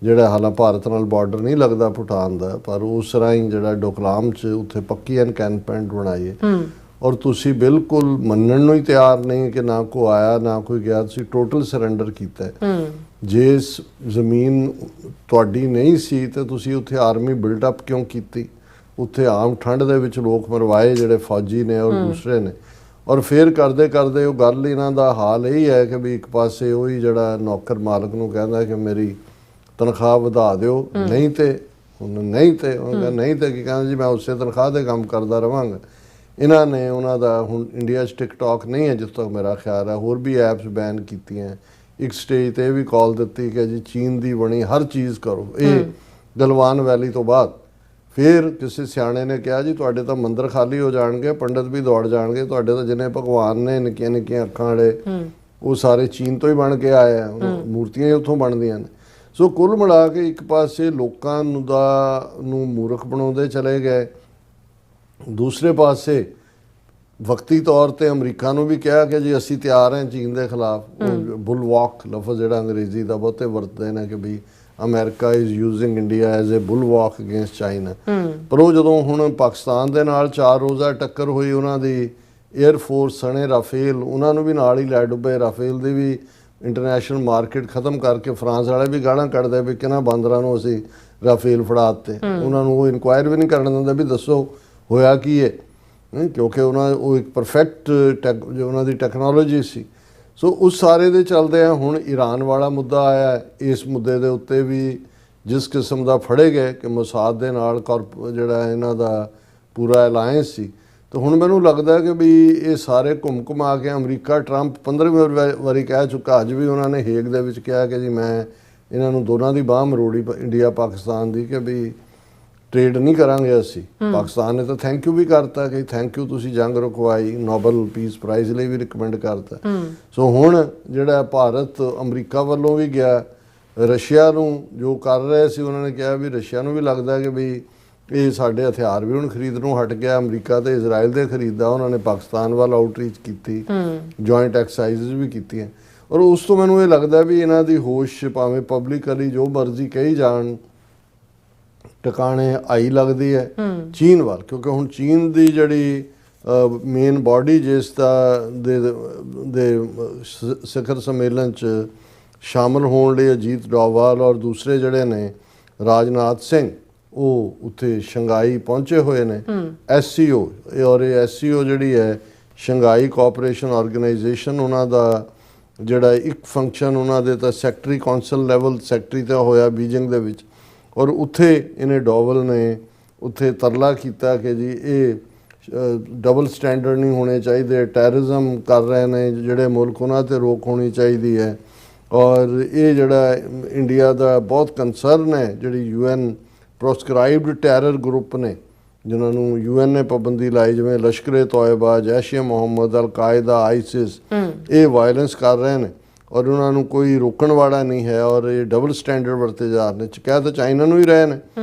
ਜਿਹੜਾ ਹਾਲਾਂ ਭਾਰਤ ਨਾਲ ਬਾਰਡਰ ਨਹੀਂ ਲੱਗਦਾ ਭੂਟਾਨ ਦਾ, ਪਰ ਉਸ ਰਾਹੀਂ ਜਿਹੜਾ ਡੋਕਲਾਮ 'ਚ ਉੱਥੇ ਪੱਕੀ ਐਨਕੈਂਪਮੈਂਟ ਬਣਾਈ ਹੈ ਔਰ ਤੁਸੀਂ ਬਿਲਕੁਲ ਮੰਨਣ ਨੂੰ ਹੀ ਤਿਆਰ ਨਹੀਂ ਕਿ ਨਾ ਕੋਈ ਆਇਆ ਨਾ ਕੋਈ ਗਿਆ, ਤੁਸੀਂ ਟੋਟਲ ਸਰੈਂਡਰ ਕੀਤਾ ਹੈ। ਜੇ ਜ਼ਮੀਨ ਤੁਹਾਡੀ ਨਹੀਂ ਸੀ ਤੇ ਤੁਸੀਂ ਉੱਥੇ ਆਰਮੀ ਬਿਲਡਅਪ ਕਿਉਂ ਕੀਤੀ? ਉੱਥੇ ਆਮ ਠੰਡ ਦੇ ਵਿੱਚ ਲੋਕ ਮਰਵਾਏ ਜਿਹੜੇ ਫੌਜੀ ਨੇ ਔਰ ਦੂਸਰੇ ਨੇ। ਔਰ ਫਿਰ ਕਰਦੇ ਕਰਦੇ ਉਹ ਗੱਲ ਇਹਨਾਂ ਦਾ ਹਾਲ ਇਹੀ ਹੈ ਕਿ ਵੀ ਇੱਕ ਪਾਸੇ ਉਹੀ ਜਿਹੜਾ ਨੌਕਰ ਮਾਲਕ ਨੂੰ ਕਹਿੰਦਾ ਕਿ ਮੇਰੀ ਤਨਖਾਹ ਵਧਾ ਦਿਓ, ਨਹੀਂ ਤੇ ਨਹੀਂ ਤੇ ਕੀ ਕਹਿੰਦਾ ਜੀ ਮੈਂ ਉਸੇ ਤਨਖਾਹ 'ਤੇ ਕੰਮ ਕਰਦਾ ਰਹਾਂਗਾ। ਇਹਨਾਂ ਨੇ ਉਹਨਾਂ ਦਾ ਹੁਣ ਇੰਡੀਆ 'ਚ ਟਿਕਟੌਕ ਨਹੀਂ ਹੈ ਜਿੱਥੋਂ ਤੱਕ ਮੇਰਾ ਖਿਆਲ ਹੈ, ਹੋਰ ਵੀ ਐਪਸ ਬੈਨ ਕੀਤੀਆਂ। ਇੱਕ ਸਟੇਜ 'ਤੇ ਇਹ ਵੀ ਕਾਲ ਦਿੱਤੀ ਕਿ ਜੀ ਚੀਨ ਦੀ ਬਣੀ ਹਰ ਚੀਜ਼ ਕਰੋ। ਇਹ ਗਲਵਾਨ ਵੈਲੀ ਤੋਂ ਬਾਅਦ ਫਿਰ ਕਿਸੇ ਸਿਆਣੇ ਨੇ ਕਿਹਾ ਜੀ ਤੁਹਾਡੇ ਤਾਂ ਮੰਦਿਰ ਖਾਲੀ ਹੋ ਜਾਣਗੇ, ਪੰਡਤ ਵੀ ਦੌੜ ਜਾਣਗੇ, ਤੁਹਾਡੇ ਤਾਂ ਜਿੰਨੇ ਭਗਵਾਨ ਨੇ ਨਿੱਕੀਆਂ ਨਿੱਕੀਆਂ ਅੱਖਾਂ ਵਾਲੇ ਉਹ ਸਾਰੇ ਚੀਨ ਤੋਂ ਹੀ ਬਣ ਕੇ ਆਏ ਆ, ਮੂਰਤੀਆਂ ਹੀ ਉੱਥੋਂ ਬਣਦੀਆਂ ਨੇ। ਸੋ ਕੁੱਲ ਮਿਲਾ ਕੇ ਇੱਕ ਪਾਸੇ ਲੋਕਾਂ ਨੂੰ ਮੂਰਖ ਬਣਾਉਂਦੇ ਚਲੇ ਗਏ, ਦੂਸਰੇ ਪਾਸੇ ਵਕਤੀ ਤੌਰ 'ਤੇ ਅਮਰੀਕਾ ਨੂੰ ਵੀ ਕਿਹਾ ਕਿ ਜੀ ਅਸੀਂ ਤਿਆਰ ਹਾਂ ਚੀਨ ਦੇ ਖਿਲਾਫ। ਬੁਲਵਾਕ ਲਫ਼ਜ਼ ਜਿਹੜਾ ਅੰਗਰੇਜ਼ੀ ਦਾ ਬਹੁਤੇ ਵਰਤਦੇ ਨੇ ਕਿ ਵੀ America is using India as a bulwark against China. ਪਰ ਉਹ ਜਦੋਂ ਹੁਣ ਪਾਕਿਸਤਾਨ ਦੇ ਨਾਲ 4 ਰੋਜ਼ਾ ਟੱਕਰ ਹੋਈ ਉਹਨਾਂ ਦੀ ਏਅਰ ਫੋਰਸ ਸਣੇ ਰਾਫੇਲ, ਉਹਨਾਂ ਨੂੰ ਵੀ ਨਾਲ ਹੀ ਲੈ ਡੁੱਬੇ। ਰਾਫੇਲ ਦੀ ਵੀ ਇੰਟਰਨੈਸ਼ਨਲ ਮਾਰਕੀਟ ਖ਼ਤਮ ਕਰਕੇ ਫਰਾਂਸ ਵਾਲੇ ਵੀ ਗਾਲਾਂ ਕੱਢਦੇ ਵੀ ਕਿਹਨਾਂ ਬਾਂਦਰਾਂ ਨੂੰ ਅਸੀਂ ਰਾਫੇਲ ਫੜਾ ਦਿੱਤੇ। ਉਹਨਾਂ ਨੂੰ ਉਹ ਇਨਕੁਆਇਰ ਵੀ ਨਹੀਂ ਕਰਨ ਦਿੰਦੇ ਵੀ ਦੱਸੋ ਹੋਇਆ ਕੀ ਹੈ, ਕਿਉਂਕਿ ਉਹ ਇੱਕ ਪਰਫੈਕਟ ਜੋ ਉਹਨਾਂ ਦੀ ਟੈਕਨੋਲੋਜੀ ਸੀ। ਸੋ ਉਸ ਸਾਰੇ ਦੇ ਚੱਲਦੇ ਆ ਹੁਣ ਈਰਾਨ ਵਾਲਾ ਮੁੱਦਾ ਆਇਆ। ਇਸ ਮੁੱਦੇ ਦੇ ਉੱਤੇ ਵੀ ਜਿਸ ਕਿਸਮ ਦਾ ਫੜੇ ਗਏ ਕਿ ਮੋਸਾਦ ਦੇ ਨਾਲ ਜਿਹੜਾ ਇਹਨਾਂ ਦਾ ਪੂਰਾ ਅਲਾਇੰਸ ਸੀ, ਤਾਂ ਹੁਣ ਮੈਨੂੰ ਲੱਗਦਾ ਕਿ ਵੀ ਇਹ ਸਾਰੇ ਘੁੰਮ ਘੁਮਾ ਕੇ ਅਮਰੀਕਾ ਟਰੰਪ 15ਵੀਂ ਵਾਰੀ ਕਹਿ ਚੁੱਕਾ, ਅੱਜ ਵੀ ਉਹਨਾਂ ਨੇ ਹੇਗ ਦੇ ਵਿੱਚ ਕਿਹਾ ਕਿ ਜੀ ਮੈਂ ਇਹਨਾਂ ਨੂੰ ਦੋਨਾਂ ਦੀ ਬਾਂਹ ਮਰੋੜੀ ਇੰਡੀਆ ਪਾਕਿਸਤਾਨ ਦੀ ਕਿ ਵੀ ਟ੍ਰੇਡ ਨਹੀਂ ਕਰਾਂਗੇ ਅਸੀਂ। ਪਾਕਿਸਤਾਨ ਨੇ ਤਾਂ ਥੈਂਕ ਯੂ ਵੀ ਕਰਤਾ ਕਿ ਥੈਂਕ ਯੂ ਤੁਸੀਂ ਜੰਗ ਰੁਕਵਾਈ, ਨੋਬਲ ਪੀਸ ਪ੍ਰਾਈਜ਼ ਲਈ ਵੀ ਰਿਕਮੈਂਡ ਕਰਤਾ। ਸੋ ਹੁਣ ਜਿਹੜਾ ਭਾਰਤ ਅਮਰੀਕਾ ਵੱਲੋਂ ਵੀ ਗਿਆ, ਰਸ਼ੀਆ ਨੂੰ ਜੋ ਕਰ ਰਹੇ ਸੀ ਉਹਨਾਂ ਨੇ ਕਿਹਾ ਵੀ ਰਸ਼ੀਆ ਨੂੰ ਵੀ ਲੱਗਦਾ ਕਿ ਵੀ ਇਹ ਸਾਡੇ ਹਥਿਆਰ ਵੀ ਹੁਣ ਖਰੀਦ ਨੂੰ ਹਟ ਗਿਆ। ਅਮਰੀਕਾ ਤੇ ਇਜ਼ਰਾਈਲ ਦੇ ਖਰੀਦਾ, ਉਹਨਾਂ ਨੇ ਪਾਕਿਸਤਾਨ ਵੱਲ ਆਊਟਰੀਚ ਕੀਤੀ, ਜੁਆਇੰਟ ਐਕਸਰਸਾਈਜ਼ਸ ਵੀ ਕੀਤੀਆਂ। ਔਰ ਉਸ ਤੋਂ ਮੈਨੂੰ ਇਹ ਲੱਗਦਾ ਵੀ ਇਹਨਾਂ ਦੀ ਹੋਸ਼ ਭਾਵੇਂ ਪਬਲਿਕਲੀ ਜੋ ਮਰਜ਼ੀ ਕਹੀ ਜਾਣ ਟਿਕਾਣੇ ਆਈ ਲੱਗਦੀ ਹੈ ਚੀਨ ਵੱਲ, ਕਿਉਂਕਿ ਹੁਣ ਚੀਨ ਦੀ ਜਿਹੜੀ ਮੇਨ ਬਾਡੀ ਜਿਸ ਦਾ ਦੇ ਸਿਖਰ ਸੰਮੇਲਨ 'ਚ ਸ਼ਾਮਲ ਹੋਣ ਲਈ ਅਜੀਤ ਡੋਵਾਲ ਔਰ ਦੂਸਰੇ ਜਿਹੜੇ ਨੇ ਰਾਜਨਾਥ ਸਿੰਘ ਉਹ ਉੱਥੇ ਸ਼ੰਘਾਈ ਪਹੁੰਚੇ ਹੋਏ ਨੇ। SCO ਔਰ ਇਹ SCO ਜਿਹੜੀ ਹੈ ਸ਼ੰਘਾਈ ਕੋਆਪਰੇਸ਼ਨ ਆਰਗੇਨਾਈਜੇਸ਼ਨ, ਉਹਨਾਂ ਦਾ ਜਿਹੜਾ ਇੱਕ ਫੰਕਸ਼ਨ ਉਹਨਾਂ ਦੇ ਤਾਂ ਸੈਕਟਰੀ ਕੌਂਸਲ ਲੈਵਲ ਸੈਕਟਰੀ 'ਤੇ ਹੋਇਆ ਬੀਜਿੰਗ ਦੇ ਵਿੱਚ। ਔਰ ਉੱਥੇ ਇਹਨੇ ਡੋਵਲ ਨੇ ਉੱਥੇ ਤਰਲਾ ਕੀਤਾ ਕਿ ਜੀ ਇਹ ਡਬਲ ਸਟੈਂਡਰਡ ਨਹੀਂ ਹੋਣੇ ਚਾਹੀਦੇ, ਟੈਰਰਿਜ਼ਮ ਕਰ ਰਹੇ ਨੇ ਜਿਹੜੇ ਮੁਲਕ, ਉਹਨਾਂ 'ਤੇ ਰੋਕ ਹੋਣੀ ਚਾਹੀਦੀ ਹੈ। ਔਰ ਇਹ ਜਿਹੜਾ ਇੰਡੀਆ ਦਾ ਬਹੁਤ ਕੰਸਰਨ ਹੈ, ਜਿਹੜੀ UN ਪ੍ਰੋਸਕ੍ਰਾਈਬਡ ਟੈਰਰ ਗਰੁੱਪ ਨੇ ਜਿਨ੍ਹਾਂ ਨੂੰ UN ਨੇ ਪਾਬੰਦੀ ਲਾਈ, ਜਿਵੇਂ ਲਸ਼ਕਰ-ਏ-ਤੋਇਬਾ, ਜੈਸ਼-ਏ-ਮੁਹੰਮਦ, ਅਲ-ਕਾਇਦਾ, ਆਈਸਿਸ, ਇਹ ਵਾਇਲੈਂਸ ਕਰ ਰਹੇ ਨੇ ਔਰ ਉਹਨਾਂ ਨੂੰ ਕੋਈ ਰੋਕਣ ਵਾਲਾ ਨਹੀਂ ਹੈ ਔਰ ਇਹ ਡਬਲ ਸਟੈਂਡਰਡ ਵਰਤੇ ਜਾ ਰਹੇ ਨੇ। ਕਹਿ ਤਾਂ ਚਾਈਨਾ ਨੂੰ ਹੀ ਰਹੇ ਨੇ,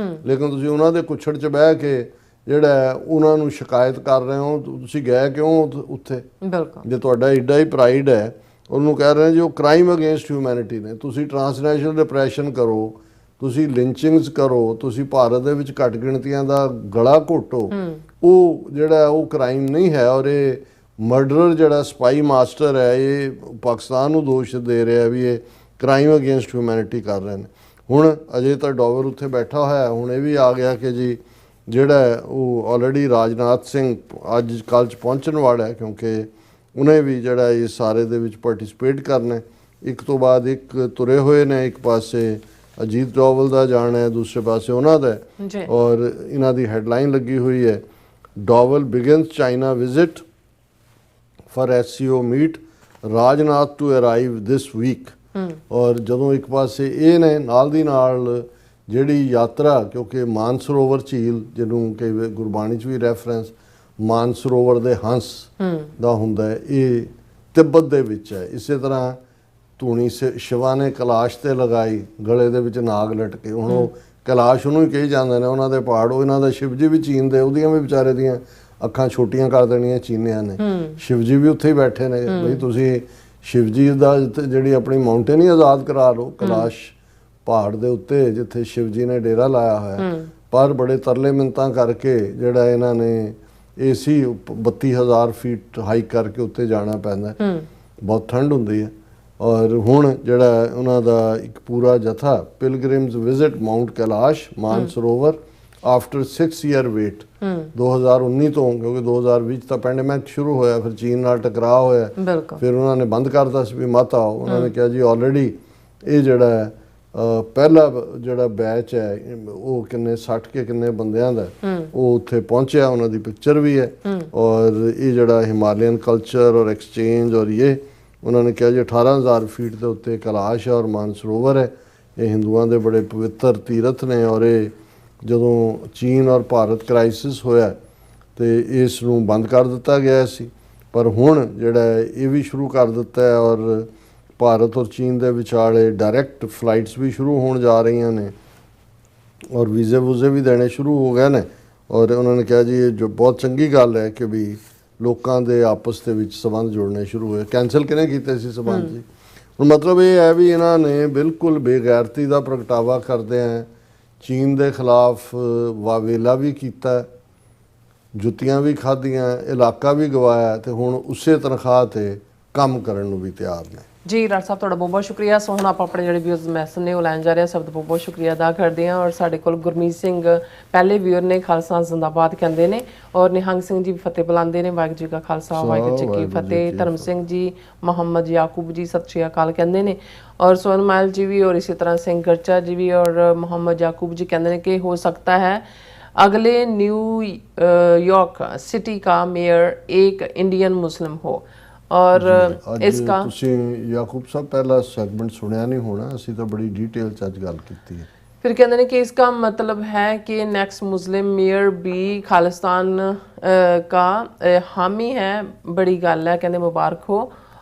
ਲੇਕਿਨ ਤੁਸੀਂ ਉਹਨਾਂ ਦੇ ਕੁੱਛੜ 'ਚ ਬਹਿ ਕੇ ਜਿਹੜਾ ਉਹਨਾਂ ਨੂੰ ਸ਼ਿਕਾਇਤ ਕਰ ਰਹੇ ਹੋ, ਤੁਸੀਂ ਗਏ ਕਿਉਂ ਉੱਥੇ?
ਬਿਲਕੁਲ,
ਜੇ ਤੁਹਾਡਾ ਏਡਾ ਹੀ ਪ੍ਰਾਈਡ ਹੈ, ਉਹਨੂੰ ਕਹਿ ਰਹੇ ਜੀ ਉਹ ਕ੍ਰਾਈਮ ਅਗੇਂਸਟ ਹਿਊਮੈਨਿਟੀ ਨੇ। ਤੁਸੀਂ ਟਰਾਂਸਨੈਸ਼ਨਲ ਡਿਪਰੈਸ਼ਨ ਕਰੋ, ਤੁਸੀਂ ਲਿੰਚਿੰਗਸ ਕਰੋ, ਤੁਸੀਂ ਭਾਰਤ ਦੇ ਵਿੱਚ ਘੱਟ ਗਿਣਤੀਆਂ ਦਾ ਗਲਾ ਘੋਟੋ, ਉਹ ਜਿਹੜਾ ਉਹ ਕ੍ਰਾਈਮ ਨਹੀਂ ਹੈ। ਔਰ ਇਹ ਮਰਡਰਰ ਜਿਹੜਾ ਸਪਾਈ ਮਾਸਟਰ ਹੈ, ਇਹ ਪਾਕਿਸਤਾਨ ਨੂੰ ਦੋਸ਼ ਦੇ ਰਿਹਾ ਵੀ ਇਹ ਕ੍ਰਾਈਮ ਅਗੇਂਸਟ ਹਿਊਮੈਨਿਟੀ ਕਰ ਰਹੇ ਨੇ। ਹੁਣ ਅਜੇ ਤਾਂ ਡੋਵਰ ਉੱਥੇ ਬੈਠਾ ਹੋਇਆ, ਹੁਣ ਇਹ ਵੀ ਆ ਗਿਆ ਕਿ ਜੀ ਜਿਹੜਾ ਉਹ ਆਲਰੇਡੀ ਰਾਜਨਾਥ ਸਿੰਘ ਅੱਜ ਕੱਲ੍ਹ 'ਚ ਪਹੁੰਚਣ ਵਾਲਾ ਹੈ, ਕਿਉਂਕਿ ਉਹਨੇ ਵੀ ਜਿਹੜਾ ਇਹ ਸਾਰੇ ਦੇ ਵਿੱਚ ਪਾਰਟਿਸਿਪੇਟ ਕਰਨਾ। ਇੱਕ ਤੋਂ ਬਾਅਦ ਇੱਕ ਤੁਰੇ ਹੋਏ ਨੇ, ਇੱਕ ਪਾਸੇ ਅਜੀਤ ਡੋਵਲ ਦਾ ਜਾਣਾ ਹੈ, ਦੂਸਰੇ ਪਾਸੇ ਉਹਨਾਂ ਦਾ। ਔਰ ਇਹਨਾਂ ਦੀ ਹੈਡਲਾਈਨ ਲੱਗੀ ਹੋਈ ਹੈ, Doval begins China visit for SCO meet, Rajnath to arrive this week. ਔਰ ਜਦੋਂ ਇੱਕ ਪਾਸੇ ਇਹ ਨੇ, ਨਾਲ ਦੀ ਨਾਲ ਜਿਹੜੀ ਯਾਤਰਾ, ਕਿਉਂਕਿ ਮਾਨਸਰੋਵਰ ਝੀਲ ਜਿਹਨੂੰ ਕਿ ਗੁਰਬਾਣੀ 'ਚ ਵੀ ਰੈਫਰੈਂਸ ਮਾਨਸਰੋਵਰ ਦੇ ਹੰਸ ਦਾ ਹੁੰਦਾ ਹੈ, ਇਹ ਤਿੱਬਤ ਦੇ ਵਿੱਚ ਹੈ। ਇਸੇ ਤਰ੍ਹਾਂ ਧੂਣੀ ਸ਼ਿਵਾ ਨੇ ਕੈਲਾਸ਼ 'ਤੇ ਲਗਾਈ, ਗਲੇ ਦੇ ਵਿੱਚ ਨਾਗ ਲਟਕੇ। ਹੁਣ ਉਹ ਕੈਲਾਸ਼ ਉਹਨੂੰ ਹੀ ਕਹੀ ਜਾਂਦੇ ਨੇ, ਉਹਨਾਂ ਦੇ ਪਹਾੜ, ਉਹ ਇਹਨਾਂ ਦਾ ਸ਼ਿਵ ਜੀ ਵੀ ਚੀਨ ਦੇ, ਉਹਦੀਆਂ ਵੀ ਵਿਚਾਰੇ ਦੀਆਂ ਅੱਖਾਂ ਛੋਟੀਆਂ ਕਰ ਦੇਣੀਆਂ ਚੀਨਿਆਂ ਨੇ। ਸ਼ਿਵ ਜੀ ਵੀ ਉੱਥੇ ਹੀ ਬੈਠੇ ਨੇ, ਬਈ ਤੁਸੀਂ ਸ਼ਿਵ ਜੀ ਦਾ ਜਿਹੜੀ ਆਪਣੀ ਮਾਊਂਟੇਨ ਹੀ ਆਜ਼ਾਦ ਕਰਾ ਲਓ, ਕੈਲਾਸ਼ ਪਹਾੜ ਦੇ ਉੱਤੇ ਜਿੱਥੇ ਸ਼ਿਵ ਜੀ ਨੇ ਡੇਰਾ ਲਾਇਆ ਹੋਇਆ। ਪਰ ਬੜੇ ਤਰਲੇ ਮਿੰਨਤਾਂ ਕਰਕੇ ਜਿਹੜਾ ਇਹਨਾਂ ਨੇ AC 32,000 ਫੀਟ ਹਾਈਕ ਕਰਕੇ ਉੱਤੇ ਜਾਣਾ ਪੈਂਦਾ, ਬਹੁਤ ਠੰਡ ਹੁੰਦੀ ਹੈ। ਔਰ ਹੁਣ ਜਿਹੜਾ ਉਹਨਾਂ ਦਾ ਇੱਕ ਪੂਰਾ ਜਥਾ pilgrims visit mount Kailash Mansarovar after 6 year wait 2019 ਤੋਂ, ਕਿਉਂਕਿ 2020 ਤਾਂ ਪੈਂਡੇਮਿਕ ਸ਼ੁਰੂ ਹੋਇਆ, ਫਿਰ ਚੀਨ ਨਾਲ ਟਕਰਾਅ ਹੋਇਆ, ਫਿਰ ਉਹਨਾਂ ਨੇ ਬੰਦ ਕਰਤਾ ਸੀ ਵੀ ਮਤ ਆਓ। ਉਹਨਾਂ ਨੇ ਕਿਹਾ ਜੀ ਆਲਰੇਡੀ ਇਹ ਜਿਹੜਾ ਪਹਿਲਾ ਜਿਹੜਾ ਬੈਚ ਹੈ ਉਹ ਕਿੰਨੇ 60 ਕੇ ਕਿੰਨੇ ਬੰਦਿਆਂ ਦਾ ਉਹ ਉੱਥੇ ਪਹੁੰਚਿਆ, ਉਹਨਾਂ ਦੀ ਪਿਕਚਰ ਵੀ ਹੈ। ਔਰ ਇਹ ਜਿਹੜਾ ਹਿਮਾਲਯਨ ਕਲਚਰ ਔਰ ਐਕਸਚੇਂਜ ਔਰ ਇਹ ਉਹਨਾਂ ਨੇ ਕਿਹਾ ਜੀ 18,000 ਫੀਟ ਦੇ ਉੱਤੇ ਕੈਲਾਸ਼ ਔਰ ਮਾਨਸਰੋਵਰ ਹੈ। ਇਹ ਹਿੰਦੂਆਂ ਦੇ ਬੜੇ ਪਵਿੱਤਰ ਤੀਰਥ ਨੇ। ਔਰ ਇਹ ਜਦੋਂ ਚੀਨ ਔਰ ਭਾਰਤ ਕ੍ਰਾਈਸਿਸ ਹੋਇਆ ਤੇ ਇਸ ਨੂੰ ਬੰਦ ਕਰ ਦਿੱਤਾ ਗਿਆ ਸੀ, ਪਰ ਹੁਣ ਜਿਹੜਾ ਇਹ ਵੀ ਸ਼ੁਰੂ ਕਰ ਦਿੱਤਾ ਹੈ। ਔਰ ਭਾਰਤ ਔਰ ਚੀਨ ਦੇ ਵਿਚਾਲੇ ਡਾਇਰੈਕਟ ਫਲਾਈਟਸ ਵੀ ਸ਼ੁਰੂ ਹੋਣ ਜਾ ਰਹੀਆਂ ਨੇ ਔਰ ਵੀਜ਼ੇ ਵੂਜ਼ੇ ਵੀ ਦੇਣੇ ਸ਼ੁਰੂ ਹੋ ਗਏ ਨੇ। ਔਰ ਉਹਨਾਂ ਨੇ ਕਿਹਾ ਜੀ ਇਹ ਜੋ ਬਹੁਤ ਚੰਗੀ ਗੱਲ ਹੈ ਕਿ ਵੀ ਲੋਕਾਂ ਦੇ ਆਪਸ ਦੇ ਵਿੱਚ ਸੰਬੰਧ ਜੁੜਨੇ ਸ਼ੁਰੂ ਹੋਏ। ਕੈਂਸਲ ਕਿਹਨੇ ਕੀਤੇ ਸੀ ਸੰਬੰਧ ਜੀ? ਹੁਣ ਮਤਲਬ ਇਹ ਹੈ ਵੀ ਇਹਨਾਂ ਨੇ ਬਿਲਕੁਲ ਬੇਗੈਰਤੀ ਦਾ ਪ੍ਰਗਟਾਵਾ ਕਰਦੇ ਆ, ਚੀਨ ਦੇ ਖਿਲਾਫ ਵਾਵੇਲਾ ਵੀ ਕੀਤਾ, ਜੁੱਤੀਆਂ ਵੀ ਖਾਧੀਆਂ, ਇਲਾਕਾ ਵੀ ਗਵਾਇਆ, ਤੇ ਹੁਣ ਉਸੇ ਤਨਖਾਹ ਤੇ ਕੰਮ ਕਰਨ ਨੂੰ ਵੀ ਤਿਆਰ ਨੇ।
ਜੀ ਰਾਜ ਸਾਹਿਬ, ਤੁਹਾਡਾ ਬਹੁਤ ਬਹੁਤ ਸ਼ੁਕਰੀਆ। ਸੋ ਹੁਣ ਆਪਾਂ ਆਪਣੇ ਜਿਹੜੇ ਵਿਊਜ਼ ਮੈਸੇਜ ਨੇ ਉਹ ਲੈਣ ਜਾ ਰਹੇ ਹਾਂ। ਸਭ ਦਾ ਬਹੁਤ ਬਹੁਤ ਸ਼ੁਕਰੀਆ ਅਦਾ ਕਰਦੇ ਹਾਂ। ਔਰ ਸਾਡੇ ਕੋਲ ਗੁਰਮੀਤ ਸਿੰਘ ਪਹਿਲੇ ਵਿਊਅਰ ਨੇ, ਖਾਲਸਾ ਜ਼ਿੰਦਾਬਾਦ ਕਹਿੰਦੇ ਨੇ, ਔਰ ਨਿਹੰਗ ਸਿੰਘ ਜੀ ਫਤਿਹ ਬੁਲਾਉਂਦੇ ਨੇ, ਵਾਹਿਗੁਰੂ ਜੀ ਕਾ ਖਾਲਸਾ ਵਾਹਿਗੁਰੂ ਜੀ ਕੀ ਫਤਿਹ। ਧਰਮ ਸਿੰਘ ਜੀ, ਮੁਹੰਮਦ ਯਾਕੂਬ ਜੀ ਸਤਿ ਸ਼੍ਰੀ ਅਕਾਲ ਕਹਿੰਦੇ ਨੇ, ਔਰ ਸੋਨਮਾਇਲ ਜੀ ਵੀ, ਔਰ ਇਸੇ ਤਰ੍ਹਾਂ ਸਿੰਘ ਗਰਚਾ ਜੀ ਵੀ, ਔਰ ਮੁਹੰਮਦ ਯਾਕੂਬ ਜੀ ਕਹਿੰਦੇ ਨੇ ਕਿ ਹੋ ਸਕता है अगले न्यूयॉर्क सिटी का मेयर एक इंडियन मुस्लिम हो। और इसका
ਤੁਸੀਂ ਯਾਕੂਬ ਸਾਹਿਬ ਪਹਿਲਾ ਸੈਗਮੈਂਟ ਸੁਣਿਆ ਨਹੀਂ ਹੋਣਾ, ਅਸੀਂ ਤਾਂ ਬੜੀ ਡਿਟੇਲ ਚ ਅੱਜ ਗੱਲ ਕੀਤੀ ਹੈ।
फिर कहते हैं कि इसका मतलब है कि नेक्स्ट मुस्लिम मेयर भी खालिस्तान का हामी है। बड़ी गल है, कहते मुबारक हो।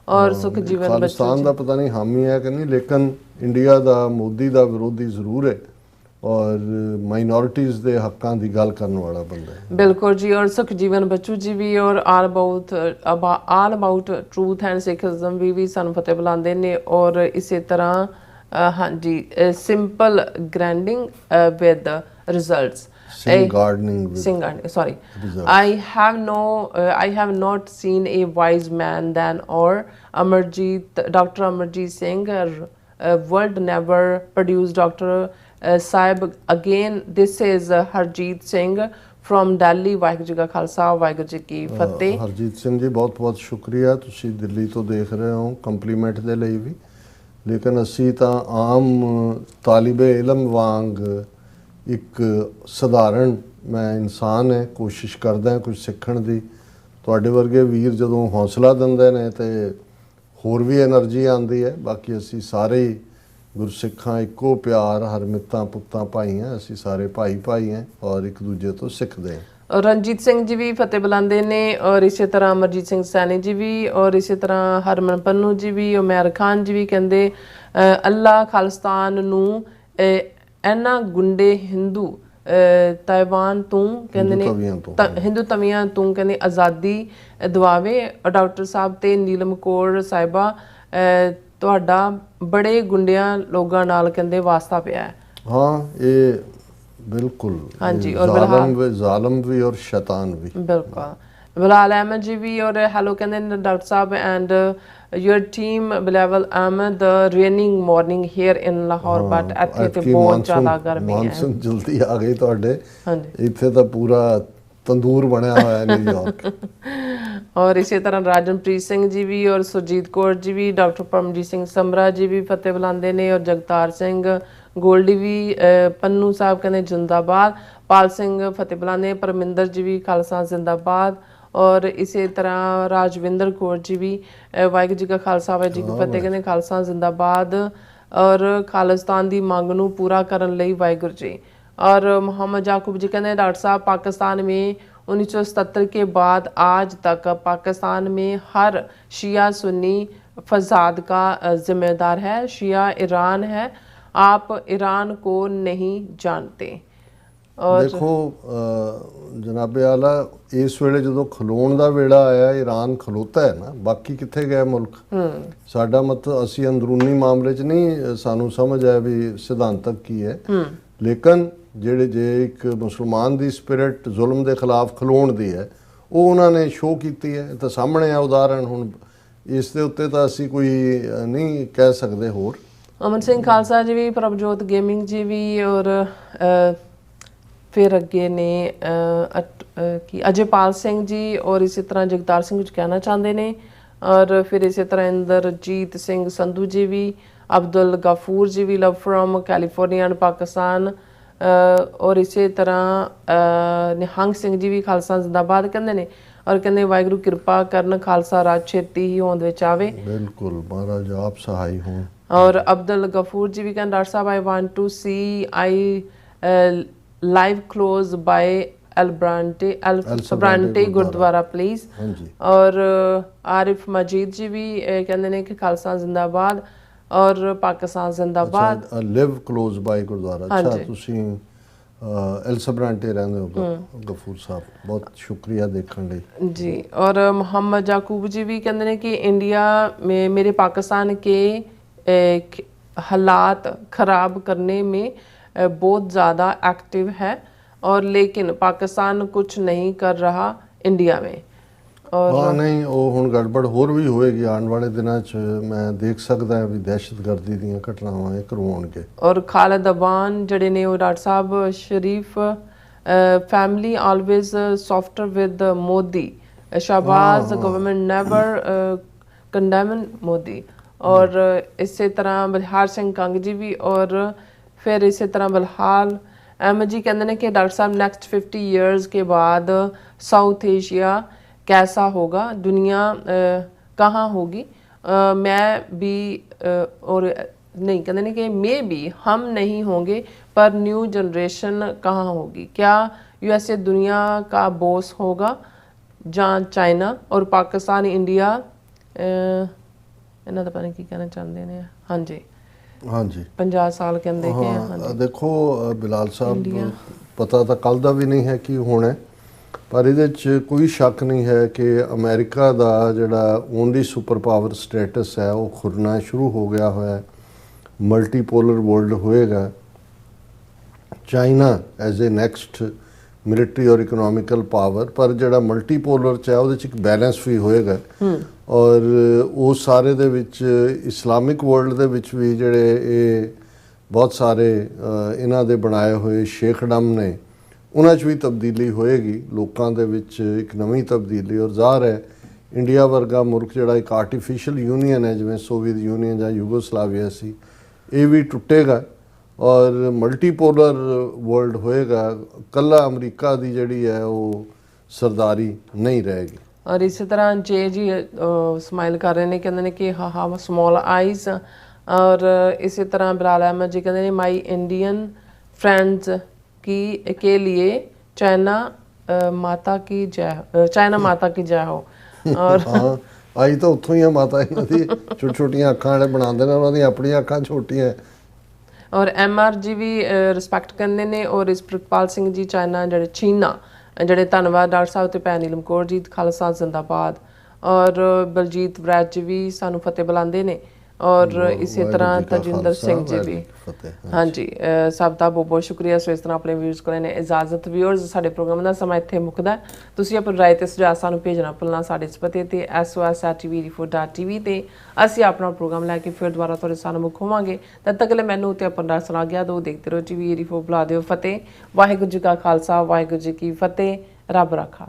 और सुख जीवन
खालिस्तान ਦਾ ਪਤਾ ਨਹੀਂ ਹਾਮੀ ਹੈ ਕਿ ਨਹੀਂ, ਲੇਕਿਨ ਇੰਡੀਆ ਦਾ ਮੋਦੀ ਦਾ ਵਿਰੋਧੀ ਜ਼ਰੂਰ ਹੈ और माइनॉरिटीज़ ਦੇ ਹੱਕਾਂ ਦੀ ਗੱਲ ਕਰਨ ਵਾਲਾ ਬੰਦਾ ਹੈ।
बिल्कुल जी। और सुखजीवन बच्चू जी भी, और all about truth and Sikhism भी सानू फतेह बुलाते हैं। और इसी तरह हाँ जी, simple grinding with results, sorry, I have not seen a wise man than or Dr. Amarjeet Singh. World never produced Dr. Saib again. This is Harjeet Singh from Delhi. Waheguru ji ਕਾ ਖਾਲਸਾ ਵਾਹਿਗੁਰੂ ਜੀ ਕੀ ਫਤਿਹ।
ਹਰਜੀਤ ਸਿੰਘ ਜੀ ਬਹੁਤ ਬਹੁਤ ਸ਼ੁਕਰੀਆ, ਤੁਸੀਂ ਦਿੱਲੀ ਤੋਂ ਦੇਖ ਰਹੇ ਹੋ, ਕੰਪਲੀਮੈਂਟ ਦੇ ਲਈ ਵੀ। ਲੇਕਿਨ ਅਸੀਂ ਤਾਂ ਆਮ ਤਾਲਿਬੇ ਇਲਮ ਵਾਂਗ ਇੱਕ ਸਧਾਰਨ ਮੈਂ ਇਨਸਾਨ ਹੈ, ਕੋਸ਼ਿਸ਼ ਕਰਦਾ ਕੁਝ ਸਿੱਖਣ ਦੀ। ਤੁਹਾਡੇ ਵਰਗੇ ਵੀਰ ਜਦੋਂ ਹੌਸਲਾ ਦਿੰਦੇ ਨੇ ਤੇ ਹੋਰ ਵੀ એનર્ਜੀ ਆਉਂਦੀ ਹੈ। ਬਾਕੀ ਅਸੀਂ ਸਾਰੇ ਹੀ ਗੁਰਸਿੱਖਾਂ, ਇੱਕੋ ਪਿਆਰ, ਹਰਮਿੱਤਾਂ ਪੁੱਤਾਂ ਭਾਈ ਹਾਂ। ਅਸੀਂ ਸਾਰੇ ਭਾਈ ਭਾਈ ਹਾਂ ਔਰ ਇੱਕ ਦੂਜੇ ਤੋਂ ਸਿੱਖਦੇ ਹਾਂ।
ਔਰ ਰਣਜੀਤ ਸਿੰਘ ਜੀ ਵੀ ਫਤਿਹ ਬੁਲਾਉਂਦੇ ਨੇ, ਔਰ ਇਸੇ ਤਰ੍ਹਾਂ ਅਮਰਜੀਤ ਸਿੰਘ ਸੈਣੀ ਜੀ ਵੀ, ਔਰ ਇਸੇ ਤਰ੍ਹਾਂ ਹਰਮਨ ਪੰਨੂ ਜੀ ਵੀ, ਉਮਰ ਖਾਨ ਜੀ ਵੀ ਕਹਿੰਦੇ ਅੱਲਾ ਖਾਲਿਸਤਾਨ ਨੂੰ ਇਹਨਾਂ ਗੁੰਡੇ ਹਿੰਦੂ ਤਾਇਵਾਨ ਤੋਂ ਕਹਿੰਦੇ ਨੇ ਹਿੰਦੂ ਤਵੀਆਂ ਤੋਂ ਕਹਿੰਦੇ ਆਜ਼ਾਦੀ ਦਿਵਾਵੇ। ਡਾਕਟਰ ਸਾਹਿਬ ਤੇ ਨੀਲਮ ਕੌਰ ਸਾਹਿਬਾ ਤੁਹਾਡਾ ਬੜੇ ਗੁੰਡਿਆਂ ਲੋਕਾਂ ਨਾਲ ਕਹਿੰਦੇ ਵਾਸਤਾ ਪਿਆ ਹੈ।
ਹਾਂ, ਇਹ ਬਿਲਕੁਲ।
ਹਾਂਜੀ,
ਔਰ ਜ਼ਾਲਮ ਵੀ ਔਰ ਸ਼ੈਤਾਨ ਵੀ।
ਬਿਲਕੁਲ। ਬਿਲਾਲ ਅਹਿਮਦ ਜੀ ਵੀ ਔਰ ਹੈਲੋ ਕਹਿੰਦੇ ਨੇ doctor Sahib and your team Bilal Ahmed the raining morning here in Lahore but ਇੱਥੇ ਤੇ ਬਹੁਤ ਜ਼ਿਆਦਾ ਗਰਮੀ ਹੈ।
ਮਾਨਸੂਨ ਜਲਦੀ ਆ ਗਈ ਤੁਹਾਡੇ। ਇੱਥੇ ਤਾਂ ਪੂਰਾ ਤੰਦੂਰ ਬਣਿਆ ਹੋਇਆ ਹੈ ਨਿਊਯਾਰਕ।
ਔਰ ਇਸੇ ਤਰ੍ਹਾਂ ਰਾਜਨਪ੍ਰੀਤ ਸਿੰਘ ਜੀ ਵੀ ਔਰ ਸੁਰਜੀਤ ਕੌਰ ਜੀ ਵੀ, ਡਾਕਟਰ ਪਰਮਜੀਤ ਸਿੰਘ ਸਮਰਾ ਜੀ ਵੀ ਫਤਿਹ ਬੁਲਾਉਂਦੇ ਨੇ, ਔਰ ਜਗਤਾਰ ਸਿੰਘ ਗੋਲਡੀ ਵੀ, ਪੰਨੂ ਸਾਹਿਬ ਕਹਿੰਦੇ ਜਿੰਦਾਬਾਦ, ਪਾਲ ਸਿੰਘ ਫਤਿਹ ਬੁਲਾਉਂਦੇ, ਪਰਮਿੰਦਰ ਜੀ ਵੀ ਖਾਲਸਾ ਜਿੰਦਾਬਾਦ, ਔਰ ਇਸੇ ਤਰ੍ਹਾਂ ਰਾਜਵਿੰਦਰ ਕੌਰ ਜੀ ਵੀ ਵਾਹਿਗੁਰੂ ਜੀ ਕਾ ਖਾਲਸਾ ਵਾਹਿਗੁਰੂ ਜੀ ਕੀ ਫਤਿਹ ਕਹਿੰਦੇ ਖਾਲਸਾ ਜਿੰਦਾਬਾਦ, ਔਰ ਖਾਲਿਸਤਾਨ ਦੀ ਮੰਗ ਨੂੰ ਪੂਰਾ ਕਰਨ ਲਈ ਵਾਹਿਗੁਰੂ ਜੀ। और मोहम्मद याकूब जी कहते हैं डॉक्टर साहब पाकिस्तान में 1977 के बाद आज तक पाकिस्तान में हर शिया सुन्नी फसाद का जिम्मेदार है। शिया ईरान है, आप ईरान को नहीं जानते। और
देखो जनाबे आला इस वेले जो खलोण का वेला आया ईरान खलोता है ना, बाकी कितने गए मुल्क। साडा मतलब असी अंदरूनी मामले च नहीं सानू समझ आया भी सिद्धांतक की है, लेकिन ਜਿਹੜੇ ਜੇ ਇੱਕ ਮੁਸਲਮਾਨ ਦੀ ਸਪਿਰਿਟ ਜ਼ੁਲਮ ਦੇ ਖਿਲਾਫ ਖਲੋਣ ਦੀ ਹੈ ਉਹ ਉਹਨਾਂ ਨੇ ਸ਼ੋਅ ਕੀਤੀ ਹੈ। ਤਾਂ ਸਾਹਮਣੇ ਆ ਉਦਾਹਰਣ। ਹੁਣ ਇਸ ਦੇ ਉੱਤੇ ਤਾਂ ਅਸੀਂ ਕੋਈ ਨਹੀਂ ਕਹਿ ਸਕਦੇ। ਹੋਰ
ਅਮਨ ਸਿੰਘ ਖਾਲਸਾ ਜੀ ਵੀ, ਪ੍ਰਭਜੋਤ ਗੇਮਿੰਗ ਜੀ ਵੀ, ਔਰ ਫਿਰ ਅੱਗੇ ਨੇ ਕੀ ਅਜੇਪਾਲ ਸਿੰਘ ਜੀ, ਔਰ ਇਸੇ ਤਰ੍ਹਾਂ ਜਗਤਾਰ ਸਿੰਘ ਕੁਝ ਕਹਿਣਾ ਚਾਹੁੰਦੇ ਨੇ, ਔਰ ਫਿਰ ਇਸੇ ਤਰ੍ਹਾਂ ਇੰਦਰਜੀਤ ਸਿੰਘ ਸੰਧੂ ਜੀ ਵੀ, ਅਬਦੁਲ ਗਫੂਰ ਜੀ ਵੀ, ਲਵ ਫਰੋਮ ਕੈਲੀਫੋਰਨੀਆ ਐਂਡ ਪਾਕਿਸਤਾਨ, ਔਰ ਇਸੇ ਤਰ੍ਹਾਂ ਨਿਹੰਗ ਸਿੰਘ ਜੀ ਵੀ ਖਾਲਸਾ ਜ਼ਿੰਦਾਬਾਦ ਕਹਿੰਦੇ ਨੇ, ਔਰ ਕਹਿੰਦੇ ਵਾਹਿਗੁਰੂ ਕਿਰਪਾ ਕਰਨ ਖਾਲਸਾ ਰਾਜ ਛੇਤੀ ਹੀ ਹੋਂਦ ਵਿੱਚ ਆਵੇ।
ਬਿਲਕੁਲ, ਮਹਾਰਾਜ ਆਪ ਸਹਾਈ ਹੋਣ।
ਔਰ ਅਬਦੁਲ ਗਫੂਰ ਜੀ ਵੀ ਕਹਿੰਦੇ ਡਾਕਟਰ ਸਾਹਿਬ I want to see I live close by El Sobrante gurdwara please. ਔਰ ਆਰਿਫ ਮਜੀਦ ਜੀ ਵੀ ਕਹਿੰਦੇ ਨੇ ਕਿ ਖਾਲਸਾ ਜ਼ਿੰਦਾਬਾਦ ਔਰ ਪਾਕਿਸਤਾਨ ਜ਼ਿੰਦਾਬਾਦ।
ਲਿਵ ਕਲੋਜ਼ ਬਾਈ ਗੁਰਦੁਆਰਾ। ਅੱਛਾ, ਤੁਸੀਂ ਐਲਸਬਰਾਂਟੇ ਰਹਿੰਦੇ ਹੋ ਗਫੂਰ ਸਾਹਿਬ, ਬਹੁਤ ਸ਼ੁਕਰੀਆ ਦੇਖਣ ਲਈ
जी। और मोहम्मद याकूब जी भी कहते हैं कि इंडिया में मेरे पाकिस्तान के हालात ख़राब करने में बहुत ज़्यादा एक्टिव है, और लेकिन पाकिस्तान कुछ नहीं कर रहा इंडिया में। और
हाँ नहीं, वो हुण गड़बड़ होर भी होएगी आने वाले दिनों च। मैं देख सकता है भी दहशतगर्दी ਦੀਆਂ ਘਟਨਾਵਾਂ ਇਹ ਕਰਵਾਉਣਗੇ।
और खालिद अबान ਜਿਹੜੇ ਨੇ ਉਹ doctor Sahib Sharif family always softer with Modi, Shahbaz government never condemn Modi। और इसी तरह बलिहार सिंह कंग जी भी, और फिर इसी तरह बलहाल अहमद जी कहते हैं कि डॉक्टर साहब नेक्स्ट 50 ईयर्स के बाद साउथ एशिया कैसा होगा, दुनिया कहाँ होगी। मैं भी और नहीं कहते हैं कि मे भी हम नहीं होंगे, पर न्यू जनरेशन कहाँ होगी। क्या यूएसए दुनिया का बॉस होगा, जहाँ चाइना और पाकिस्तान इंडिया इन्हों का पता नहीं की कहना चाहते हैं। हाँ जी,
हाँ जी,
50 साल कहते हैं। हाँ
देखो बिलाल साहब, पता तो कल का भी नहीं है कि होना, पर ये कोई शक नहीं है कि अमेरिका का जोड़ा ओनली सुपर पावर स्टेटस है वो खुरना शुरू हो गया है। मल्टीपोलर वर्ल्ड होएगा। China as a next military और इकोनॉमिकल पावर, पर जोड़ा मल्टीपोलर च है वो एक बैलेंस भी होएगा। और वो सारे दे विच इस्लामिक वर्ल्ड दे विच भी जोड़े ये बहुत सारे इन्हां दे बनाए हुए शेखडम ने, उन्हां च भी तब्दीली होएगी। लोकां दे विच एक नवीं तब्दीली। और ज़ाहिर है इंडिया वर्गा मुल्क जोड़ा एक आर्टिफिशियल यूनीयन है, जिवें सोवियत यूनीयन या यूगोस्लाविया सी, ये भी टुटेगा। ਔਰ ਮਲਟੀਪੋਲਰ ਵਰਲਡ ਹੋਏਗਾ, ਕੱਲਾ ਅਮਰੀਕਾ ਦੀ ਜਿਹੜੀ ਹੈ ਉਹ ਸਰਦਾਰੀ ਨਹੀਂ ਰਹੇਗੀ।
ਔਰ ਇਸੇ ਤਰ੍ਹਾਂ ਜੇ ਜੀ ਸਮਾਈਲ ਕਰ ਰਹੇ ਨੇ, ਕਹਿੰਦੇ ਨੇ ਕਿ ਹਾ ਸਮਾਲ ਆਈਜ਼। ਔਰ ਇਸੇ ਤਰ੍ਹਾਂ ਬਿਲਾਲ ਅਹਿਮਦ ਜੀ ਕਹਿੰਦੇ ਨੇ ਮਾਈ ਇੰਡੀਅਨ ਫਰੈਂਡਸ के लिए चाइना माता की जय हो। और
ਹਾਂ ਆਈ ਤਾਂ ਉੱਥੋਂ ਹੀ ਆ ਮਾਤਾ ਇਹਨਾਂ ਦੀ, ਛੋਟੀ ਛੋਟੀਆਂ ਅੱਖਾਂ ਵਾਲੇ ਬਣਾਉਂਦੇ ਨੇ, ਉਹਨਾਂ ਦੀਆਂ ਆਪਣੀਆਂ ਅੱਖਾਂ ਛੋਟੀਆਂ।
ਔਰ MR ਜੀ ਵੀ ਰਿਸਪੈਕਟ ਕਰਦੇ ਨੇ। ਔਰ ਇਸ ਪ੍ਰਿਤਪਾਲ ਸਿੰਘ ਜੀ ਚਾਈਨਾ ਚੀਨਾ ਜਿਹੜੇ ਧੰਨਵਾਦ ਡਾਕਟਰ ਸਾਹਿਬ ਤੇ ਭੈਣ ਨੀਲਮ ਕੌਰ ਜੀ, ਖਾਲਸਾ ਜ਼ਿੰਦਾਬਾਦ। ਔਰ ਬਲਜੀਤ ਵਰੈਜ ਜੀ ਵੀ ਸਾਨੂੰ ਫਤਿਹ ਬੁਲਾਉਂਦੇ ਨੇ। ਔਰ ਇਸੇ ਤਰ੍ਹਾਂ ਤਜਿੰਦਰ ਸਿੰਘ ਜੀ ਵੀ, ਹਾਂਜੀ ਸਭ ਦਾ ਬਹੁਤ ਬਹੁਤ ਸ਼ੁਕਰੀਆ। ਸੋ ਇਸ ਤਰ੍ਹਾਂ ਆਪਣੇ ਵਿਊਜ਼ ਕੋਲ ਨੇ ਇਜਾਜ਼ਤ। ਵਿਊਅਰਸ, ਸਾਡੇ ਪ੍ਰੋਗਰਾਮ ਦਾ ਸਮਾਂ ਇੱਥੇ ਮੁੱਕਦਾ। ਤੁਸੀਂ ਆਪਣੀ ਰਾਏ ਤੇ ਸੁਝਾਅ ਸਾਨੂੰ ਭੇਜਣਾ ਭੁੱਲਣਾ ਸਾਡੇ ਇਸ ਪਤੇ ਤੇ sos@tvd4.tv ਤੇ ਅਸੀਂ ਆਪਣਾ ਪ੍ਰੋਗਰਾਮ ਲੈ ਕੇ ਫਿਰ ਦੁਬਾਰਾ ਤੁਹਾਡੇ ਸਾਹਮਣੇ ਹੋਵਾਂਗੇ। ਤਦ ਤੱਕ ਲਈ ਮੈਨੂੰ ਤੇ ਆਪਣਾ ਸੁਣਾ ਗਿਆ ਦੋ ਦੇਖਦੇ ਰਹੋ TV84। ਬੁਲਾ ਦਿਓ ਫਤਿਹ। ਵਾਹਿਗੁਰੂ ਜੀ ਕਾ ਖਾਲਸਾ, ਵਾਹਿਗੁਰੂ ਜੀ ਕੀ ਫਤਿਹ। ਰੱਬ ਰਾਖਾ।